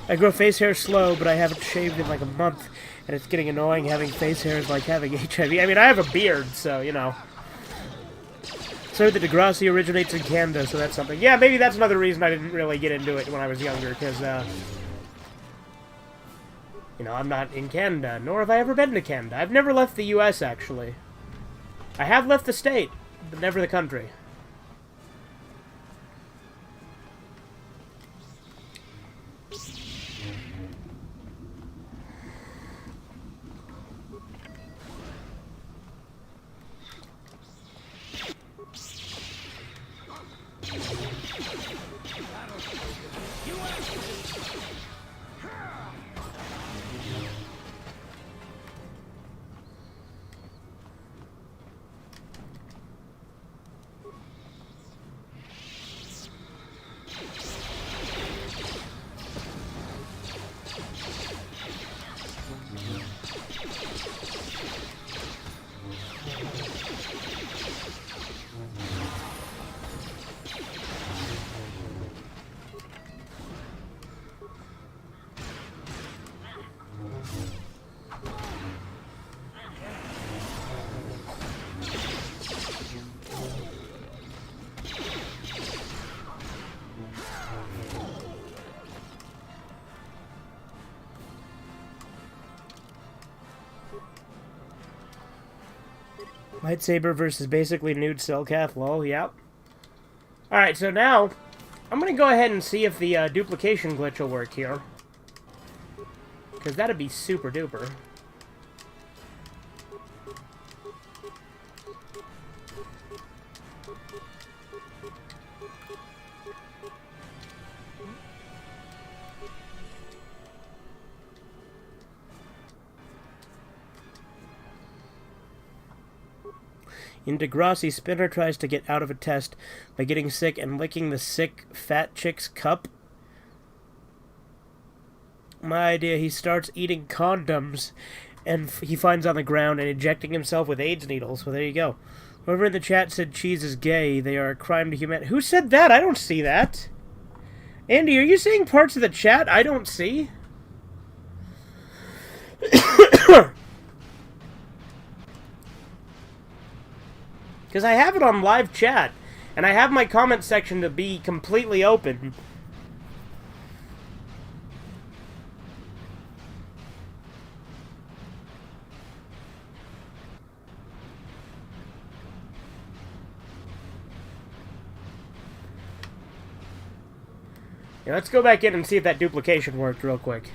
S1: I grow face hair slow, but I haven't shaved in like a month, and it's getting annoying having face hair is like having HIV. I mean, I have a beard, so, you know. So the Degrassi originates in Canada, so that's something. Yeah, maybe that's another reason I didn't really get into it when I was younger, because, you know, I'm not in Canada, nor have I ever been to Canada. I've never left the U.S., actually. I have left the state, but never the country. Lightsaber versus basically nude Selkath, lol, yep. Alright, so now, I'm gonna go ahead and see if the duplication glitch will work here. Because that'd be super duper. In Degrassi, Spinner tries to get out of a test by getting sick and licking the sick fat chick's cup. My idea, he starts eating condoms and he finds on the ground and injecting himself with AIDS needles. Well, there you go. Whoever in the chat said cheese is gay, they are a crime to humanity. Who said that? I don't see that. Andy, are you seeing parts of the chat I don't see? Because I have it on live chat, and I have my comment section to be completely open. Yeah, let's go back in and see if that duplication worked real quick.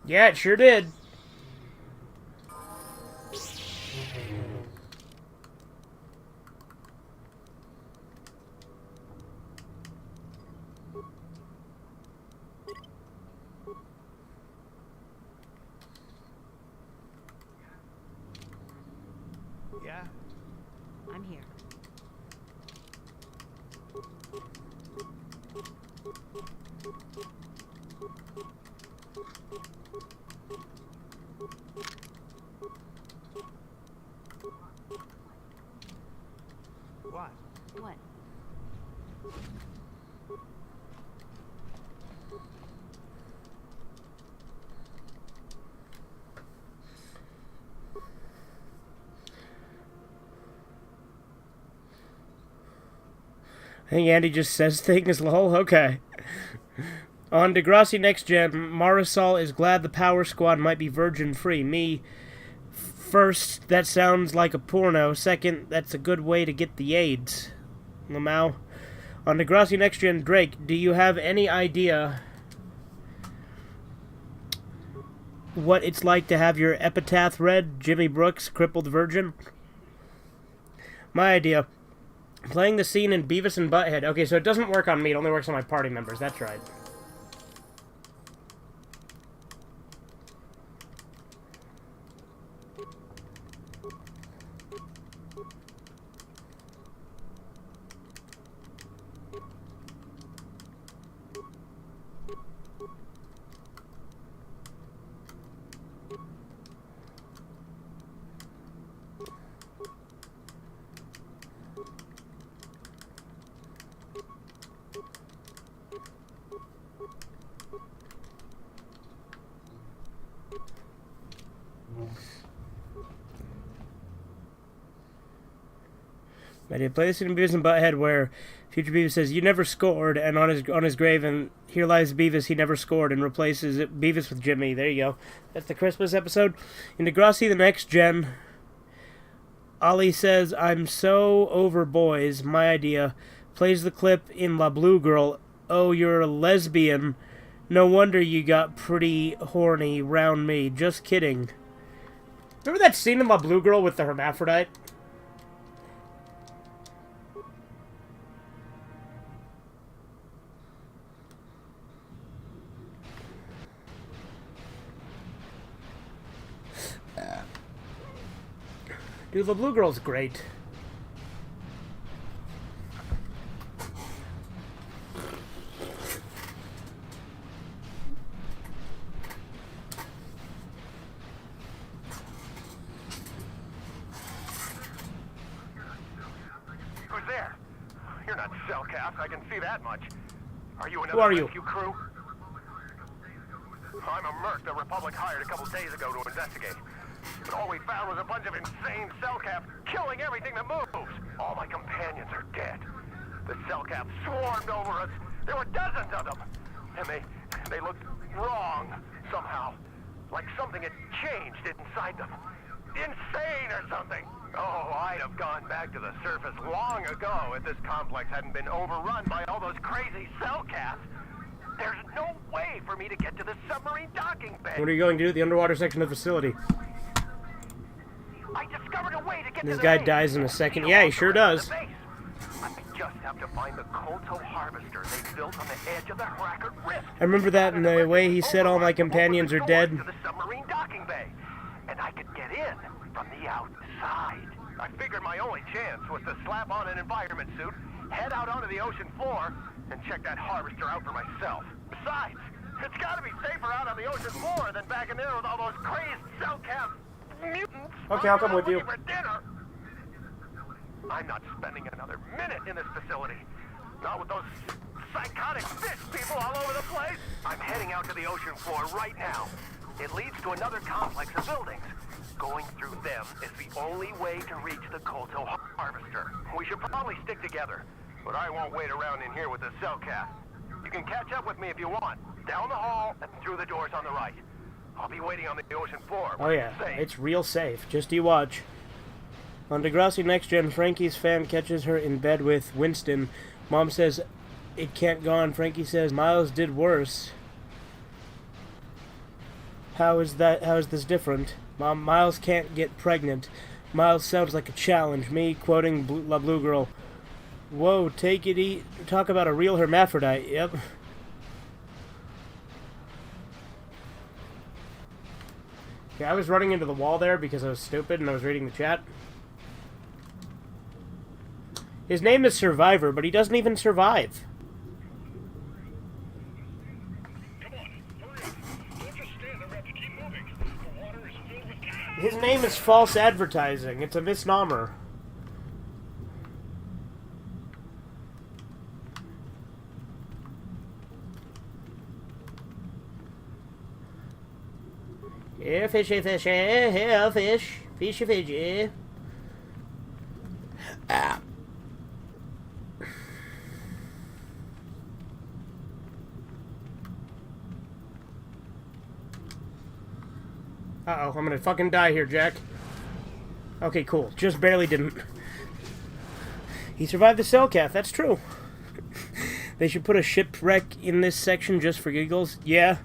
S1: Yeah, it sure did.
S11: Yeah? I'm here.
S8: What?
S11: What?
S1: I think Andy just says things, lol. Okay. On Degrassi Next Gen, Marisol is glad the Power Squad might be virgin-free. Me, first, that sounds like a porno. Second, that's a good way to get the AIDS. Lamau. On Degrassi Next Gen, Drake, do you have any idea what it's like to have your epitaph read? Jimmy Brooks, crippled virgin? My idea. Playing the scene in Beavis and Butthead. Okay, so it doesn't work on me. It only works on my party members. That's right. I did play this in Beavis and Butthead where Future Beavis says, "You never scored," and on his grave, and here lies Beavis, he never scored, and replaces Beavis with Jimmy. There you go. That's the Christmas episode. In Degrassi the Next Gen, Ollie says, "I'm so over boys. My idea." Plays the clip in La Blue Girl. "Oh, you're a lesbian. No wonder you got pretty horny round me. Just kidding." Remember that scene in La Blue Girl with the hermaphrodite? Dude, the Blue Girl's great.
S19: not Cellcast, I can see that much. Are you
S1: Who
S19: another
S1: are you?
S19: rescue crew? I'm a merc the Republic hired a couple days ago to investigate. But all we found was a bunch of insane Cellcaps killing everything that moves. All my companions are dead. The Cellcaps swarmed over us. There were dozens of them. And they looked wrong somehow. Like something had changed inside them. Insane or something. Oh, I'd have gone back to the surface long ago if this complex hadn't been overrun by all those crazy Cellcaps. There's no way for me to get to the submarine docking bay.
S1: What are you going to do at the underwater section of the facility?
S19: I discovered a way to get
S1: This
S19: to the
S1: guy
S19: base.
S1: dies in a second. Yeah, he sure does.
S19: I just have to find the Kotor harvester they built on the edge of the Hackert Rift.
S1: I remember that in the way he said all my companions are dead.
S19: To the submarine docking bay, and I could get in from the outside. I figured my only chance was to slap on an environment suit, head out onto the ocean floor, and check that harvester out for myself. Besides, it's got to be safer out on the ocean floor than back in there with all those crazed Cellcap mutants.
S1: Okay, I'll come with you.
S19: For dinner. I'm not spending another minute in this facility. Not with those psychotic fish people all over the place. I'm heading out to the ocean floor right now. It leads to another complex of buildings. Going through them is the only way to reach the Kotor harvester. We should probably stick together, but I won't wait around in here with the Cellcast. You can catch up with me if you want. Down the hall and through the doors on the right. I'll be waiting on the ocean floor.
S1: Oh yeah, it's real safe. Just you watch. On Degrassi Next Gen, Frankie's fan catches her in bed with Winston. Mom says it can't go on. Frankie says Miles did worse. How is this different? Mom, Miles can't get pregnant. Miles sounds like a challenge. Me quoting La Blue Girl. Whoa, take it easy. Talk about a real hermaphrodite. Yep. Okay, I was running into the wall there because I was stupid and I was reading the chat. His name is Survivor, but he doesn't even survive. His name is false advertising. It's a misnomer. Here, fishy, fishy. Here, fish. Fishy, fishy. Ah. Uh-oh, I'm gonna fucking die here, Jack. Okay, cool. Just barely didn't. He survived the Cellcath, that's true. They should put a shipwreck in this section just for giggles. Yeah.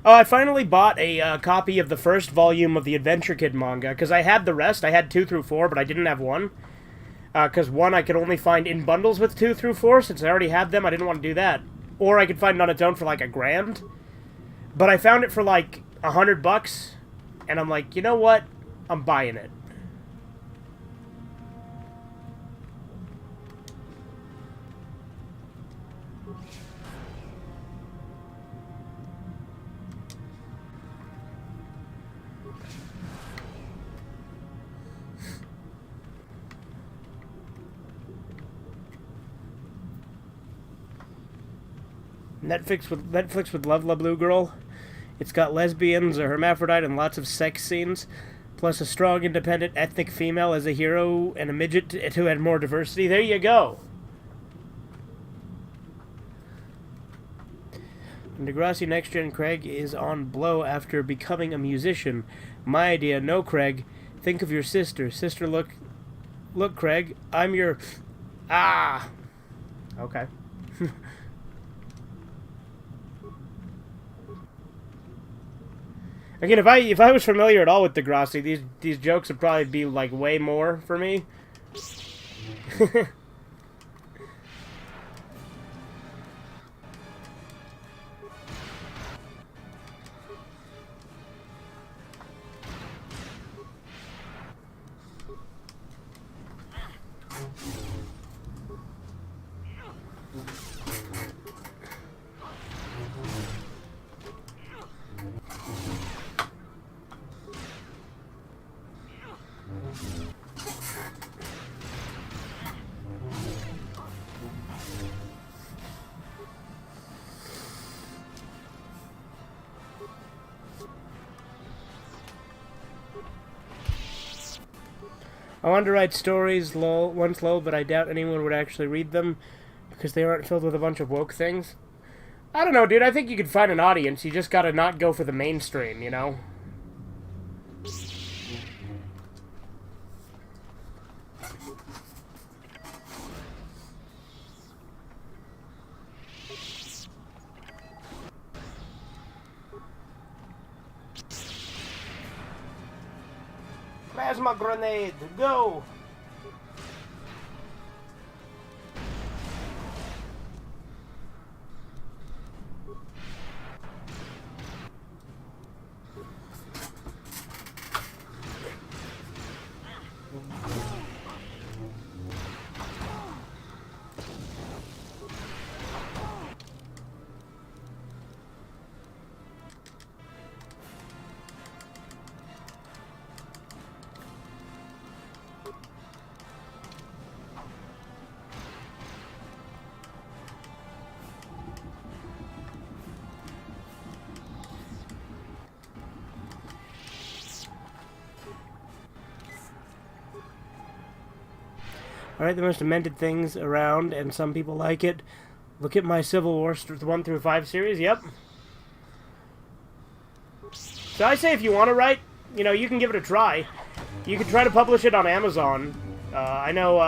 S1: Oh, I finally bought a copy of the first volume of the Adventure Kid manga, because I had the rest. I had 2 through 4, but I didn't have 1. Because 1 I could only find in bundles with 2 through 4, since I already had them, I didn't want to do that. Or I could find it on its own for like $1,000. But I found it for like $100, and I'm like, you know what? I'm buying it. Netflix with Love La Blue Girl. It's got lesbians, a hermaphrodite, and lots of sex scenes, plus a strong, independent, ethnic female as a hero and a midget to add more diversity. There you go. In Degrassi Next Gen, Craig is on blow after becoming a musician. My idea, no, Craig. Think of your sister. Sister, look, Craig. I'm your... Ah! Okay. Again, if I was familiar at all with Degrassi, these jokes would probably be like way more for me. I wanted to write stories, once lol, but I doubt anyone would actually read them because they aren't filled with a bunch of woke things. I don't know, dude. I think you could find an audience. You just gotta not go for the mainstream, you know? Plasma grenade, go! Alright, the most amended things around, and some people like it. Look at my Civil War 1 through 5 series, yep. So I say if you want to write, you know, you can give it a try. You can try to publish it on Amazon. I know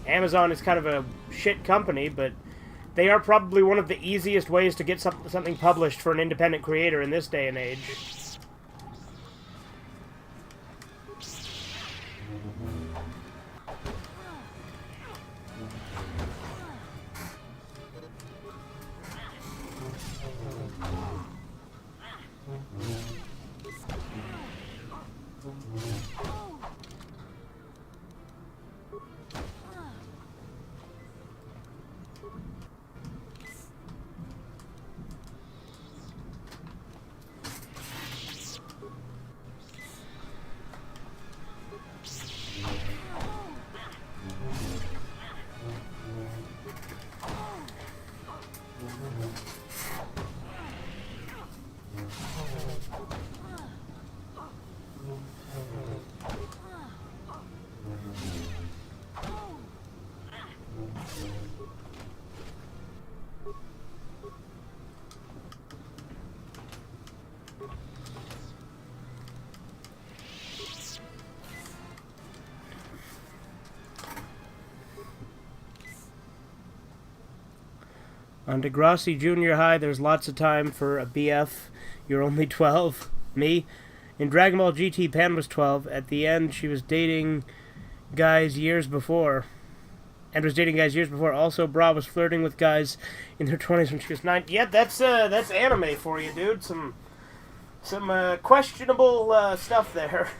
S1: Amazon is kind of a shit company, but they are probably one of the easiest ways to get something published for an independent creator in this day and age. On Degrassi Junior High, there's lots of time for a BF. You're only 12. Me. In Dragon Ball GT, Pan was 12. At the end, she was dating guys years before. Also, Bra was flirting with guys in their 20s when she was 9. Yeah, that's anime for you, dude. Some questionable stuff there.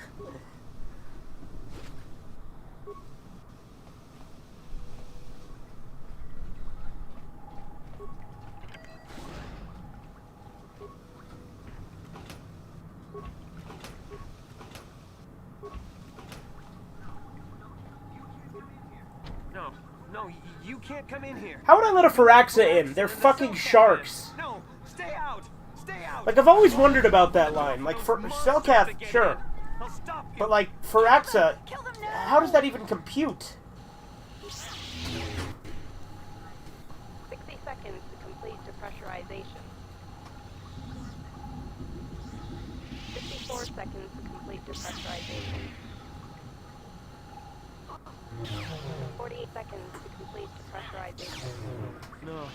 S18: No, you can't come in here.
S1: How would I let a Firaxa in? They're fucking sharks.
S18: No, stay out. Stay out.
S1: Like, I've always wondered about that line. Like, for Cellcath, sure. But, like, Firaxa, how does that even compute?
S16: 60 seconds to complete depressurization. 54 seconds to complete depressurization. 48 seconds to complete depressurization.
S18: No.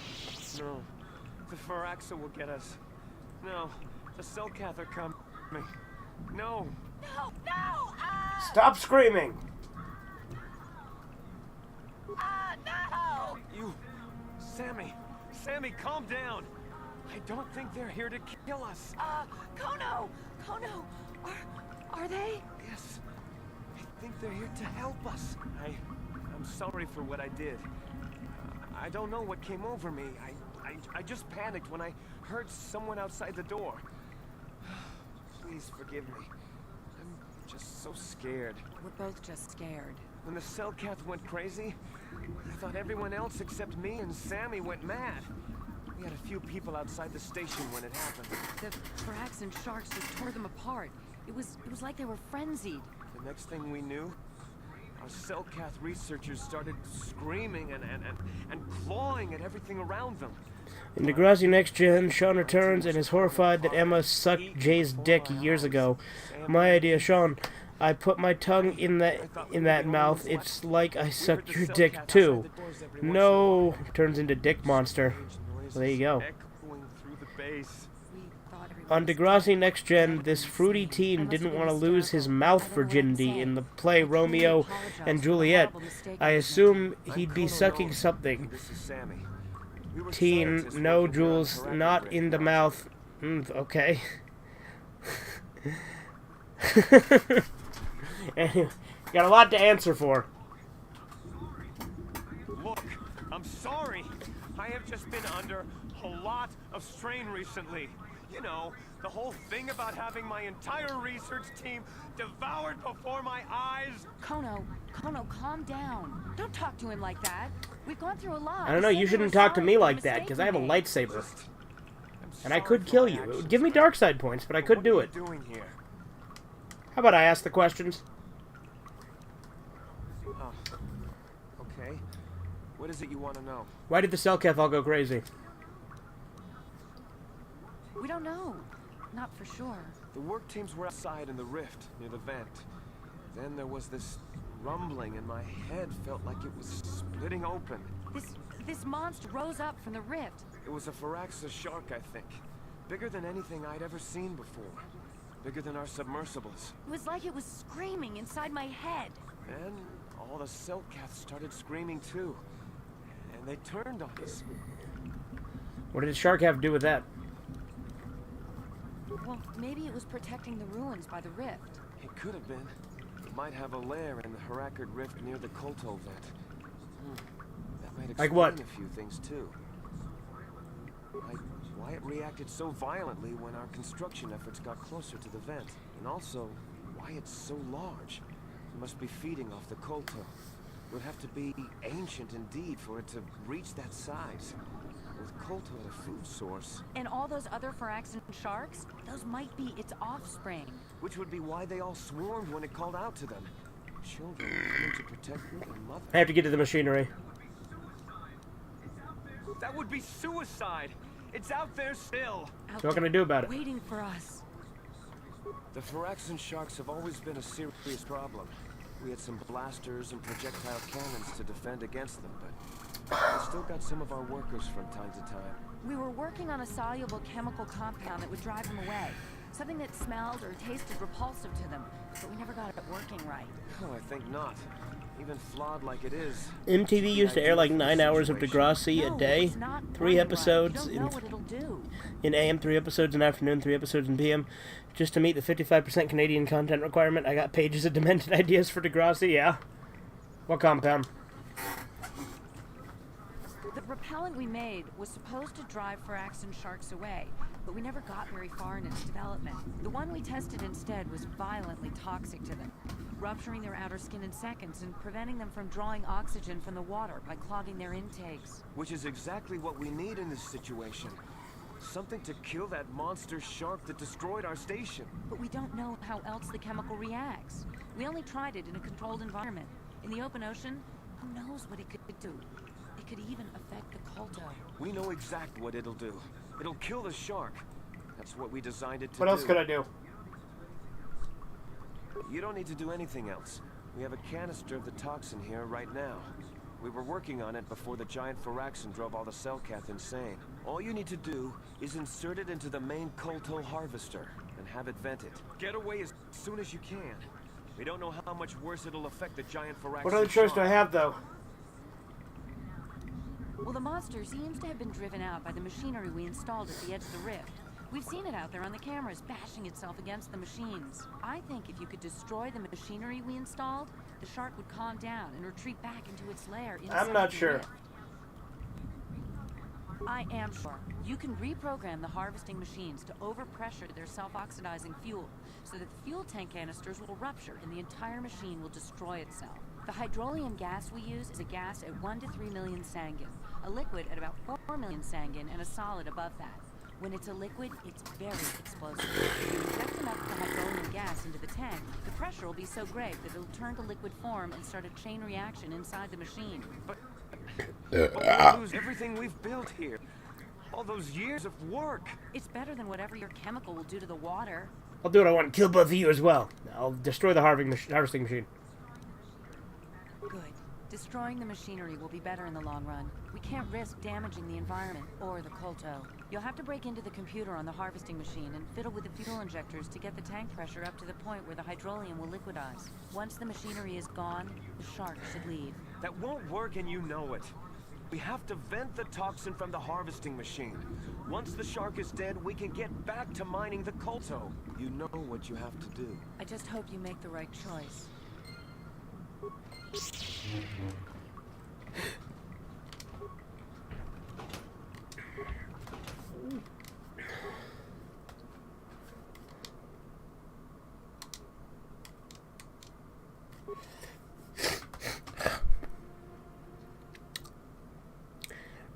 S18: The Firaxa will get us. No. The Cellcath are coming. No.
S5: No!
S1: Stop screaming!
S5: No!
S18: You... Sammy, calm down. I don't think they're here to kill us.
S5: Kono, are they?
S18: Yes. I think they're here to help us. I'm sorry for what I did. I don't know what came over me. I just panicked when I heard someone outside the door. Please forgive me. I'm
S2: just so scared.
S20: We're both just scared.
S2: When the Cellcath went crazy, I thought everyone else except me and Sammy went mad. We had a few people outside the station when it happened.
S20: The Firaxan sharks just tore them apart. It was like they were frenzied.
S2: The next thing we knew, our Cellcath researchers started screaming and clawing at everything around them.
S1: In Degrassi Next Gen, Sean returns and is horrified that Emma sucked Jay's dick years ago. My idea, Sean. I put my tongue in that mouth. It's like I sucked your dick too. No, turns into Dick Monster. Well, there you go. On Degrassi Next Gen, this fruity teen didn't want to lose his mouth virginity in the play Romeo and Juliet. I assume he'd be sucking something. Teen, no, Jules, not in the mouth. Okay. Anyway, got a lot to answer for.
S2: Look, I'm sorry. I have just been under a lot of strain recently. You know, the whole thing about having my entire research team devoured before my eyes.
S20: Kono, calm down. Don't talk to him like that. We've gone through a lot.
S1: I don't know, you shouldn't talk to me like that, because I have a lightsaber. And I could kill you. It would give me dark side points, but I could do it. How about I ask the questions?
S2: Okay. What is it you want to know?
S1: Why did the Cellcath all go crazy?
S20: We don't know. Not for sure.
S2: The work teams were outside in the rift, near the vent. Then there was this rumbling, and my head felt like it was splitting open.
S20: This monster rose up from the rift.
S2: It was a Firaxa shark, I think. Bigger than anything I'd ever seen before. Bigger than our submersibles.
S20: It was like it was screaming inside my head.
S2: Then all the Cellcaths started screaming too. And they turned on us.
S1: What did the shark have to do with that?
S20: Well, maybe it was protecting the ruins by the rift.
S2: It could have been. It might have a lair in the Harakard Rift near the Kotor vent. That might explain
S1: like what?
S2: A few things too. Like why it reacted so violently when our construction efforts got closer to the vent. And also, why it's so large. It must be feeding off the Kotor. It would have to be ancient indeed for it to reach that size. With Kotor a food source.
S20: And all those other Firaxan sharks, those might be its offspring.
S2: Which would be why they all swarmed when it called out to them. Children coming to protect their mother.
S1: I have to get to the machinery.
S2: That would be suicide! It's out there still!
S1: So what can I do about it?
S20: Waiting for us.
S2: The Firaxan sharks have always been a serious problem. We had some blasters and projectile cannons to defend against them, but we still got some of our workers from time to time.
S20: We were working on a soluble chemical compound that would drive them away. Something that smelled or tasted repulsive to them, but we never got it working right.
S2: Oh, I think not. Even flawed like it is.
S1: MTV used to air like 9 hours of Degrassi a day. 3 episodes in AM, 3 episodes in afternoon, 3 episodes in PM. Just to meet the 55% Canadian content requirement, I got pages of demented ideas for Degrassi, yeah. What compound?
S20: The repellent we made was supposed to drive Firaxan sharks away, but we never got very far in its development. The one we tested instead was violently toxic to them, rupturing their outer skin in seconds and preventing them from drawing oxygen from the water by clogging their intakes.
S2: Which is exactly what we need in this situation. Something to kill that monster shark that destroyed our station.
S20: But we don't know how else the chemical reacts. We only tried it in a controlled environment. In the open ocean, who knows what it could do? It could even affect the Kotor.
S2: We know exactly what it'll do. It'll kill the shark. That's what we designed it to do.
S1: What else could I do?
S2: You don't need to do anything else. We have a canister of the toxin here right now. We were working on it before the giant Firaxan drove all the Cellcath insane. All you need to do is insert it into the main Kotor harvester and have it vented. Get away as soon as you can. We don't know how much worse it'll affect the giant Firaxan.
S1: What other choice do I have, though?
S20: Well, the monster seems to have been driven out by the machinery we installed at the edge of the rift. We've seen it out there on the cameras, bashing itself against the machines. I think if you could destroy the machinery we installed, the shark would calm down and retreat back into its lair inside
S1: I'm not
S20: the
S1: sure.
S20: rift. I am sure. You can reprogram the harvesting machines to overpressure their self-oxidizing fuel, so that the fuel tank canisters will rupture and the entire machine will destroy itself. The hydrolium gas we use is a gas at 1 to 3 million sangin, a liquid at about 4 million sangin, and a solid above that. When it's a liquid, it's very explosive. If you inject enough of the hydrolium gas into the tank, the pressure will be so great that it'll turn to liquid form and start a chain reaction inside the machine.
S18: But we'll lose everything we've built here. All those years of work.
S20: It's better than whatever your chemical will do to the water.
S1: I'll do what I want. Kill both of you as well. I'll destroy the harvesting machine.
S20: Good. Destroying the machinery will be better in the long run. We can't risk damaging the environment or the Kotor. You'll have to break into the computer on the harvesting machine and fiddle with the fuel injectors to get the tank pressure up to the point where the hydrolium will liquidize. Once the machinery is gone, the shark should leave.
S18: That won't work, and you know it. We have to vent the toxin from the harvesting machine. Once the shark is dead, we can get back to mining the Kotor. You know what you have to do.
S20: I just hope you make the right choice.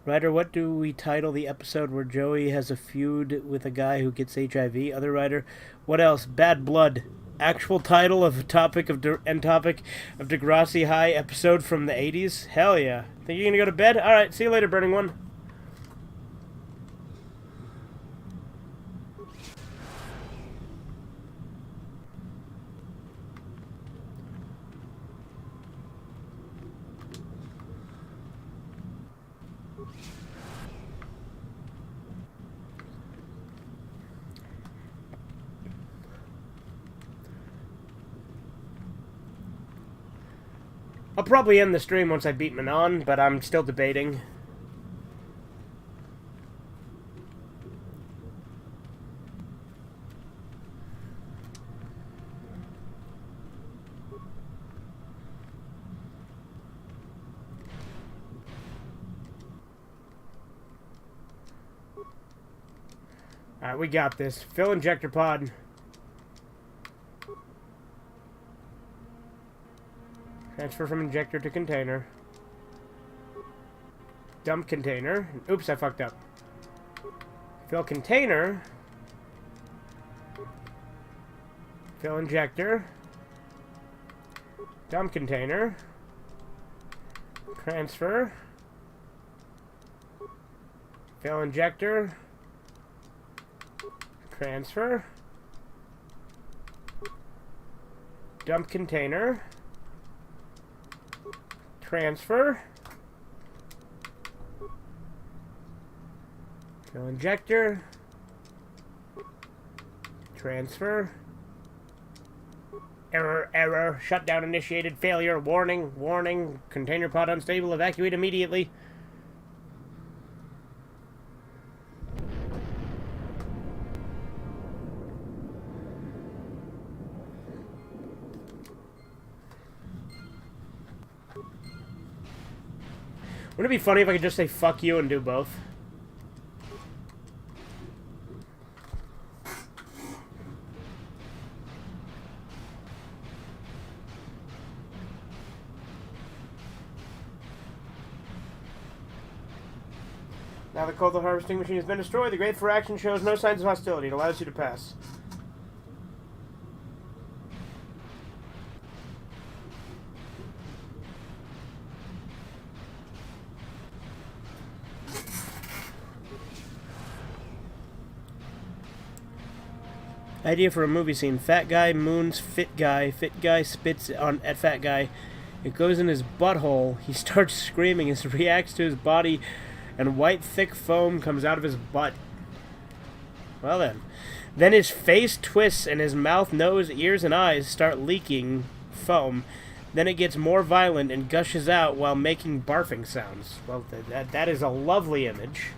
S1: Writer, what do we title the episode where Joey has a feud with a guy who gets HIV? Other writer, what else? Bad Blood. Actual title of topic of Degrassi High episode from the 80s? Hell yeah. Think you're gonna go to bed? Alright, see you later, Burning One. I'll probably end the stream once I beat Manon, but I'm still debating. Alright, we got this. Fill injector pod. Transfer from injector to container. Dump container. Oops, I fucked up. Fill container. Fill injector. Dump container. Transfer. Fill injector. Transfer. Dump container. Transfer. Fill injector. Transfer. Error, error. Shutdown initiated. Failure. Warning, warning. Container pod unstable. Evacuate immediately. Wouldn't it be funny if I could just say fuck you and do both? Now the Kotor harvesting machine has been destroyed. The Great for Action shows no signs of hostility. It allows you to pass. Idea for a movie scene. Fat guy moons fit guy. Fit guy spits at fat guy. It goes in his butthole. He starts screaming as it reacts to his body, and white thick foam comes out of his butt. Well then. Then his face twists and his mouth, nose, ears, and eyes start leaking foam. Then it gets more violent and gushes out while making barfing sounds. Well, that is a lovely image.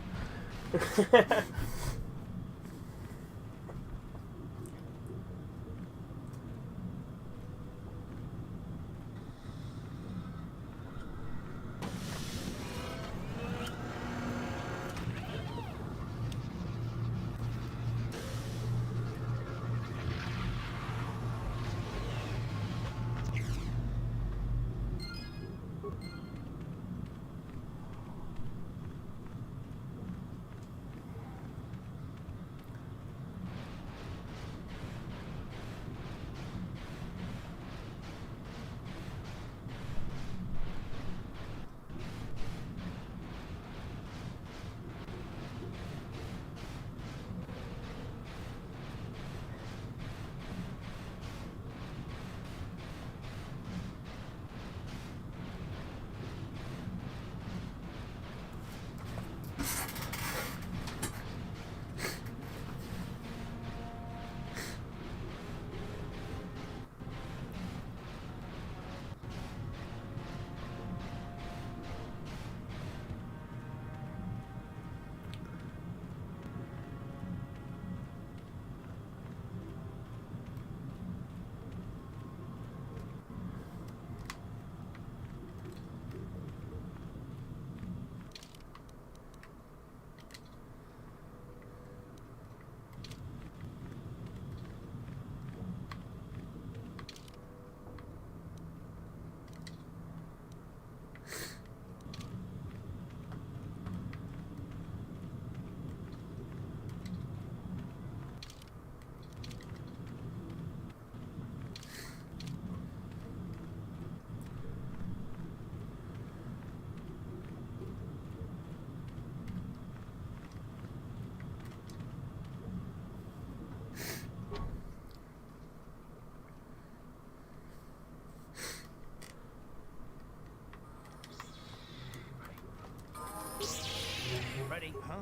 S8: huh?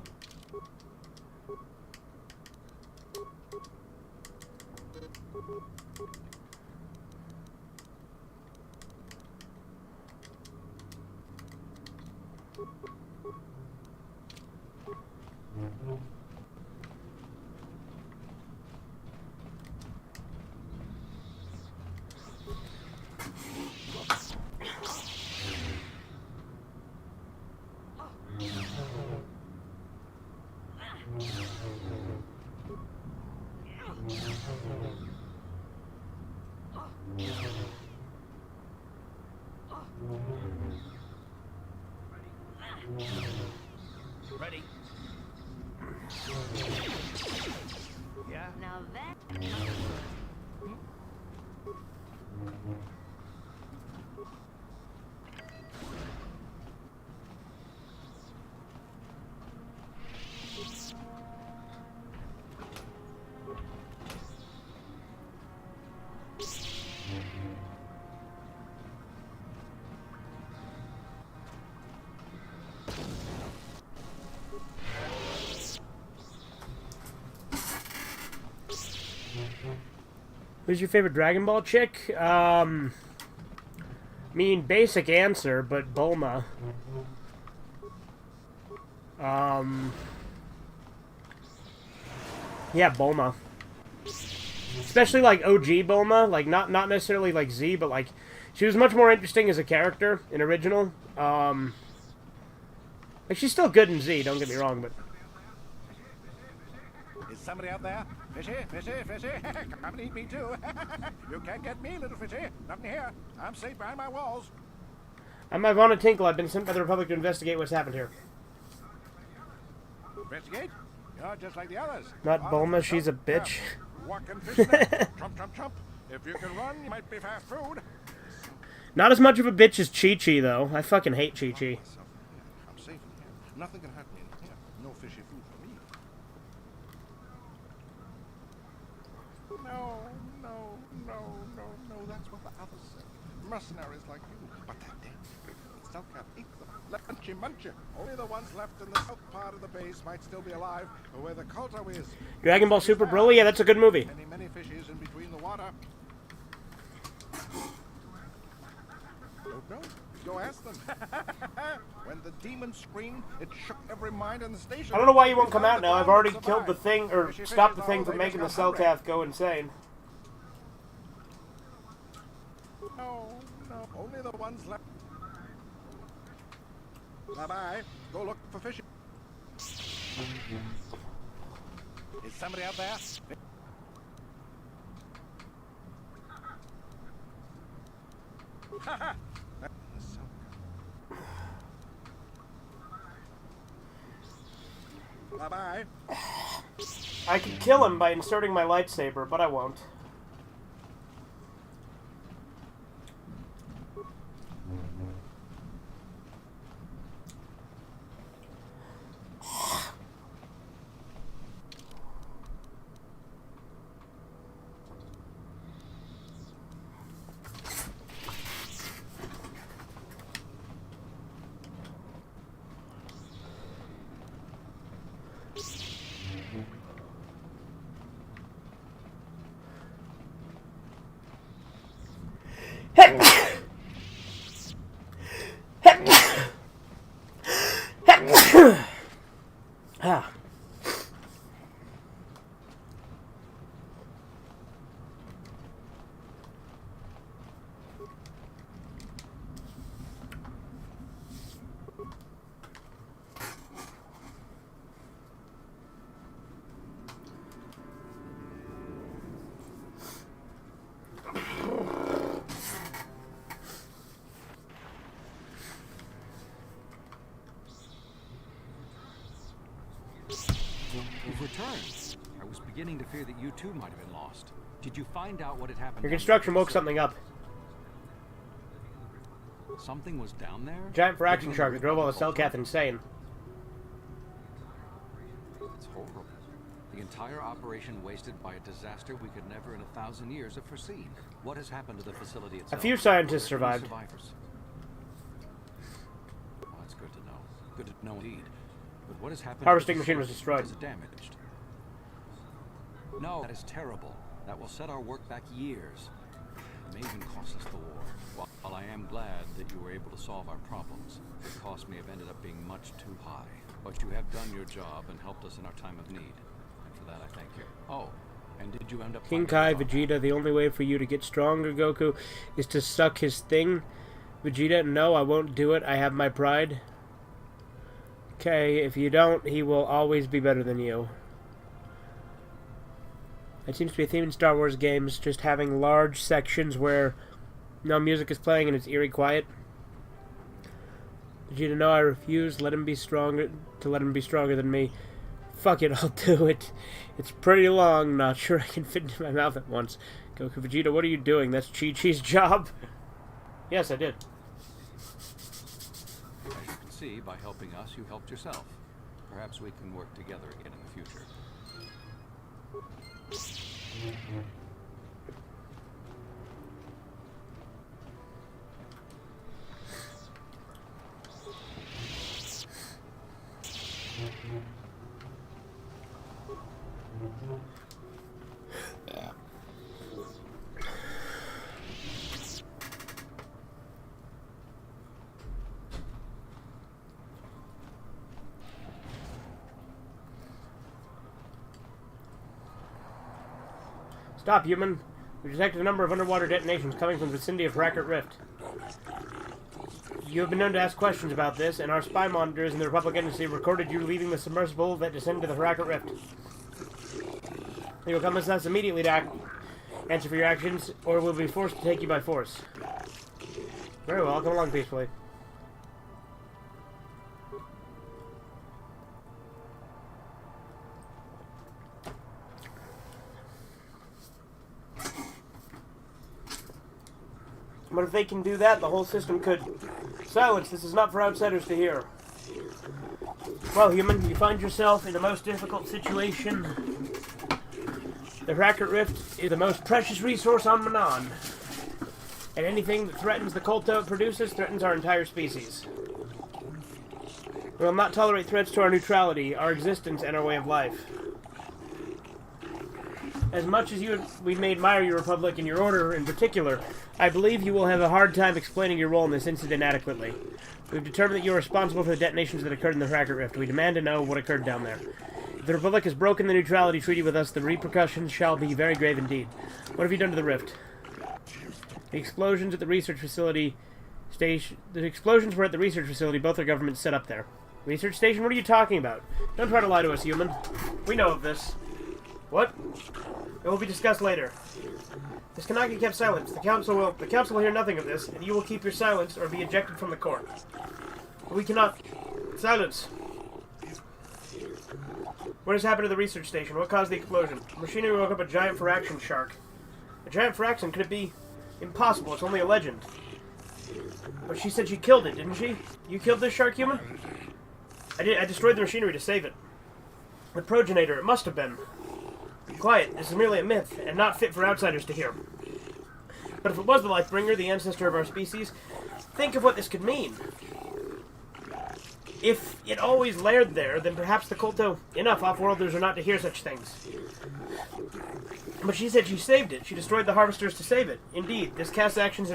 S7: Ready? Yeah?
S5: Now that...
S1: Who's your favorite Dragon Ball chick? Mean basic answer, but Bulma. Yeah, Bulma. Especially like OG Bulma, like not necessarily like Z, but like she was much more interesting as a character in original. Like she's still good in Z, don't get me wrong, but
S8: Is somebody out there? Fishy, fishy, fishy. Come and eat me too. You can't get me, little fishy. Nothing here. I'm safe behind my walls.
S1: I'm Ivana Tinkle. I've been sent by the Republic to investigate what's happened here.
S8: Investigate? You're just like the others.
S1: Not Bulma, she's a bitch.
S8: Walking fish net. Trump, trump, trump. If you can run, you might be fast food.
S1: Not as much of a bitch as Chi-Chi, though. I fucking hate Chi-Chi.
S8: I'm safe in here. Nothing can hurt me in here. No fishy food for me. No, no, no, no, no. That's what the others said. Mercenaries like you. But that damn Selkat ate them. Lunchy munchy. Only the ones left in the south part of the base might still be alive, but where the Kotor is.
S1: Dragon Ball Super Broly? Yeah, that's a good movie.
S8: Many fishes in between the water. Don't know. Go ask them. When the demon screamed, it shook every mind in the station.
S1: I don't know why you won't come out now. I've already killed the thing, or stopped the thing from making the Selkath go insane.
S8: No, no, only the ones left. Bye-bye. Go look for fish. Is somebody out there? Ha Bye-bye.
S1: I could kill him by inserting my lightsaber, but I won't. Ah.
S14: You've returned. I was beginning to fear that you too might have been lost. Did you find out what had happened?
S1: Your construction woke something up.
S14: Something was down there?
S1: Giant fraction shark that drove all the Selkath insane.
S14: It's horrible. The entire operation wasted by a disaster we could never in 1,000 years have foreseen. What has happened to the facility itself?
S1: A few scientists survived.
S14: Survivors? Oh, that's good to know. Good to know indeed. But What has happened?
S1: Harvesting machine was destroyed.
S14: Is it damaged? No, that is terrible. That will set our work back years. It may even cost us the war. While I am glad that you were able to solve our problems, the cost may have ended up being much too high. But you have done your job and helped us in our time of need. And for that, I thank you. Oh, and did you end up...
S1: King Kai, Vegeta, the only way for you to get stronger, Goku, is to suck his thing. Vegeta, no, I won't do it. I have my pride. Okay, if you don't, he will always be better than you. It seems to be a theme in Star Wars games, just having large sections where no music is playing and it's eerie quiet. Vegeta, no, I refuse. Let him be stronger. To let him be stronger than me. Fuck it, I'll do it. It's pretty long. Not sure I can fit into my mouth at once. Goku, Vegeta, what are you doing? That's Chi-Chi's job. Yes, I did.
S14: As you can see, by helping us, you helped yourself. Perhaps we can work together again in the future.
S1: Stop, human. We detected a number of underwater detonations coming from the vicinity of Racket Rift. You have been known to ask questions about this, and our spy monitors in the Republic Embassy recorded you leaving the submersible that descended to the Racket Rift. You will come with us immediately to answer for your actions, or we'll be forced to take you by force. Very well, come along peacefully. But if they can do that, the whole system could... Silence, this is not for outsiders to hear. Well, human, you find yourself in a most difficult situation. The Racket Rift is the most precious resource on Manon. And anything that threatens the Kolto it produces threatens our entire species. We will not tolerate threats to our neutrality, our existence, and our way of life. As much as we may admire your Republic and your Order in particular, I believe you will have a hard time explaining your role in this incident adequately. We've determined that you are responsible for the detonations that occurred in the Racket Rift. We demand to know what occurred down there. If the Republic has broken the neutrality treaty with us, the repercussions shall be very grave indeed. What have you done to the Rift? The explosions at the research facility station... The explosions were at the research facility. Both are governments set up there. Research station? What are you talking about? Don't try to lie to us, human. We know of this. What? It will be discussed later. This cannot be kept silent. The council will hear nothing of this, and you will keep your silence or be ejected from the court. We cannot... Silence! What has happened to the research station? What caused the explosion? Machinery woke up a giant Firaxan shark. A giant Firaxan? Could it be... Impossible, it's only a legend. But she said she killed it, didn't she? You killed this shark, human? I did. I destroyed the machinery to save it. The progenitor, it must have been. Quiet, this is merely a myth, and not fit for outsiders to hear. But if it was the Lifebringer, the ancestor of our species, think of what this could mean. If it always laired there, then perhaps the Kolto... Enough, off-worlders are not to hear such things. But she said she saved it. She destroyed the harvesters to save it. Indeed, this casts your actions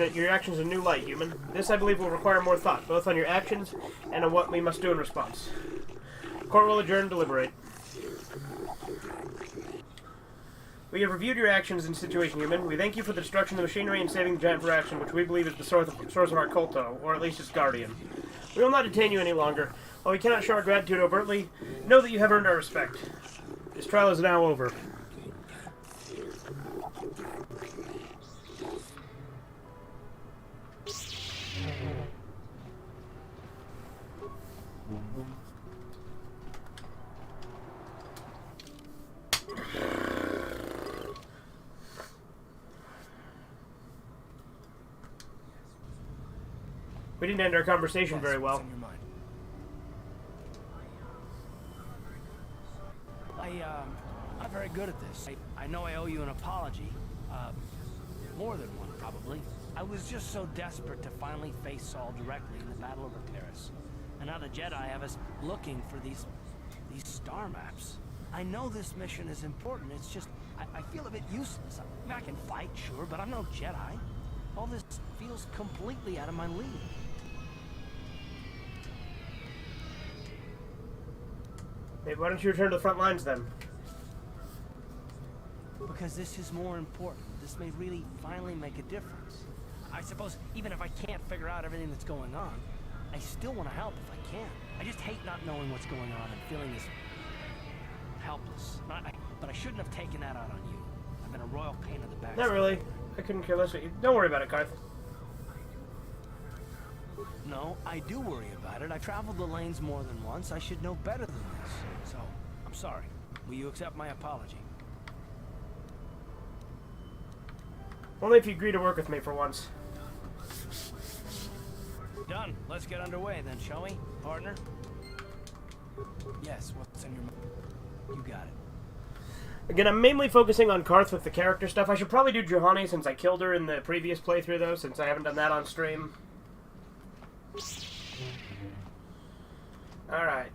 S1: in a new light, human. This, I believe, will require more thought, both on your actions and on what we must do in response. Court will adjourn and deliberate. We have reviewed your actions in situation, human. We thank you for the destruction of the machinery and saving the giant Firaxan, which we believe is the source of our Kolto, or at least its guardian. We will not detain you any longer. While we cannot show our gratitude overtly, know that you have earned our respect. This trial is now over. We didn't end our conversation very well.
S7: I'm not very good at this. I know I owe you an apology. More than one, probably. I was just so desperate to finally face Saul directly in the Battle of Paris. And now the Jedi have us looking for these These star maps. I know this mission is important. It's just, I feel a bit useless. I mean, I can fight, sure, but I'm no Jedi. All this feels completely out of my league.
S1: Hey, why don't you return to the front lines then?
S7: Because this is more important. This may really finally make a difference. I suppose even if I can't figure out everything that's going on, I still want to help if I can. I just hate not knowing what's going on and feeling this helpless. But I shouldn't have taken that out on you. I've been a royal pain in the back.
S1: Not really. I couldn't care less. Don't worry about it, Carth.
S7: No, I do worry about it. I traveled the lanes more than once. I should know better than this. So, I'm sorry. Will you accept my apology?
S1: Only if you agree to work with me for once.
S7: Done. Let's get underway then, shall we, partner? Yes, what's in your mind? You got it.
S1: Again, I'm mainly focusing on Carth with the character stuff. I should probably do Juhani since I killed her in the previous playthrough, though, since I haven't done that on stream. Alright.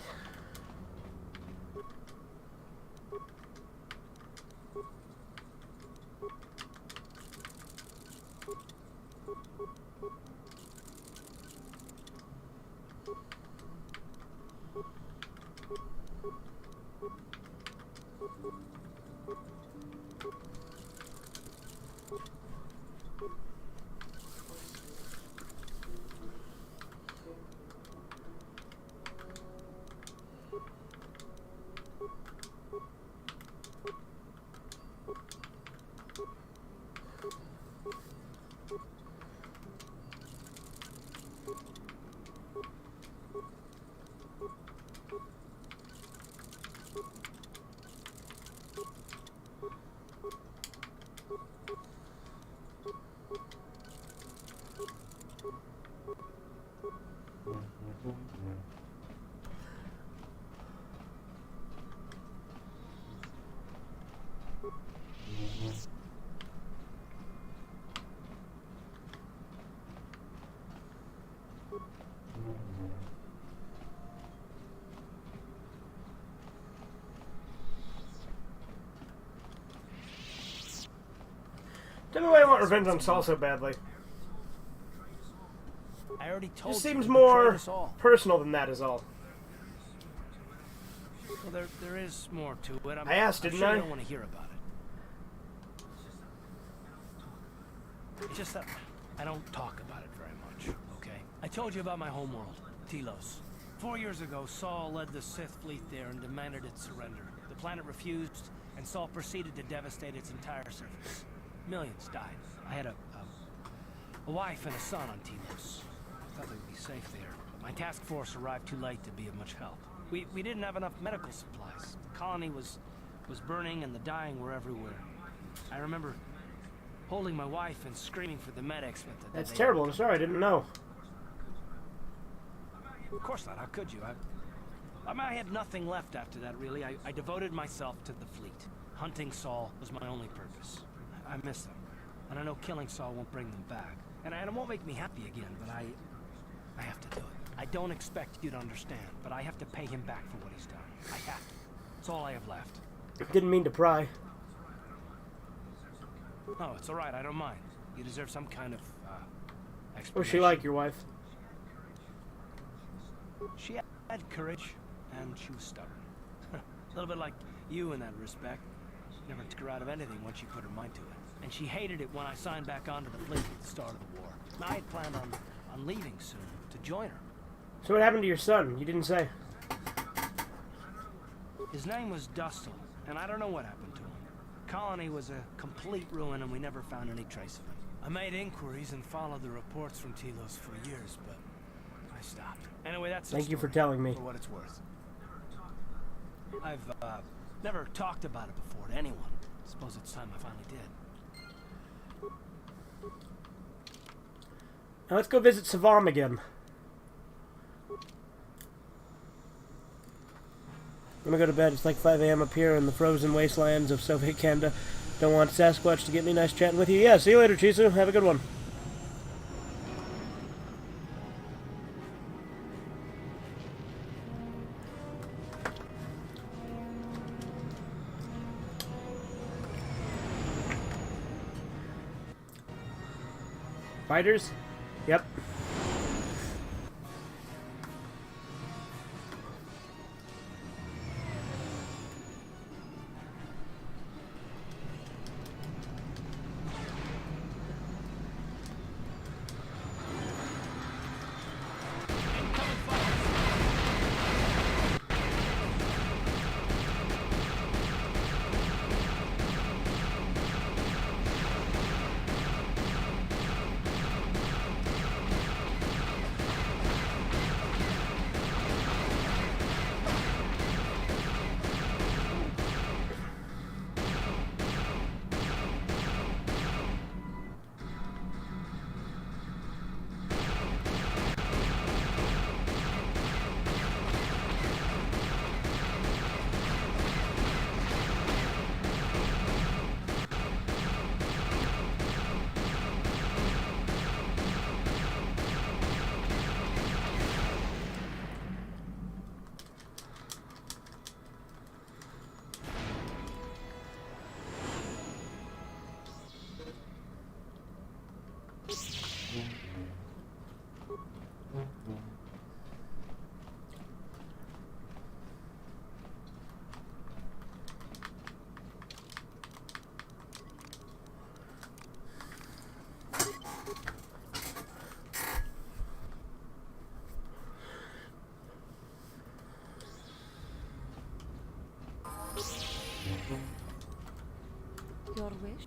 S1: Tell me why I want revenge on Saul so badly.
S7: I already told
S1: Just
S7: you.
S1: seems
S7: You
S1: more
S7: betrayed us all.
S1: personal than that is all.
S7: Well, there is more to it.
S1: I asked, didn't
S7: I'm sure
S1: I?
S7: You don't want to hear about it. It's just that I don't talk about it very much, okay? I told you about my homeworld, Telos. 4 years ago, Saul led the Sith fleet there and demanded its surrender. The planet refused, and Saul proceeded to devastate its entire surface. Millions died. I had a wife and a son on Telos. I thought they would be safe there. But my task force arrived too late to be of much help. We didn't have enough medical supplies. The colony was burning and the dying were everywhere. I remember holding my wife and screaming for the medics, but
S1: That's terrible. I'm sorry, I didn't know.
S7: Of course not. How could you? I mean, I had nothing left after that, really. I devoted myself to the fleet. Hunting Saul was my only purpose. I miss them. And I know killing Saul won't bring them back. And it won't make me happy again, but I have to do it. I don't expect you to understand, but I have to pay him back for what he's done. I have to. It's all I have left.
S1: Didn't mean to pry.
S7: No, it's all right. I don't mind. You deserve some kind of explanation.
S1: What's she like, your wife?
S7: She had courage, and she was stubborn. A little bit like you in that respect. Never took her out of anything once she put her mind to it. And she hated it when I signed back onto the fleet at the start of the war. And I had planned on leaving soon to join her.
S1: So what happened to your son? You didn't say.
S7: His name was Dustle, and I don't know what happened to him. Colony was a complete ruin, and we never found any trace of him. I made inquiries and followed the reports from Telos for years, but I stopped. Anyway, that's the
S1: Thank you for
S7: story,
S1: telling me.
S7: for what it's worth. I've never talked about it before to anyone. Suppose it's time I finally did.
S1: Now let's go visit Savam again. I'm gonna go to bed. It's like 5 a.m. up here in the frozen wastelands of Soviet Canada. Don't want Sasquatch to get me. Nice chatting with you. Yeah, see you later, Chisu. Have a good one. Spiders? Yep.
S4: Your wish?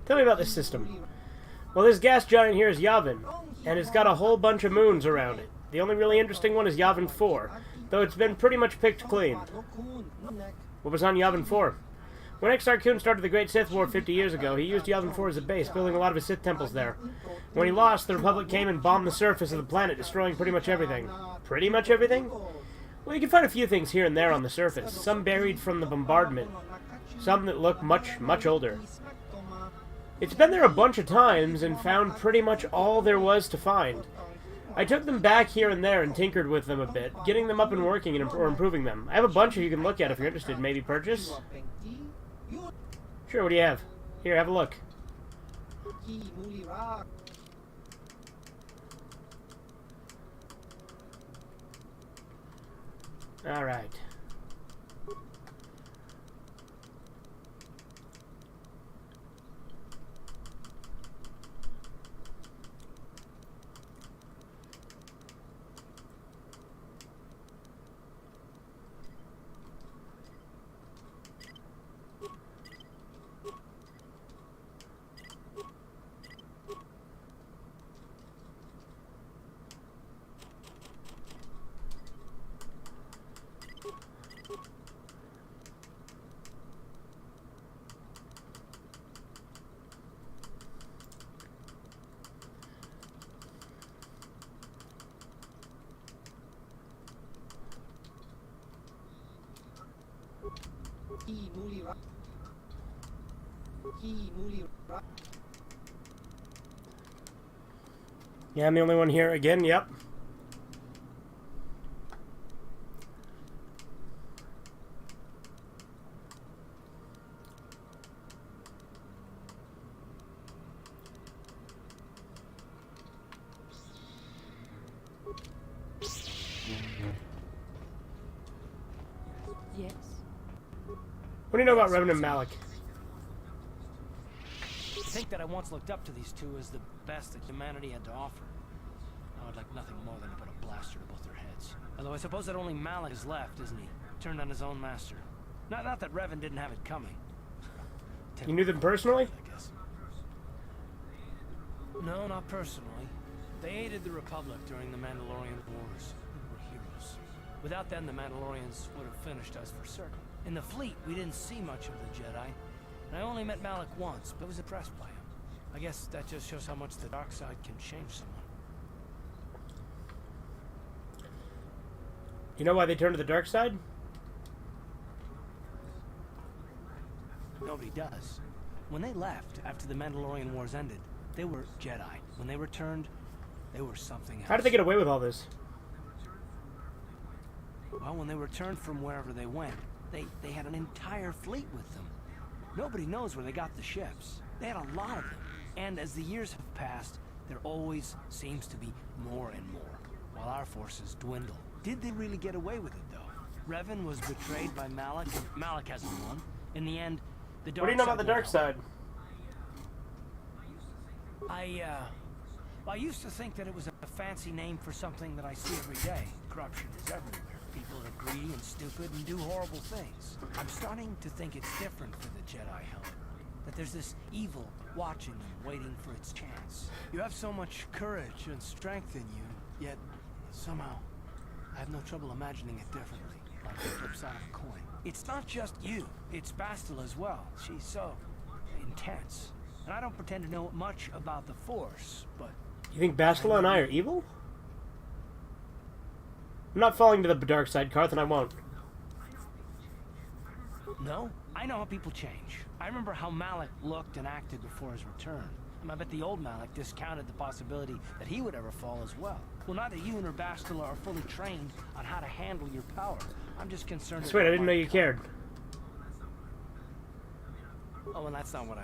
S1: Tell me about this system. Well, this gas giant here is Yavin, and it's got a whole bunch of moons around it. The only really interesting one is Yavin 4, though it's been pretty much picked clean. What was on Yavin 4? When Exar Kun started the Great Sith War 50 years ago, he used Yavin 4 as a base, building a lot of his Sith temples there. When he lost, the Republic came and bombed the surface of the planet, destroying pretty much everything. Pretty much everything? Well, you can find a few things here and there on the surface, some buried from the bombardment, some that look much, much older. It's been there a bunch of times and found pretty much all there was to find. I took them back here and there and tinkered with them a bit, getting them up and working or improving them. I have a bunch you can look at if you're interested. Maybe purchase? Sure, what do you have? Here, have a look. Alright. Yeah, I'm the only one here again, yep.
S4: Yes.
S1: What do you know about Reverend Malik?
S7: I think that I once looked up to these two as the best that humanity had to offer. Now I'd like nothing more than to put a blaster to both their heads. Although I suppose that only Malik is left, isn't he? Turned on his own master. Not that Revan didn't have it coming.
S1: You knew them personally?
S7: I guess. No, not personally. They aided the Republic during the Mandalorian Wars. They were heroes. Without them, the Mandalorians would have finished us for certain. In the fleet, we didn't see much of the Jedi. And I only met Malik once, but was impressed by him. I guess that just shows how much the dark side can change someone.
S1: You know why they turned to the dark side?
S7: Nobody does. When they left, after the Mandalorian Wars ended, they were Jedi. When they returned, they were something else.
S1: How did they get away with all this?
S7: Well, when they returned from wherever they went, they had an entire fleet with them. Nobody knows where they got the ships. They had a lot of them. And as the years have passed, there always seems to be more and more, while our forces dwindle. Did they really get away with it, though? Revan was betrayed by Malak. Malak hasn't won. In the end, the dark
S1: What do you know about the dark side?
S7: I used to think that it was a fancy name for something that I see every day. Corruption is everywhere. People are greedy and stupid and do horrible things. I'm starting to think it's different for the Jedi Helmet. That there's this evil watching them, waiting for its chance. You have so much courage and strength in you, yet somehow I have no trouble imagining it differently, like the flip side of a coin. It's not just you, it's Bastila as well. She's so intense. And I don't pretend to know much about the Force, but...
S1: You think Bastila and I are evil? I'm not falling to the dark side, Carth, and I won't.
S7: No, I know how people change. I remember how Malak looked and acted before his return. And I bet the old Malak discounted the possibility that he would ever fall as well. Well, neither you nor Bastila are fully trained on how to handle your power. I'm just concerned...
S1: Sweet, I didn't know you cared.
S7: Oh, and that's not what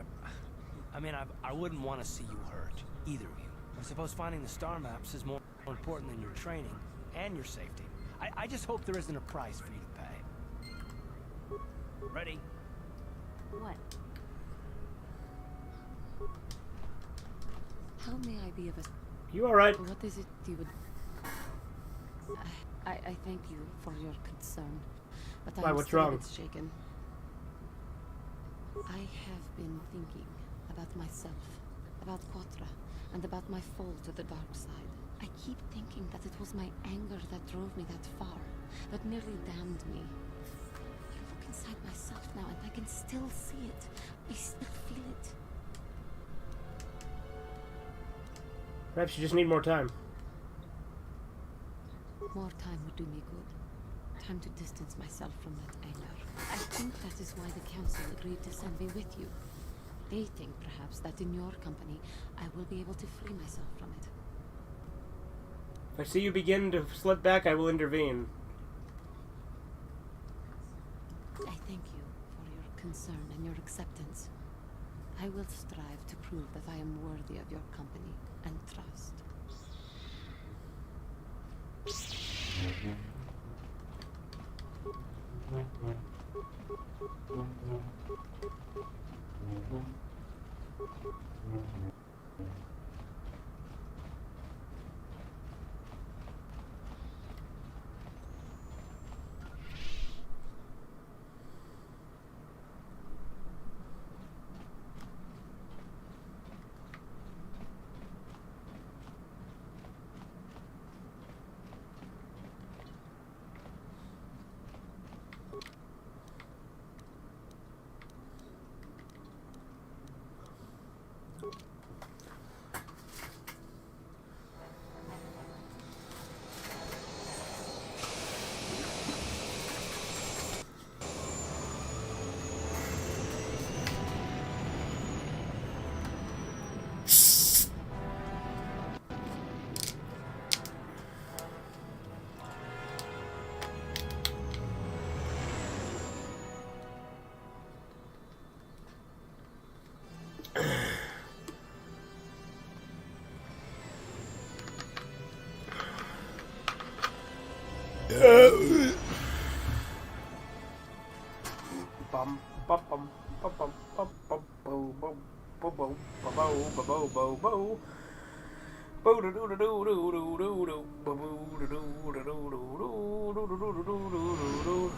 S7: I mean, I wouldn't want to see you hurt, either of you. I suppose finding the star maps is more important than your training and your safety. I just hope there isn't a price for you to pay. Ready?
S4: What? How may I be of a...
S1: You alright?
S4: What is it you would... I thank you for your concern, but
S1: Why,
S4: I'm
S1: what's
S4: still
S1: wrong?
S4: a bit shaken. I have been thinking about myself, about Kotor, and about my fall to the dark side. I keep thinking that it was my anger that drove me that far, that nearly damned me. I look inside myself now and I can still see it. I still feel it.
S1: Perhaps you just need more time.
S4: More time would do me good. Time to distance myself from that anger. I think that is why the council agreed to send me with you. They think, perhaps, that in your company, I will be able to free myself from it.
S1: If I see you begin to slip back, I will intervene.
S4: I thank you for your concern and your acceptance. I will strive to prove that I am worthy of your company and trust.
S1: Bum bum bum bum bum bum bum bum bum bum bum bum bum bum bum. Boo do do do do do do do do. Boo do do do do do do do do do.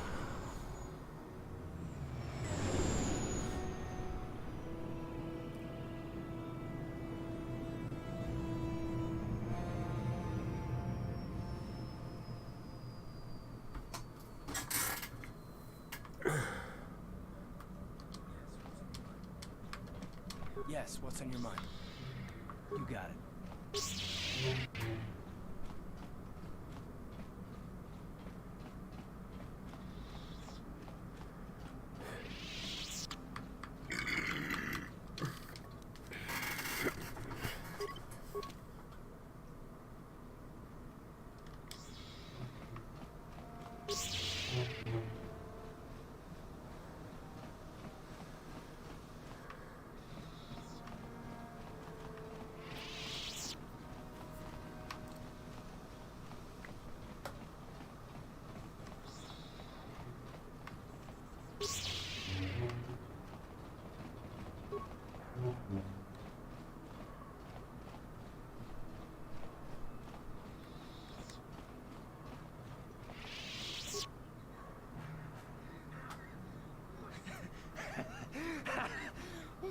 S7: Yes, what's on your mind? You got it.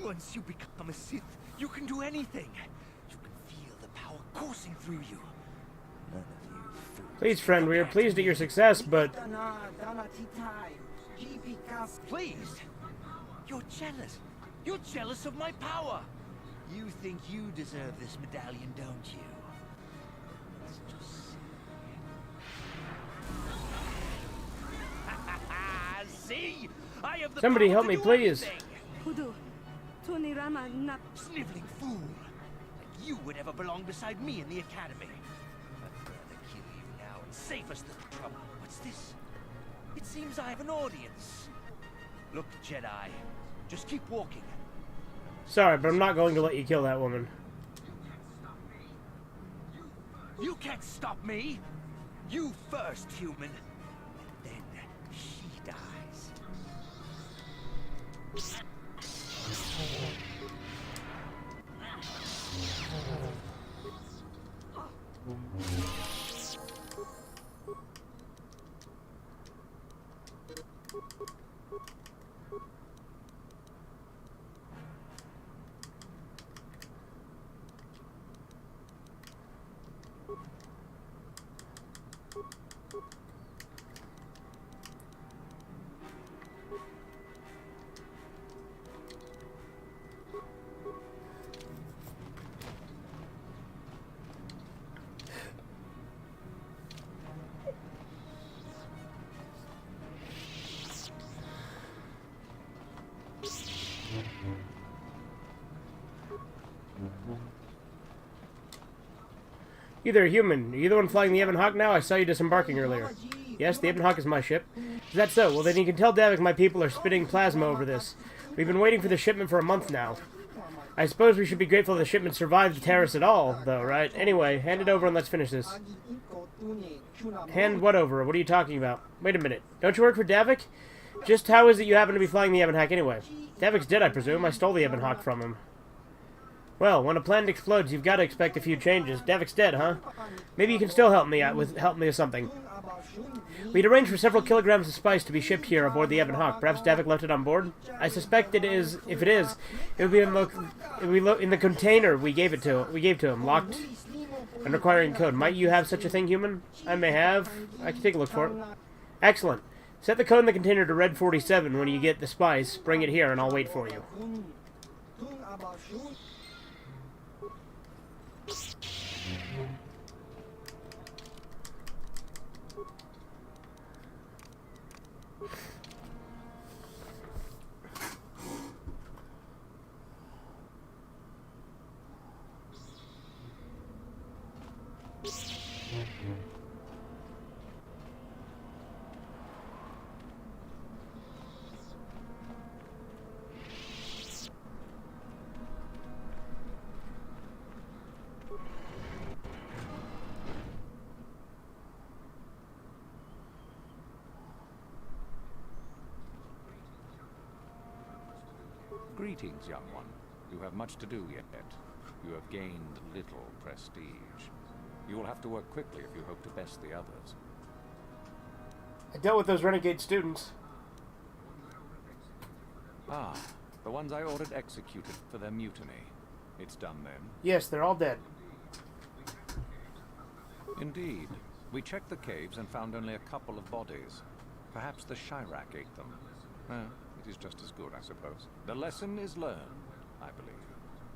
S7: Once you become a Sith, you can do anything. You can feel the power coursing through you. None of you fools.
S1: Please, friend, we are pleased at your success, but...
S7: Pleased? You're jealous. You're jealous of my power. You think you deserve this medallion, don't you? Let's just see. See? I have the
S1: Somebody
S7: power
S1: help
S7: to
S1: me,
S7: do
S1: please.
S7: anything.
S11: Kudu, Tunirama nap.
S7: Sniveling fool. Like you would ever belong beside me in the academy. I'd rather kill you now and save us the trouble. What's this? It seems I have an audience. Look, Jedi, just keep walking.
S1: Sorry, but I'm not going to let you kill that woman.
S7: You can't stop me. You first, human. Then she dies.
S1: You there, human. Are you the one flying the Ebon Hawk now? I saw you disembarking earlier. Yes, the Ebon Hawk is my ship. Is that so? Well, then you can tell Davik my people are spitting plasma over this. We've been waiting for the shipment for a month now. I suppose we should be grateful the shipment survived the terrorists at all, though, right? Anyway, hand it over and let's finish this. Hand what over? What are you talking about? Wait a minute. Don't you work for Davik? Just how is it you happen to be flying the Ebon Hawk anyway? Davik's dead, I presume. I stole the Ebon Hawk from him. Well, when a planet explodes, you've got to expect a few changes. Davik's dead, huh? Maybe you can still help me with something. We'd arranged for several kilograms of spice to be shipped here aboard the Ebon Hawk. Perhaps Davik left it on board? I suspect it is. If it is, it would be in the container we gave to him, locked and requiring code. Might you have such a thing, human? I may have. I can take a look for it. Excellent. Set the code in the container to Red 47 when you get the spice. Bring it here and I'll wait for you.
S14: Greetings, young one. You have much to do yet. You have gained little prestige. You will have to work quickly if you hope to best the others.
S1: I dealt with those renegade students.
S14: Ah, the ones I ordered executed for their mutiny. It's done then?
S1: Yes, they're all dead.
S14: Indeed. We checked the caves and found only a couple of bodies. Perhaps the Chirac ate them. It is just as good, I suppose. The lesson is learned, I believe.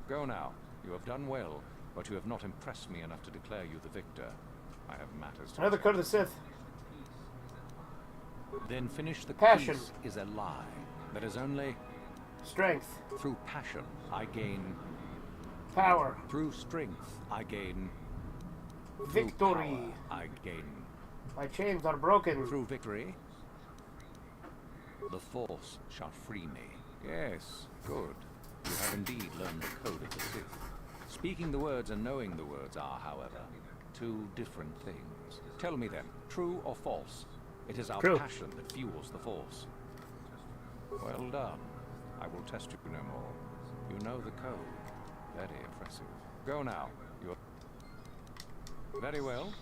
S14: Go now. You have done well, but you have not impressed me enough to declare you the victor. I have matters to
S1: Another
S14: attend.
S1: code of the Sith.
S14: Then finish the
S1: Passion
S14: peace is a lie. There is only
S1: strength.
S14: Through passion, I gain
S1: power.
S14: Through strength, I gain
S1: victory.
S14: Power, I gain.
S1: My chains are broken.
S14: Through victory, the Force shall free me. Yes, good. You have indeed learned the code of the Sith. Speaking the words and knowing the words are, however, two different things. Tell me then, true or false? It is our
S1: True.
S14: passion that fuels the Force. Well done. I will test you no more. You know the code. Very impressive. Go now. You're... Very well.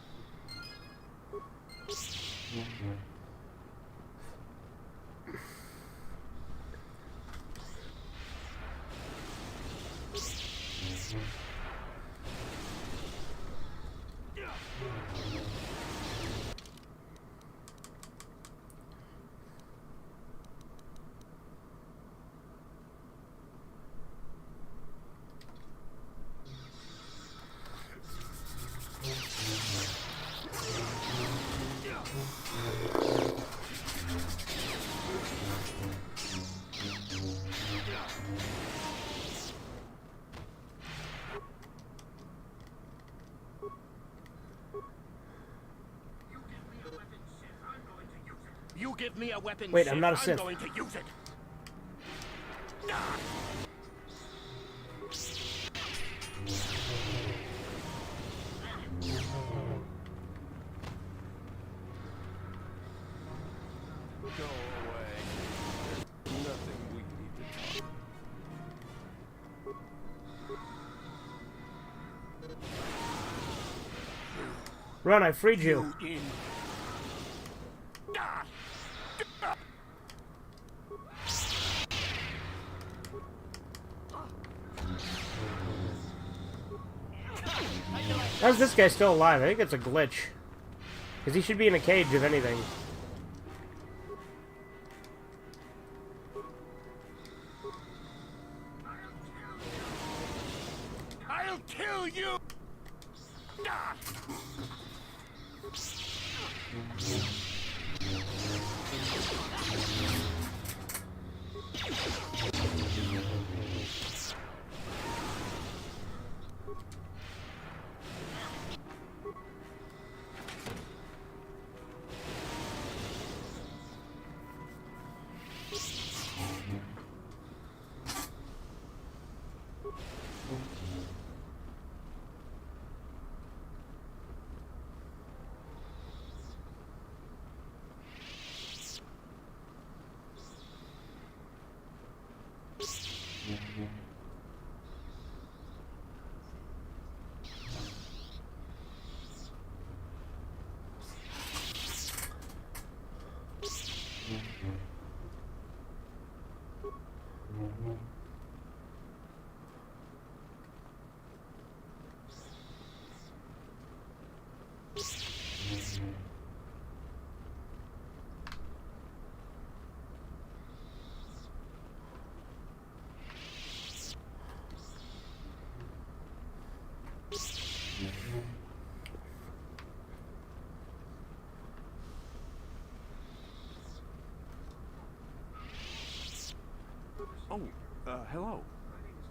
S12: You give me a weapon,
S1: Wait,
S12: Sith,
S1: I'm not a Sith.
S12: I'm going to use it.
S2: Go away. There's nothing we need to talk.
S1: Run, I freed you. How's this guy still alive? I think it's a glitch. Because he should be in a cage, if anything.
S12: I'll kill you!
S2: Oh, hello.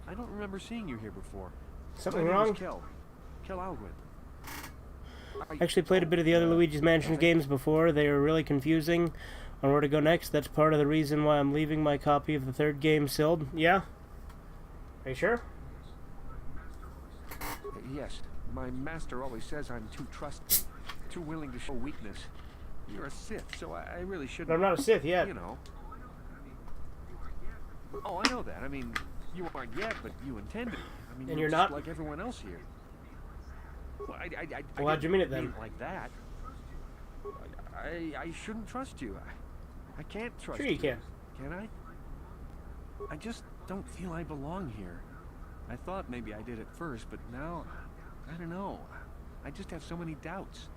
S2: I don't remember seeing you here before.
S1: Something
S2: My name is
S1: wrong?
S2: Kel Alwyn.
S1: I actually played a bit of the other Luigi's Mansion games before. They were really confusing on where to go next. That's part of the reason why I'm leaving my copy of the third game sealed. Yeah? Are you sure?
S2: Yes, my master always says I'm too trusting, too willing to show weakness. You're a Sith, so I really shouldn't...
S1: But I'm not a Sith yet.
S2: You know. Oh, I know that. I mean, you aren't yet, but you intend to be. I mean,
S1: And
S2: you're
S1: you're
S2: just
S1: not?
S2: like everyone else here. Well,
S1: Well, how'd you mean it then?
S2: Mean like that. I shouldn't trust you. I can't trust you.
S1: Sure you can.
S2: Can I? I just don't feel I belong here. I thought maybe I did at first, but now, I don't know. I just have so many doubts.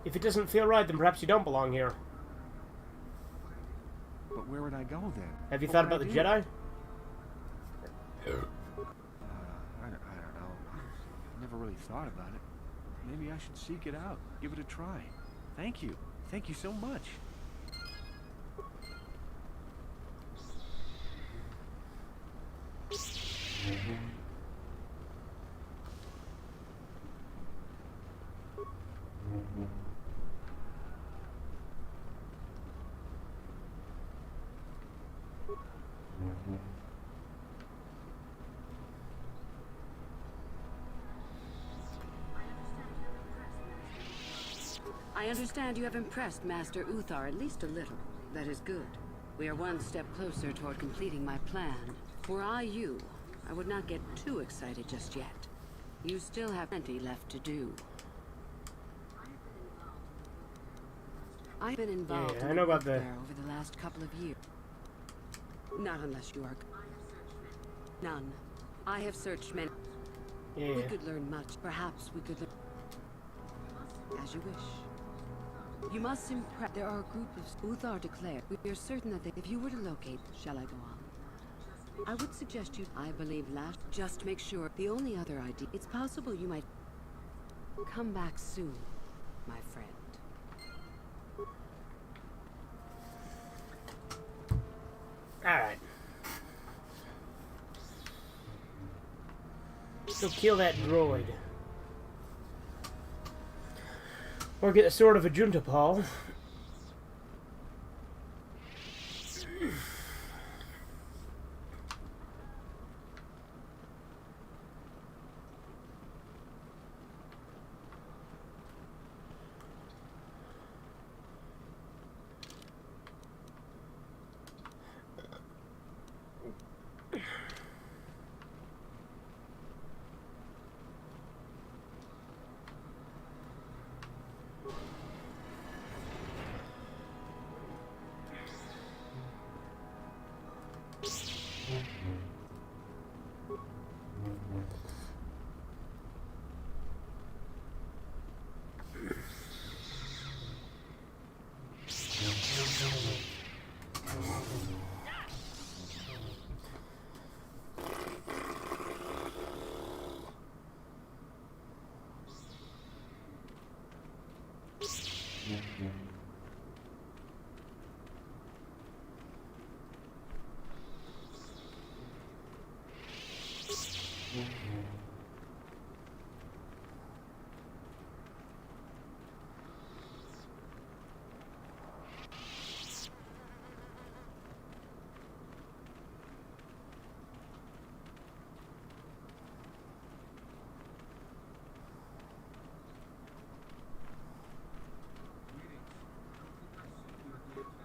S1: If it doesn't feel right, then perhaps you don't belong here.
S2: But where would I go then?
S1: Have you
S2: What
S1: thought
S2: would
S1: about
S2: I
S1: the
S2: do?
S1: Jedi?
S2: I don't know. Never really thought about it. Maybe I should seek it out. Give it a try. Thank you. Thank you so much.
S9: I understand you have impressed Master Uthar at least a little. That is good. We are one step closer toward completing my plan. Were I you, I would not get too excited just yet. You still have plenty left to do. I've been involved
S1: Yeah, I
S9: in
S1: know
S9: the
S1: about
S9: work
S1: the-
S9: there over the last couple of years. Not unless you are... None. I have searched many...
S1: Yeah.
S9: We could learn much. Perhaps we could learn... As you wish. You must impress... There are a group of... Uthar declared. We are certain that if you were to locate... Shall I go on? I would suggest you... I believe last... Just make sure. The only other idea... It's possible you might... Come back soon, my friend.
S1: Alright. Go kill that droid. Or get the sword of a Juntapal.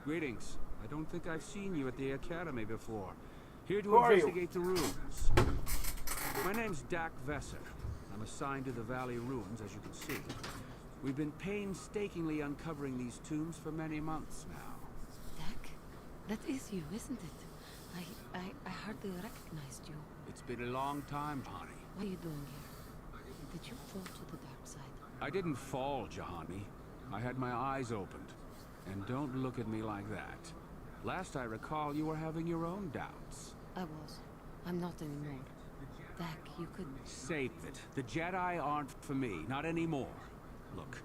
S13: Greetings. I don't think I've seen you at the Academy before. Here
S1: Who
S13: to
S1: are you?
S13: investigate the ruins. My name's Dak Vesser. I'm assigned to the Valley Ruins, as you can see. We've been painstakingly uncovering these tombs for many months now.
S4: Dak? That is you, isn't it? I hardly recognized you.
S13: It's been a long time, honey.
S4: What are you doing here? Did you fall to the dark side?
S13: I didn't fall, Jahani. I had my eyes opened. And don't look at me like that. Last I recall, you were having your own doubts.
S4: I was. I'm not anymore. Dak, you could...
S13: Save it. The Jedi aren't for me. Not anymore. Look,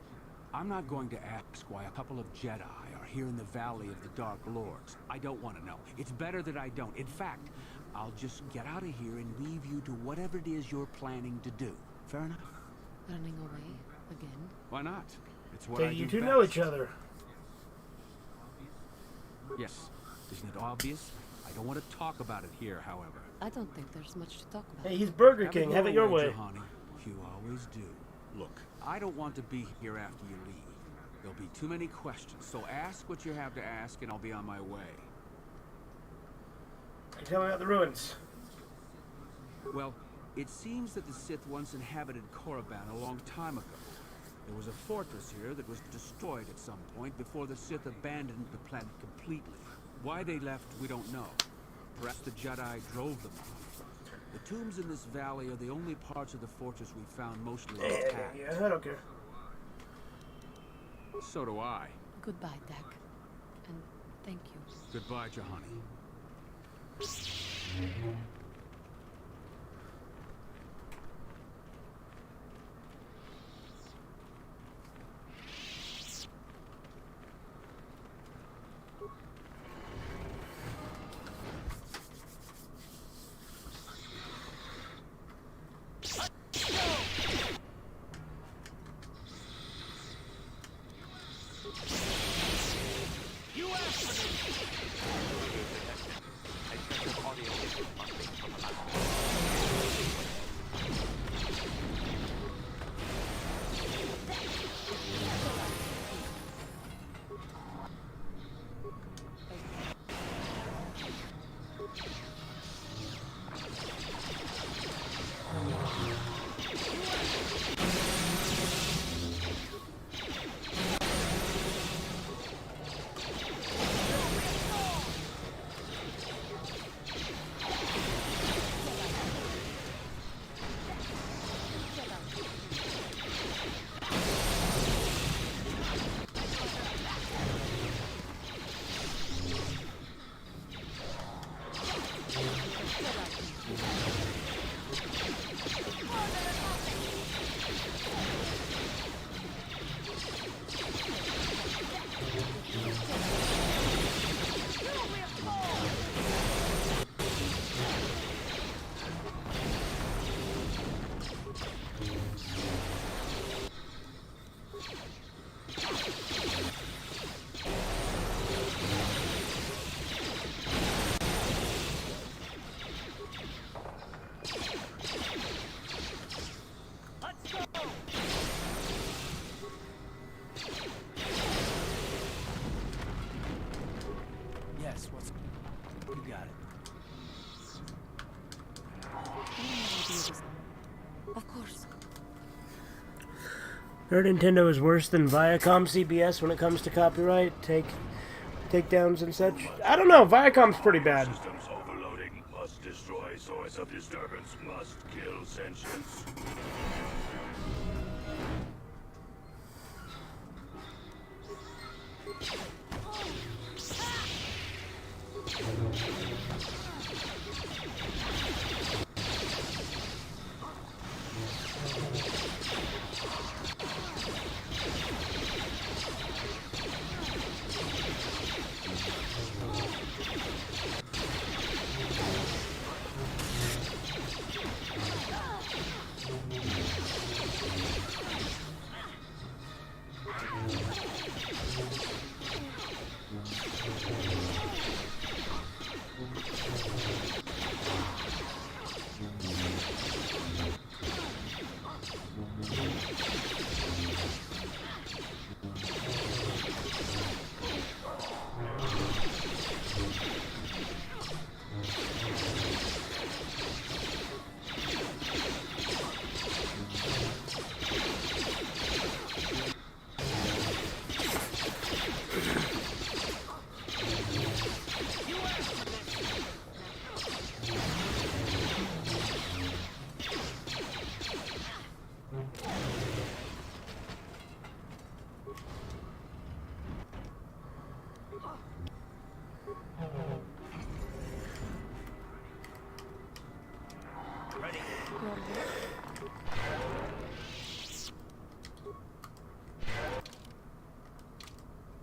S13: I'm not going to ask why a couple of Jedi are here in the Valley of the Dark Lords. I don't want to know. It's better that I don't. In fact, I'll just get out of here and leave you to whatever it is you're planning to do. Fair enough?
S4: Running away? Again?
S13: Why not? It's what
S1: So
S13: I do
S1: you two
S13: best.
S1: know each other.
S13: Yes. Isn't it obvious? I don't want to talk about it here, however.
S4: I don't think there's much to talk about.
S1: Hey, he's Burger King. Have it your way.
S13: Jahani. You always do. Look, I don't want to be here after you leave. There'll be too many questions, so ask what you have to ask and I'll be on my way.
S1: Tell me about the ruins.
S13: Well, it seems that the Sith once inhabited Korriban a long time ago. There was a fortress here that was destroyed at some point before the Sith abandoned the planet completely. Why they left, we don't know. Perhaps the Jedi drove them off. The tombs in this valley are the only parts of the fortress we found mostly intact.
S1: Yeah, I don't care.
S13: So do I.
S4: Goodbye, Dak. And thank you.
S13: Goodbye, Jahani.
S12: You asked for this! I checked your audio.
S4: Of course.
S1: Heard Nintendo is worse than Viacom CBS when it comes to copyright, takedowns and such. I don't know, Viacom's pretty bad.
S15: Systems overloading. Must destroy source of disturbance. Must kill sentience.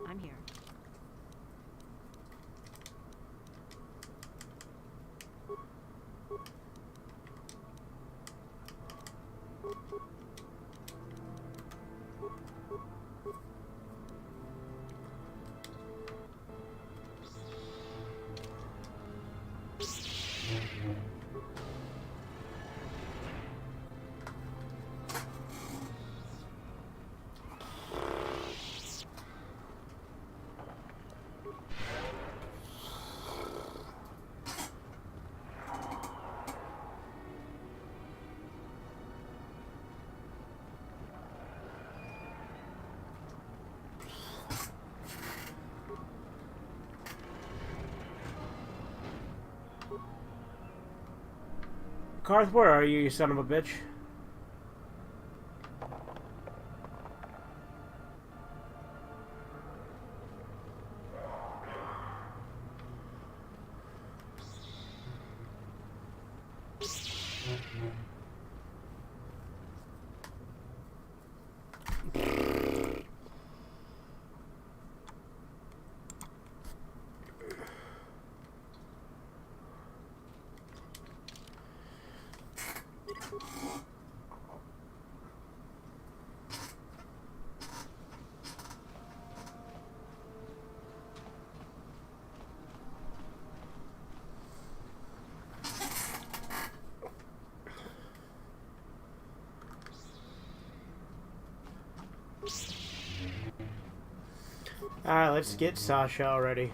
S20: I'm here.
S1: Carth, where are you, you son of a bitch? Alright, let's get Sasha already.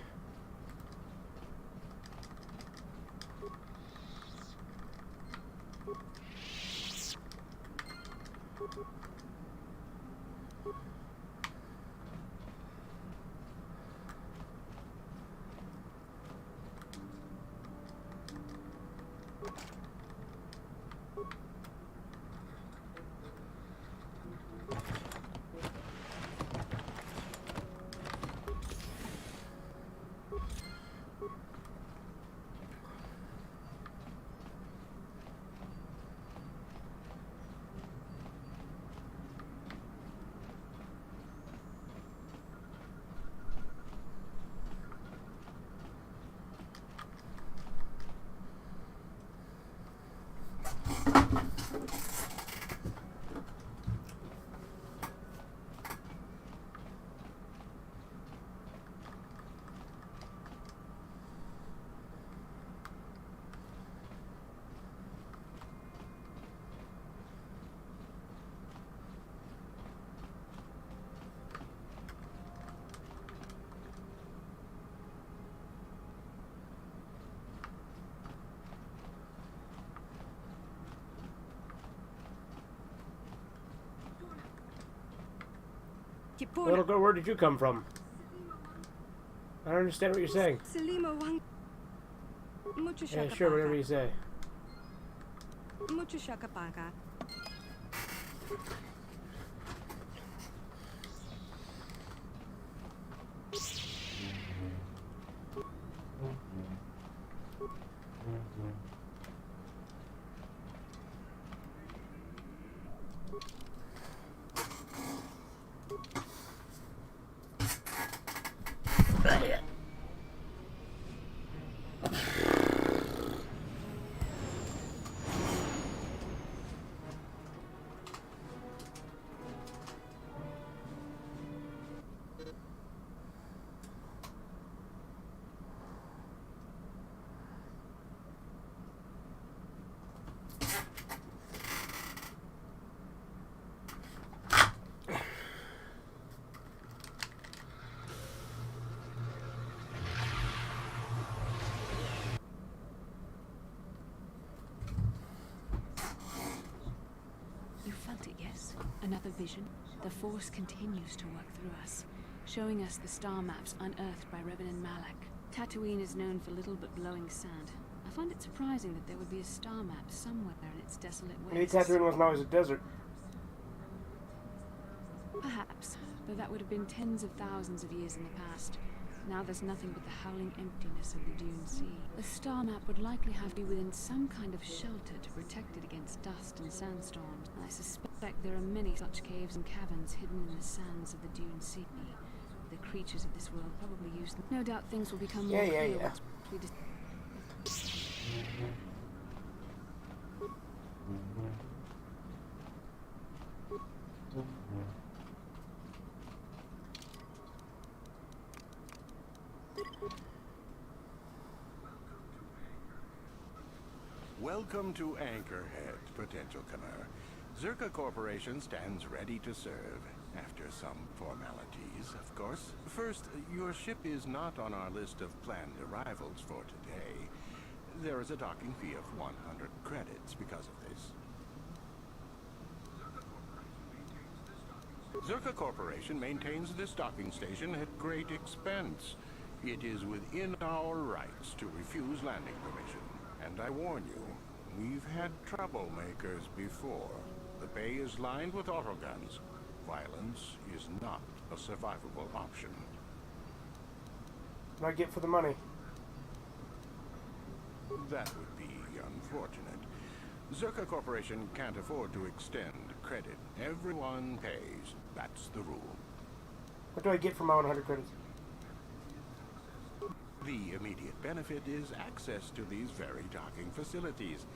S1: Little girl, where did you come from? I don't understand what you're saying. Yeah, sure, whatever you say.
S11: Mucho shakapaka.
S4: Another vision. The Force continues to work through us, showing us the star maps unearthed by Revan Malak. Tatooine is known for little but glowing sand. I find it surprising that there would be a star map somewhere in its desolate waste.
S1: Maybe Tatooine wasn't always a desert.
S4: Perhaps, but that would have been tens of thousands of years in the past. Now there's nothing but the howling emptiness of the Dune Sea. The star map would likely have to be within some kind of shelter to protect it against dust and sandstorms. I suspect there are many such caves and caverns hidden in the sands of the Dune Sea. The creatures of this world probably use them. No doubt things will become more clear once we
S12: Welcome to Anchorhead, potential comer. Zerka Corporation stands ready to serve. After some formalities, of course. First, your ship is not on our list of planned arrivals for today. There is a docking fee of 100 credits because of this. Zerka Corporation maintains this docking station at great expense. It is within our rights to refuse landing permission. And I warn you, we've had troublemakers before. The bay is lined with autoguns. Violence is not a survivable option.
S1: What do I get for the money?
S12: That would be unfortunate. Zerka Corporation can't afford to extend credit. Everyone pays. That's the rule.
S1: What do I get for my 100 credits?
S12: The immediate benefit is access to these very docking facilities.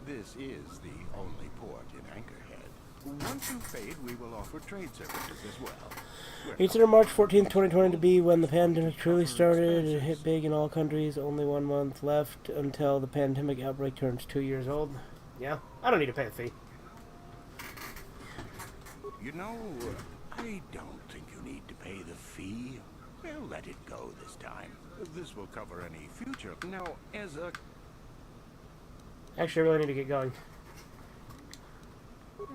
S12: This is the only port in Anchorhead. Once you've paid, we will offer trade services as well.
S1: It's March 14th, 2020 to be when the pandemic truly started. It hit big in all countries. Only 1 month left until the pandemic outbreak turns 2 years old. Yeah, I don't need to pay a fee.
S12: You know, I don't think you need to pay the fee. Well, let it go this time. This will cover any future. Now, as a...
S1: Actually, I really need to get going.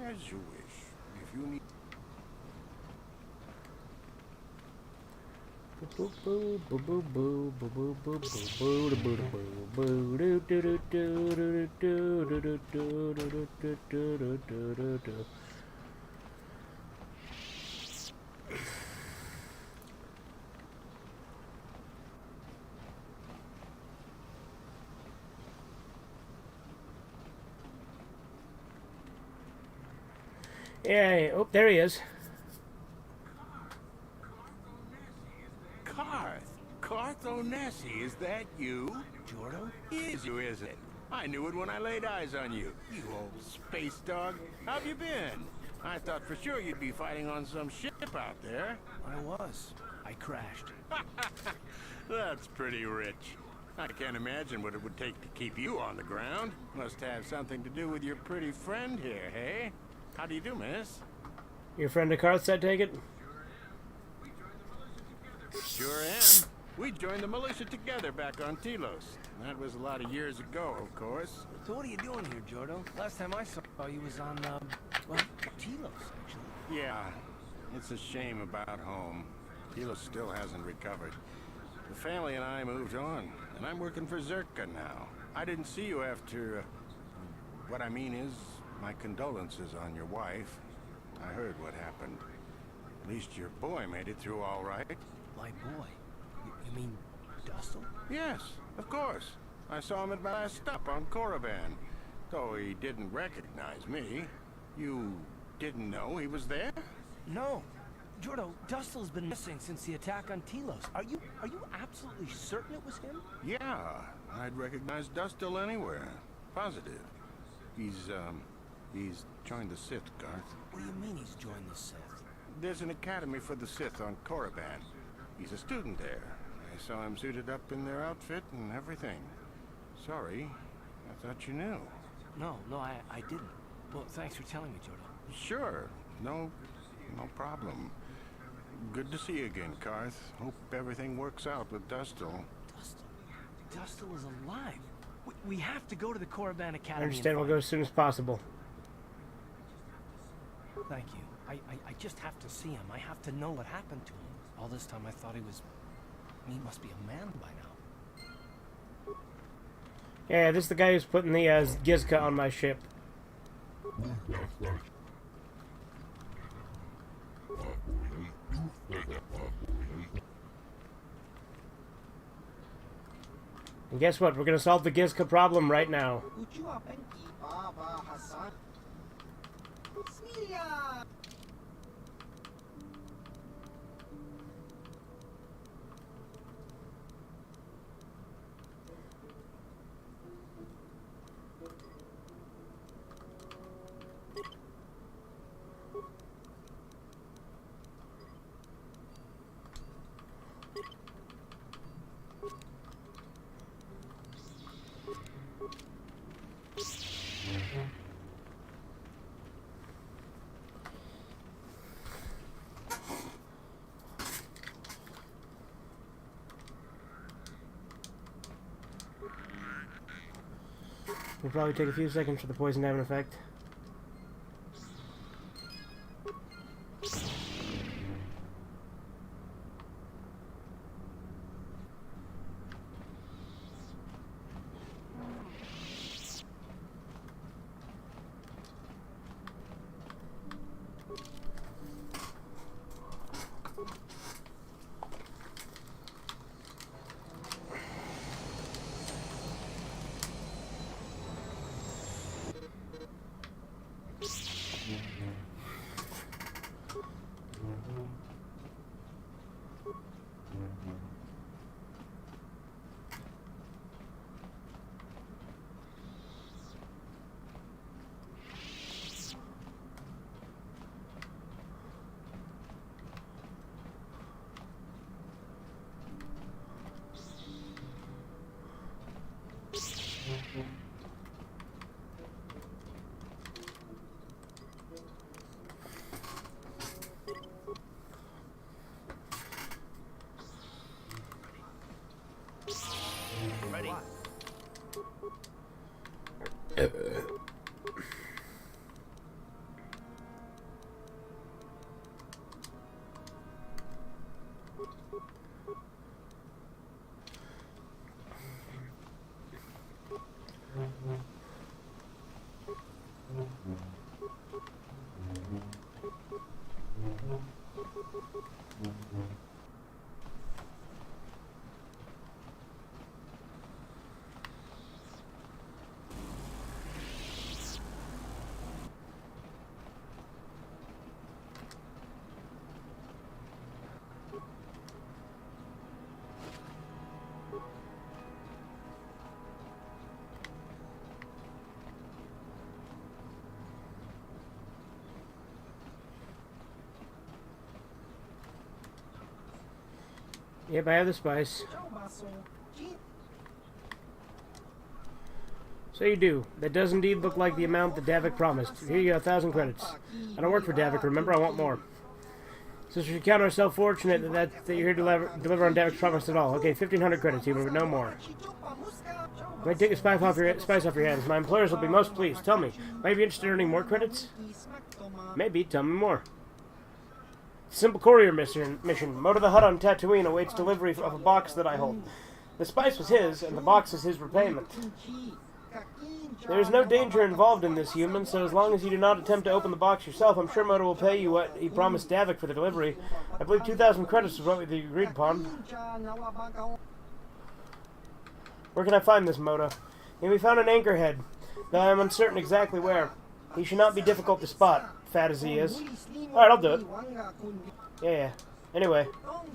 S12: As you wish. If you need...
S1: Yeah, oh, there he is.
S12: Carth Onesi, is that you? Jordo? Is you, is it? I knew it when I laid eyes on you. You old space dog. How've you been? I thought for sure you'd be fighting on some ship out there.
S7: I was. I crashed.
S12: That's pretty rich. I can't imagine what it would take to keep you on the ground. Must have something to do with your pretty friend here, hey? How do you do, miss?
S1: Your friend of Carth, I take it?
S12: Sure am. We joined the militia together back on Telos. That was a lot of years ago, of course.
S7: So what are you doing here, Jordo? Last time I saw you was on, well, Telos, actually.
S12: Yeah.
S8: It's a shame about home. Hilo still hasn't recovered. The family and I moved on, and I'm working for Zerka now. I didn't see you after... what I mean is, my condolences on your wife. I heard what happened. At least your boy made it through all right.
S7: My boy? You mean Dustle?
S8: Yes, of course. I saw him at my last stop on Korriban. Though he didn't recognize me. You didn't know he was there?
S7: No. Jordo, Dustle's been missing since the attack on Telos. Are you absolutely certain it was him?
S8: Yeah, I'd recognize Dustle anywhere. Positive. He's joined the Sith, Carth.
S7: What do you mean he's joined the Sith?
S8: There's an academy for the Sith on Korriban. He's a student there. I saw him suited up in their outfit and everything. Sorry, I thought you knew.
S7: No, I didn't. Well, thanks for telling me, Jordo.
S8: Sure, no problem. Good to see you again, Carth. Hope everything works out with Dustle.
S7: Dustle is alive. We have to go to the Korriban Academy.
S1: I understand. We'll go as soon as possible.
S7: Thank you. I just have to see him. I have to know what happened to him. All this time I thought he was... he must be a man by now.
S1: Yeah, this is the guy who's putting the Gizka on my ship. And guess what? We're gonna solve the Gizka problem right now. It'll probably take a few seconds for the poison to have an effect.
S7: Ready?
S1: Yep, I have the spice. So you do. That does indeed look like the amount that Davik promised. Here you go, 1,000 credits. I don't work for Davik, remember? I want more. Since we should count ourselves fortunate that you're here to deliver on Davik's promise at all. Okay, 1,500 credits, Hubert, but no more. If I take a spice off your hands, my employers will be most pleased. Tell me, might you be interested in earning more credits? Maybe, tell me more. Simple courier mission. Moto the Hut on Tatooine awaits delivery of a box that I hold. The spice was his, and the box is his repayment. There is no danger involved in this, human, so as long as you do not attempt to open the box yourself, I'm sure Moto will pay you what he promised Davik for the delivery. I believe 2,000 credits is what we agreed upon. Where can I find this, Moto? And we found an anchorhead, though I am uncertain exactly where. He should not be difficult to spot, fat as he is. Alright, I'll do it. Yeah. Anyway. Oh,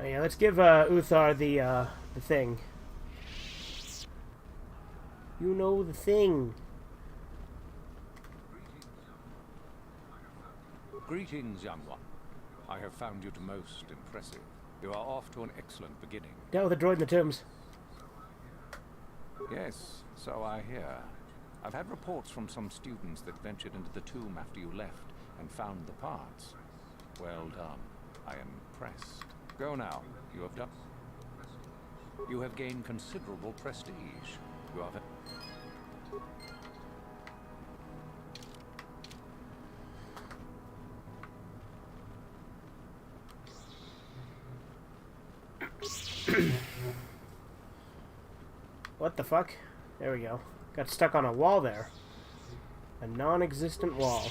S1: yeah, let's give Uthar the thing. You know the thing.
S14: Greetings, young one. I have found you most impressive. You are off to an excellent beginning.
S1: Dealt with a droid in the tombs.
S14: Yes, so I hear. I've had reports from some students that ventured into the tomb after you left and found the parts. Well done. I am impressed. Go now. You have done. You have gained considerable prestige. You have.
S1: What the fuck? There we go. Got stuck on a wall there. A non-existent wall.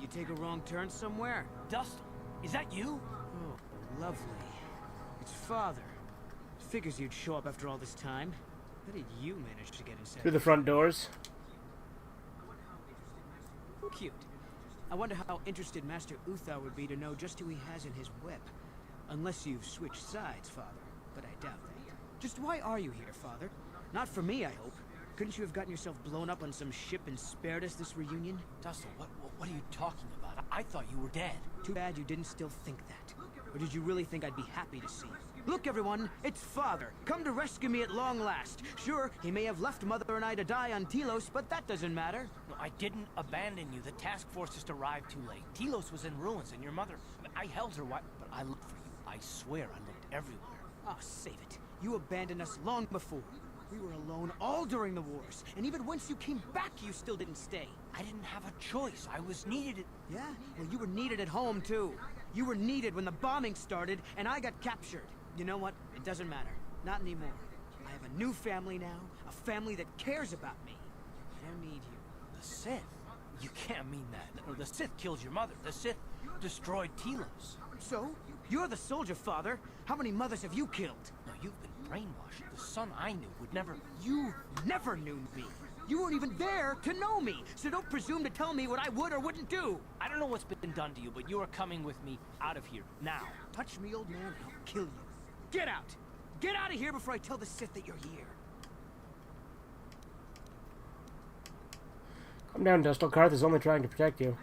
S7: You take a wrong turn somewhere? Dustin, is that you? Oh, lovely. It's Father. Figures you'd show up after all this time. How did you manage to get inside?
S1: Through the front doors.
S7: Cute. I wonder how interested Master Uthar would be to know just who he has in his whip. Unless you've switched sides, Father. But I doubt that. Just why are you here, Father? Not for me, I hope. Couldn't you have gotten yourself blown up on some ship and spared us this reunion?
S10: Dustin, what are you talking about? I thought you were dead.
S7: Too bad you didn't still think that. Or did you really think I'd be happy to see you? Look, everyone, it's Father, come to rescue me at long last. Sure, he may have left Mother and I to die on Telos, but that doesn't matter.
S10: No, I didn't abandon you. The task force just arrived too late. Telos was in ruins, and your mother... I held her, but I looked for you. I swear I looked everywhere.
S7: Oh, save it. You abandoned us long before. We were alone all during the wars, and even once you came back, you still didn't stay.
S10: I didn't have a choice. I was needed.
S7: Yeah? Well, you were needed at home, too. You were needed when the bombing started, and I got captured. You know what? It doesn't matter. Not anymore. I have a new family now, a family that cares about me. I don't need you.
S10: The Sith? You can't mean that. No, the Sith killed your mother. The Sith destroyed Telos.
S7: So? You're the soldier, Father. How many mothers have you killed?
S10: No, you've been brainwashed. The son I knew would never...
S7: You never knew me. You weren't even there to know me, so don't presume to tell me what I would or wouldn't do.
S10: I don't know what's been done to you, but you are coming with me out of here, now.
S7: Touch me, old man, and I'll kill you. Get out! Get out of here before I tell the Sith that you're here.
S1: Calm down, Dustil. Carth is only trying to protect you.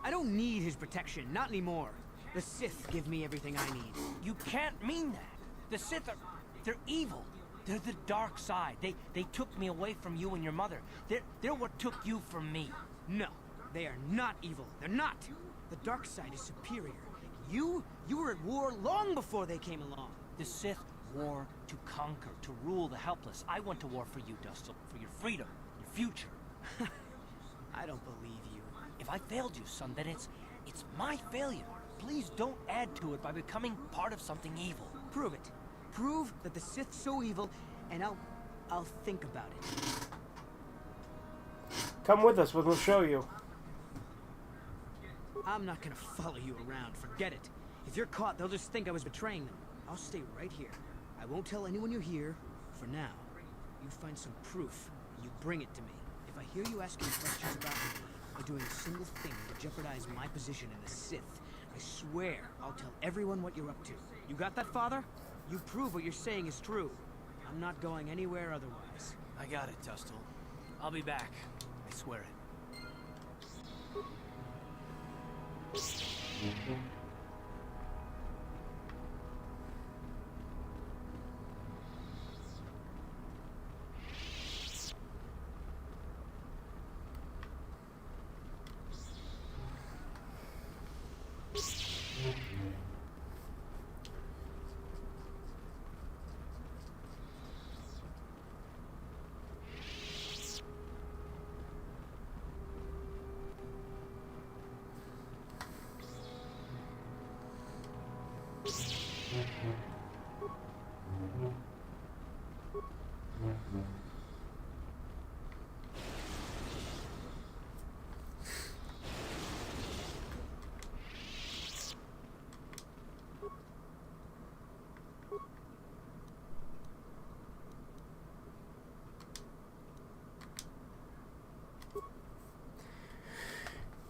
S7: I don't need his protection, not anymore. The Sith give me everything I need.
S10: You can't mean that. The Sith are... they're evil. They're the dark side. They took me away from you and your mother. They're what took you from me.
S7: No, they are not evil. They're not. The dark side is superior. You were at war long before they came along.
S10: The Sith war to conquer, to rule the helpless. I went to war for you, Dustil, for your freedom, your future.
S7: I don't believe you.
S10: If I failed you, son, then it's my failure. Please don't add to it by becoming part of something evil.
S7: Prove it. Prove that the Sith's so evil, and I'll think about it.
S1: Come with us, we'll show you.
S7: I'm not gonna follow you around, forget it. If you're caught, they'll just think I was betraying them. I'll stay right here. I won't tell anyone you're here, for now. You find some proof, and you bring it to me. If I hear you asking questions about me, or doing a single thing to jeopardize my position in the Sith, I swear I'll tell everyone what you're up to. You got that, Father? You prove what you're saying is true. I'm not going anywhere otherwise. I got it, Dustil. I'll be back. I swear it.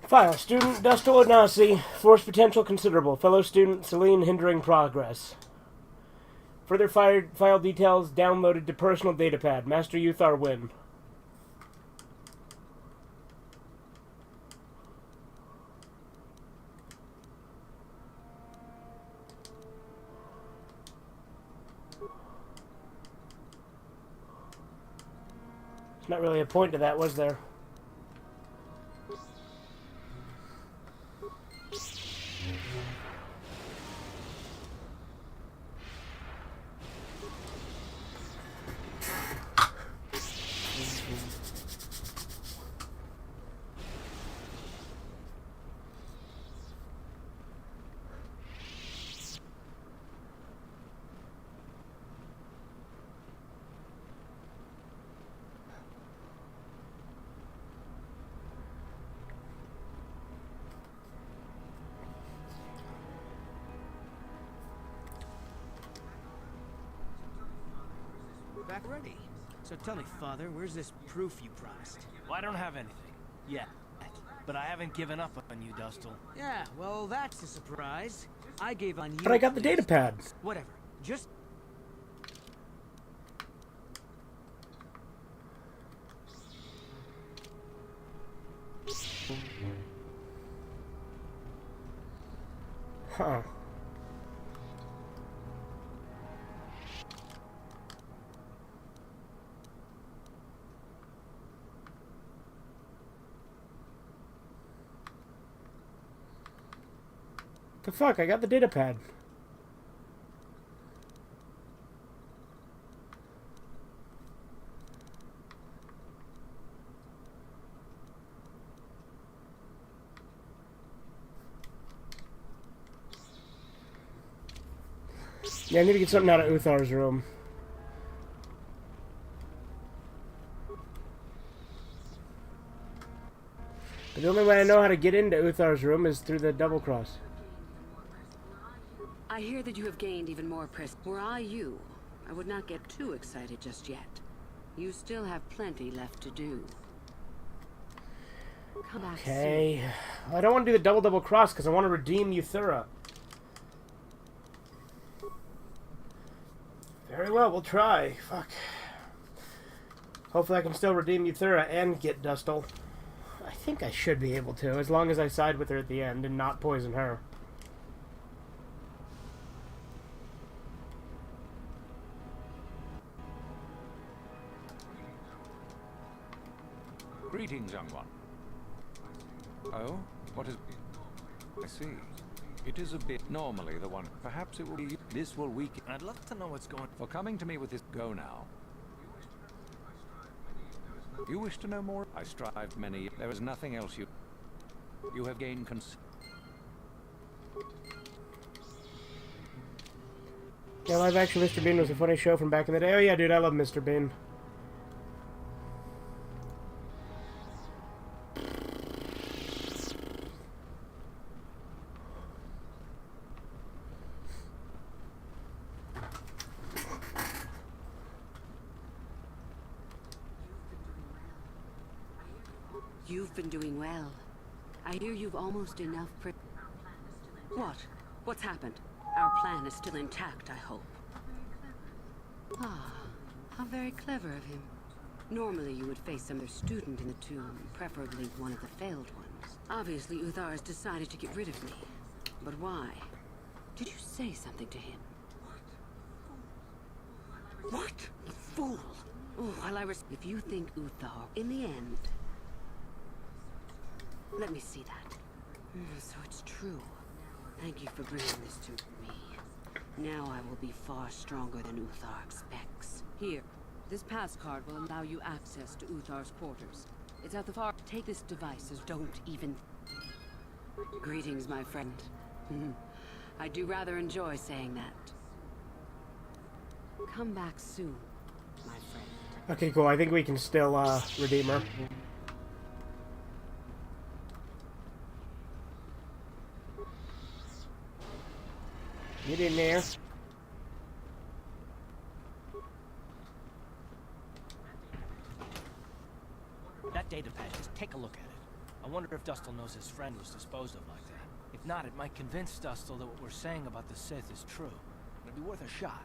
S1: File. Student Dustil Onasi. Force potential considerable. Fellow student Celine hindering progress. Further file details downloaded to personal datapad. Master Uthar win. There's not really a point to that, was there?
S7: Back ready. So tell me, Father, where's this proof you promised?
S10: Well, I don't have anything. Yet. But I haven't given up on you, Dustil.
S7: Yeah, well, that's a surprise. I gave on you.
S1: But I got the datapad.
S7: Whatever. Just...
S1: Huh. The fuck? I got the datapad. Yeah, I need to get something out of Uthar's room. But the only way I know how to get into Uthar's room is through the double cross.
S9: I hear that you have gained even more press. Were I you, I would not get too excited just yet. You still have plenty left to do. Come back
S1: Okay. I don't want to do the double cross because I want to redeem Euthura. Very well, we'll try. Fuck. Hopefully I can still redeem Euthura and get Dustil. I think I should be able to, as long as I side with her at the end and not poison her.
S14: Greetings, young one. Oh? What is... I see. It is a bit... Normally the one... Perhaps it will be... This will weaken...
S10: I'd love to know what's going...
S14: For coming to me with this... Go now. You wish to know more? I strived many... There is nothing else you... You have gained
S1: Yeah, live action Mr. Bean was a funny show from back in the day. Oh yeah, dude, I love Mr. Bean.
S9: You've been doing well. I hear you've almost enough What? What's happened? Our plan is still intact, I hope. Ah, how very clever of him. Normally you would face some other student in the tomb, preferably one of the failed ones. Obviously Uthar has decided to get rid of me. But why? Did you say something to him? What? The fool! Oh, while if you think Uthar, in the end... Let me see that. So it's true. Thank you for bringing this to me. Now I will be far stronger than Uthar expects. Here, this pass card will allow you access to Uthar's quarters. It's at the far... Take this device as don't even... Greetings, my friend. I do rather enjoy saying that. Come back soon, my friend.
S1: Okay, cool. I think we can still redeem her. Get in there.
S10: That data pad, just take a look at it. I wonder if Dustil knows his friend was disposed of like that. If not, it might convince Dustil that what we're saying about the Sith is true. It'd be worth a shot.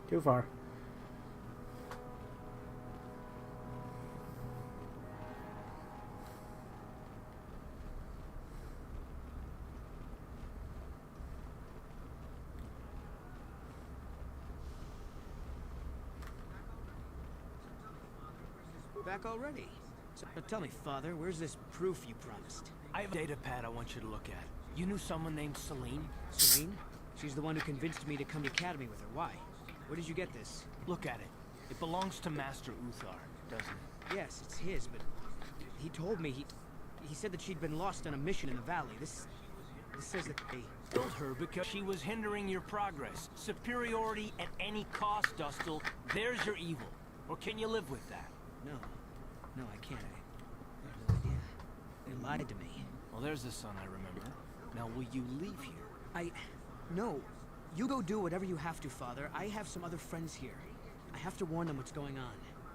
S1: Too far.
S7: Back already? So tell me, Father, where's this proof you promised?
S10: I have a data pad I want you to look at. You knew someone named Celine?
S7: Celine? She's the one who convinced me to come to Academy with her. Why? Where did you get this?
S10: Look at it. It belongs to Master Uthar, doesn't it?
S7: Yes, it's his, but he told me he said that she'd been lost on a mission in the valley. This says that they
S10: killed her because she was hindering your progress. Superiority at any cost, Dustil. There's your evil. Or can you live with that?
S7: No, I can't. I have no idea. They lied to me.
S10: Well, there's the son I remember. Now, will you leave here?
S7: No. You go do whatever you have to, Father. I have some other friends here. I have to warn them what's going on.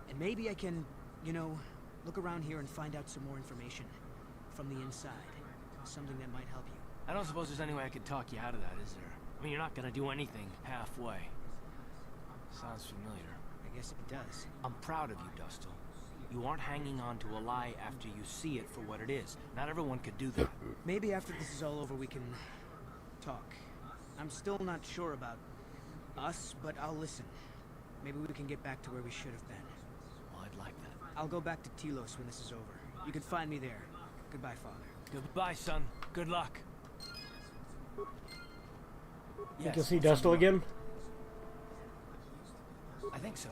S7: And maybe I can, you know, look around here and find out some more information from the inside. Something that might help you.
S10: I don't suppose there's any way I could talk you out of that, is there? I mean, you're not gonna do anything halfway. Sounds familiar.
S7: I guess it does.
S10: I'm proud of you, Dustil. You aren't hanging on to a lie after you see it for what it is. Not everyone could do that.
S7: Maybe after this is all over we can talk. I'm still not sure about us, but I'll listen. Maybe we can get back to where we should have been.
S10: Well, I'd like that.
S7: I'll go back to Telos when this is over. You can find me there. Goodbye, Father.
S10: Goodbye, son. Good luck.
S1: Think you'll see Dustil again?
S10: I think so.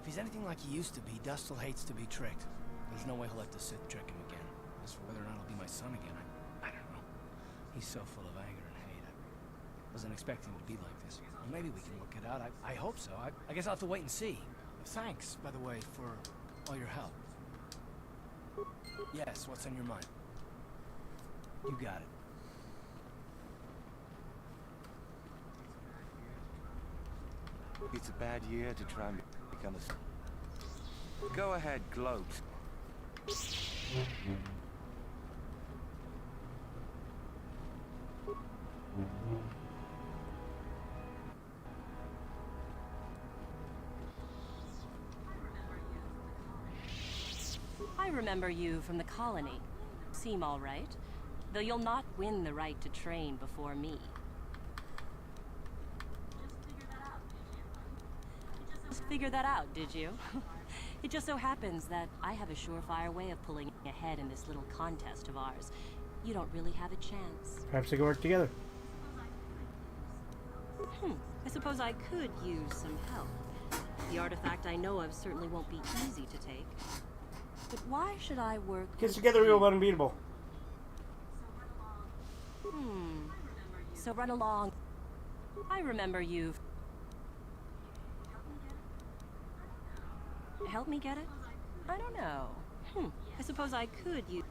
S10: If he's anything like he used to be, Dustil hates to be tricked. There's no way he'll let the Sith trick him again. As for whether or not he'll be my son again, I don't know. He's so full of anger and hate. I wasn't expecting him to be like this. Well, maybe we can look it out. I hope so. I guess I'll have to wait and see. Thanks, by the way, for all your help. Yes, what's on your mind? You got it.
S2: It's a bad year to try and become a... Go ahead, gloat.
S17: I remember you from the colony. Seem all right. Though you'll not win the right to train before me. Just figured that out, did you? It just so happens that I have a surefire way of pulling ahead in this little contest of ours. You don't really have a chance.
S1: Perhaps they can work together.
S17: I suppose I could use some help. The artifact I know of certainly won't be easy to take. But why should I work...
S1: Kids together real unbeatable.
S17: So run along. I remember you. Help me get it? I don't know. I suppose I could use...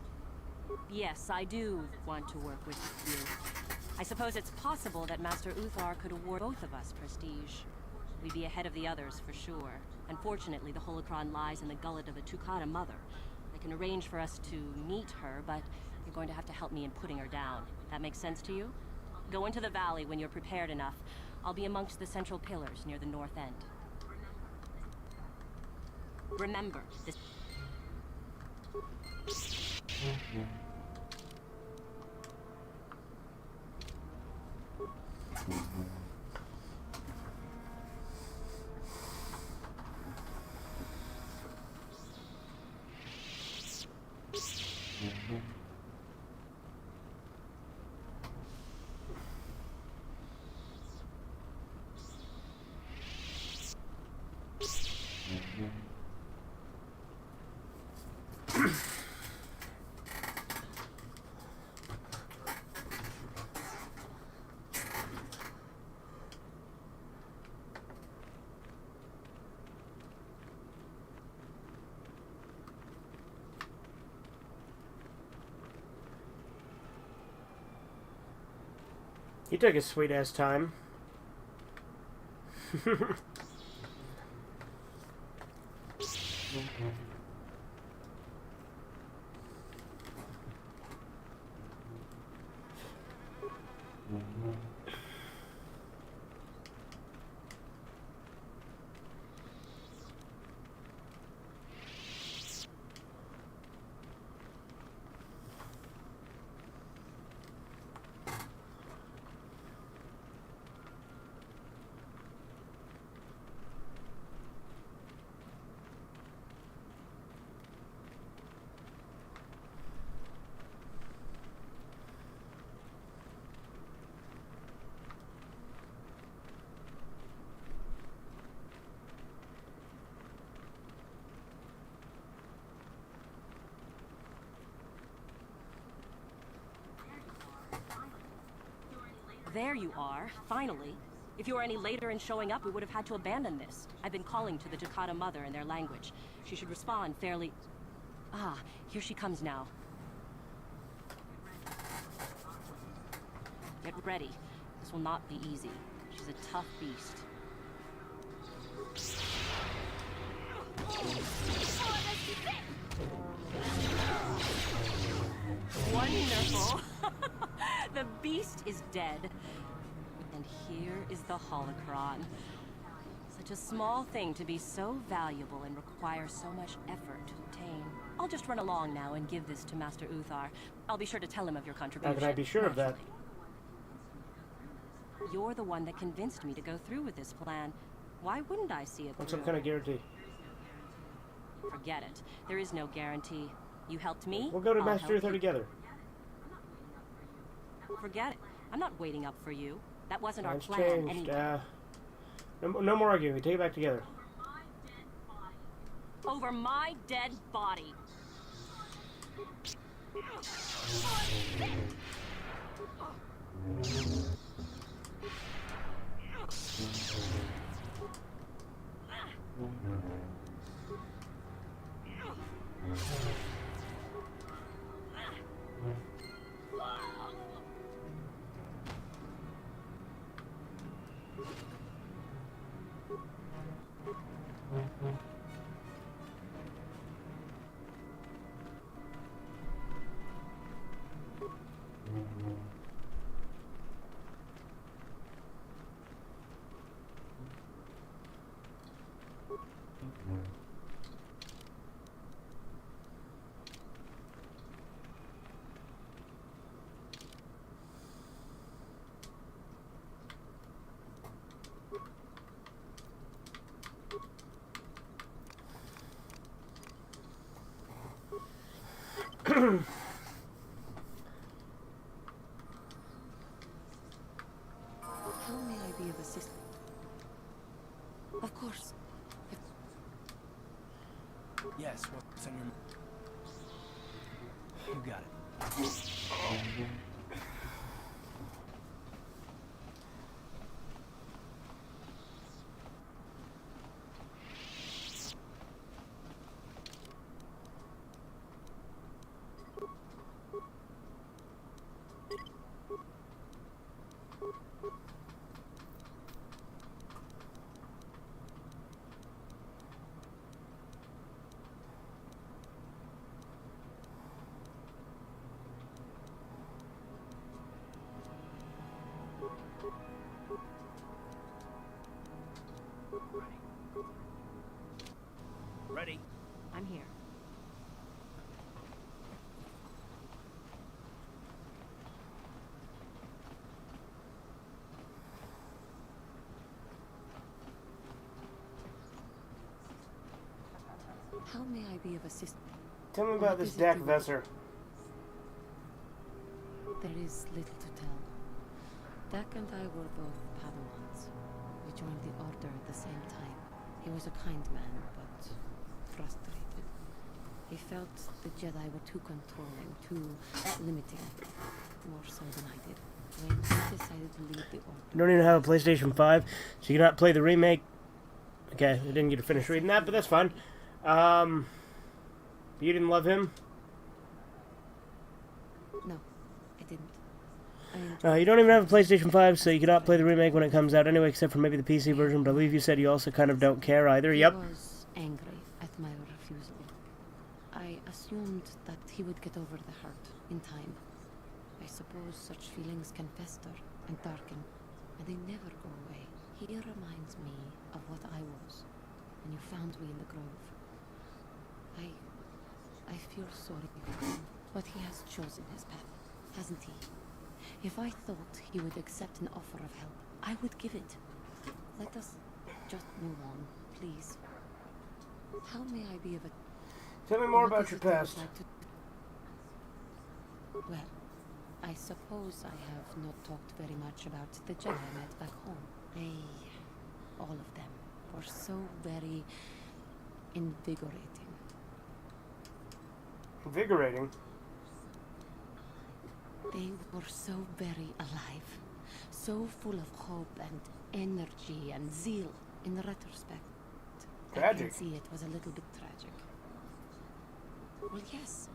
S17: Yes, I do want to work with you. I suppose it's possible that Master Uthar could award both of us prestige. We'd be ahead of the others for sure. Unfortunately, the holocron lies in the gullet of a Tukata mother. I can arrange for us to meet her, but you're going to have to help me in putting her down. That makes sense to you? Go into the valley when you're prepared enough. I'll be amongst the central pillars near the north end. Remember, this...
S1: He took his sweet ass time.
S17: There you are, finally. If you were any later in showing up, we would have had to abandon this. I've been calling to the Takata mother in their language. She should respond fairly... Ah, here she comes now. Get ready. This will not be easy. She's a tough beast. Wonderful! The beast is dead. And here is the holocron. Such a small thing to be so valuable and require so much effort to obtain. I'll just run along now and give this to Master Uthar. I'll be sure to tell him of your contribution.
S1: How can I be sure of that?
S17: You're the one that convinced me to go through with this plan. Why wouldn't I see it
S1: What's
S17: through?
S1: some kind of guarantee?
S17: Forget it. There is no guarantee. You helped me.
S1: We'll go to
S17: I'll
S1: Master
S17: help
S1: Uther
S17: you.
S1: together.
S17: Forget it. I'm not waiting up for you. That wasn't our
S1: Plans
S17: plan
S1: changed.
S17: anyway.
S1: No more arguing. We take it back together.
S17: Over my dead body.
S20: How may I
S4: be of assistance? Of course.
S10: Yes, what's on your... You got it. Ready?
S20: I'm here.
S4: How may I be of assistance?
S1: Tell me about this Dak Vesser.
S4: There is little to tell. Dak and I were both Padawans. We joined the Order at the same time. He was a kind man, but frustrated. He felt the Jedi were too controlling, too limiting. More so than I did. When he decided to leave the Order...
S1: You don't even have a PlayStation 5, so you cannot play the remake. Okay, I didn't get to finish reading that, but that's fine. You didn't love him?
S4: No, I didn't.
S1: You don't even have a PlayStation 5, so you cannot play the remake when it comes out anyway, except for maybe the PC version, but I believe you said you also kind of don't care either. Yep.
S4: He was angry at my refusal. I assumed that he would get over the hurt in time. I suppose such feelings can fester and darken, and they never go away. He reminds me of what I was when you found me in the grove. I feel sorry for him, but he has chosen his path, hasn't he? If I thought he would accept an offer of help, I would give it. Let us just move on, please. How may I be of a...
S1: Tell me more about your past.
S4: Well, I suppose I have not talked very much about the Jedi I met back home. All of them were so very invigorating.
S1: Invigorating?
S4: They were so very alive, so full of hope and energy and zeal. In retrospect,
S1: tragic.
S4: I can see it was a little bit tragic. Well, yes.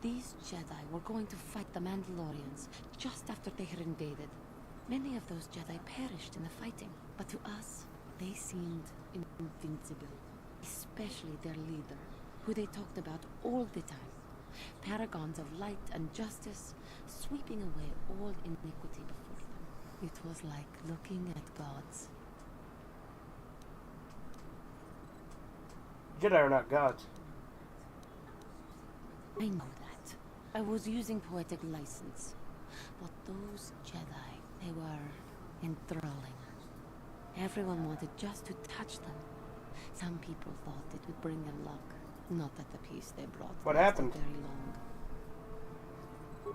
S4: These Jedi were going to fight the Mandalorians just after they had invaded. Many of those Jedi perished in the fighting, but to us, they seemed invincible. Especially their leader, who they talked about all the time. Paragons of light and justice, sweeping away all iniquity before them. It was like looking at gods.
S1: Jedi are not gods.
S4: I know that. I was using poetic license. But those Jedi, they were enthralling. Everyone wanted just to touch them. Some people thought it would bring them luck. Not that the peace they brought
S1: What
S4: lasted
S1: happened?
S4: very long.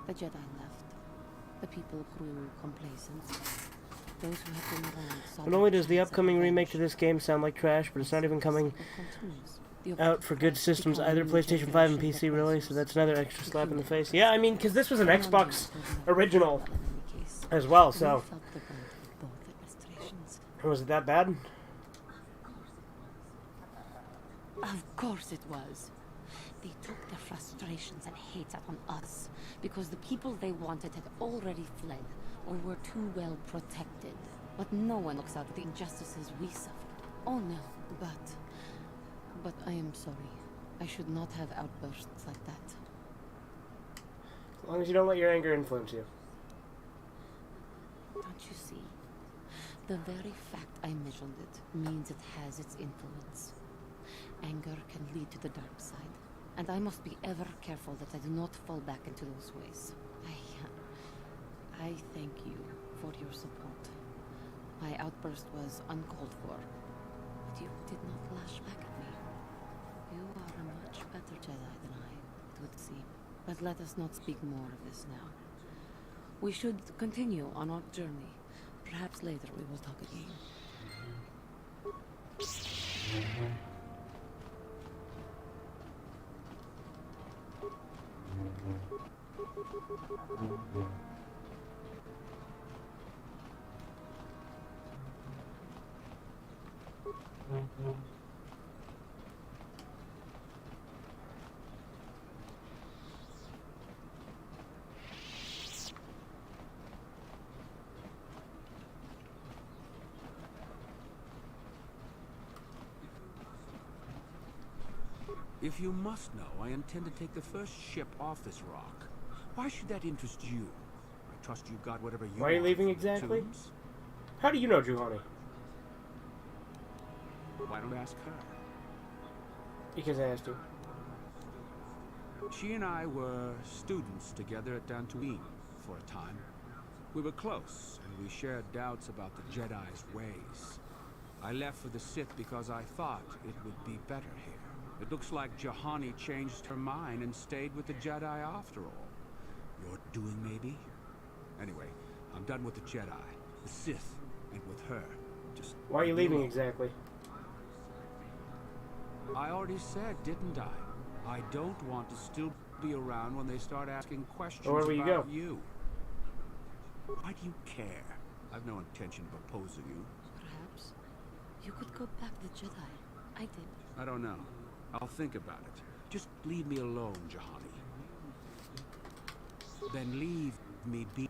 S4: The Jedi left. The people grew complacent. Those who had been wronged saw
S1: Not only does the upcoming remake to this game sound like trash, but it's not even coming out for good systems, either PlayStation 5 and PC, really, so that's another extra slap in the face. Yeah, I mean, because this was an Xbox original as well, so... Was it that bad?
S4: Of course it was. They took their frustrations and hate out on us, because the people they wanted had already fled, or were too well protected. But no one looks out for the injustices we suffered. Oh no, but I am sorry. I should not have outbursts like that.
S1: As long as you don't let your anger influence you.
S4: Don't you see? The very fact I mentioned it means it has its influence. Anger can lead to the dark side, and I must be ever careful that I do not fall back into those ways. I thank you for your support. My outburst was uncalled for, but you did not lash back at me. You are a much better Jedi than I, it would seem. But let us not speak more of this now. We should continue on our journey. Perhaps later we will talk again.
S13: If you must know, I intend to take the first ship off this rock. Why should that interest you? I trust you got whatever you
S1: Why are you
S13: want
S1: leaving
S13: from the
S1: exactly?
S13: tombs.
S1: How do you know Juhani?
S13: Why don't I ask her?
S1: Because I asked you.
S13: She and I were students together at Dantooine for a time. We were close, and we shared doubts about the Jedi's ways. I left for the Sith because I thought it would be better here. It looks like Juhani changed her mind and stayed with the Jedi after all. Your doing, maybe? Anyway, I'm done with the Jedi, the Sith, and with her. Just
S1: Why are you
S13: leave me
S1: leaving
S13: alone.
S1: exactly?
S13: I already said, didn't I? I don't want to still be around when they start asking questions
S1: Where will you
S13: about
S1: go?
S13: you. Why do you care? I've no intention of opposing you.
S4: Perhaps you could go back to Jedi. I did.
S13: I don't know. I'll think about it. Just leave me alone, Juhani. Then leave me be.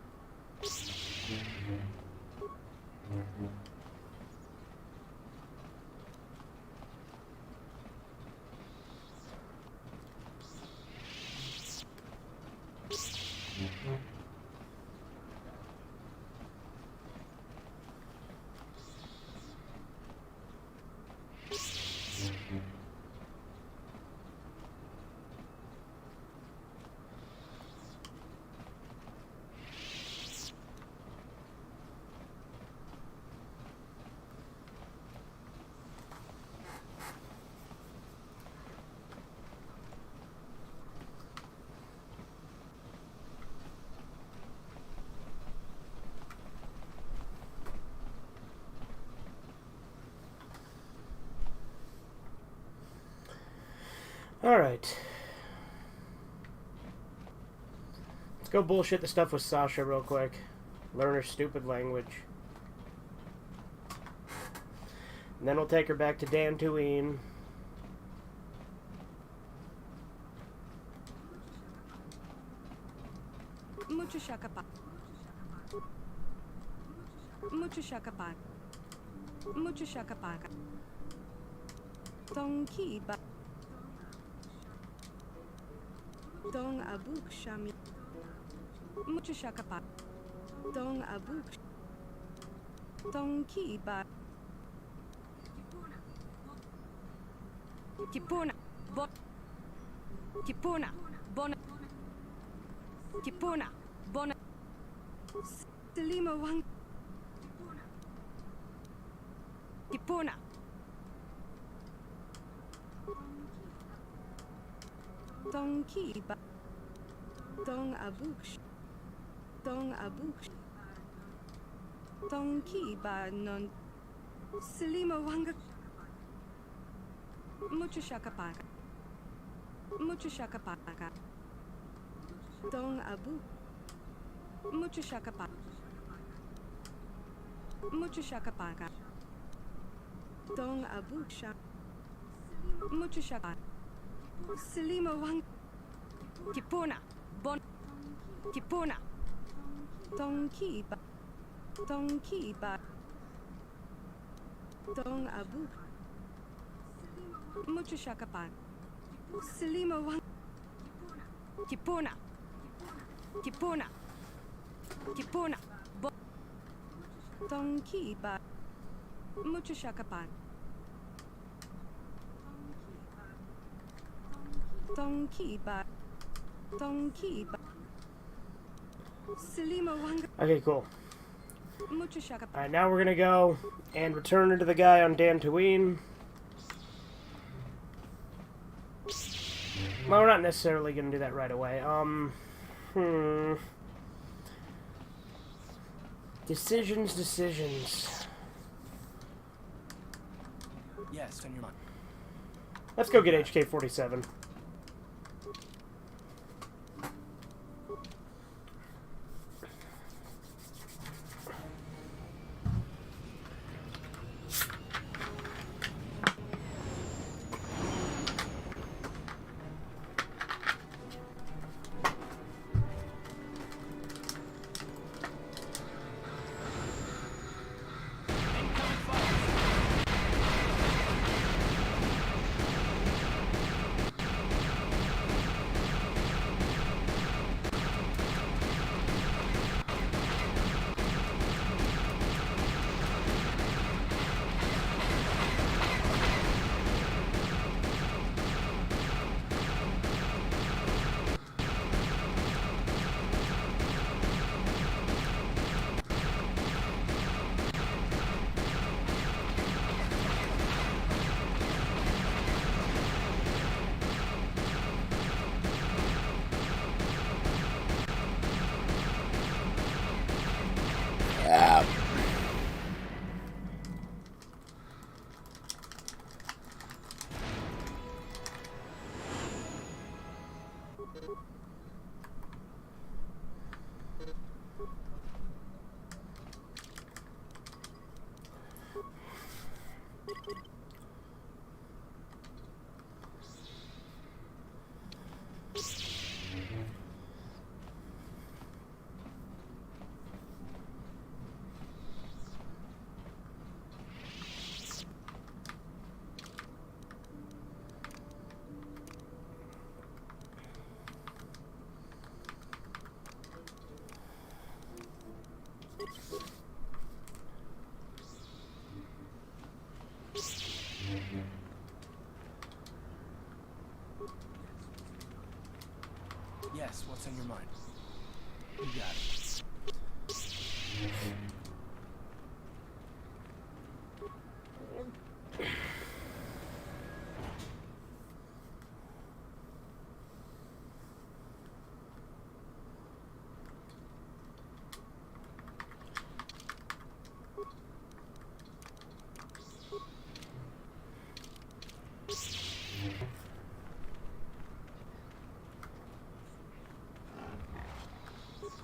S1: Alright. Let's go bullshit the stuff with Sasha real quick. Learn her stupid language. And then we'll take her back to Dantooine.
S11: Mucho shakapa. Mucho shakapa. Mucho shakapa. Dong ki ba. Dong abuk shami. Mucho shakapa. Dong abuk. Dong ki ba. Kipuna. Bon. Kipuna. Bon. Kipuna. Bon. Selima wang. Kipuna. Dong ki ba. Dong abuk. Dong abuk. Dong ki ba non. Selima wanga. Mucho shakapaka. Mucho shakapaka. Dong abu. Mucho shakapaka. Mucho shakapaka. Dong abu shak. Mucho shakapaka. Selima wang. Kipuna. Bon. Kipuna. Dong ki ba. Dong ki ba. Dong abu. Mucho shakapan. Selima wang. Kipuna. Kipuna. Kipuna. Bon. Dong ki ba. Mucho shakapan. Dong ki ba. Dong ki ba. Selima wang.
S1: Okay, cool.
S11: Mucho shakapan.
S1: Alright, now we're gonna go and return her to the guy on Dantooine. Well, we're not necessarily going to do that right away. Decisions.
S10: Yes, on your mind.
S1: Let's go get HK-47.
S10: Yes, what's on your mind? You got it.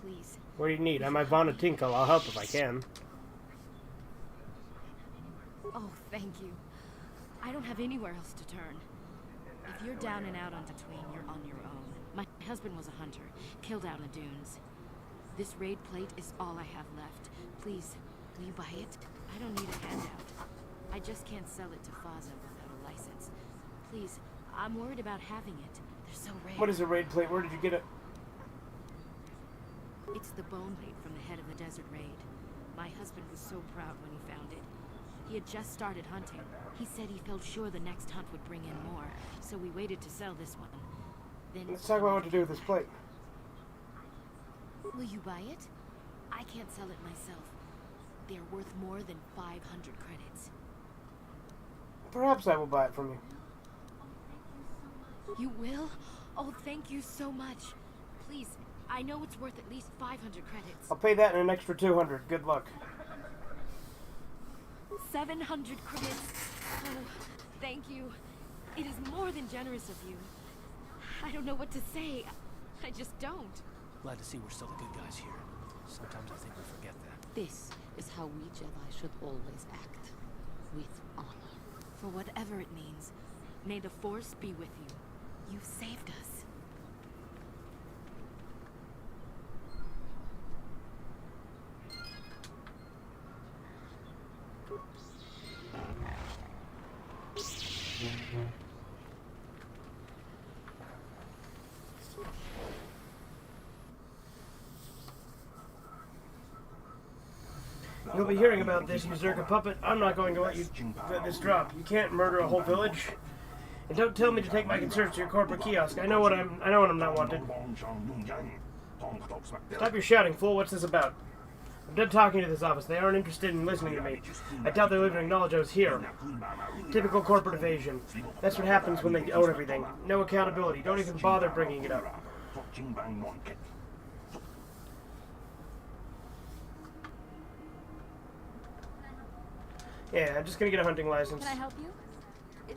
S4: Please.
S1: What do you need? I'm Ivana Tinkle. I'll help if I can.
S4: Oh, thank you. I don't have anywhere else to turn. If you're down and out on Tatooine, you're on your own. My husband was a hunter, killed out in the dunes. This raid plate is all I have left. Please, will you buy it? I don't need a handout. I just can't sell it to Faza without a license. Please, I'm worried about having it. They're so rare.
S1: What is a raid plate? Where did you get it?
S4: It's the bone plate from the head of the desert raid. My husband was so proud when he found it. He had just started hunting. He said he felt sure the next hunt would bring in more, so we waited to sell this one. Then
S1: Let's talk about what to do with this plate.
S4: will you buy it? I can't sell it myself. They're worth more than 500 credits.
S1: Perhaps I will buy it from you.
S4: You will? Oh, thank you so much. Please, I know it's worth at least 500 credits.
S1: I'll pay that and an extra 200. Good luck.
S4: 700 credits. Oh, thank you. It is more than generous of you. I don't know what to say. I just don't.
S10: Glad to see we're still the good guys here. Sometimes I think we forget that.
S4: This is how we Jedi should always act. With honor. For whatever it means, may the Force be with you. You've saved us.
S1: You'll be hearing about this, Berserker Puppet. I'm not going to let you let this drop. You can't murder a whole village. And don't tell me to take my concerns to your corporate kiosk. I know when I'm not wanted. Stop your shouting, fool. What's this about? I'm done talking to this office. They aren't interested in listening to me. I doubt they'll even acknowledge I was here. Typical corporate evasion. That's what happens when they own everything. No accountability. Don't even bother bringing it up. Yeah, I'm just gonna get a hunting license.
S5: Can I help you?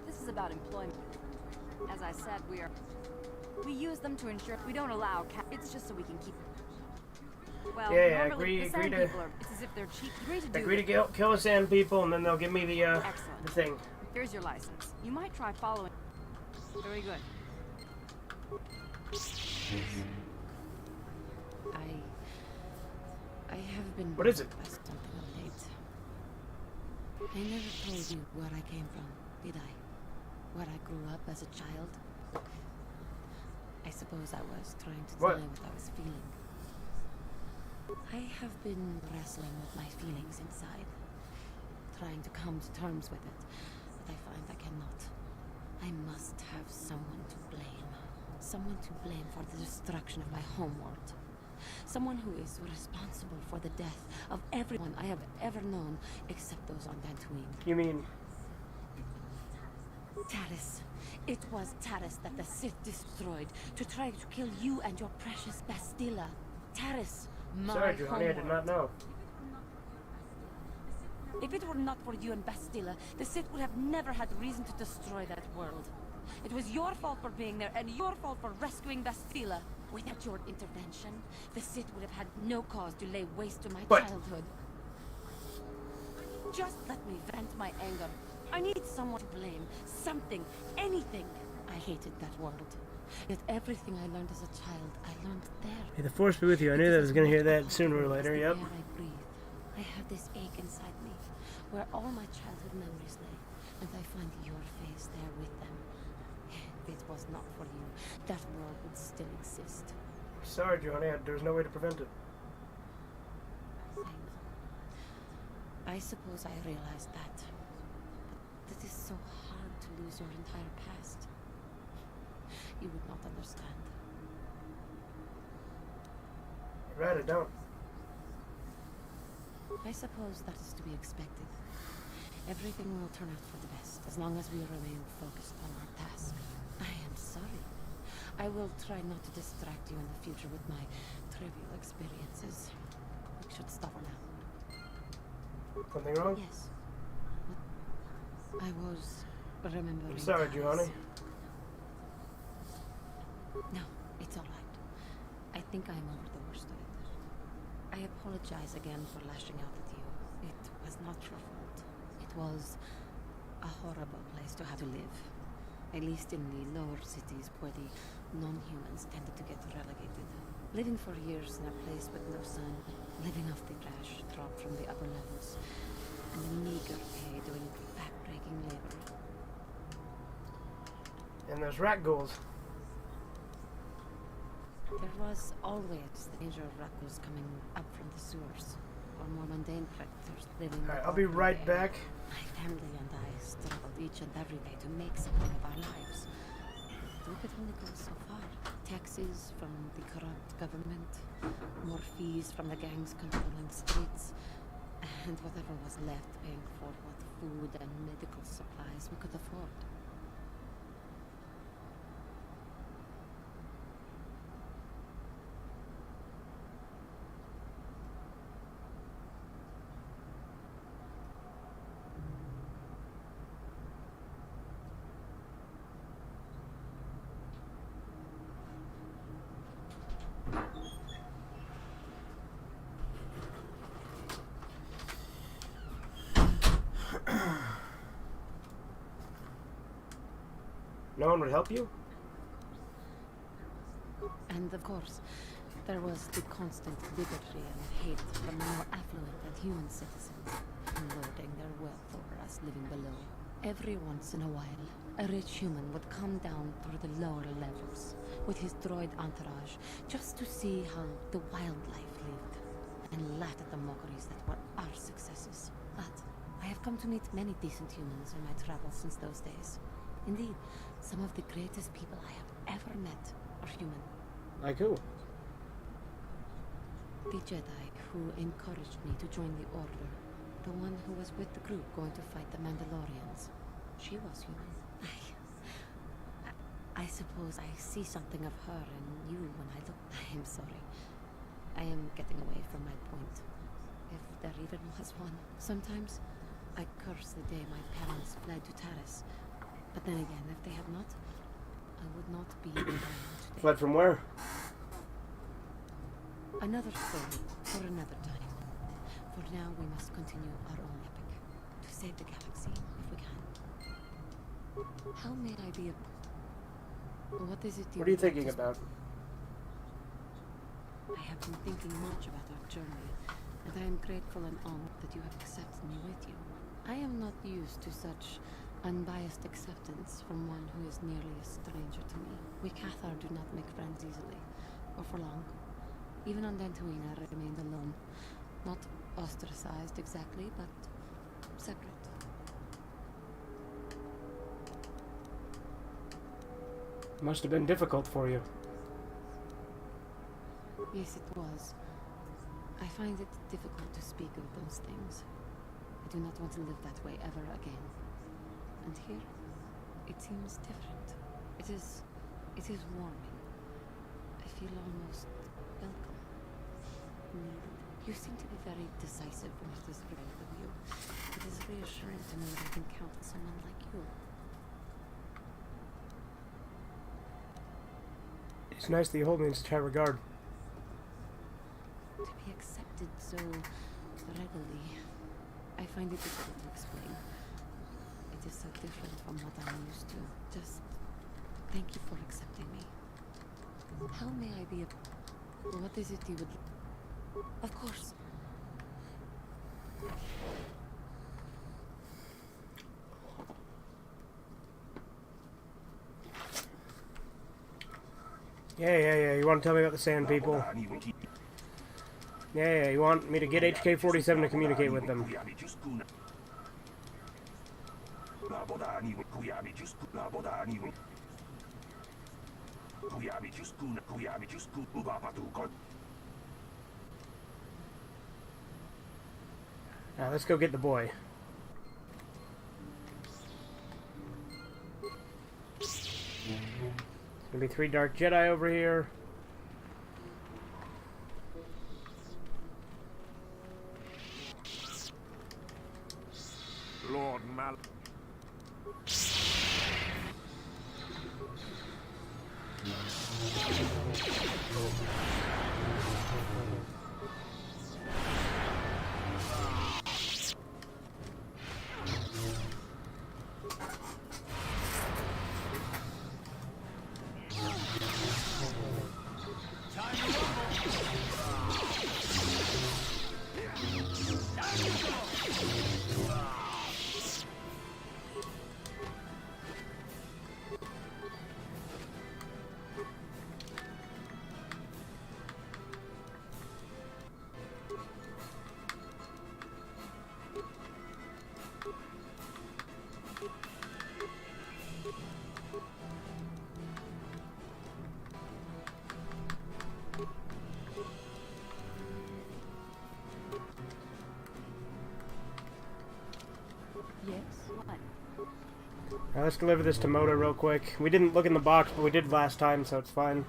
S5: This is about employment. As I said, we use them to ensure we don't allow it's just so we can keep. Well,
S1: yeah,
S5: normally
S1: agree
S5: the sand
S1: to
S5: people are, it's as if they're cheap.
S1: Agree to kill the sand people, and then they'll give me the thing.
S5: Here's your license. You might try following. Very good.
S4: I have been.
S1: What is it?
S4: Something of late. I never told you where I came from, did I? Where I grew up as a child. I suppose I was trying to tell you what I was feeling. I have been wrestling with my feelings inside, trying to come to terms with it, but I find I cannot. I must have someone to blame. Someone to blame for the destruction of my homeworld. Someone who is responsible for the death of everyone I have ever known, except those on Dantooine.
S1: You mean...
S4: Taris. It was Taris that the Sith destroyed to try to kill you and your precious Bastilla. Taris, my
S1: Sorry, Johnny, I did not know.
S4: If it were not for you and Bastilla, the Sith would have never had reason to destroy that world. It was your fault for being there, and your fault for rescuing Bastilla. Without your intervention, the Sith would have had no cause to lay waste to my childhood. Just let me vent my anger. I need someone to blame. Something. Anything. I hated that world. Yet everything I learned as a child, I learned there.
S1: May the Force be with you. I knew that I was going to hear that sooner or later, yep.
S4: The air I breathe. I have this ache inside me, where all my childhood memories lay, and I find your face there with them. If it was not for you, that world would still exist.
S1: Sorry, Johnny, there's no way to prevent it.
S4: I know. I suppose I realized that. But it is so hard to lose your entire past. You would not understand.
S1: Right, I don't.
S4: I suppose that is to be expected. Everything will turn out for the best, as long as we remain focused on our task. I am sorry. I will try not to distract you in the future with my trivial experiences. We should stop now.
S1: Something wrong?
S4: Yes. I was remembering...
S1: I'm sorry, Giovanni.
S4: No, it's all right. I think I'm over the worst of it. I apologize again for lashing out at you. It was not your fault. It was a horrible place to have to live. At least in the lower cities where the non-humans tended to get relegated. Living for years in a place with no sun, living off the trash dropped from the upper levels, and a meager pay doing back-breaking labor.
S1: And there's rat ghouls.
S4: There was always the danger of rat ghouls coming up from the sewers, or more mundane predators living...
S1: Alright, I'll be right back.
S4: My family and I struggled each and every day to make something of our lives. We could only go so far. Taxes from the corrupt government, more fees from the gangs controlling the streets, and whatever was left paying for what food and medical supplies we could afford.
S1: No one would help you?
S4: And of course, there was the constant bigotry and hate from the more affluent and human citizens, lording their wealth over us living below. Every once in a while, a rich human would come down through the lower levels with his droid entourage just to see how the wildlife lived and laugh at the mockeries that were our successes. But I have come to meet many decent humans in my travels since those days. Indeed, some of the greatest people I have ever met are human.
S1: Like who?
S4: The Jedi who encouraged me to join the Order. The one who was with the group going to fight the Mandalorians. She was human. I suppose I see something of her in you when I look. I am sorry. I am getting away from my point. If there even was one. Sometimes I curse the day my parents fled to Taris. But then again, if they had not, I would not be where I am today.
S1: Fled from where?
S4: Another story for another time. For now, we must continue our own epic. To save the galaxy, if we can. How may I be a... What is it you...
S1: What are you thinking about?
S4: I have been thinking much about our journey, and I am grateful and honored that you have accepted me with you. I am not used to such unbiased acceptance from one who is nearly a stranger to me. We Cathar do not make friends easily, or for long. Even on Dantooine, I remained alone. Not ostracized exactly, but separate.
S1: Must have been difficult for you.
S4: Yes, it was. I find it difficult to speak of those things. I do not want to live that way ever again. And here, it seems different. It is warming. I feel almost welcome. Needed. You seem to be very decisive when it is brave of you. It is reassuring to know that I can count on someone like you.
S1: It's nice that you hold me in such high regard.
S4: To be accepted so readily, I find it difficult to explain. It is so different from what I'm used to. Just thank you for accepting me. How may I be a... What is it you would... Of course.
S1: Yeah. You want to tell me about the Sand People? Yeah. You want me to get HK-47 to communicate with them? Now let's go get the boy. Gonna be 3 Dark Jedi over here.
S19: Lord Mal...
S1: Now let's deliver this to Moda real quick. We didn't look in the box, but we did last time, so it's fine.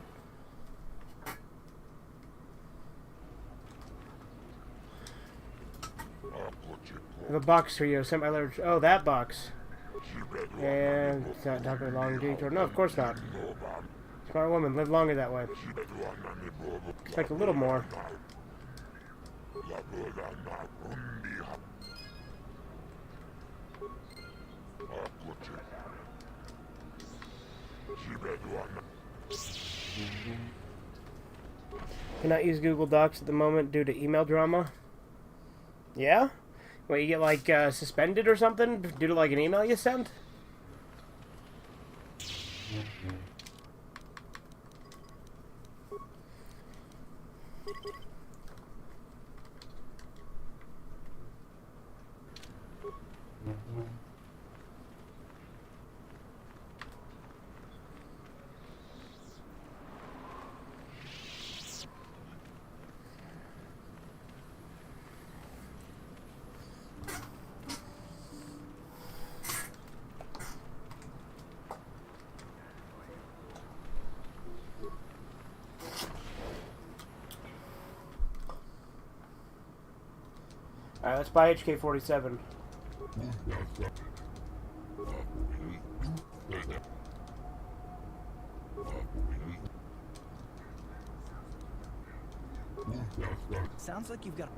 S1: I have a box for you. Sent my letter. Oh, that box. And it's not Dr. Long Detour. No, of course not. Smart woman, live longer that way. Expect a little more. Cannot use Google Docs at the moment due to email drama. Yeah? What, you get like suspended or something due to like an email you sent? Alright, let's buy HK-47.
S10: Sounds like you've got...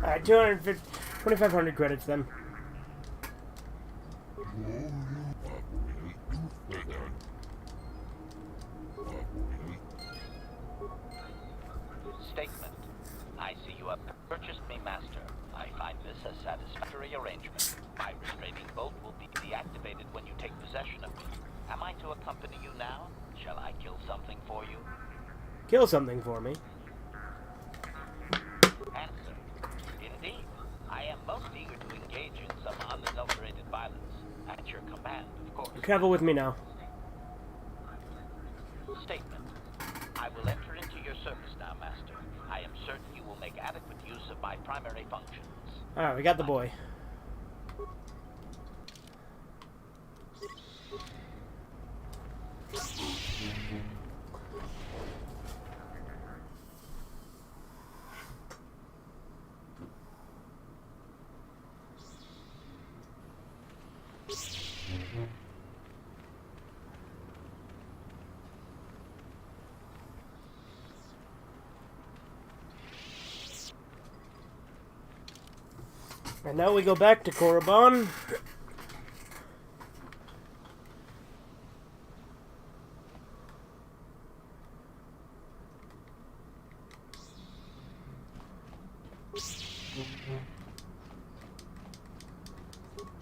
S1: Alright, 2,500 credits then.
S3: Statement. I see you have purchased me, Master. I find this a satisfactory arrangement. My restraining bolt will be deactivated when you take possession of me. Am I to accompany you now? Shall I kill something for you?
S1: Kill something for me?
S3: Answer. Indeed. I am most eager to engage in some unadulterated violence. At your command, of course.
S1: Travel with me now.
S3: Statement. I will enter into your service now, Master. I am certain you will make adequate use of my primary functions.
S1: Alright, we got the boy. And now we go back to Korriban.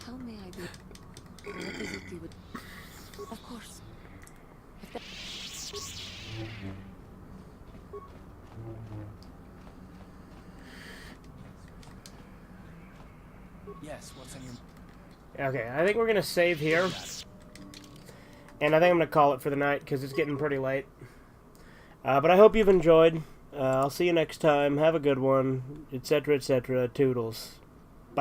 S4: How may I be? What is it you would... Of course. If that...
S10: Yes, what's on your...
S1: Okay, I think we're going to save here. And I think I'm going to call it for the night because it's getting pretty late. But I hope you've enjoyed. I'll see you next time. Have a good one, etc., etc. Toodles.